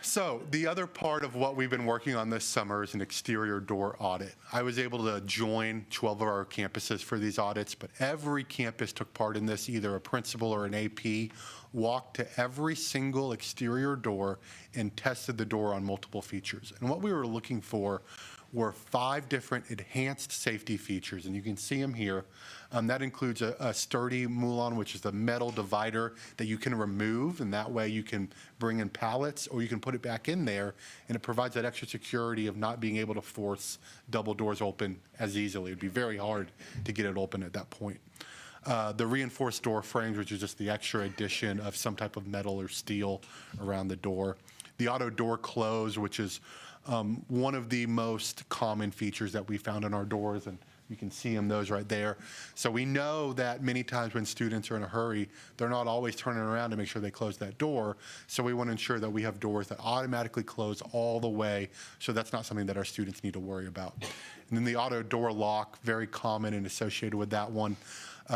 So the other part of what we've been working on this summer is an exterior door audit. I was able to join 12 of our campuses for these audits, but every campus took part in this, either a principal or an AP, walked to every single exterior door and tested the door on multiple features. And what we were looking for were 5 different enhanced safety features, and you can see them here. That includes a sturdy moulon, which is the metal divider that you can remove, and that way you can bring in pallets, or you can put it back in there, and it provides that extra security of not being able to force double doors open as easily. It'd be very hard to get it open at that point. The reinforced door frames, which is just the extra addition of some type of metal or steel around the door. The auto door close, which is one of the most common features that we found in our doors, and you can see those right there. So we know that many times when students are in a hurry, they're not always turning around to make sure they close that door. So we want to ensure that we have doors that automatically close all the way, so that's not something that our students need to worry about. And then the auto door lock, very common and associated with that one.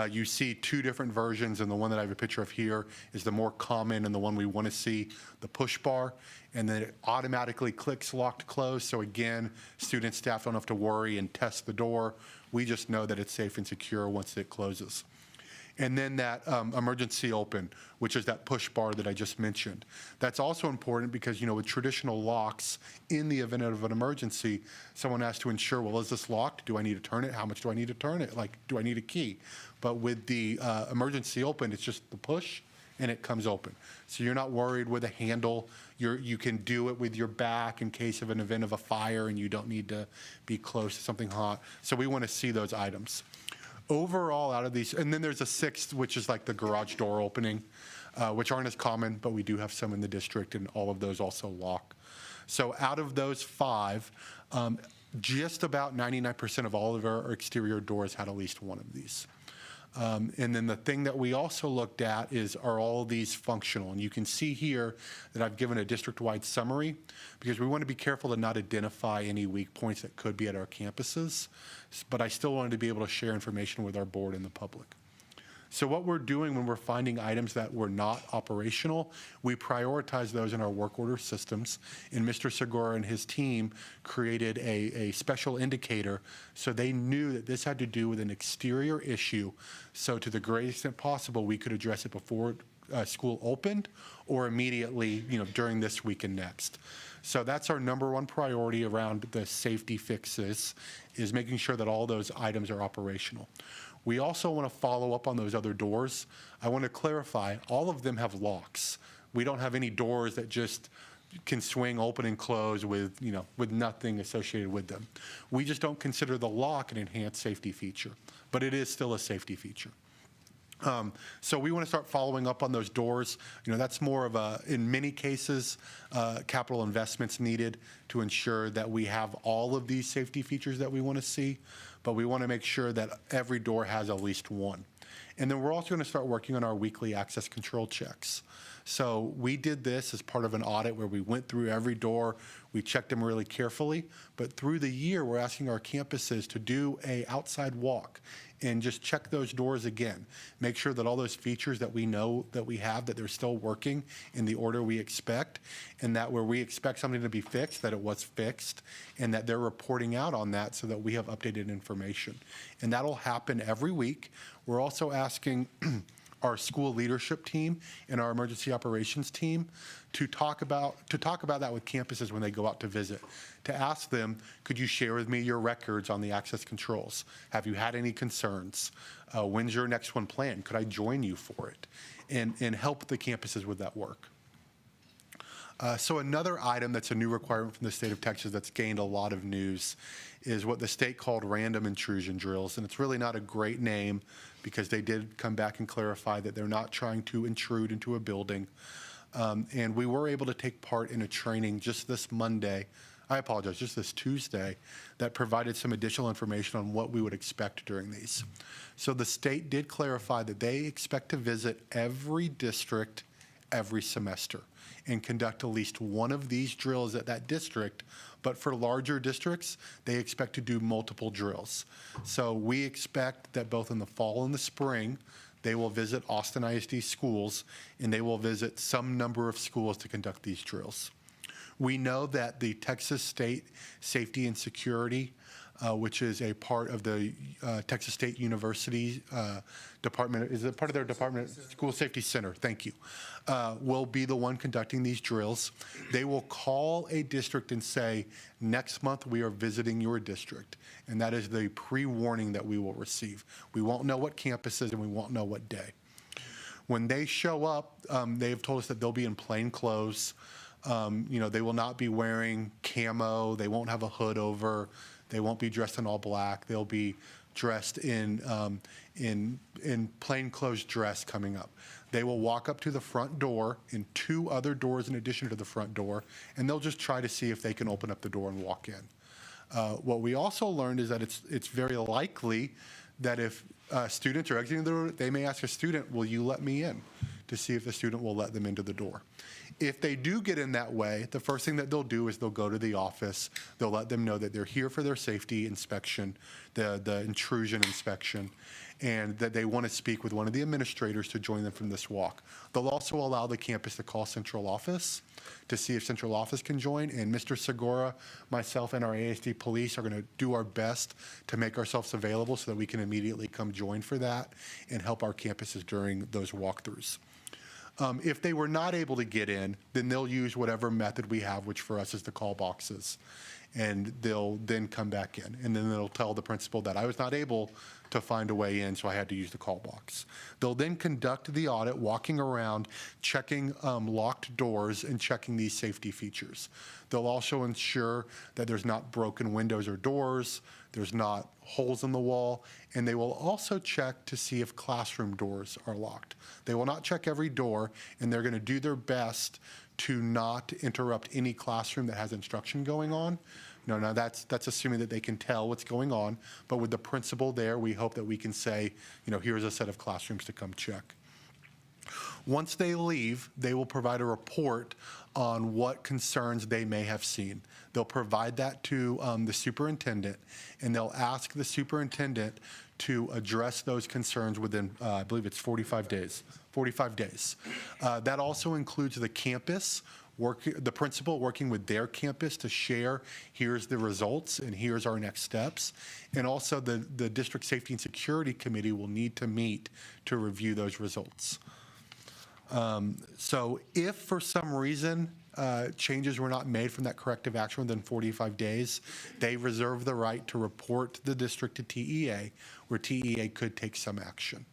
You see 2 different versions, and the one that I have a picture of here is the more common and the one we want to see, the push bar, and then it automatically clicks lock to close. So again, student staff don't have to worry and test the door. We just know that it's safe and secure once it closes. And then that emergency open, which is that push bar that I just mentioned. That's also important because, with traditional locks, in the event of an emergency, someone has to ensure, well, is this locked? Do I need to turn it? How much do I need to turn it? Do I need a key? But with the emergency open, it's just the push, and it comes open. So you're not worried with a handle. You can do it with your back in case of an event of a fire, and you don't need to be close to something hot. So we want to see those items. Overall, out of these, and then there's a 6th, which is like the garage door opening, which aren't as common, but we do have some in the district, and all of those also lock. So out of those 5, just about 99% of all of our exterior doors had at least one of these. And then the thing that we also looked at is, are all these functional? And you can see here that I've given a district-wide summary, because we want to be careful to not identify any weak points that could be at our campuses, but I still wanted to be able to share information with our board and the public. So what we're doing when we're finding items that were not operational, we prioritize those in our work order systems. And Mr. Segura and his team created a special indicator, so they knew that this had to do with an exterior issue. So to the greatest extent possible, we could address it before school opened, or immediately, during this week and next. So that's our number 1 priority around the safety fixes, is making sure that all those items are operational. We also want to follow up on those other doors. I want to clarify, all of them have locks. We don't have any doors that just can swing open and close with nothing associated with them. We just don't consider the lock an enhanced safety feature, but it is still a safety feature. So we want to start following up on those doors. That's more of in many cases, capital investments needed to ensure that we have all of these safety features that we want to see, but we want to make sure that every door has at least one. And then we're also going to start working on our weekly access control checks. So we did this as part of an audit where we went through every door, we checked them really carefully, but through the year, we're asking our campuses to do an outside walk and just check those doors again. Make sure that all those features that we know that we have, that they're still working in the order we expect, and that where we expect something to be fixed, that it was fixed, and that they're reporting out on that so that we have updated information. And that'll happen every week. We're also asking our school leadership team and our emergency operations team to talk about that with campuses when they go out to visit, to ask them, could you share with me your records on the access controls? Have you had any concerns? When's your next one planned? Could I join you for it? And help the campuses with that work. So another item that's a new requirement from the state of Texas that's gained a lot of news is what the state called random intrusion drills. And it's really not a great name because they did come back and clarify that they're not trying to intrude into a building. And we were able to take part in a training just this Monday, I apologize, just this Tuesday, that provided some additional information on what we would expect during these. So the state did clarify that they expect to visit every district every semester and conduct at least one of these drills at that district. But for larger districts, they expect to do multiple drills. So we expect that both in the fall and the spring, they will visit Austin ISD schools, and they will visit some number of schools to conduct these drills. We know that the Texas State Safety and Security, which is a part of the Texas State University Department, is it part of their department? School Safety Center, thank you, will be the one conducting these drills. They will call a district and say, next month we are visiting your district. And that is the pre-warning that we will receive. We won't know what campuses and we won't know what day. When they show up, they have told us that they'll be in plain clothes. They will not be wearing camo. They won't have a hood over. They won't be dressed in all black. They'll be dressed in plainclothes dress coming up. They will walk up to the front door and 2 other doors in addition to the front door, and they'll just try to see if they can open up the door and walk in. What we also learned is that it's very likely that if students are exiting the door, they may ask a student, will you let me in? To see if the student will let them into the door. If they do get in that way, the first thing that they'll do is they'll go to the office. They'll let them know that they're here for their safety inspection, the intrusion inspection, and that they want to speak with one of the administrators to join them from this walk. They'll also allow the campus to call central office to see if central office can join. And Mr. Segura, myself, and our ASD police are going to do our best to make ourselves available so that we can immediately come join for that and help our campuses during those walkthroughs. If they were not able to get in, then they'll use whatever method we have, which for us is the call boxes. And they'll then come back in. And then they'll tell the principal that I was not able to find a way in, so I had to use the call box. They'll then conduct the audit, walking around, checking locked doors and checking these safety features. They'll also ensure that there's not broken windows or doors, there's not holes in the wall, and they will also check to see if classroom doors are locked. They will not check every door, and they're going to do their best to not interrupt any classroom that has instruction going on. Now that's assuming that they can tell what's going on, but with the principal there, we hope that we can say, here's a set of classrooms to come check. Once they leave, they will provide a report on what concerns they may have seen. They'll provide that to the superintendent, and they'll ask the superintendent to address those concerns within, I believe it's 45 days. 45 days. That also includes the campus, the principal working with their campus to share, here's the results and here's our next steps. And also the District Safety and Security Committee will need to meet to review those results. So if for some reason changes were not made from that corrective action within 45 days, they reserve the right to report the district to TEA, where TEA could take some action.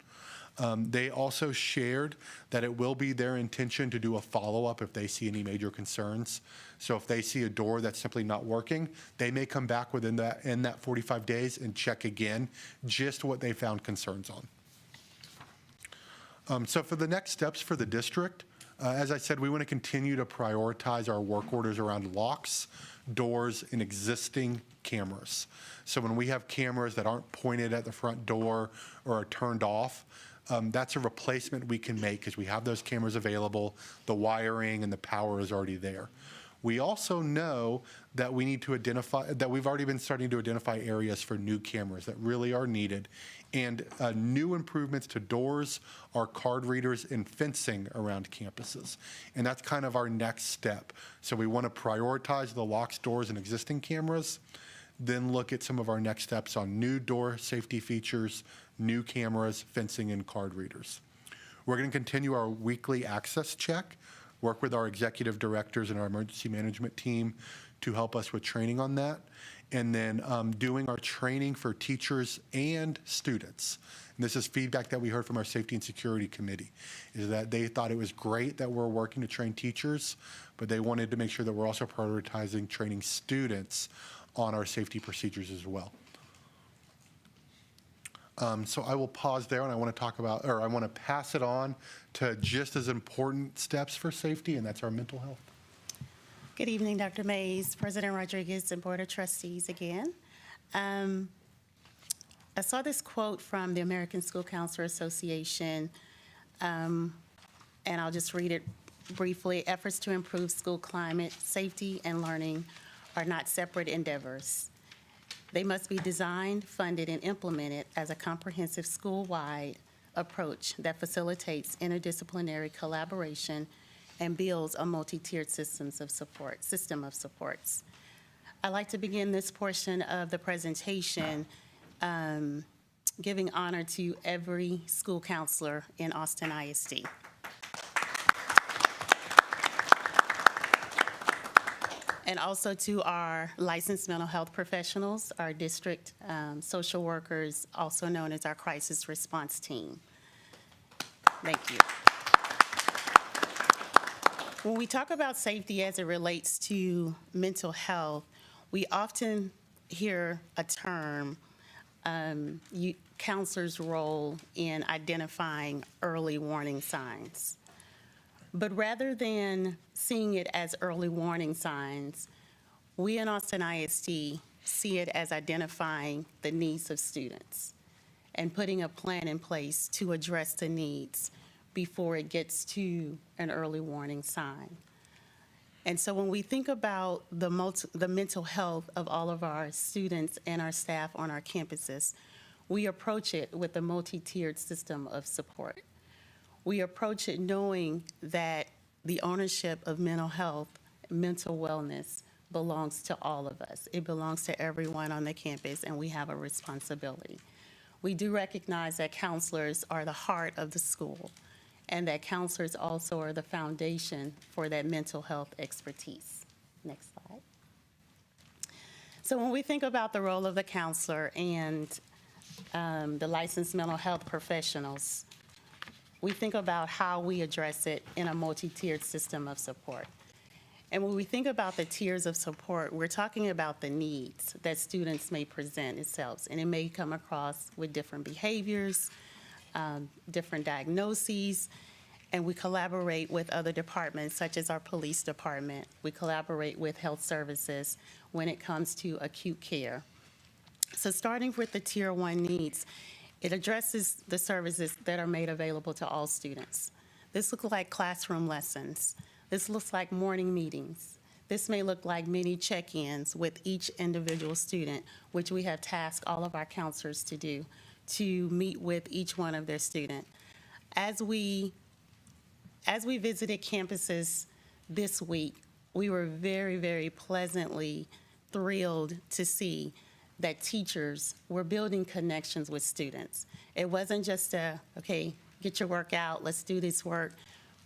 They also shared that it will be their intention to do a follow-up if they see any major concerns. So if they see a door that's simply not working, they may come back in that 45 days and check again just what they found concerns on. So for the next steps for the district, as I said, we want to continue to prioritize our work orders around locks, doors, and existing cameras. So when we have cameras that aren't pointed at the front door or are turned off, that's a replacement we can make because we have those cameras available. The wiring and the power is already there. We also know that we need to identify, that we've already been starting to identify areas for new cameras that really are needed, and new improvements to doors, our card readers, and fencing around campuses. And that's kind of our next step. So we want to prioritize the locks, doors, and existing cameras, then look at some of our next steps on new door safety features, new cameras, fencing, and card readers. We're going to continue our weekly access check, work with our executive directors and our emergency management team to help us with training on that, and then doing our training for teachers and students. And this is feedback that we heard from our Safety and Security Committee, is that they thought it was great that we're working to train teachers, but they wanted to make sure that we're also prioritizing training students on our safety procedures as well. So I will pause there, and I want to talk about, or I want to pass it on to just as important steps for safety, and that's our mental health. Good evening, Dr. Mays, President Rodriguez, and Board of Trustees again. I saw this quote from the American School Counselor Association, and I'll just read it briefly. Efforts to improve school climate, safety, and learning are not separate endeavors. They must be designed, funded, and implemented as a comprehensive school-wide approach that facilitates interdisciplinary collaboration and builds a multi-tiered system of supports. I'd like to begin this portion of the presentation giving honor to every school counselor in Austin ISD. And also to our licensed mental health professionals, our district social workers, also known as our crisis response team. Thank you. When we talk about safety as it relates to mental health, we often hear a term, counselors' role in identifying early warning signs. But rather than seeing it as early warning signs, we in Austin ISD see it as identifying the needs of students and putting a plan in place to address the needs before it gets to an early warning sign. And so when we think about the mental health of all of our students and our staff on our campuses, we approach it with a multi-tiered system of support. We approach it knowing that the ownership of mental health, mental wellness belongs to all of us. It belongs to everyone on the campus, and we have a responsibility. We do recognize that counselors are the heart of the school, and that counselors also are the foundation for that mental health expertise. Next slide. So when we think about the role of the counselor and the licensed mental health professionals, we think about how we address it in a multi-tiered system of support. And when we think about the tiers of support, we're talking about the needs that students may present themselves, and it may come across with different behaviors, different diagnoses, and we collaborate with other departments, such as our police department. We collaborate with health services when it comes to acute care. So starting with the Tier 1 needs, it addresses the services that are made available to all students. This looks like classroom lessons. This looks like morning meetings. This may look like mini check-ins with each individual student, which we have tasked all of our counselors to do, to meet with each one of their students. As we visited campuses this week, we were very, very pleasantly thrilled to see that teachers were building connections with students. It wasn't just okay, get your work out, let's do this work,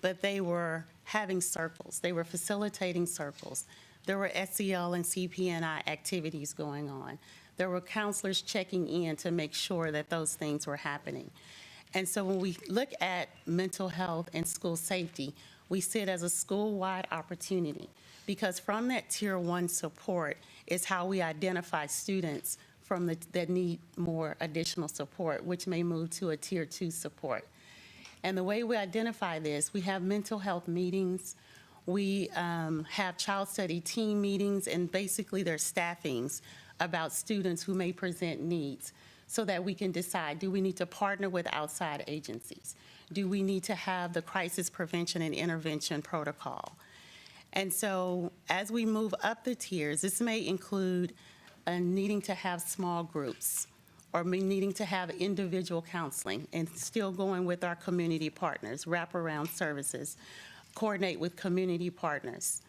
but they were having circles. They were facilitating circles. There were SEL and CPNI activities going on. There were counselors checking in to make sure that those things were happening. And so when we look at mental health and school safety, we see it as a school-wide opportunity, because from that Tier 1 support is how we identify students that need more additional support, which may move to a Tier 2 support. And the way we identify this, we have mental health meetings, we have child study team meetings, and basically they're staffings about students who may present needs, so that we can decide, do we need to partner with outside agencies? Do we need to have the crisis prevention and intervention protocol? And so as we move up the tiers, this may include needing to have small groups, or needing to have individual counseling, and still going with our community partners, wraparound services, coordinate with community partners.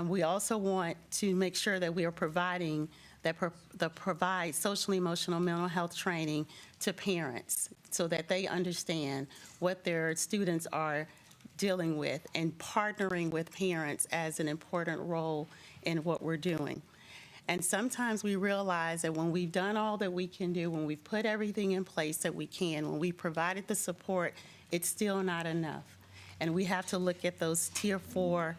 We also want to make sure that we are providing that provide social emotional mental health training to parents so that they understand what their students are dealing with, and partnering with parents as an important role in what we're doing. And sometimes we realize that when we've done all that we can do, when we've put everything in place that we can, when we provided the support, it's still not enough. And we have to look at those tier four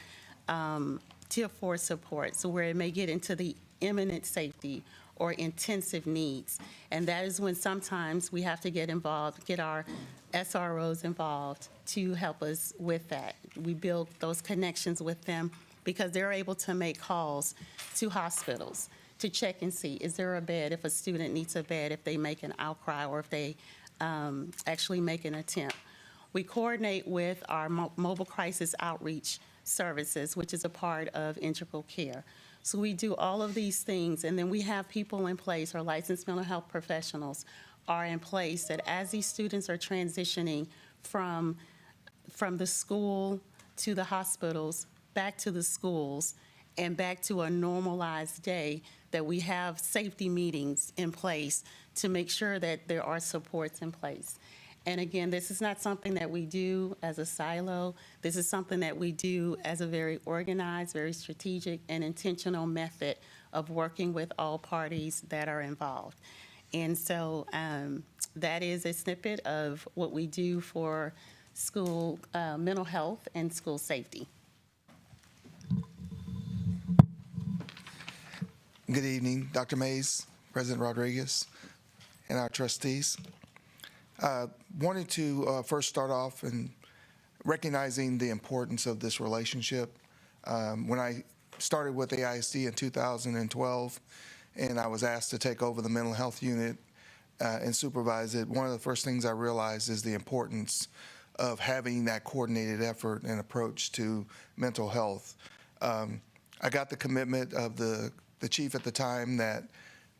support, so where it may get into the imminent safety or intensive needs. And that is when sometimes we have to get involved, get our SROs involved to help us with that. We build those connections with them because they're able to make calls to hospitals to check and see, is there a bed, if a student needs a bed, if they make an outcry, or if they actually make an attempt. We coordinate with our mobile crisis outreach services, which is a part of Integral Care. So we do all of these things, and then we have people in place, our licensed mental health professionals are in place, that as these students are transitioning from the school to the hospitals, back to the schools, and back to a normalized day, that we have safety meetings in place to make sure that there are supports in place. And again, this is not something that we do as a silo. This is something that we do as a very organized, very strategic, and intentional method of working with all parties that are involved. And so that is a snippet of what we do for school mental health and school safety. Good evening, Dr. Mays, President Rodriguez, and our trustees. Wanted to first start off in recognizing the importance of this relationship. When I started with AISD in 2012, and I was asked to take over the mental health unit and supervise it, one of the first things I realized is the importance of having that coordinated effort and approach to mental health. I got the commitment of the chief at the time that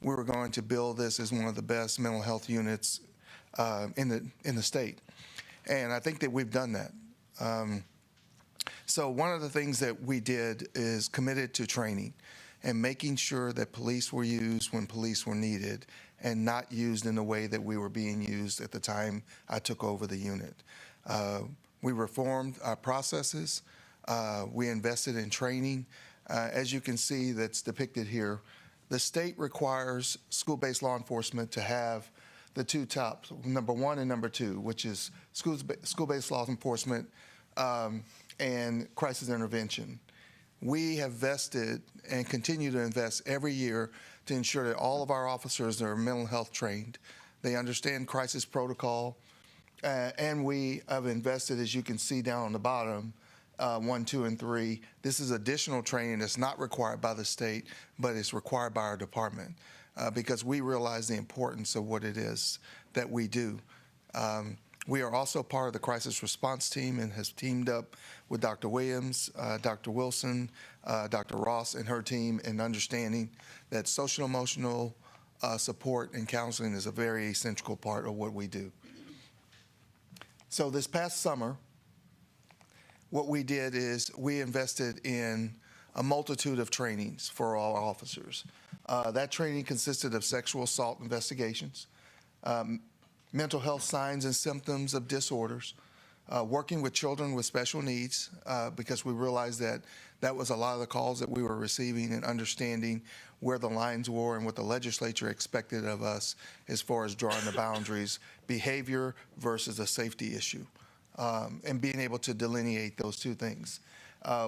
we were going to build this as one of the best mental health units in the state, and I think that we've done that. So one of the things that we did is committed to training and making sure that police were used when police were needed and not used in the way that we were being used at the time I took over the unit. We reformed our processes. We invested in training. As you can see, that's depicted here. The state requires school-based law enforcement to have the two tops, number one and number two, which is school-based law enforcement and crisis intervention. We have vested and continue to invest every year to ensure that all of our officers are mental health trained. They understand crisis protocol, and we have invested, as you can see down on the bottom, 1, 2, and 3. This is additional training that's not required by the state, but it's required by our department because we realize the importance of what it is that we do. We are also part of the crisis response team and has teamed up with Dr. Williams, Dr. Wilson, Dr. Ross and her team in understanding that social emotional support and counseling is a very essential part of what we do. So this past summer, what we did is we invested in a multitude of trainings for all our officers. That training consisted of sexual assault investigations, mental health signs and symptoms of disorders, working with children with special needs, because we realized that that was a lot of the calls that we were receiving, and understanding where the lines were and what the legislature expected of us as far as drawing the boundaries, behavior versus a safety issue, and being able to delineate those two things.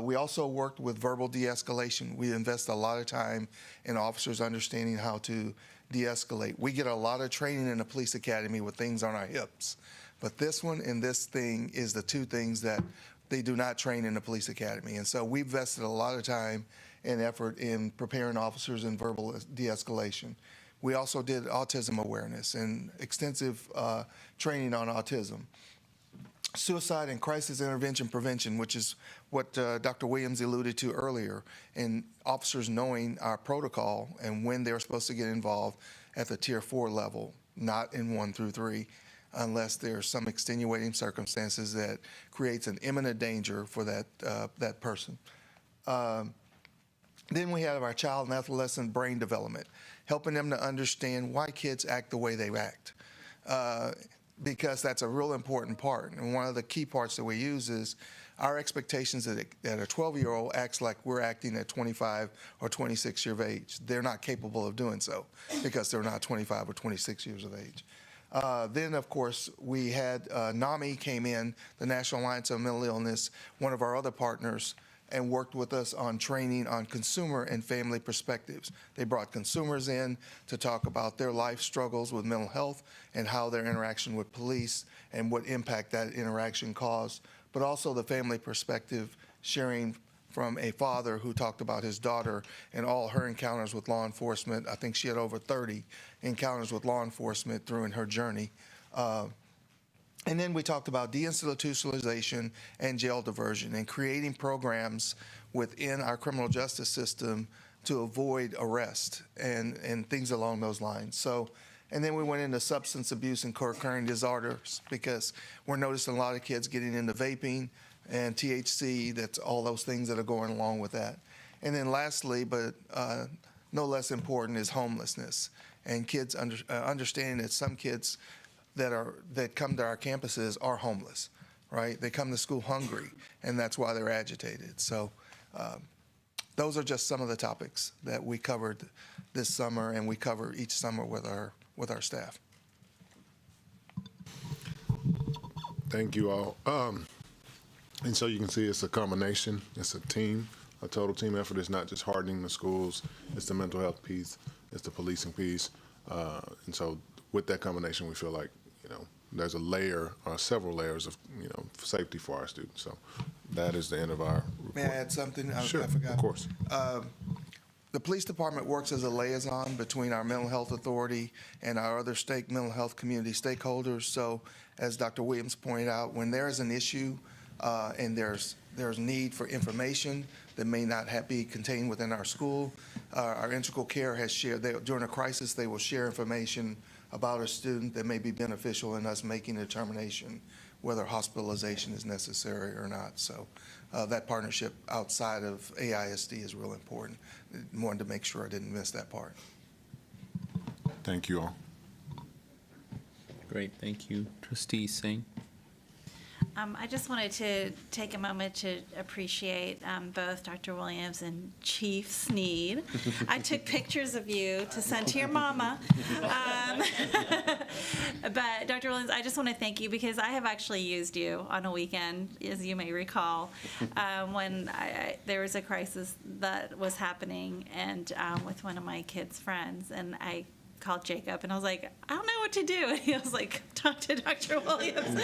We also worked with verbal de-escalation. We invest a lot of time in officers understanding how to de-escalate. We get a lot of training in the police academy with things on our hips, but this one and this thing is the two things that they do not train in the police academy. And so we've invested a lot of time and effort in preparing officers in verbal de-escalation. We also did autism awareness and extensive training on autism. Suicide and crisis intervention prevention, which is what Dr. Williams alluded to earlier, and officers knowing our protocol and when they're supposed to get involved at the tier 4 level, not in 1 through 3, unless there's some extenuating circumstances that creates an imminent danger for that person. Then we have our child and adolescent brain development, helping them to understand why kids act the way they act. Because that's a real important part. And one of the key parts that we use is our expectations that a 12-year-old acts like we're acting at 25 or 26 years of age. They're not capable of doing so because they're not 25 or 26 years of age. Then, of course, we had NAMI came in, the National Alliance on Mental Illness, one of our other partners, and worked with us on training on consumer and family perspectives. They brought consumers in to talk about their life struggles with mental health and how their interaction with police and what impact that interaction caused, but also the family perspective, sharing from a father who talked about his daughter and all her encounters with law enforcement. I think she had over 30 encounters with law enforcement through in her journey. And then we talked about deinstitutionalization and jail diversion and creating programs within our criminal justice system to avoid arrest and things along those lines. So, and then we went into substance abuse and co-occurring disorders because we're noticing a lot of kids getting into vaping and THC, that's all those things that are going along with that. And then lastly, but no less important, is homelessness and kids understanding that some kids that come to our campuses are homeless, right? They come to school hungry, and that's why they're agitated. So those are just some of the topics that we covered this summer, and we cover each summer with our staff. Thank you all. And so you can see it's a combination. It's a team, a total team effort. It's not just hardening the schools. It's the mental health piece. It's the policing piece. And so with that combination, we feel like, there's a layer or several layers of, safety for our students. So that is the end of our report. May I add something? Sure, I forgot. of course. The police department works as a liaison between our mental health authority and our other state mental health community stakeholders. So as Dr. Williams pointed out, when there is an issue and there's need for information that may not be contained within our school, our integral care has shared, during a crisis, they will share information about a student that may be beneficial in us making a determination whether hospitalization is necessary or not. So that partnership outside of AISD is real important. I wanted to make sure I didn't miss that part. Thank you all. Great, thank you. Trustee Singh. I just wanted to take a moment to appreciate both Dr. Williams and Chief Sneed. I took pictures of you to send to your mama. But Dr. Williams, I just want to thank you because I have actually used you on a weekend, as you may recall, when there was a crisis that was happening and with one of my kids' friends, and I called Jacob and I was like, I don't know what to do. And he was like, talk to Dr. Williams.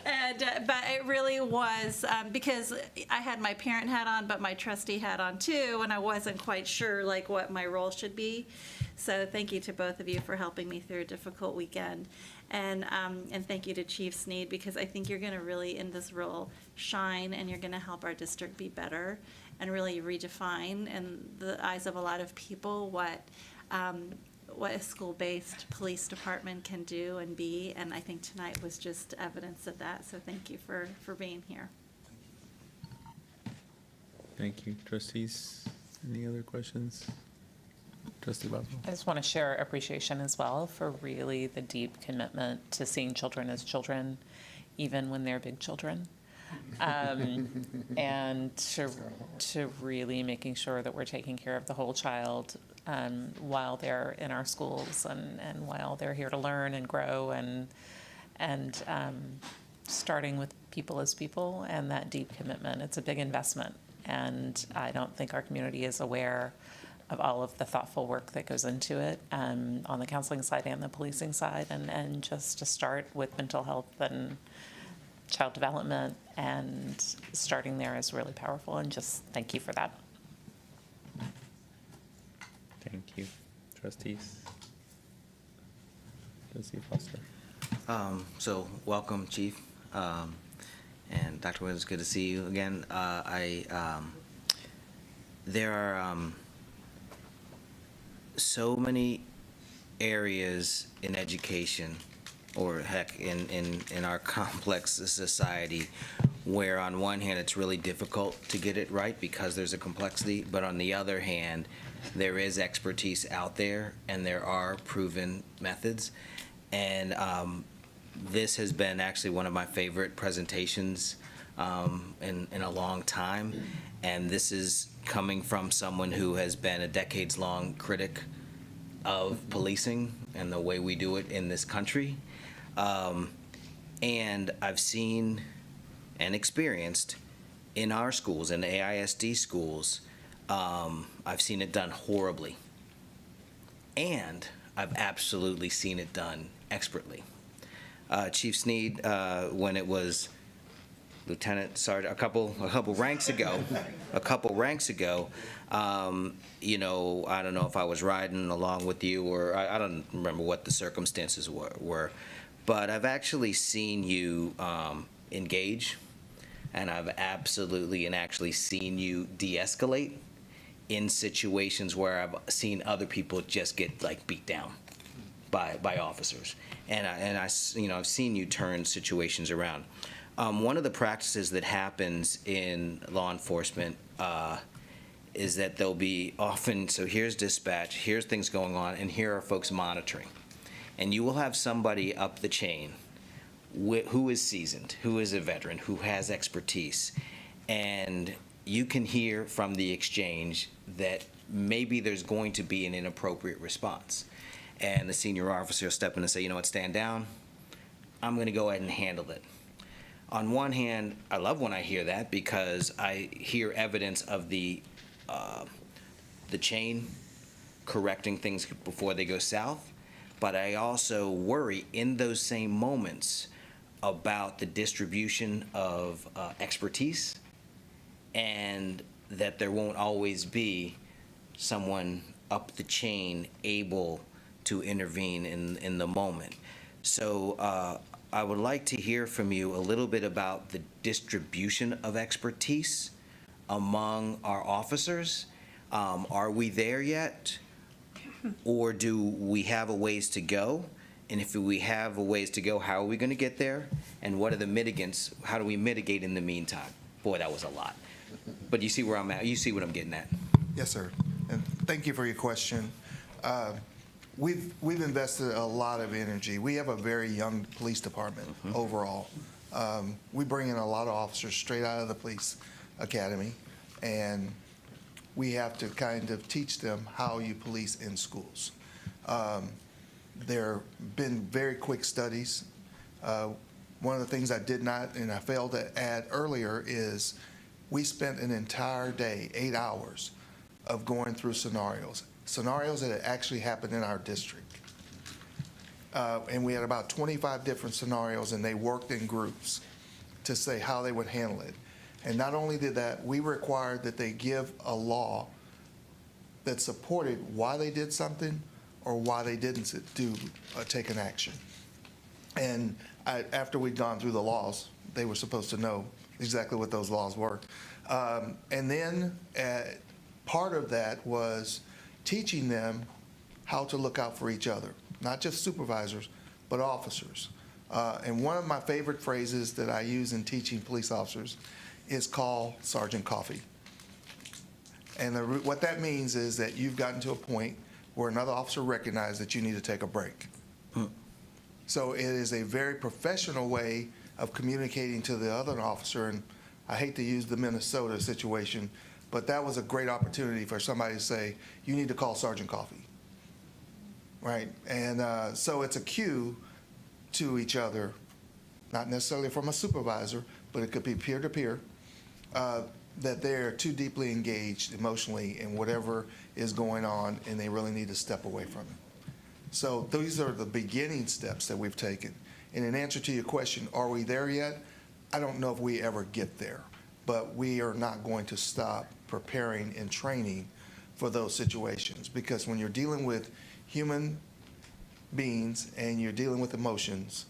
And but it really was because I had my parent hat on, but my trustee hat on too, and I wasn't quite sure like what my role should be. So thank you to both of you for helping me through a difficult weekend. And thank you to Chief Sneed, because I think you're going to really, in this role, shine, and you're going to help our district be better and really redefine in the eyes of a lot of people what a school-based police department can do and be, and I think tonight was just evidence of that, so thank you for being here. Thank you. Trustees, any other questions? Trustee Boswell. I just want to share appreciation as well for really the deep commitment to seeing children as children, even when they're big children. And to really making sure that we're taking care of the whole child while they're in our schools and while they're here to learn and grow and starting with people as people and that deep commitment. It's a big investment, and I don't think our community is aware of all of the thoughtful work that goes into it on the counseling side and the policing side, and just to start with mental health and child development and starting there is really powerful, and just thank you for that. Thank you. Trustees. Trustee Foster. So welcome, Chief. And Dr. Williams, good to see you again. There are so many areas in education, or heck, in our complex society, where on one hand, it's really difficult to get it right because there's a complexity, but on the other hand, there is expertise out there and there are proven methods. And this has been actually one of my favorite presentations in a long time. And this is coming from someone who has been a decades-long critic of policing and the way we do it in this country. And I've seen and experienced in our schools, in the AISD schools, I've seen it done horribly. And I've absolutely seen it done expertly. Chief Sneed, when it was Lieutenant Sergeant, a couple ranks ago, you know, I don't know if I was riding along with you or I don't remember what the circumstances were, but I've actually seen you engage, and I've absolutely and actually seen you de-escalate in situations where I've seen other people just get like beat down by officers, and I you know, I've seen you turn situations around. One of the practices that happens in law enforcement is that there'll be often, so here's dispatch, here's things going on, and here are folks monitoring. And you will have somebody up the chain who is seasoned, who is a veteran, who has expertise, and you can hear from the exchange that maybe there's going to be an inappropriate response. And the senior officer will step in and say, you know what, stand down. I'm going to go ahead and handle it. On one hand, I love when I hear that because I hear evidence of the chain correcting things before they go south, but I also worry in those same moments about the distribution of expertise and that there won't always be someone up the chain able to intervene in the moment. So I would like to hear from you a little bit about the distribution of expertise among our officers. Are we there yet? Or do we have a ways to go? And if we have a ways to go, how are we going to get there? And what are the mitigants? How do we mitigate in the meantime? Boy, that was a lot. But you see where I'm at. You see what I'm getting at. Yes, sir. And thank you for your question. We've invested a lot of energy. We have a very young police department overall. We bring in a lot of officers straight out of the police academy, and we have to kind of teach them how you police in schools. There have been very quick studies. One of the things I did not, and I failed to add earlier, is we spent an entire day, 8 hours, of going through scenarios that had actually happened in our district. And we had about 25 different scenarios, and they worked in groups to say how they would handle it. And not only did that, we required that they give a law that supported why they did something or why they didn't take an action. And after we'd gone through the laws, they were supposed to know exactly what those laws were. And then part of that was teaching them how to look out for each other, not just supervisors, but officers. And one of my favorite phrases that I use in teaching police officers is called Sergeant Coffee. And what that means is that you've gotten to a point where another officer recognizes that you need to take a break. So it is a very professional way of communicating to the other officer. And I hate to use the Minnesota situation, but that was a great opportunity for somebody to say, you need to call Sergeant Coffee, right? And so it's a cue to each other, not necessarily from a supervisor, but it could be peer-to-peer, that they're too deeply engaged emotionally in whatever is going on, and they really need to step away from it. So these are the beginning steps that we've taken. And in answer to your question, are we there yet? I don't know if we ever get there, but we are not going to stop preparing and training for those situations, because when you're dealing with human beings and you're dealing with emotions,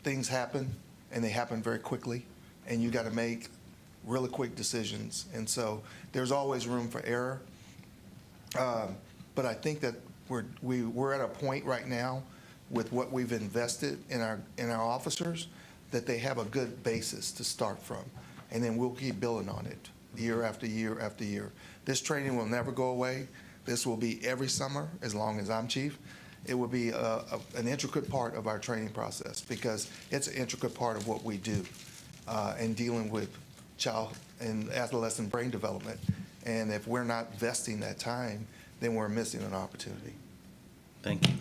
things happen, and they happen very quickly, and you got to make really quick decisions. And so there's always room for error. But I think that we're at a point right now with what we've invested in our officers that they have a good basis to start from. And then we'll keep building on it year after year after year. This training will never go away. This will be every summer as long as I'm chief. It will be an intricate part of our training process because it's an intricate part of what we do in dealing with child and adolescent brain development. And if we're not vesting that time, then we're missing an opportunity. Thank you.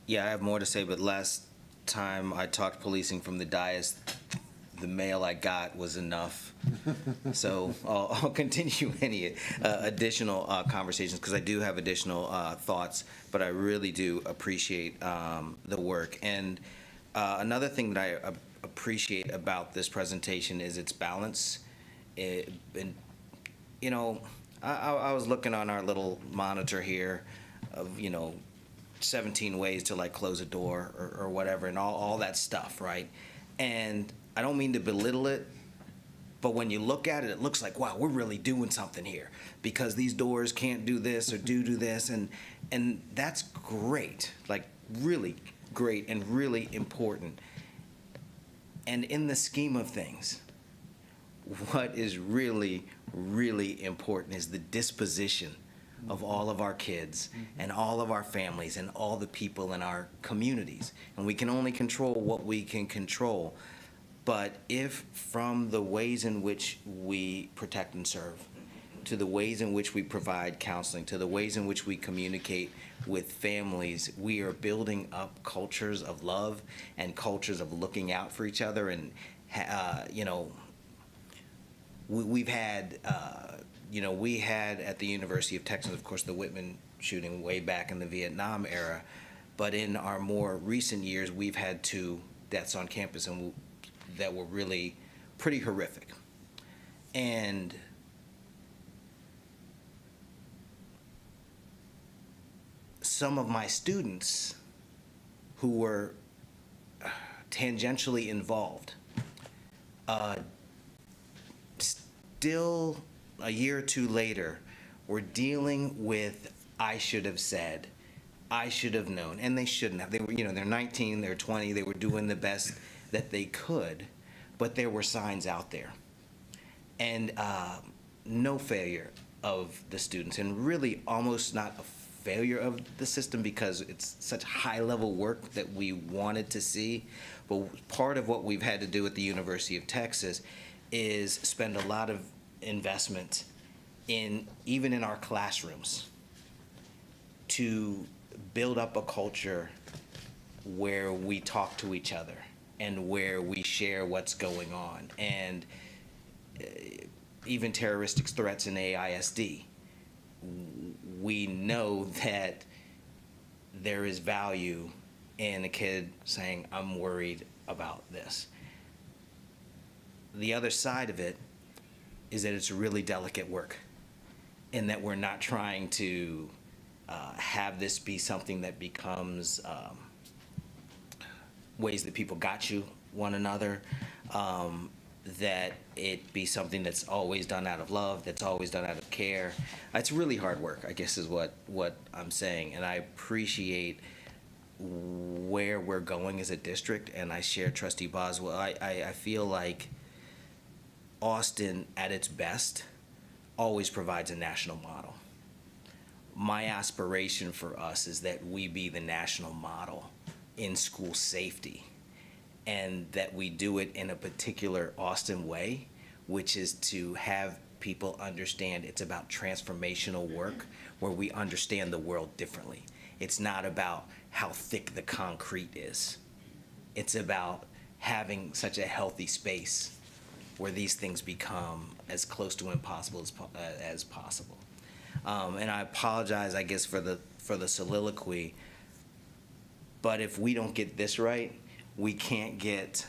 Yeah, I have more to say, but last time I talked policing from the dais, the mail I got was enough. So I'll continue any additional conversations because I do have additional thoughts, but I really do appreciate the work. And another thing that I appreciate about this presentation is its balance. And, you know, I was looking on our little monitor here of, 17 ways to like close a door or whatever and all that stuff, right? And I don't mean to belittle it, but when you look at it, it looks like, wow, we're really doing something here because these doors can't do this or do this. And that's great, like really great and really important. And in the scheme of things, what is really, really important is the disposition of all of our kids and all of our families and all the people in our communities. And we can only control what we can control. But if from the ways in which we protect and serve, to the ways in which we provide counseling, to the ways in which we communicate with families, we are building up cultures of love and cultures of looking out for each other. And, we've had, we had at the University of Texas, of course, the Whitman shooting way back in the Vietnam era. But in our more recent years, we've had 2 deaths on campus and that were really pretty horrific. And some of my students who were tangentially involved, still a year or 2 later, were dealing with, I should have said, I should have known, and they shouldn't have. They were, they're 19, they're 20, they were doing the best that they could, but there were signs out there. And no failure of the students, and really almost not a failure of the system because it's such high-level work that we wanted to see. But part of what we've had to do at the University of Texas is spend a lot of investment even in our classrooms to build up a culture where we talk to each other and where we share what's going on. And even terroristic threats in AISD, we know that there is value in a kid saying, I'm worried about this. The other side of it is that it's really delicate work and that we're not trying to have this be something that becomes ways that people got you one another, that it be something that's always done out of love, that's always done out of care. It's really hard work, I guess is what I'm saying. And I appreciate where we're going as a district, and I share Trustee Boswell. I feel like Austin, at its best, always provides a national model. My aspiration for us is that we be the national model in school safety, and that we do it in a particular Austin way, which is to have people understand it's about transformational work where we understand the world differently. It's not about how thick the concrete is. It's about having such a healthy space where these things become as close to impossible as possible. And I apologize, I guess, for the soliloquy, but if we don't get this right, we can't get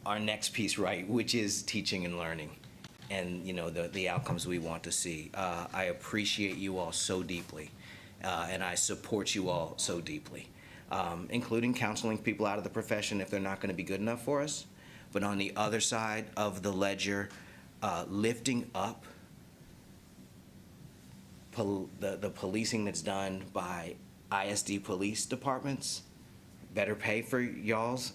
our next piece right, which is teaching and learning, and the outcomes we want to see. I appreciate you all so deeply, and I support you all so deeply, including counseling people out of the profession if they're not going to be good enough for us. But on the other side of the ledger, lifting up the policing that's done by ISD police departments, better pay for y'all's,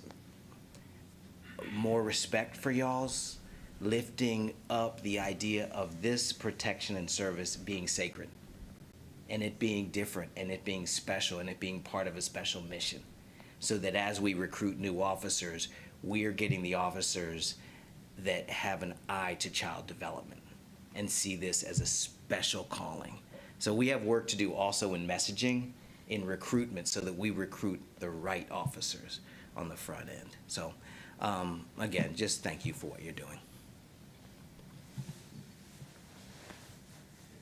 more respect for y'all's, lifting up the idea of this protection and service being sacred, and it being different, and it being special, and it being part of a special mission. So that as we recruit new officers, we are getting the officers that have an eye to child development and see this as a special calling. So we have work to do also in messaging, in recruitment, so that we recruit the right officers on the front end. So again, just thank you for what you're doing.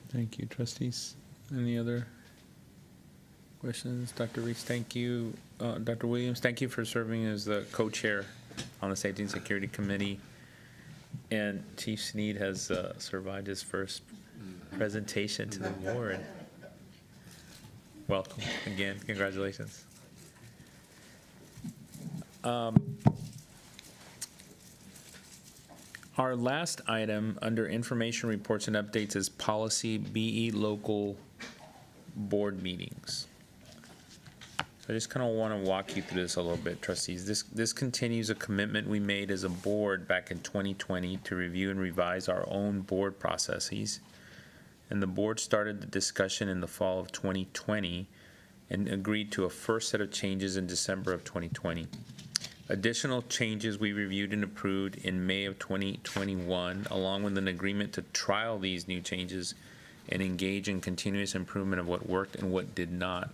Thank you, trustees. Any other questions? Dr. Reese, thank you. Dr. Williams, thank you for serving as the co-chair on the Safety and Security Committee. And Chief Sneed has survived his first presentation to the board. Welcome again. Congratulations. Our last item under information reports and updates is policy BE local board meetings. So I just kind of want to walk you through this a little bit, trustees. This continues a commitment we made as a board back in 2020 to review and revise our own board processes. And the board started the discussion in the fall of 2020 and agreed to a first set of changes in December of 2020. Additional changes we reviewed and approved in May of 2021, along with an agreement to trial these new changes and engage in continuous improvement of what worked and what did not.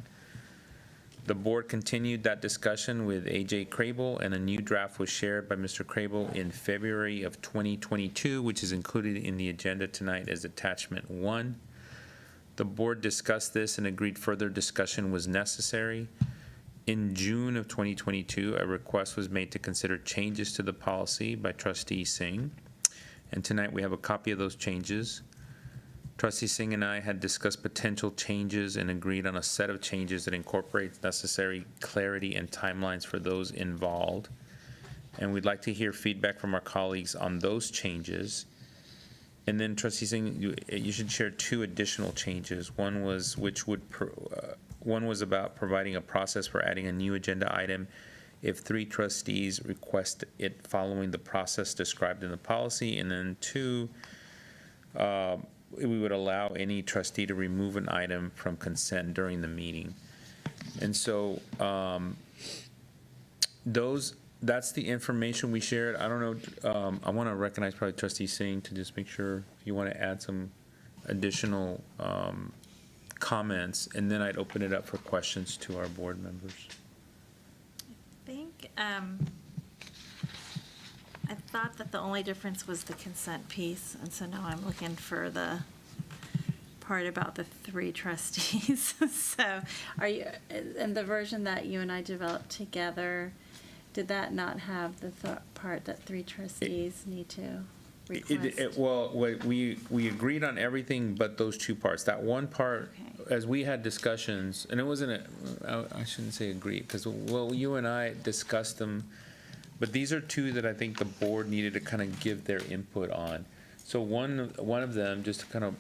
The board continued that discussion with A.J. Crable, and a new draft was shared by Mr. Crable in February of 2022, which is included in the agenda tonight as attachment 1. The board discussed this and agreed further discussion was necessary. In June of 2022, a request was made to consider changes to the policy by Trustee Singh, and tonight we have a copy of those changes. Trustee Singh and I had discussed potential changes and agreed on a set of changes that incorporates necessary clarity and timelines for those involved. And we'd like to hear feedback from our colleagues on those changes. And then Trustee Singh, you should share 2 additional changes. One was about providing a process for adding a new agenda item if 3 trustees request it following the process described in the policy. And then 2, we would allow any trustee to remove an item from consent during the meeting. And so that's the information we shared. I don't know, I want to recognize probably Trustee Singh to just make sure if you want to add some additional comments, and then I'd open it up for questions to our board members. I think I thought that the only difference was the consent piece, and so now I'm looking for the part about the 3 trustees. So are you, in the version that you and I developed together, did that not have the part that 3 trustees need to request? Well, we agreed on everything but those 2 parts. That one part, okay, as we had discussions, and it wasn't, I shouldn't say agreed, because, well, you and I discussed them, but these are 2 that I think the board needed to kind of give their input on. So one of them, just to kind of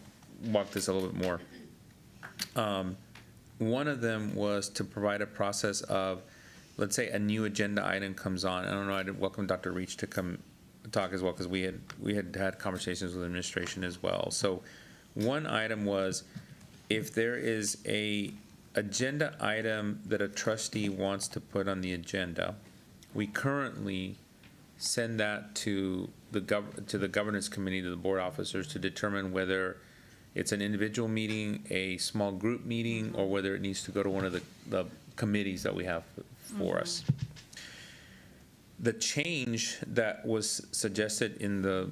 walk this a little bit more, one of them was to provide a process of, let's say a new agenda item comes on. I don't know, I'd welcome Dr. Reach to come talk as well, because we had conversations with administration as well. So one item was, if there is a agenda item that a trustee wants to put on the agenda, we currently send that to the governance committee, to the board officers, to determine whether it's an individual meeting, a small group meeting, or whether it needs to go to one of the committees that we have for us. The change that was suggested in the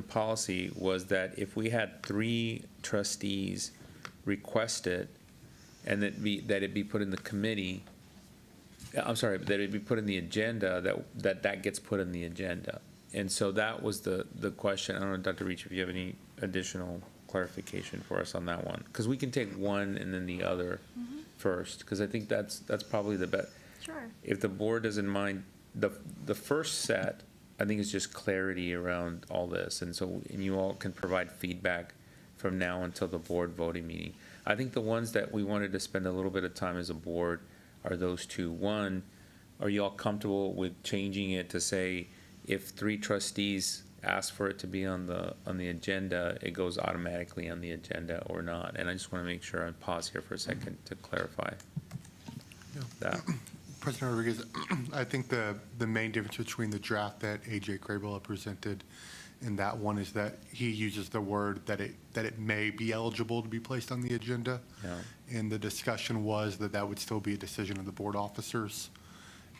policy was that if we had 3 trustees request it, and that it be put in the committee, I'm sorry, that it be put in the agenda, that gets put in the agenda. And so that was the question. I don't know, Dr. Reach, if you have any additional clarification for us on that one, because we can take one and then the other first, because I think that's probably the best. Sure. If the board doesn't mind, the first set, I think, is just clarity around all this, and you all can provide feedback from now until the board voting meeting. I think the ones that we wanted to spend a little bit of time as a board are those 2. One, are you all comfortable with changing it to say if 3 trustees ask for it to be on the agenda, it goes automatically on the agenda or not? And I just want to make sure I pause here for a second to clarify that. President Rodriguez, I think the main difference between the draft that A.J. Crable presented and that one is that he uses the word that it may be eligible to be placed on the agenda. Yeah. And the discussion was that would still be a decision of the board officers.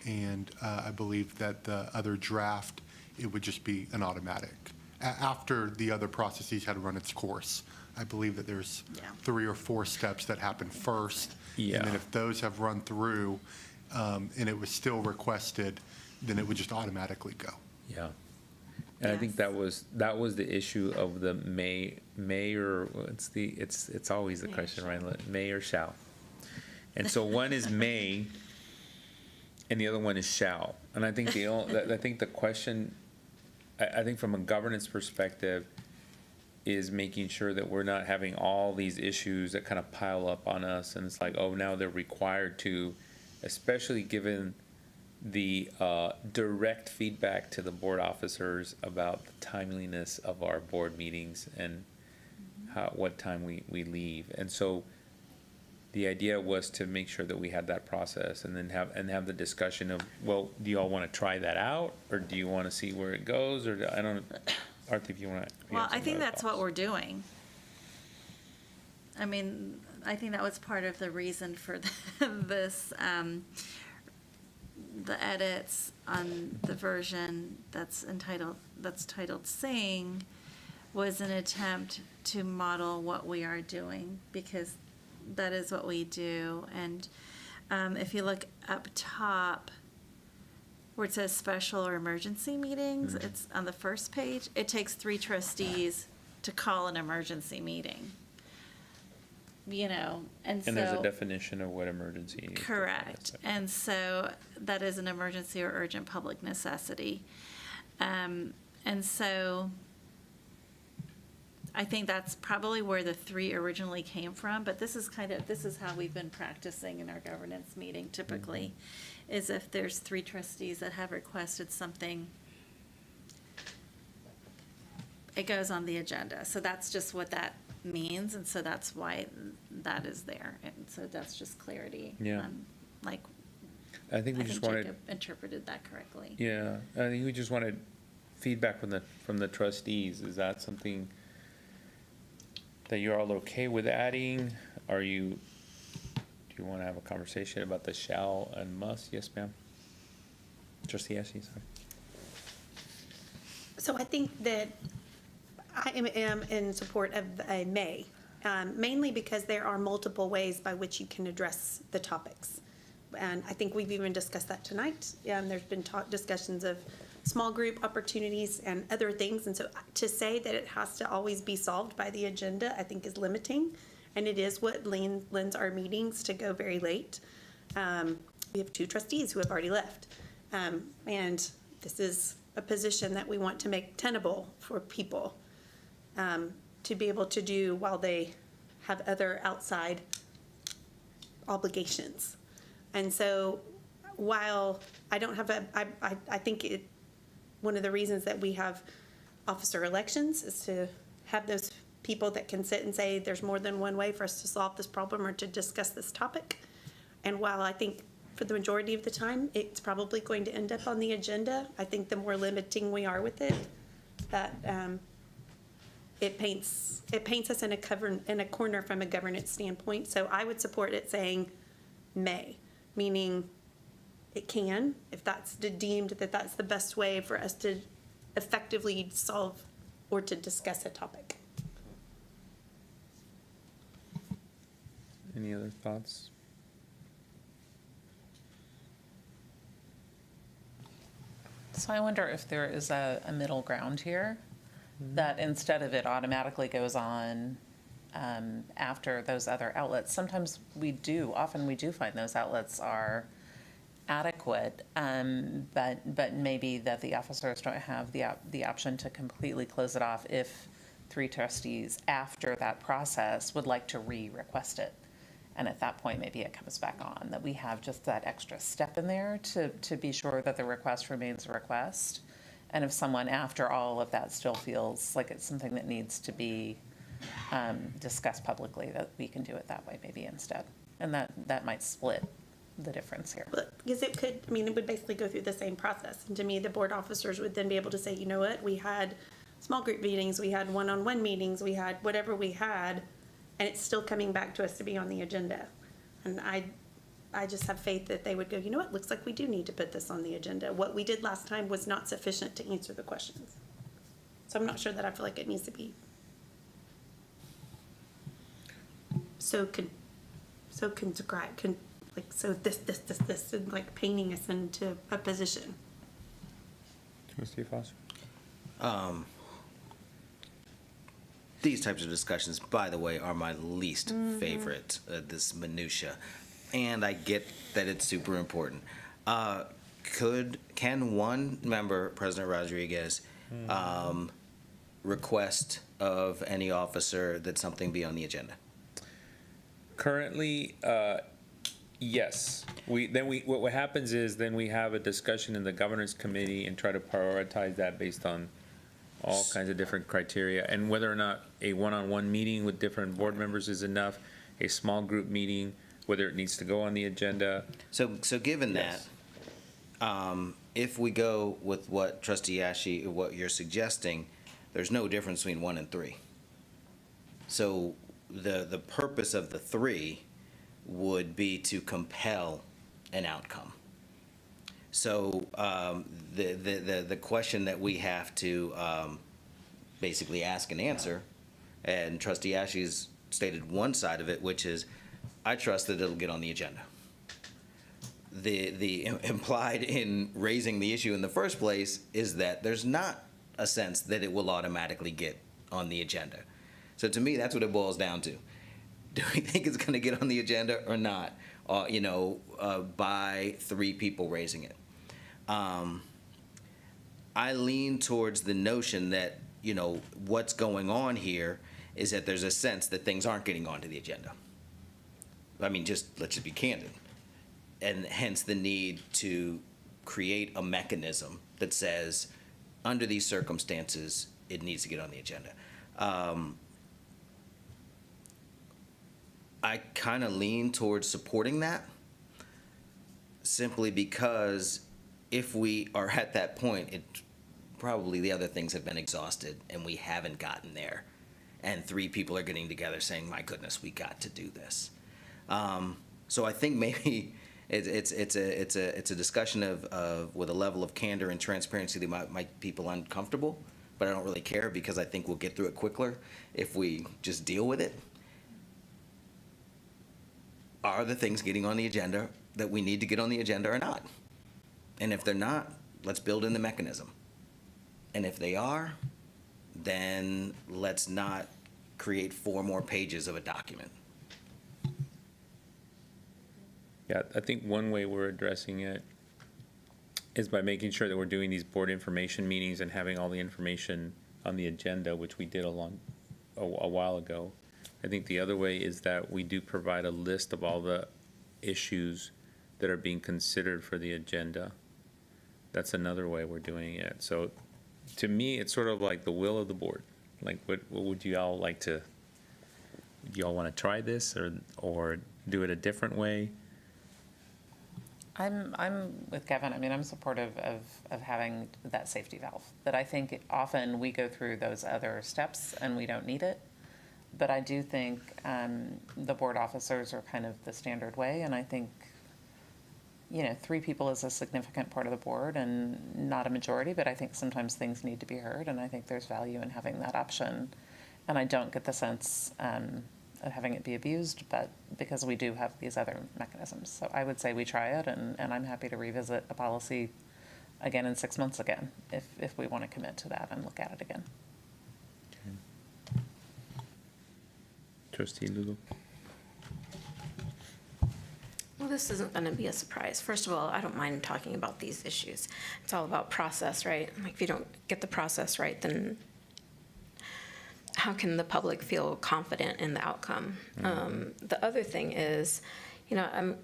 And I believe that the other draft, it would just be an automatic. After the other processes had run its course, I believe that there's 3 or 4 steps that happen first. Yeah. And then if those have run through and it was still requested, then it would just automatically go. Yeah. And I think that was the issue of the may or it's always the question, right? May or shall. And so one is may and the other one is shall. And I think the question, I think from a governance perspective, is making sure that we're not having all these issues that kind of pile up on us, and it's like, oh, now they're required to, especially given the direct feedback to the board officers about the timeliness of our board meetings and what time we leave. And so the idea was to make sure that we had that process and then have the discussion of, well, do you all want to try that out, or do you want to see where it goes, or I don't, Arthur, if you want to. Well, I think that's what we're doing. I mean, I think that was part of the reason for this, the edits on the version that's titled Sing was an attempt to model what we are doing, because that is what we do. And if you look up top where it says special or emergency meetings, it's on the first page. It takes 3 trustees to call an emergency meeting. And so. And there's a definition of what emergency is. Correct. And so that is an emergency or urgent public necessity. And so I think that's probably where the 3 originally came from, but this is how we've been practicing in our governance meeting typically, is if there's 3 trustees that have requested something, it goes on the agenda. So that's just what that means, and so that's why that is there. And so that's just clarity. Yeah. Like, I think we just wanted. Jacob interpreted that correctly. Yeah, I think we just wanted feedback from the trustees. Is that something that you're all okay with adding? Do you want to have a conversation about the shall and must? Yes, ma'am. Trustee Ashley, sorry. So I think that I am in support of a may, mainly because there are multiple ways by which you can address the topics. And I think we've even discussed that tonight. There's been discussions of small group opportunities and other things. And so to say that it has to always be solved by the agenda, I think is limiting. And it is what lends our meetings to go very late. We have 2 trustees who have already left. And this is a position that we want to make tenable for people to be able to do while they have other outside obligations. And so while I don't have I think one of the reasons that we have officer elections is to have those people that can sit and say there's more than one way for us to solve this problem or to discuss this topic. And while I think for the majority of the time it's probably going to end up on the agenda, I think the more limiting we are with it, that it paints us in a corner from a governance standpoint. So I would support it saying may, meaning it can, if that's deemed that that's the best way for us to effectively solve or to discuss a topic. Any other thoughts? So I wonder if there is a middle ground here, that instead of it automatically goes on after those other outlets, often we do find those outlets are adequate, but maybe that the officers don't have the option to completely close it off if 3 trustees after that process would like to re-request it. And at that point, maybe it comes back on, that we have just that extra step in there to be sure that the request remains a request. And if someone after all of that still feels like it's something that needs to be discussed publicly, that we can do it that way maybe instead. And that might split the difference here. Because it could, I mean, it would basically go through the same process. And to me, the board officers would then be able to say, you know what, we had small group meetings, we had one-on-one meetings, we had whatever we had, and it's still coming back to us to be on the agenda. And I just have faith that they would go, you know what, looks like we do need to put this on the agenda. What we did last time was not sufficient to answer the questions. So I'm not sure that I feel like it needs to be so and like painting us into a position. Trustee Foster? These types of discussions, by the way, are my least favorite, this minutia. And I get that it's super important. Can one member, President Rodriguez, request of any officer that something be on the agenda? Currently, yes. What happens is then we have a discussion in the governance committee and try to prioritize that based on all kinds of different criteria, and whether or not a one-on-one meeting with different board members is enough, a small group meeting, whether it needs to go on the agenda. So given that, if we go with what Trustee Ashe, what you're suggesting, there's no difference between 1 and 3. So the purpose of the 3 would be to compel an outcome. So the question that we have to basically ask and answer, and Trustee Ashe's stated one side of it, which is, I trust that it'll get on the agenda. The implied in raising the issue in the first place is that there's not a sense that it will automatically get on the agenda. So to me, that's what it boils down to. Do we think it's going to get on the agenda or not? By 3 people raising it. I lean towards the notion that, what's going on here is that there's a sense that things aren't getting onto the agenda. I mean, let's just be candid. And hence the need to create a mechanism that says, under these circumstances, it needs to get on the agenda. I kind of lean towards supporting that, simply because if we are at that point, probably the other things have been exhausted and we haven't gotten there. And 3 people are getting together saying, my goodness, we got to do this. So I think maybe it's a discussion of with a level of candor and transparency that might make people uncomfortable, but I don't really care, because I think we'll get through it quicker if we just deal with it. Are the things getting on the agenda that we need to get on the agenda or not? And if they're not, let's build in the mechanism. And if they are, then let's not create 4 more pages of a document. Yeah, I think one way we're addressing it is by making sure that we're doing these board information meetings and having all the information on the agenda, which we did a while ago. I think the other way is that we do provide a list of all the issues that are being considered for the agenda. That's another way we're doing it. So to me, it's sort of like the will of the board. Like, what would you all like to, do you all want to try this or do it a different way? I'm with Kevin. I mean, I'm supportive of having that safety valve, that I think often we go through those other steps and we don't need it. But I do think the board officers are kind of the standard way, and I think, 3 people is a significant part of the board and not a majority, but I think sometimes things need to be heard, and I think there's value in having that option. And I don't get the sense of having it be abused, but because we do have these other mechanisms. So I would say we try it, and I'm happy to revisit a policy again in 6 months again, if we want to commit to that and look at it again. Trustee Lugo. Well, this isn't going to be a surprise. First of all, I don't mind talking about these issues. It's all about process, right? Like, if you don't get the process right, then how can the public feel confident in the outcome? The other thing is, I'm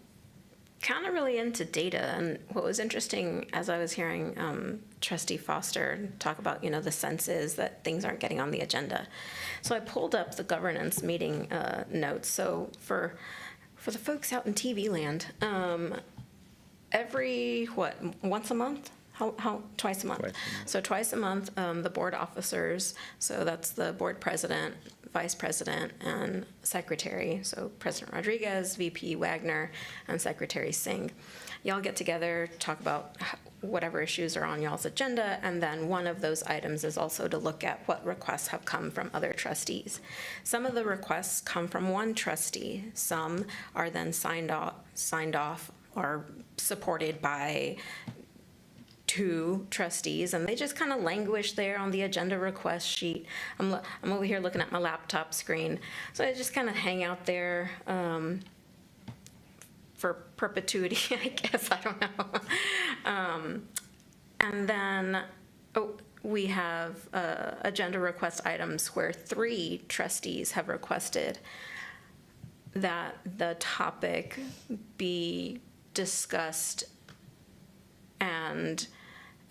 kind of really into data. And what was interesting as I was hearing Trustee Foster talk about, the sense is that things aren't getting on the agenda. So I pulled up the governance meeting notes. So for the folks out in TV land, every, once a month? How twice a month? So twice a month, the board officers, so that's the board president, vice president, and secretary. So President Rodriguez, VP Wagner, and Secretary Singh. Y'all get together, talk about whatever issues are on y'all's agenda, and then one of those items is also to look at what requests have come from other trustees. Some of the requests come from one trustee. Some are then signed off or supported by 2 trustees, and they just kind of languish there on the agenda request sheet. I'm over here looking at my laptop screen, so I just kind of hang out there for perpetuity, I guess. I don't know. And then we have agenda request items where 3 trustees have requested that the topic be discussed, and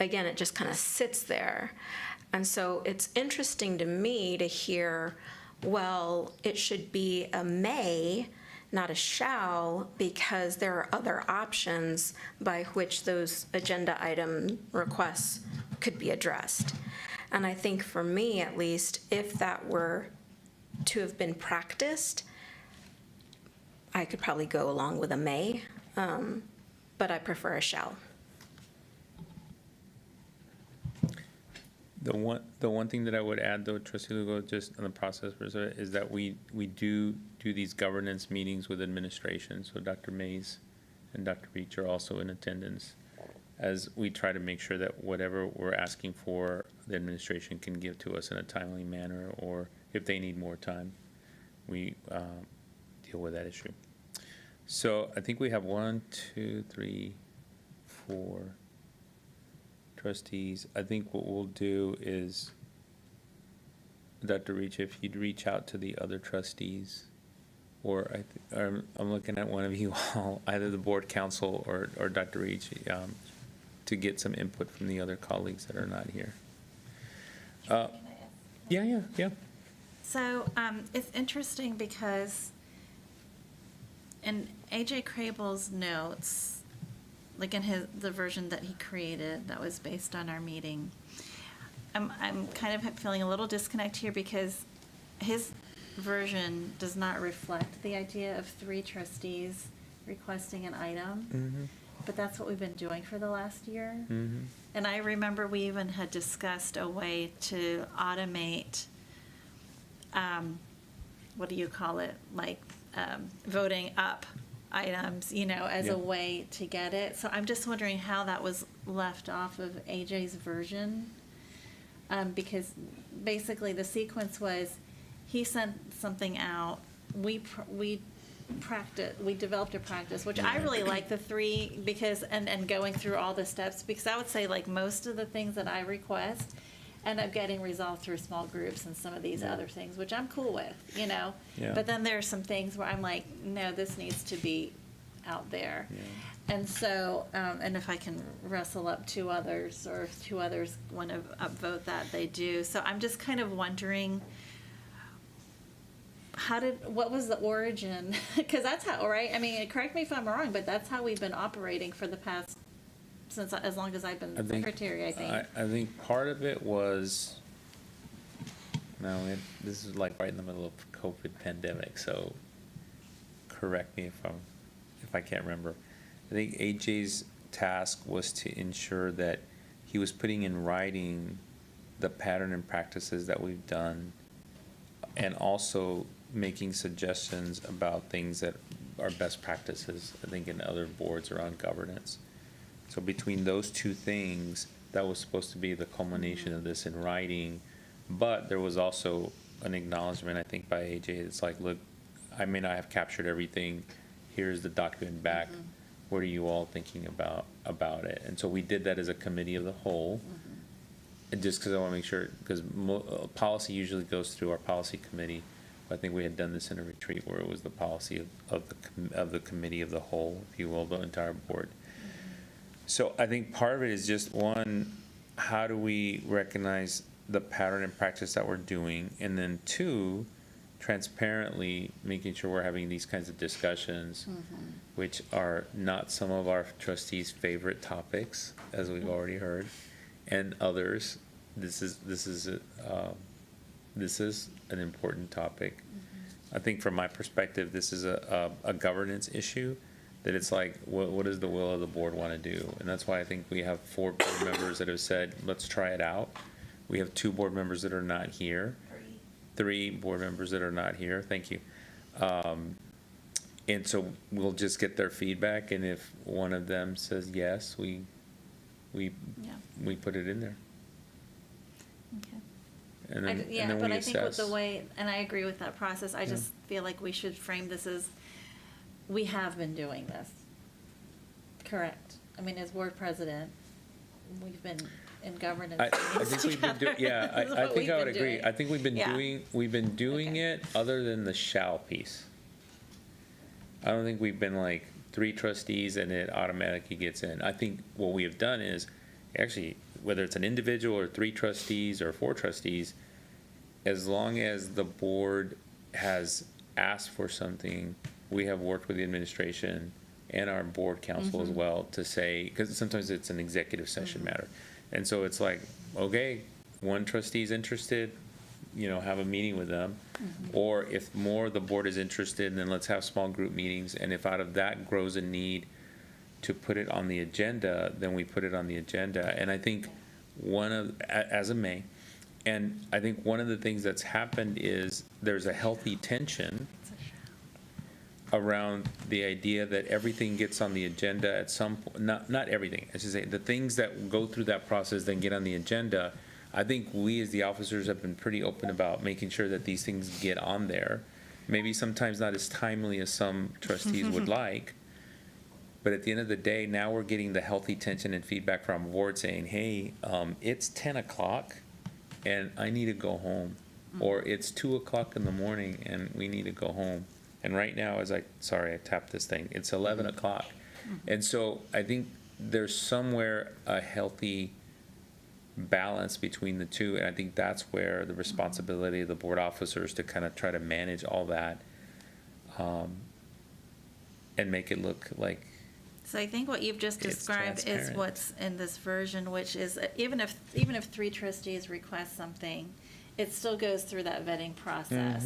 again, it just kind of sits there. And so it's interesting to me to hear, well, it should be a may, not a shall, because there are other options by which those agenda item requests could be addressed. And I think for me, at least, if that were to have been practiced, I could probably go along with a may, but I prefer a shall. The one thing that I would add, though, Trustee Lugo, just on the process is that we do these governance meetings with administration. So Dr. Mays and Dr. Reach are also in attendance, as we try to make sure that whatever we're asking for, the administration can give to us in a timely manner, or if they need more time, we deal with that issue. So I think we have 1, 2, 3, 4 trustees. I think what we'll do is, Dr. Reach, if you'd reach out to the other trustees, or I'm looking at one of you all, either the board council or Dr. Reach, to get some input from the other colleagues that are not here. Yeah. So it's interesting because in AJ Crable's notes, like in the version that he created that was based on our meeting, I'm kind of feeling a little disconnect here because his version does not reflect the idea of 3 trustees requesting an item, but that's what we've been doing for the last year. And I remember we even had discussed a way to automate, what do you call it, like voting up items, as a way to get it. So I'm just wondering how that was left off of AJ's version, because basically the sequence was he sent something out, we developed a practice, which I really like the 3 because and going through all the steps, because I would say like most of the things that I request end up getting resolved through small groups and some of these other things, which I'm cool with, Yeah. But then there's some things where I'm like, no, this needs to be out there. And so, and if I can rustle up 2 others, or if 2 others want to upvote that, they do. So I'm just kind of wondering, what was the origin? Because that's how, right? I mean, correct me if I'm wrong, but that's how we've been operating for the past, as long as I've been secretary, I think. I think part of it was, this is like right in the middle of COVID pandemic, so correct me if I can't remember. I think AJ's task was to ensure that he was putting in writing the pattern and practices that we've done, and also making suggestions about things that are best practices, I think, in other boards around governance. So between those 2 things, that was supposed to be the culmination of this in writing, but there was also an acknowledgement, I think, by AJ. It's like, look, I may not have captured everything. Here's the document back. What are you all thinking about it? And so we did that as a committee of the whole. just because I want to make sure, because policy usually goes through our policy committee. I think we had done this in a retreat where it was the policy of the committee of the whole, if you will, the entire board. So I think part of it is just, one, how do we recognize the pattern and practice that we're doing? And then two, transparently making sure we're having these kinds of discussions, which are not some of our trustees' favorite topics, as we've already heard, and others. This is an important topic. I think from my perspective, this is a governance issue, that it's like, what does the will of the board want to do? And that's why I think we have 4 board members that have said, let's try it out. We have 2 board members that are not here. 3 board members that are not here. Thank you. And so we'll just get their feedback, and if one of them says yes, we put it in there. Okay. And then, Yeah, and then but we I think with assess. the way, and I agree with that process, I just feel like we should frame this as, we have been doing this. Correct. I mean, as board president, we've been in governance. I think we've been doing, yeah, I think I would agree. I think we've been doing it other than the shall piece. I don't think we've been like 3 trustees and it automatically gets in. I think what we have done is, actually, whether it's an individual or 3 trustees or 4 trustees, as long as the board has asked for something, we have worked with the administration and our board council as well to say, because sometimes it's an executive session matter. And so it's like, okay, 1 trustee's interested, have a meeting with them. Or if more of the board is interested, then let's have small group meetings. And if out of that grows a need to put it on the agenda, then we put it on the agenda. And I think as a May, and I think one of the things that's happened is there's a healthy tension around the idea that everything gets on the agenda at some point. Not everything, I should say, the things that go through that process then get on the agenda. I think we as the officers have been pretty open about making sure that these things get on there. Maybe sometimes not as timely as some trustees would like, but at the end of the day, now we're getting the healthy tension and feedback from our board saying, hey, it's 10 o'clock and I need to go home. Or it's 2 o'clock in the morning and we need to go home. And right now, I tapped this thing, it's 11 o'clock. And so I think there's somewhere a healthy balance between the two, and I think that's where the responsibility of the board officers to kind of try to manage all that, and make it look like. So I think what you've just It's described is transparent. what's in this version, which is, even if 3 trustees request something, it still goes through that vetting process.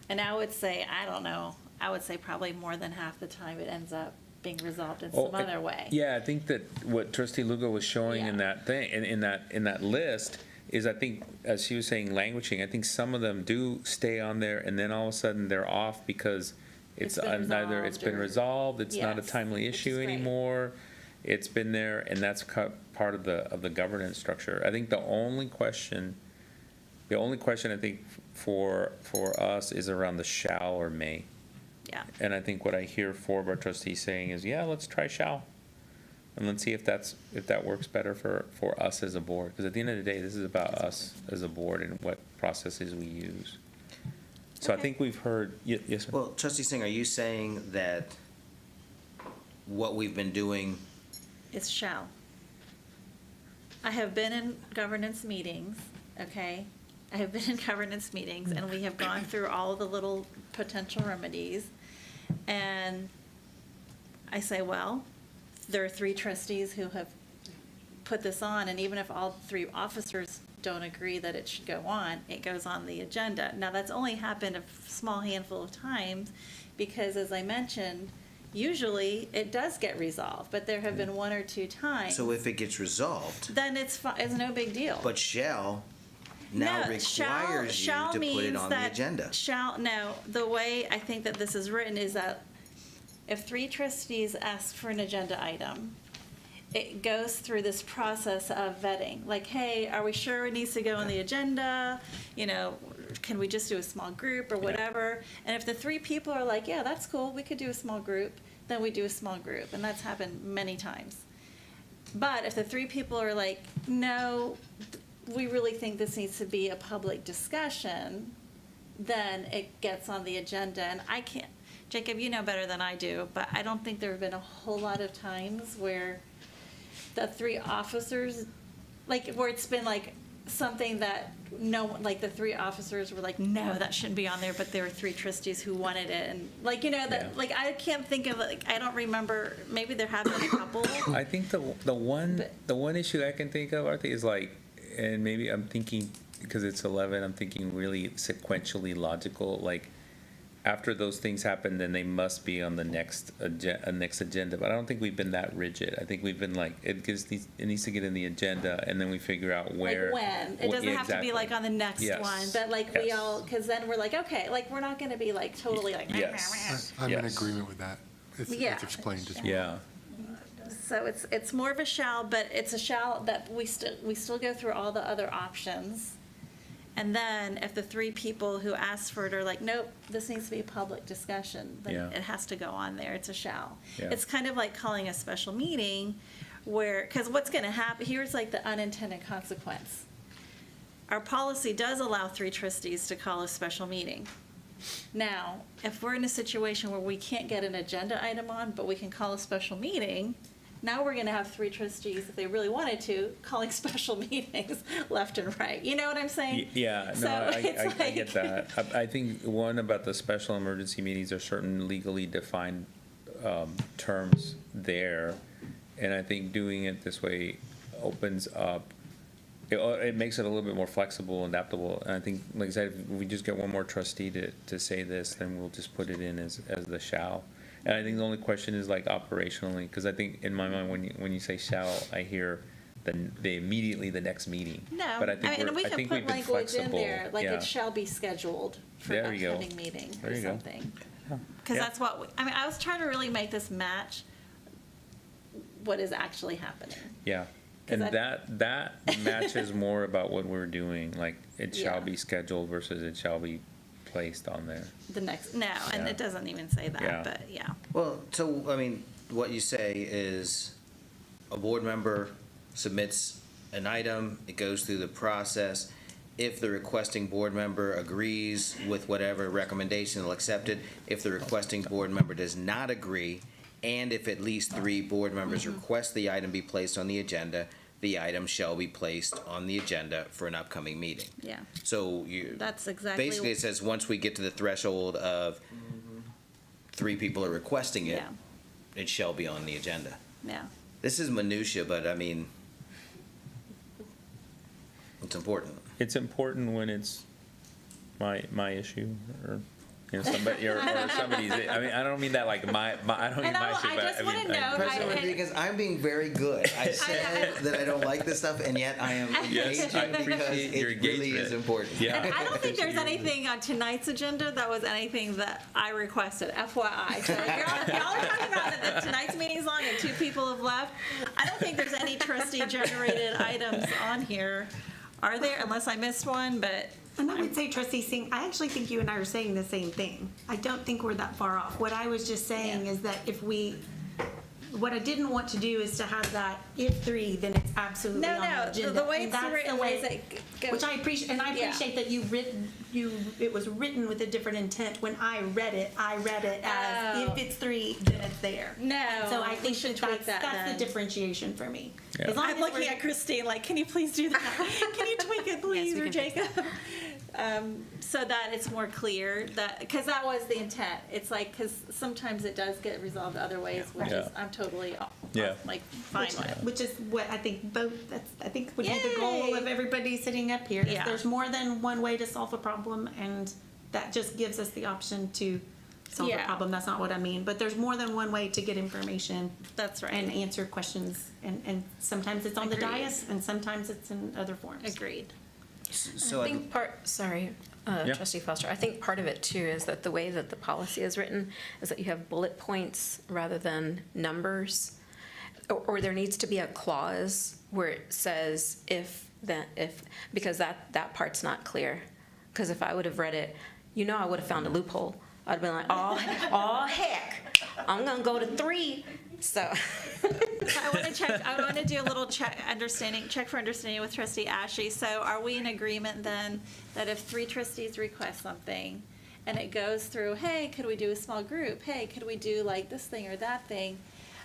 And I would say, I don't know, I would say probably more than half the time it ends up being resolved in some other way. Yeah, I think that what Trustee Lugo was showing in that thing, in that list, is I think, as she was saying, languaging, I think some of them do stay on there and then all of a sudden they're off because it's either it's been resolved, it's not a timely issue anymore, it's been there, and that's part of the governance structure. I think the only question I think for us is around the shall or may. Yeah. And I think what I hear 4 of our trustees saying is, yeah, let's try shall. And let's see if that works better for us as a board. Because at the end of the day, this is about us as a board and what processes we use. So I think we've heard, yes, sir? Well, Trustee Singh, are you saying that what we've been doing? It's shall. I have been in governance meetings, okay? I have been in governance meetings, and we have gone through all of the little potential remedies. And I say, well, there are 3 trustees who have put this on, and even if all 3 officers don't agree that it should go on, it goes on the agenda. Now, that's only happened a small handful of times, because as I mentioned, usually it does get resolved, but there have been 1 or 2 times. So if it gets resolved. Then it's no big deal. But shall now requires you to put it on the agenda. The way I think that this is written is that if 3 trustees ask for an agenda item, it goes through this process of vetting. Like, hey, are we sure it needs to go on the agenda? Can we just do a small group or whatever? And if the 3 people are like, yeah, that's cool, we could do a small group, then we do a small group. And that's happened many times. But if the 3 people are like, no, we really think this needs to be a public discussion, then it gets on the agenda. And I can't, Jacob, you know better than I do, but I don't think there have been a whole lot of times where the three officers, like, where it's been like something that like the three officers were like, no, that shouldn't be on there, but there were three trustees who wanted it. And like, you know, that, like, I can't think of, like, I don't remember, maybe there have been a couple. I think the one issue I can think of, Arthur, is like, and maybe I'm thinking, because it's 11, I'm thinking really sequentially logical, like, after those things happen, then they must be on the next agenda. But I don't think we've been that rigid. I think we've been like, it needs to get in the agenda, and then we figure out where. Like when. It doesn't have to be like on the next one, but like we all, because then we're like, okay, like we're not going to be like totally like. Yes. I'm in agreement with that. It's explained as well. Yeah. So it's more of a shall, but it's a shall that we still go through all the other options. And then if the three people who asked for it are like, nope, this needs to be a public discussion, then it has to go on there. It's a shall. Yeah. It's kind of like calling a special meeting where, because what's going to happen, here's like the unintended consequence. Our policy does allow three trustees to call a special meeting. Now, if we're in a situation where we can't get an agenda item on, but we can call a special meeting, now we're going to have three trustees, if they really wanted to, calling special meetings left and right. You know what I'm saying? Yeah, no, So I it's get that. I think one about the special emergency meetings are certain legally defined terms there. And I think doing it this way opens up, it makes it a little bit more flexible and adaptable. And I think, like I said, if we just get one more trustee to say this, then we'll just put it in as the shall. And I think the only question is like operationally, because I think in my mind, when you say shall, I hear the immediately the next meeting. No, But I think and we I can think put we've been language in flexible. there, like Yeah. it shall be scheduled for There you go. upcoming meeting There or you go. something. Because Yeah. that's what, I mean, I was trying to really make this match what is actually happening. Yeah. 'Cause And that matches more about what we're doing, like it shall Yeah. be scheduled versus it shall be placed on there. The next, no, and Yeah. it doesn't even say that, Yeah. but yeah. Well, so, I mean, what you say is a board member submits an item, it goes through the process. If the requesting board member agrees with whatever recommendation, they'll accept it. If the requesting board member does not agree, and if at least 3 board members request the item be placed on the agenda, the item shall be placed on the agenda for an upcoming meeting. Yeah. So That's exactly. basically, it says once we get to the threshold of 3 people are requesting it, Yeah. it shall be on the agenda. Yeah. This is minutia, but I mean, it's important. It's important when it's my issue or somebody or somebody's. I mean, I don't mean that like my I don't mean my issue, but just wanna know, President Rodriguez, I'm being very good. I said that I don't like this stuff, and yet I am Yes, engaging I because appreciate your it really engagement. is important. Yeah. And I don't think there's anything on tonight's agenda that was anything that I requested, FYI. So if y'all are talking about that tonight's meeting's long and 2 people have left, I don't think there's any trustee-generated items on here. Are there? Unless I missed one, but. And I would say, Trustee Singh, I actually think you and I are saying the same thing. I don't think we're that far off. What I was just saying is that what I didn't want to do is to have that if 3, then it's absolutely on the agenda. The way And it's that's written the way is it goes. Which I appreciate, and I Yeah. appreciate that it was written with a different intent. When I read it as if it's 3, then it's there. No, And so I we think should tweak that's then. the differentiation for me. Yeah. As long I'm as looking we're- at Christine like, can you please do that? Can you tweak it, please, we or can fix Jacob? So that it's more clear that, because that was the intent. It's like, because sometimes it does get resolved other ways, which Yeah. is, I'm totally Yeah. like fine with. Which is what I think I think would be the goal of everybody sitting up here. Yeah. Is there's more than one way to solve a problem, and that just gives us the option to solve a Yeah. problem. That's not what I mean, but there's more than one way to get information. That's right. And answer questions, and sometimes it's on the Agreed. dais, and sometimes it's in other forms. Agreed. So I think Trustee Foster, I think part of it too is that the way that the policy is written is that you have bullet points rather than numbers. Or there needs to be a clause where it says if, because that part's not clear. Because if I would have read it, I would have found a loophole. I'd been like, oh heck, I'm gonna go to 3 So I want to check, I want to do a little check for understanding with trustee Ashley. So are we in agreement then that if 3 trustees request something and it goes through, hey, could we do a small group? Hey, could we do like this thing or that thing?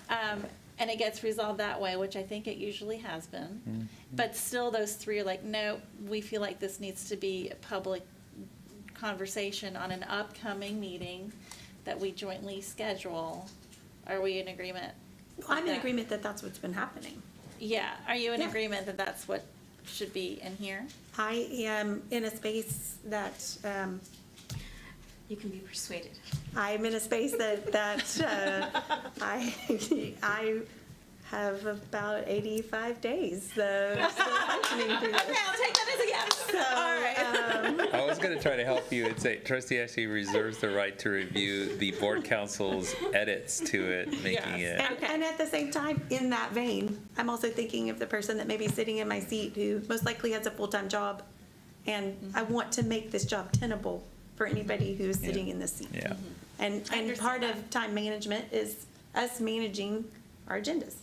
And it gets resolved that way, which I think it usually has been. But still those 3 are like, no, we feel like this needs to be a public conversation on an upcoming meeting that we jointly schedule. Are we in agreement? I'm in agreement that that's what's been happening. Yeah. Are you in Yeah. agreement that that's what should be in here? I am in a space that, You can be persuaded. I'm in a space I have about 85 days still functioning through this. Okay, I'll take that as a yes. So, All right. I was going to try to help you and say trustee actually reserves the right to review the board council's edits to it, making it. And at the same time, in that vein, I'm also thinking of the person that may be sitting in my seat who most likely has a full-time job, and I want to make this job tenable for anybody who's sitting in this seat. Yeah. And part of time management is us managing our agendas.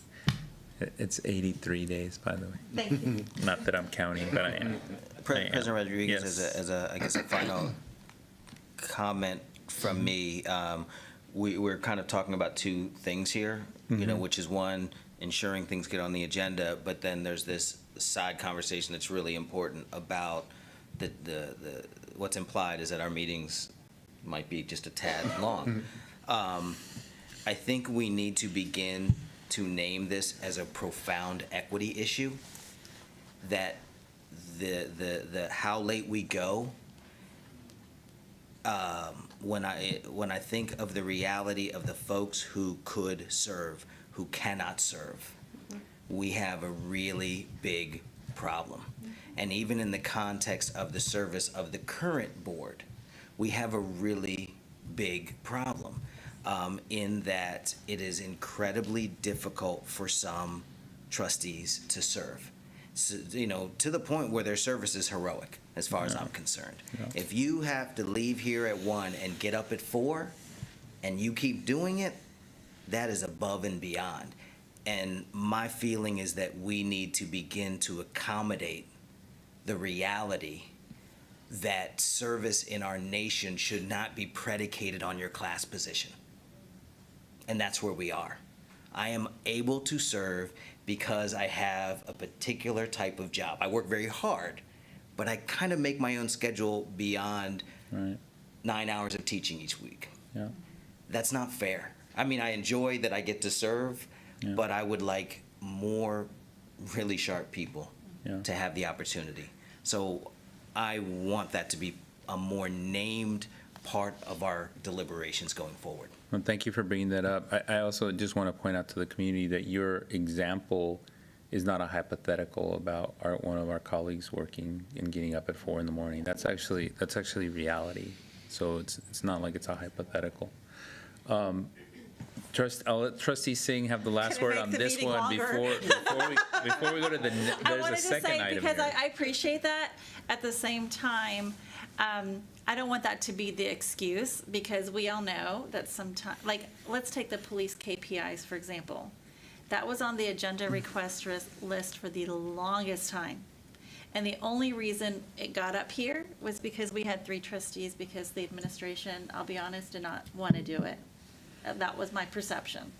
It's 83 days, by the way. Thank you. Not that I'm counting, but I am. President Rodriguez, Yes. as a, I guess, a final comment from me, we're kind of talking about 2 things here, you know, which is one, ensuring things get on the agenda, but then there's this side conversation that's really important about the what's implied is that our meetings might be just a tad long. I think we need to begin to name this as a profound equity issue, that the how late we go, when I think of the reality of the folks who could serve, who cannot serve, we have a really big problem. And even in the context of the service of the current board, we have a really big problem, in that it is incredibly difficult for some trustees to serve. So, you know, to the point where their service is heroic, as far as I'm concerned. If you have to leave here at 1 and get up at 4, and you keep doing it, that is above and beyond. And my feeling is that we need to begin to accommodate the reality that service in our nation should not be predicated on your class position. And that's where we are. I am able to serve because I have a particular type of job. I work very hard, but I kind of make my own schedule beyond 9 hours of teaching each week. Yeah. That's not fair. I mean, I enjoy that I get to serve, but I would like more really sharp people to have the opportunity. So I want that to be a more named part of our deliberations going forward. Well, thank you for bringing that up. I also just want to point out to the community that your example is not a hypothetical about one of our colleagues working and getting up at 4 in the morning. That's actually reality. So it's not like it's a hypothetical. I'll let Trustee Singh have the last word on this one before we go to the. There's a second item because here. I appreciate that. At the same time, I don't want that to be the excuse, because we all know that sometimes, like, let's take the police KPIs, for example. That was on the agenda request list for the longest time. And the only reason it got up here was because we had 3 trustees, because the administration, I'll be honest, did not want to do it. That was my perception.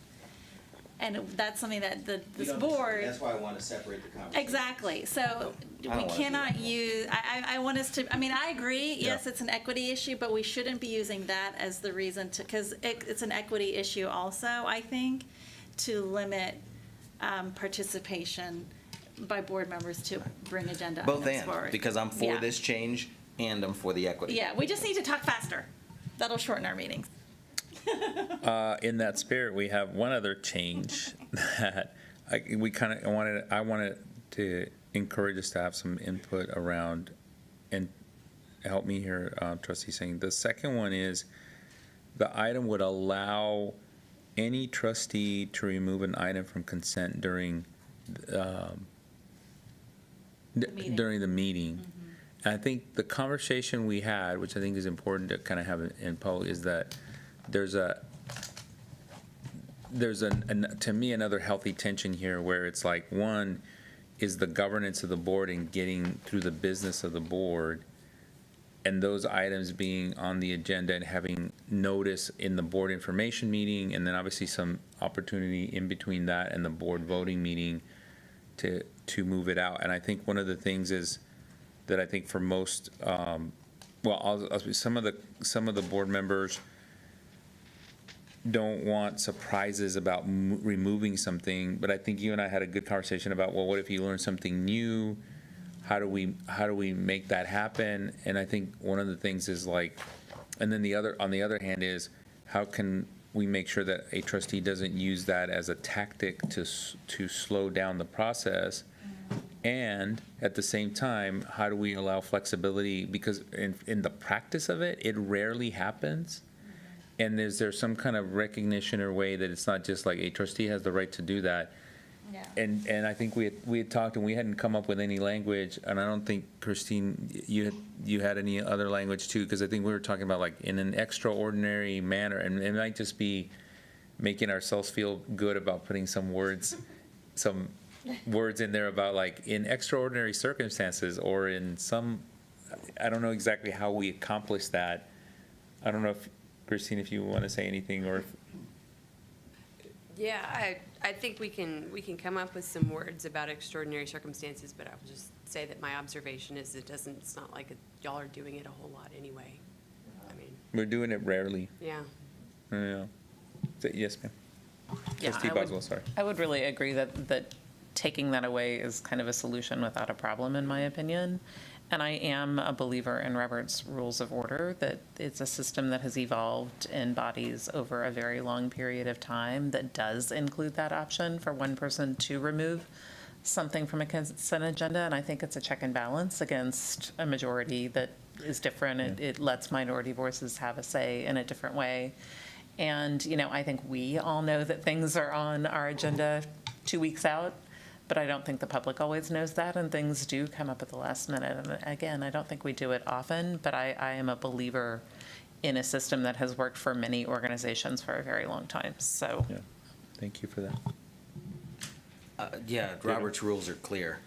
And that's something that this board. That's why I want to separate the conversation. Exactly. So we wanna do cannot use, I want us to, I mean, I agree, yes, Yeah. it's an equity issue, but we shouldn't be using that as the reason to, because it's an equity issue also, I think, to limit participation by board members to bring agenda Both items and, forward. because I'm for Yeah. this change and I'm for the equity. Yeah, we just need to talk faster. That'll shorten our meetings. In that spirit, we have one other change that I wanted to encourage us to have some input around, and help me here, Trustee Singh. The second one is the item would allow any trustee to remove an item from consent during during the meeting. And I think the conversation we had, which I think is important to kind of have in public, is that there's there's to me, another healthy tension here where it's like, one is the governance of the board and getting through the business of the board, and those items being on the agenda and having notice in the board information meeting, and then obviously some opportunity in between that and the board voting meeting to move it out. And I think one of the things is that I think for most, some of the board members don't want surprises about removing something, but I think you and I had a good conversation about, well, what if you learn something new? How do we make that happen? And I think one of the things is like, and then on the other hand is, how can we make sure that a trustee doesn't use that as a tactic to slow down the process? And at the same time, how do we allow flexibility? Because in the practice of it, it rarely happens. And is there some kind of recognition or way that it's not just like a trustee has the right to do that? Yeah. And I think we had talked and we hadn't come up with any language, and I don't think, Christine, you had any other language too, because I think we were talking about like in an extraordinary manner, and it might just be making ourselves feel good about putting some words in there about like in extraordinary circumstances or in some, I don't know exactly how we accomplish that. I don't know if, Christine, if you want to say anything or if. Yeah, I think we can come up with some words about extraordinary circumstances, but I will just say that my observation is it's not like y'all are doing it a whole lot anyway. I mean. We're doing it rarely. Yeah. Yeah. Yes, ma'am. Yeah, Trustee Boswell, sorry. I would really agree that taking that away is kind of a solution without a problem, in my opinion. And I am a believer in Robert's Rules of Order, that it's a system that has evolved in bodies over a very long period of time that does include that option for one person to remove something from a consent agenda. And I think it's a check and balance against a majority that is different. It lets minority voices have a say in a different way. And, I think we all know that things are on our agenda 2 weeks out. But I don't think the public always knows that, and things do come up at the last minute. And again, I don't think we do it often, but I am a believer in a system that has worked for many organizations for a very long time, so. Yeah, thank you for that. Robert's rules are clear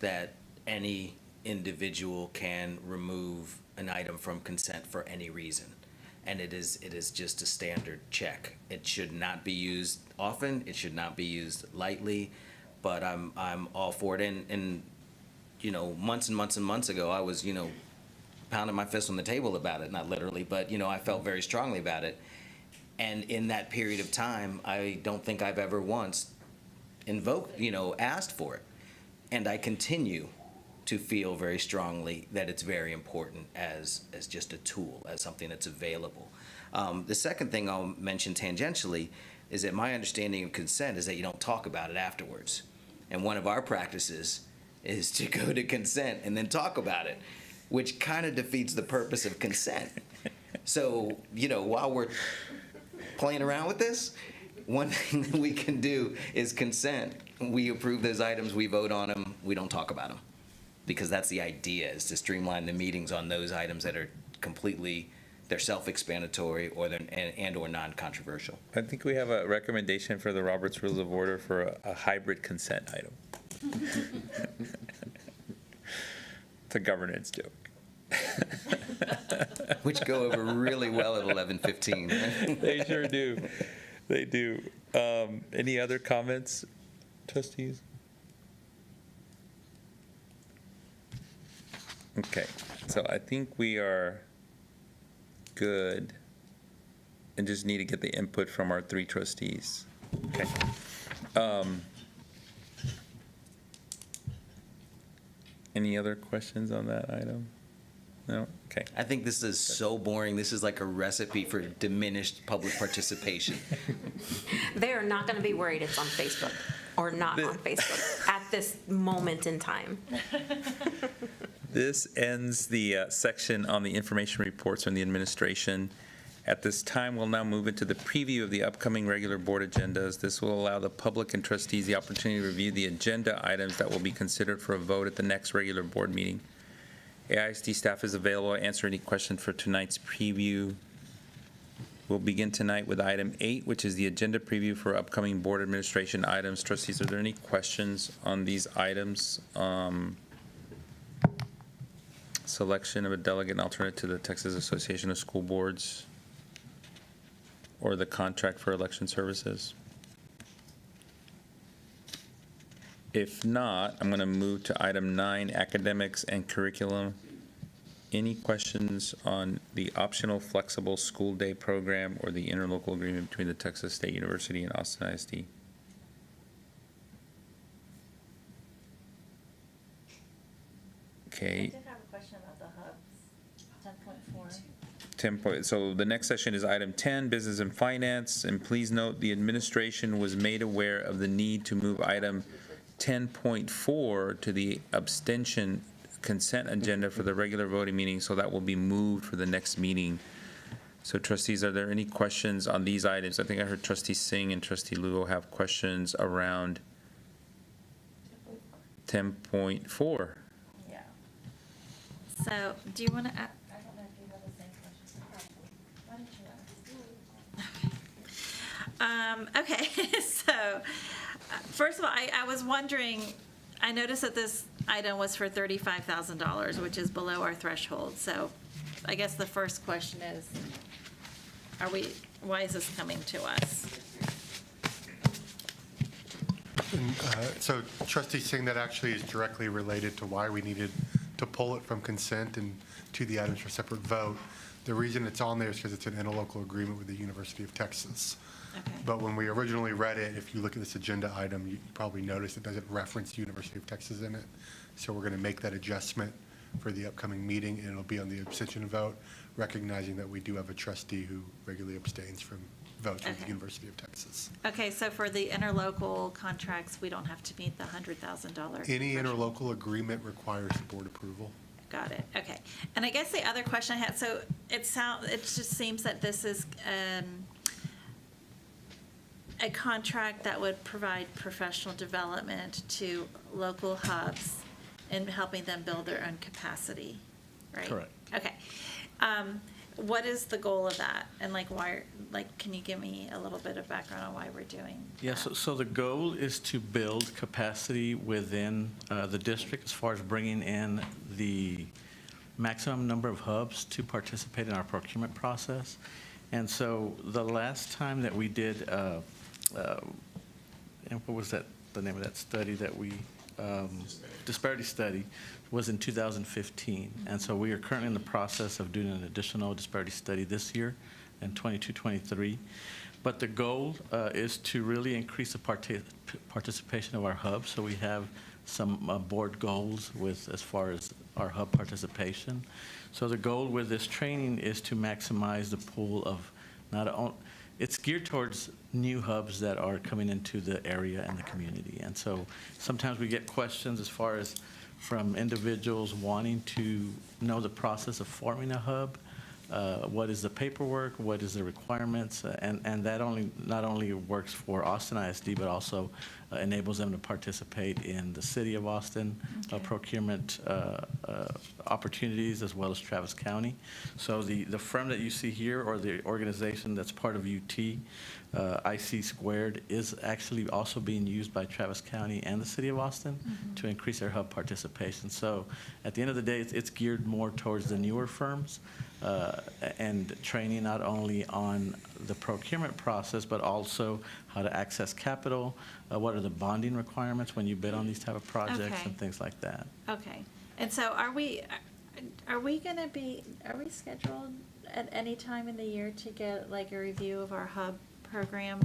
that any individual can remove an item from consent for any reason. And it is just a standard check. It should not be used often, it should not be used lightly. But I'm all for it. And months and months and months ago, I was, pounding my fist on the table about it, not literally, but, I felt very strongly about it. And in that period of time, I don't think I've ever once asked for it. And I continue to feel very strongly that it's very important as just a tool, as something that's available. The second thing I'll mention tangentially is that my understanding of consent is that you don't talk about it afterwards. And one of our practices is to go to consent and then talk about it, which kind of defeats the purpose of consent. So, while we're playing around with this, one thing that we can do is consent. We approve those items, we vote on them, we don't talk about them. Because that's the idea, is to streamline the meetings on those items that are they're self-explanatory or non-controversial. I think we have a recommendation for the Robert's Rules of Order for a hybrid consent item. It's a governance joke. Which go over really well at 11:15. They sure do. They do. Any other comments, trustees? Okay, so I think we are good and just need to get the input from our 3 trustees. Okay. Any other questions on that item? No? Okay. I think this is so boring. This is like a recipe for diminished public participation. They are not going to be worried it's on Facebook or not on Facebook at this moment in time. This ends the section on the information reports from the administration. At this time, we'll now move into the preview of the upcoming regular board agendas. This will allow the public and trustees the opportunity to review the agenda items that will be considered for a vote at the next regular board meeting. AISD staff is available to answer any questions for tonight's preview. We'll begin tonight with item 8, which is the agenda preview for upcoming board administration items. Trustees, are there any questions on these items? Selection of a delegate and alternate to the Texas Association of School Boards, or the contract for election services? If not, I'm going to move to item 9, academics and curriculum. Any questions on the optional flexible school day program or the interlocal agreement between the Texas State University and Austin ISD? Okay. I did have a question about the hubs, 10.4. 10 so the next session is item 10, business and finance. And please note, the administration was made aware of the need to move item 10.4 to the abstention consent agenda for the regular voting meeting, so that will be moved for the next meeting. So trustees, are there any questions on these items? I think I heard Trustee Singh and Trustee Lugo have questions around 10.4. Yeah. So, do you want to, I don't know if you have the same question. Why don't you ask? Okay, so, first of all, I was wondering, I noticed that this item was for $35,000, which is below our threshold. So I guess the first question is, why is this coming to us? So Trustee Singh, that actually is directly related to why we needed to pull it from consent and to the items for separate vote. The reason it's on there is because it's an interlocal agreement with the University of Texas. Okay. But when we originally read it, if you look at this agenda item, you probably noticed it doesn't reference University of Texas in it. So we're going to make that adjustment for the upcoming meeting, and it'll be on the abstention vote, recognizing that we do have a trustee who regularly abstains from votes with the University of Texas. Okay, so for the interlocal contracts, we don't have to meet the $100,000. Any interlocal agreement requires board approval. Got it, okay. And I guess the other question I had, so it just seems that this is a contract that would provide professional development to local hubs in helping them build their own capacity, right? Correct. Okay. What is the goal of that? And why, can you give me a little bit of background on why we're doing Yeah, so the goal is to build capacity within the district as far as bringing in the maximum number of hubs to participate in our procurement process. And so the last time that we did, and what was the name of that study that we, disparity study, was in 2015. And so we are currently in the process of doing an additional disparity study this year in 22-23. But the goal is to really increase the participation of our hubs. So we have some board goals as far as our hub participation. So the goal with this training is to maximize the pool of it's geared towards new hubs that are coming into the area and the community. And so sometimes we get questions as far as from individuals wanting to know the process of forming a hub. What is the paperwork? What is the requirements? And that not only works for Austin ISD, but also enables them to participate in the City of Austin procurement opportunities, as well as Travis County. So the firm that you see here, or the organization that's part of UT, IC Squared, is actually also being used by Travis County and the City of Austin to increase their hub participation. So at the end of the day, it's geared more towards the newer firms, and training not only on the procurement process, but also how to access capital, what are the bonding requirements when you bid on these type of projects, and things like that. Okay. And so are we scheduled at any time in the year to get a review of our hub program?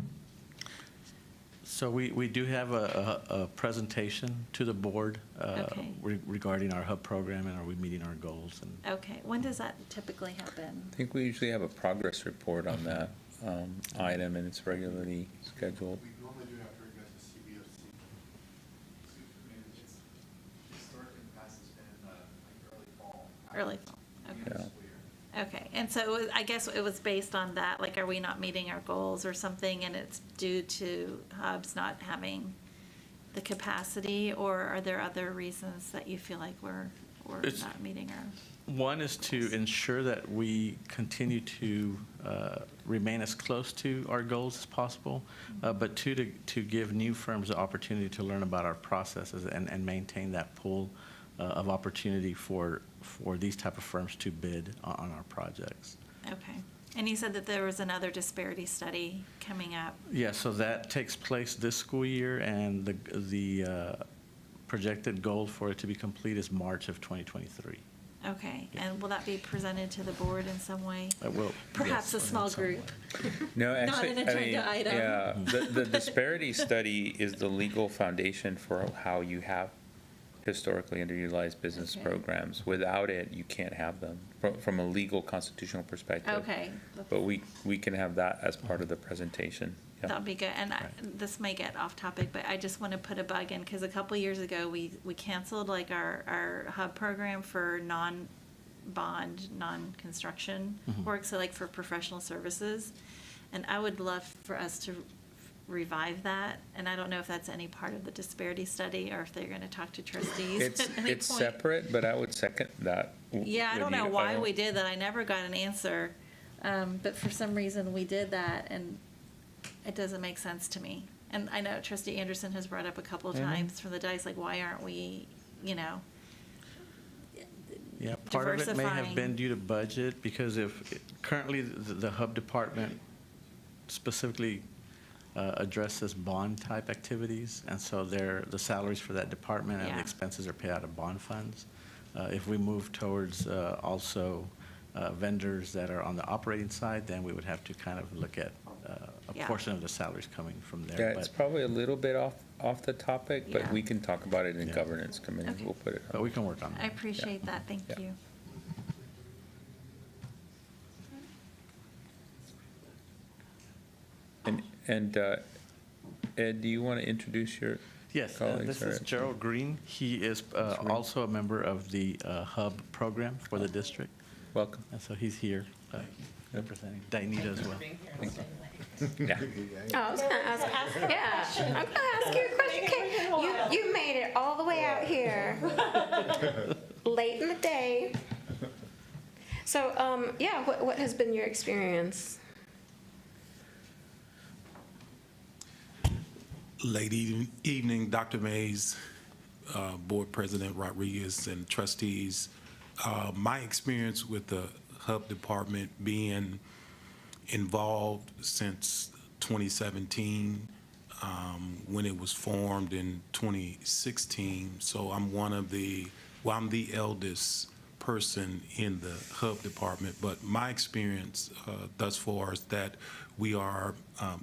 So we do have a presentation to the board regarding our hub program and are we meeting our goals. Okay. When does that typically happen? I think we usually have a progress report on that item, and it's regularly scheduled. We normally do have to recommend the CBFC. Historically, in the past, it's been early fall. Early fall. Okay. Yeah. Okay, and so I guess it was based on that, are we not meeting our goals or something, and it's due to hubs not having the capacity, or are there other reasons that you feel like we're for It's- not meeting our? One is to ensure that we continue to remain as close to our goals as possible, but two, to give new firms the opportunity to learn about our processes and maintain that pool of opportunity for these type of firms to bid on our projects. Okay. And you said that there was another disparity study coming up. Yeah, so that takes place this school year, and the projected goal for it to be complete is March of 2023. Okay, and will that be presented to the board in some way? It will. Perhaps yes, a small in some way. group? No, Not actually, an I mean, agenda item. yeah, the disparity study is the legal foundation for how you have historically underutilized business Okay. programs. Without it, you can't have them from a legal constitutional perspective. Okay. But we can have that as part of the presentation. Yeah. That'd be good. And this may get off topic, but I just want to put a bug in, because a couple years ago, we canceled like our hub program for non-bond, non-construction work, so like for professional services. And I would love for us to revive that. And I don't know if that's any part of the disparity study, or if they're going to talk to trustees at any It's point. separate, but I would second that. Yeah, I with don't know you. why we did that. I never got an answer. But for some reason, we did that, and it doesn't make sense to me. And I know Trustee Anderson has brought up a couple of times from the dice, like, why aren't we, Yeah, part of it may have diversifying? been due to budget, because if, currently, the hub department specifically addresses bond-type activities, and so the salaries for that department and Yeah. the expenses are paid out of bond funds. If we move towards also vendors that are on the operating side, then we would have to kind of look at a Yeah. portion of the salaries coming from there. Yeah, it's probably a little bit off the topic, but Yeah. we can talk about it in Yeah. governance committee. Okay. We'll put it. But we can work on that. I appreciate that. Thank Yeah. you. And Ed, do you want to introduce your Yes, colleagues? this is Gerald Green. He is also a member of the hub program for the district. Welcome. And so he's here representing Dainita as well. Yeah. Oh, I was gonna ask, yeah, I'm gonna ask you a question. Okay, you made it all the way out here, late in the day. So, yeah, what has been your experience? Late evening, Dr. Mays, Board President Rodriguez, and trustees. My experience with the Hub Department, being involved since 2017, when it was formed in 2016. So I'm I'm the eldest person in the Hub Department, but my experience thus far is that we are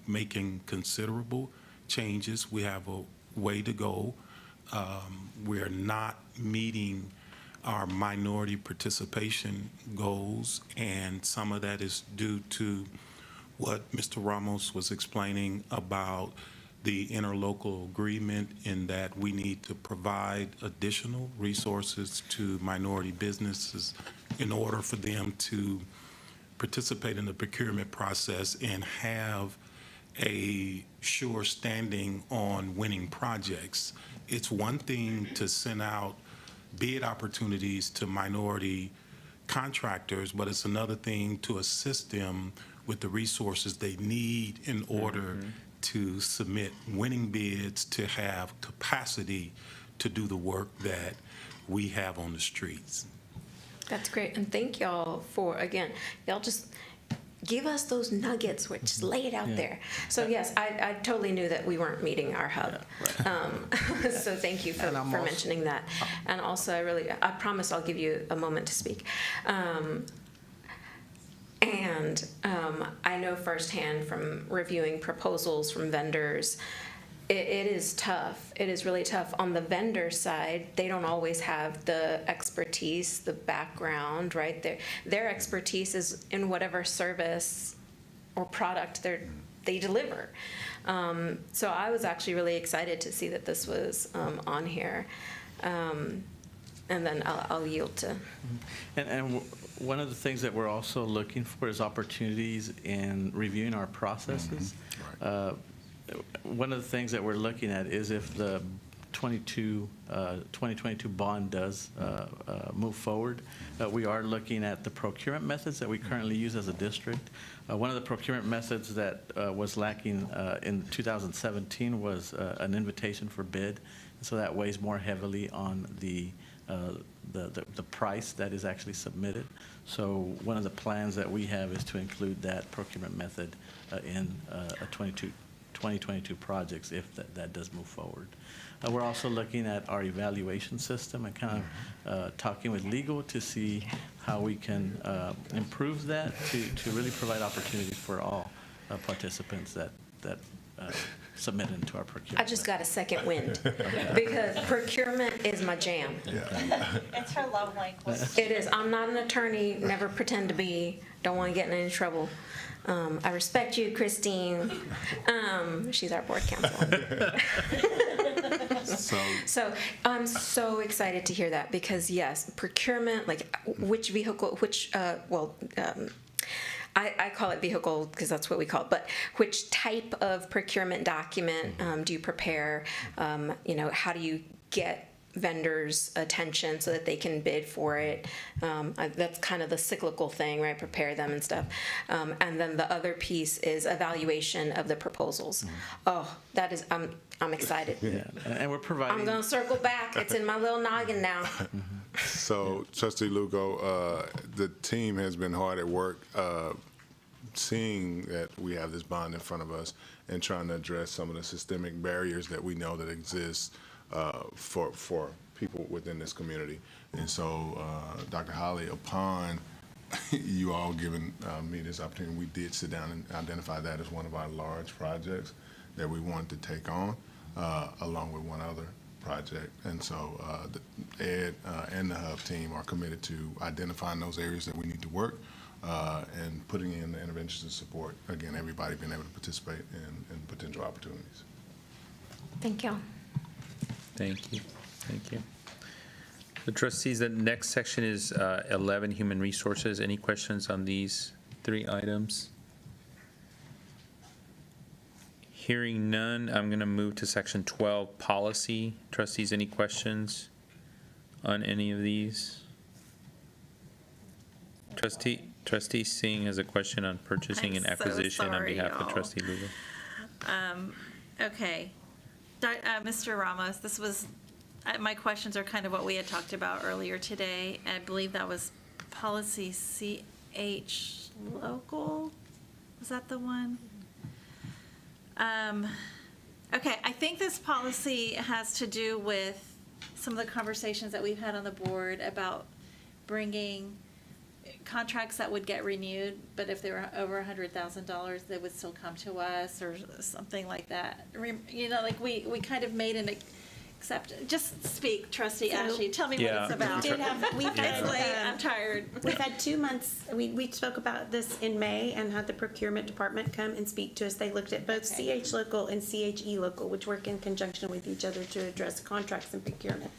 making considerable changes. We have a way to go. We're not meeting our minority participation goals, and some of that is due to what Mr. Ramos was explaining about the interlocal agreement, in that we need to provide additional resources to minority businesses in order for them to participate in the procurement process and have a sure standing on winning projects. It's one thing to send out bid opportunities to minority contractors, but it's another thing to assist them with the resources they need in order to submit winning bids, to have capacity to do the work that we have on the streets. That's great, and thank y'all for, again, y'all just give us those nuggets, which just lay it out Yeah. there. So yes, I totally knew that we weren't meeting our hub. So thank you for And I'm also- mentioning that. And also, I promise I'll give you a moment to speak. I know firsthand from reviewing proposals from vendors, it is tough. It is really tough. On the vendor side, they don't always have the expertise, the background, right? Their expertise is in whatever service or product they deliver. So I was actually really excited to see that this was on here. And then I'll yield to. And one of the things that we're also looking for is opportunities in reviewing our processes. One of the things that we're looking at is if the 2022 bond does move forward. We are looking at the procurement methods that we currently use as a district. One of the procurement methods that was lacking in 2017 was an invitation for bid. So that weighs more heavily on the price that is actually submitted. So one of the plans that we have is to include that procurement method in 2022 projects if that does move forward. We're also looking at our evaluation system and kind of talking with legal to see how we can improve that to really provide opportunities for all participants that submit into our procurement. I just got a second wind because procurement is my jam. It's her love language. It is. I'm not an attorney, never pretend to be, don't want to get in any trouble. I respect you, Christine. She's our board counsel. So I'm so excited to hear that because yes, procurement, like which vehicle, I call it vehicle because that's what we call it, but which type of procurement document do you prepare? How do you get vendors' attention so that they can bid for it? That's kind of the cyclical thing, right? Prepare them and stuff. And then the other piece is evaluation of the proposals. Oh, that is, I'm excited. Yeah, and we're providing. I'm going to circle back. It's in my little noggin now. So, Trustee Lugo, the team has been hard at work seeing that we have this bond in front of us and trying to address some of the systemic barriers that we know that exist for people within this community. And so, Dr. Holly, upon you all giving me this opportunity, we did sit down and identify that as one of our large projects that we wanted to take on, along with one other project. And so Ed and the Hub team are committed to identifying those areas that we need to work and putting in the interventions and support, again, everybody being able to participate in potential opportunities. Thank you. Thank you. Thank you. The trustees, the next section is 11, Human Resources. Any questions on these 3 items? Hearing none, I'm going to move to section 12, Policy. Trustees, any questions on any of these? Trustee Singh has a question on purchasing and acquisition on behalf of Trustee Lugo. Okay. Mr. Ramos, this was, my questions are kind of what we had talked about earlier today. I believe that was policy CH local. Was that the one? Okay, I think this policy has to do with some of the conversations that we've had on the board about bringing contracts that would get renewed, but if they were over $100,000, they would still come to us or something like that. Like we kind of made an just speak, Trustee Ashley. Tell me what it's about. I'm tired. We've had 2 months. We spoke about this in May and had the procurement department come and speak to us. They looked at both CH local and CHE local, which work in conjunction with each other to address contracts and procurement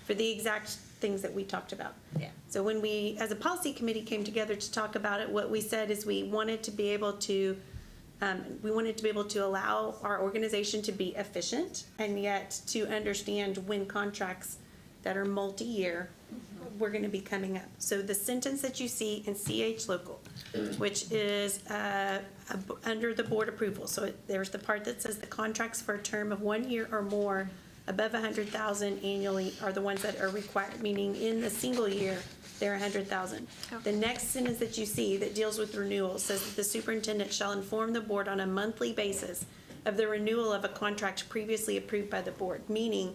for the exact things that we talked about. Yeah. So when we, as a policy committee, came together to talk about it, what we said is we wanted to be able to allow our organization to be efficient and yet to understand when contracts that are multi-year were going to be coming up. So the sentence that you see in CH local, which is under the board approval. So there's the part that says the contracts for a term of 1 year or more above $100,000 annually are the ones that are required, meaning in a single year, they're $100,000. The next sentence that you see that deals with renewal says that the superintendent shall inform the board on a monthly basis of the renewal of a contract previously approved by the board, meaning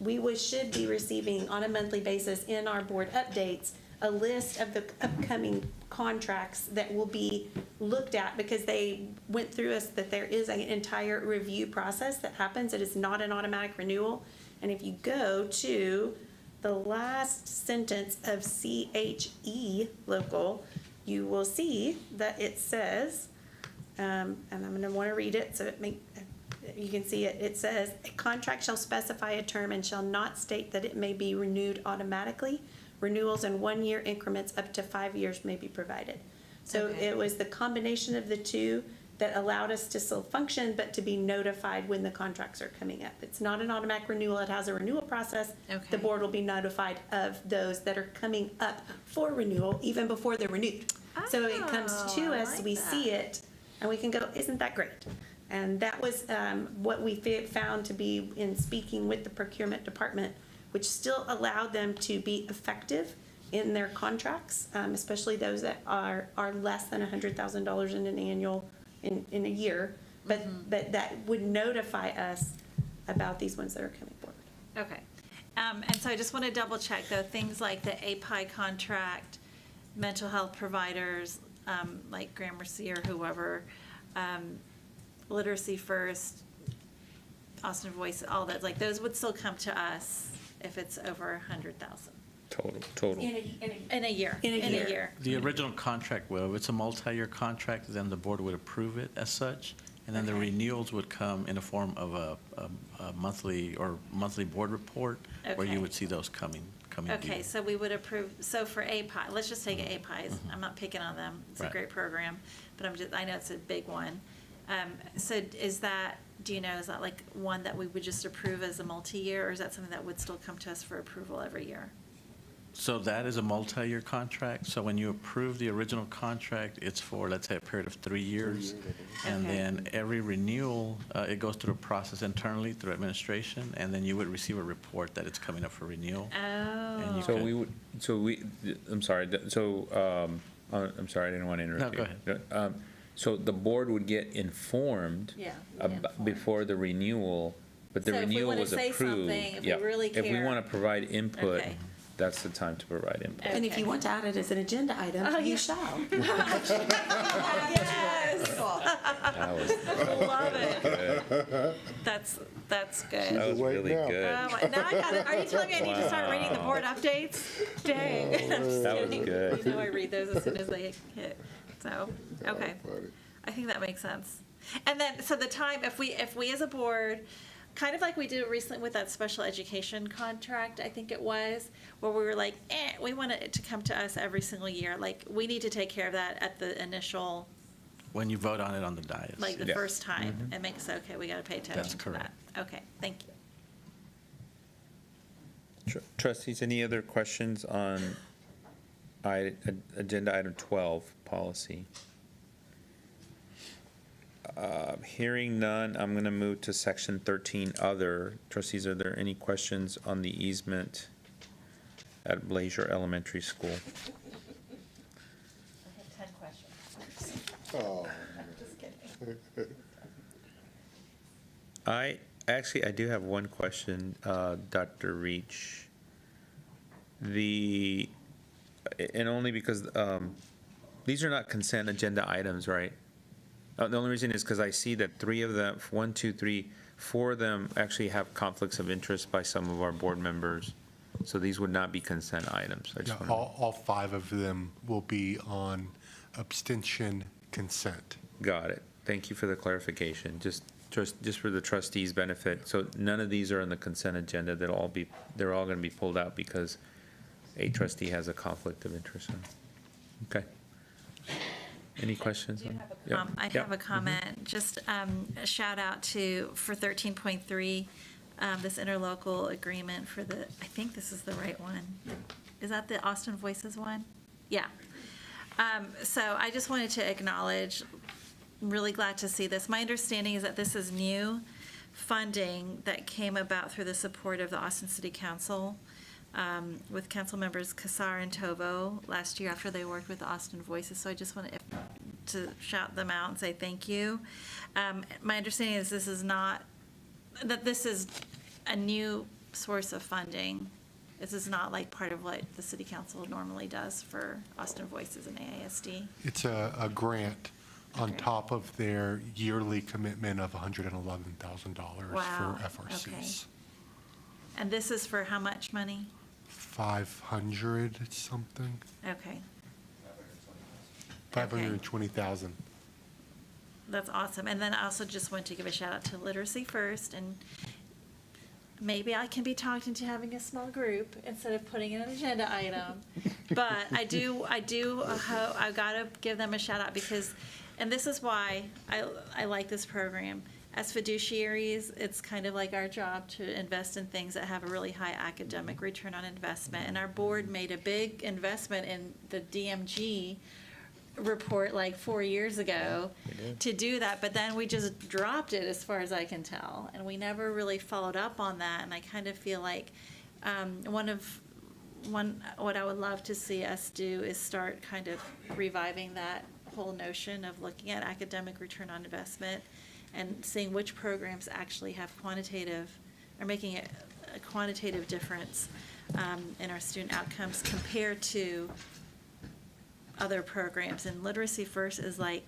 we should be receiving on a monthly basis in our board updates a list of the upcoming contracts that will be looked at because they went through us, that there is an entire review process that happens. It is not an automatic renewal. And if you go to the last sentence of CHE local, you will see that it says, and I'm going to want to read it so you can see it. It says, a contract shall specify a term and shall not state that it may be renewed automatically. Renewals in 1 year increments up to 5 years may be provided. So It was the combination of the two that allowed us to still function, but to be notified when the contracts are coming up. It's not an automatic renewal, it has a renewal process. Okay. The board will be notified of those that are coming up for renewal even before they're renewed. So it comes to I us, like we that. see it, and we can go, isn't that great? And that was what we found to be in speaking with the procurement department, which still allowed them to be effective in their contracts, especially those that are less than $100,000 in an annual, in a year. But that would notify us about these ones that are coming forward. Okay. And so I just want to double check though, things like the API contract, mental health providers, like Gramercy or whoever, Literacy First, Austin Voice, all that, like those would still come to us if it's over 100,000 Total. in a year. In a year. The original contract will, if it's a multi-year contract, then the board would approve it as such, and then the renewals would come in the form of a monthly board report, where Okay. you would see those coming due. Okay, so we would approve, so for API, let's just take APIs. I'm not picking on them. It's a Right. great program, but I know it's a big one. So is that, do you know, is that like one that we would just approve as a multi-year, or is that something that would still come to us for approval every year? So that is a multi-year contract. So when you approve the original contract, it's for, let's say, a period of 3 years. And Okay. then every renewal, it goes through a process internally through administration, and then you would receive a report that it's coming up for renewal. And you Oh, could- I'm sorry, I'm sorry, I didn't want to interrupt No, you. go ahead. So the board would get informed Yeah, before the renewal, but the So if we renewal wanna was say approved. something, if we Yeah. really If we care. want to provide input, Okay. that's the time to provide input. And if you want to add it as an agenda item, Oh, you yeah. shall. Yes. That was Love it. That's good. That was really Oh, good. now I got it. Are you telling me I need to start reading the Wow. board updates? Dang. I'm just That was kidding. good. You know I read those as soon as they hit. So, okay. I think that makes sense. And then, so the time, if we as a board, kind of like we did recently with that special education contract, I think it was, where we were like, we want it to come to us every single year. Like, we need to take care of that at the initial, When you vote on it on the dais. like the Yeah. first time, and make us, okay, we got to pay attention That's to correct. that. Okay, thank you. Trustees, any other questions on agenda item 12, policy? Hearing none, I'm going to move to section 13, other. Trustees, are there any questions on the easement at Blazier Elementary School? I have 10 questions. Oh. Just kidding. I do have one question, Dr. Reach. And only because these are not consent agenda items, right? The only reason is because I see that 3 of them, 1, 2, 3, 4 of them actually have conflicts of interest by some of our board members. So these would not be consent items. I Yeah, just want all 5 of them will be on abstention consent. Got it. Thank you for the clarification. Just for the trustees' benefit. So none of these are on the consent agenda. They're all going to be pulled out because a trustee has a conflict of interest. Okay. Any questions? I have a comment, just a shout out for 13.3, this interlocal agreement for I think this is the right one. Is that the Austin Voices one? Yeah. So I just wanted to acknowledge, I'm really glad to see this. My understanding is that this is new funding that came about through the support of the Austin City Council, with council members Kassar and Tovo last year after they worked with Austin Voices. So I just wanted to shout them out and say thank you. My understanding is this is a new source of funding. This is not like part of what the city council normally does for Austin Voices and AISD. It's a grant on Okay. top of their yearly commitment of $111,000 Wow, for FRCs. And this is for how much money? 500 something, Okay, 520,000. that's awesome. And then I also just want to give a shout out to Literacy First, and maybe I can be talked into having a small group instead of putting in an agenda item. But I gotta give them a shout out because and this is why I like this program. As fiduciaries, it's kind of like our job to invest in things that have a really high academic return on investment. And our board made a big investment in the DMG report like 4 years ago to do that, but then we just dropped it as far as I can tell. And we never really followed up on that. And I kind of feel like what I would love to see us do is start kind of reviving that whole notion of looking at academic return on investment and seeing which programs actually have are making a quantitative difference in our student outcomes compared to other programs. And Literacy First is like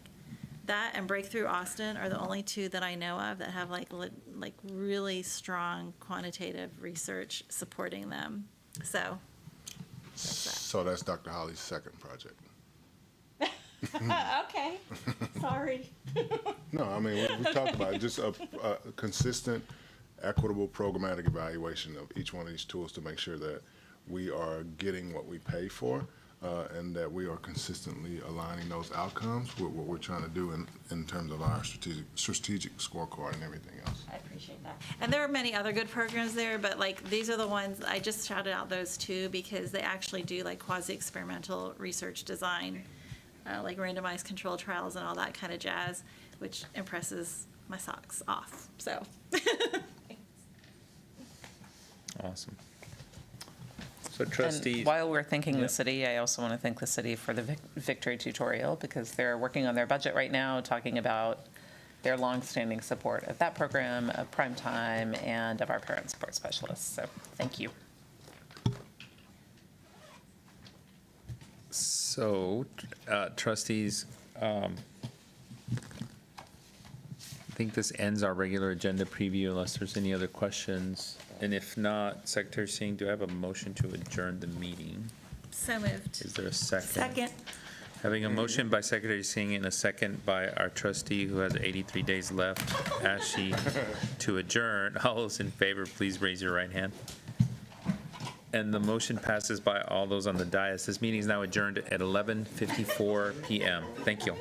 that, and Breakthrough Austin are the only two that I know of that have like really strong quantitative research supporting them. So So that's Dr. Holly's second project. okay, sorry. No, I mean, we talked about just a consistent, equitable, programmatic evaluation of each one of these tools to make sure that we are getting what we pay for, and that we are consistently aligning those outcomes with what we're trying to do in terms of our strategic scorecard and everything else. I appreciate that. And there are many other good programs there, but like these are the ones, I just shouted out those two because they actually do like quasi-experimental research design, like randomized control trials and all that kind of jazz, which impresses my socks off, so. Awesome. So trustees. And while we're thanking Yep. the city, I also want to thank the city for the Victory tutorial because they're working on their budget right now, talking about their longstanding support of that program, of Prime Time, and of our parent support specialists. So thank you. So, trustees, I think this ends our regular agenda preview unless there's any other questions. And if not, Secretary Singh, do I have a motion to adjourn the meeting? So moved. Is there a second? Second. Having a motion by Secretary Singh and a second by our trustee who has 83 days left, Ashley, to adjourn. All those in favor, please raise your right hand. And the motion passes by all those on the dais. This meeting is now adjourned at 11:54 p.m. Thank you.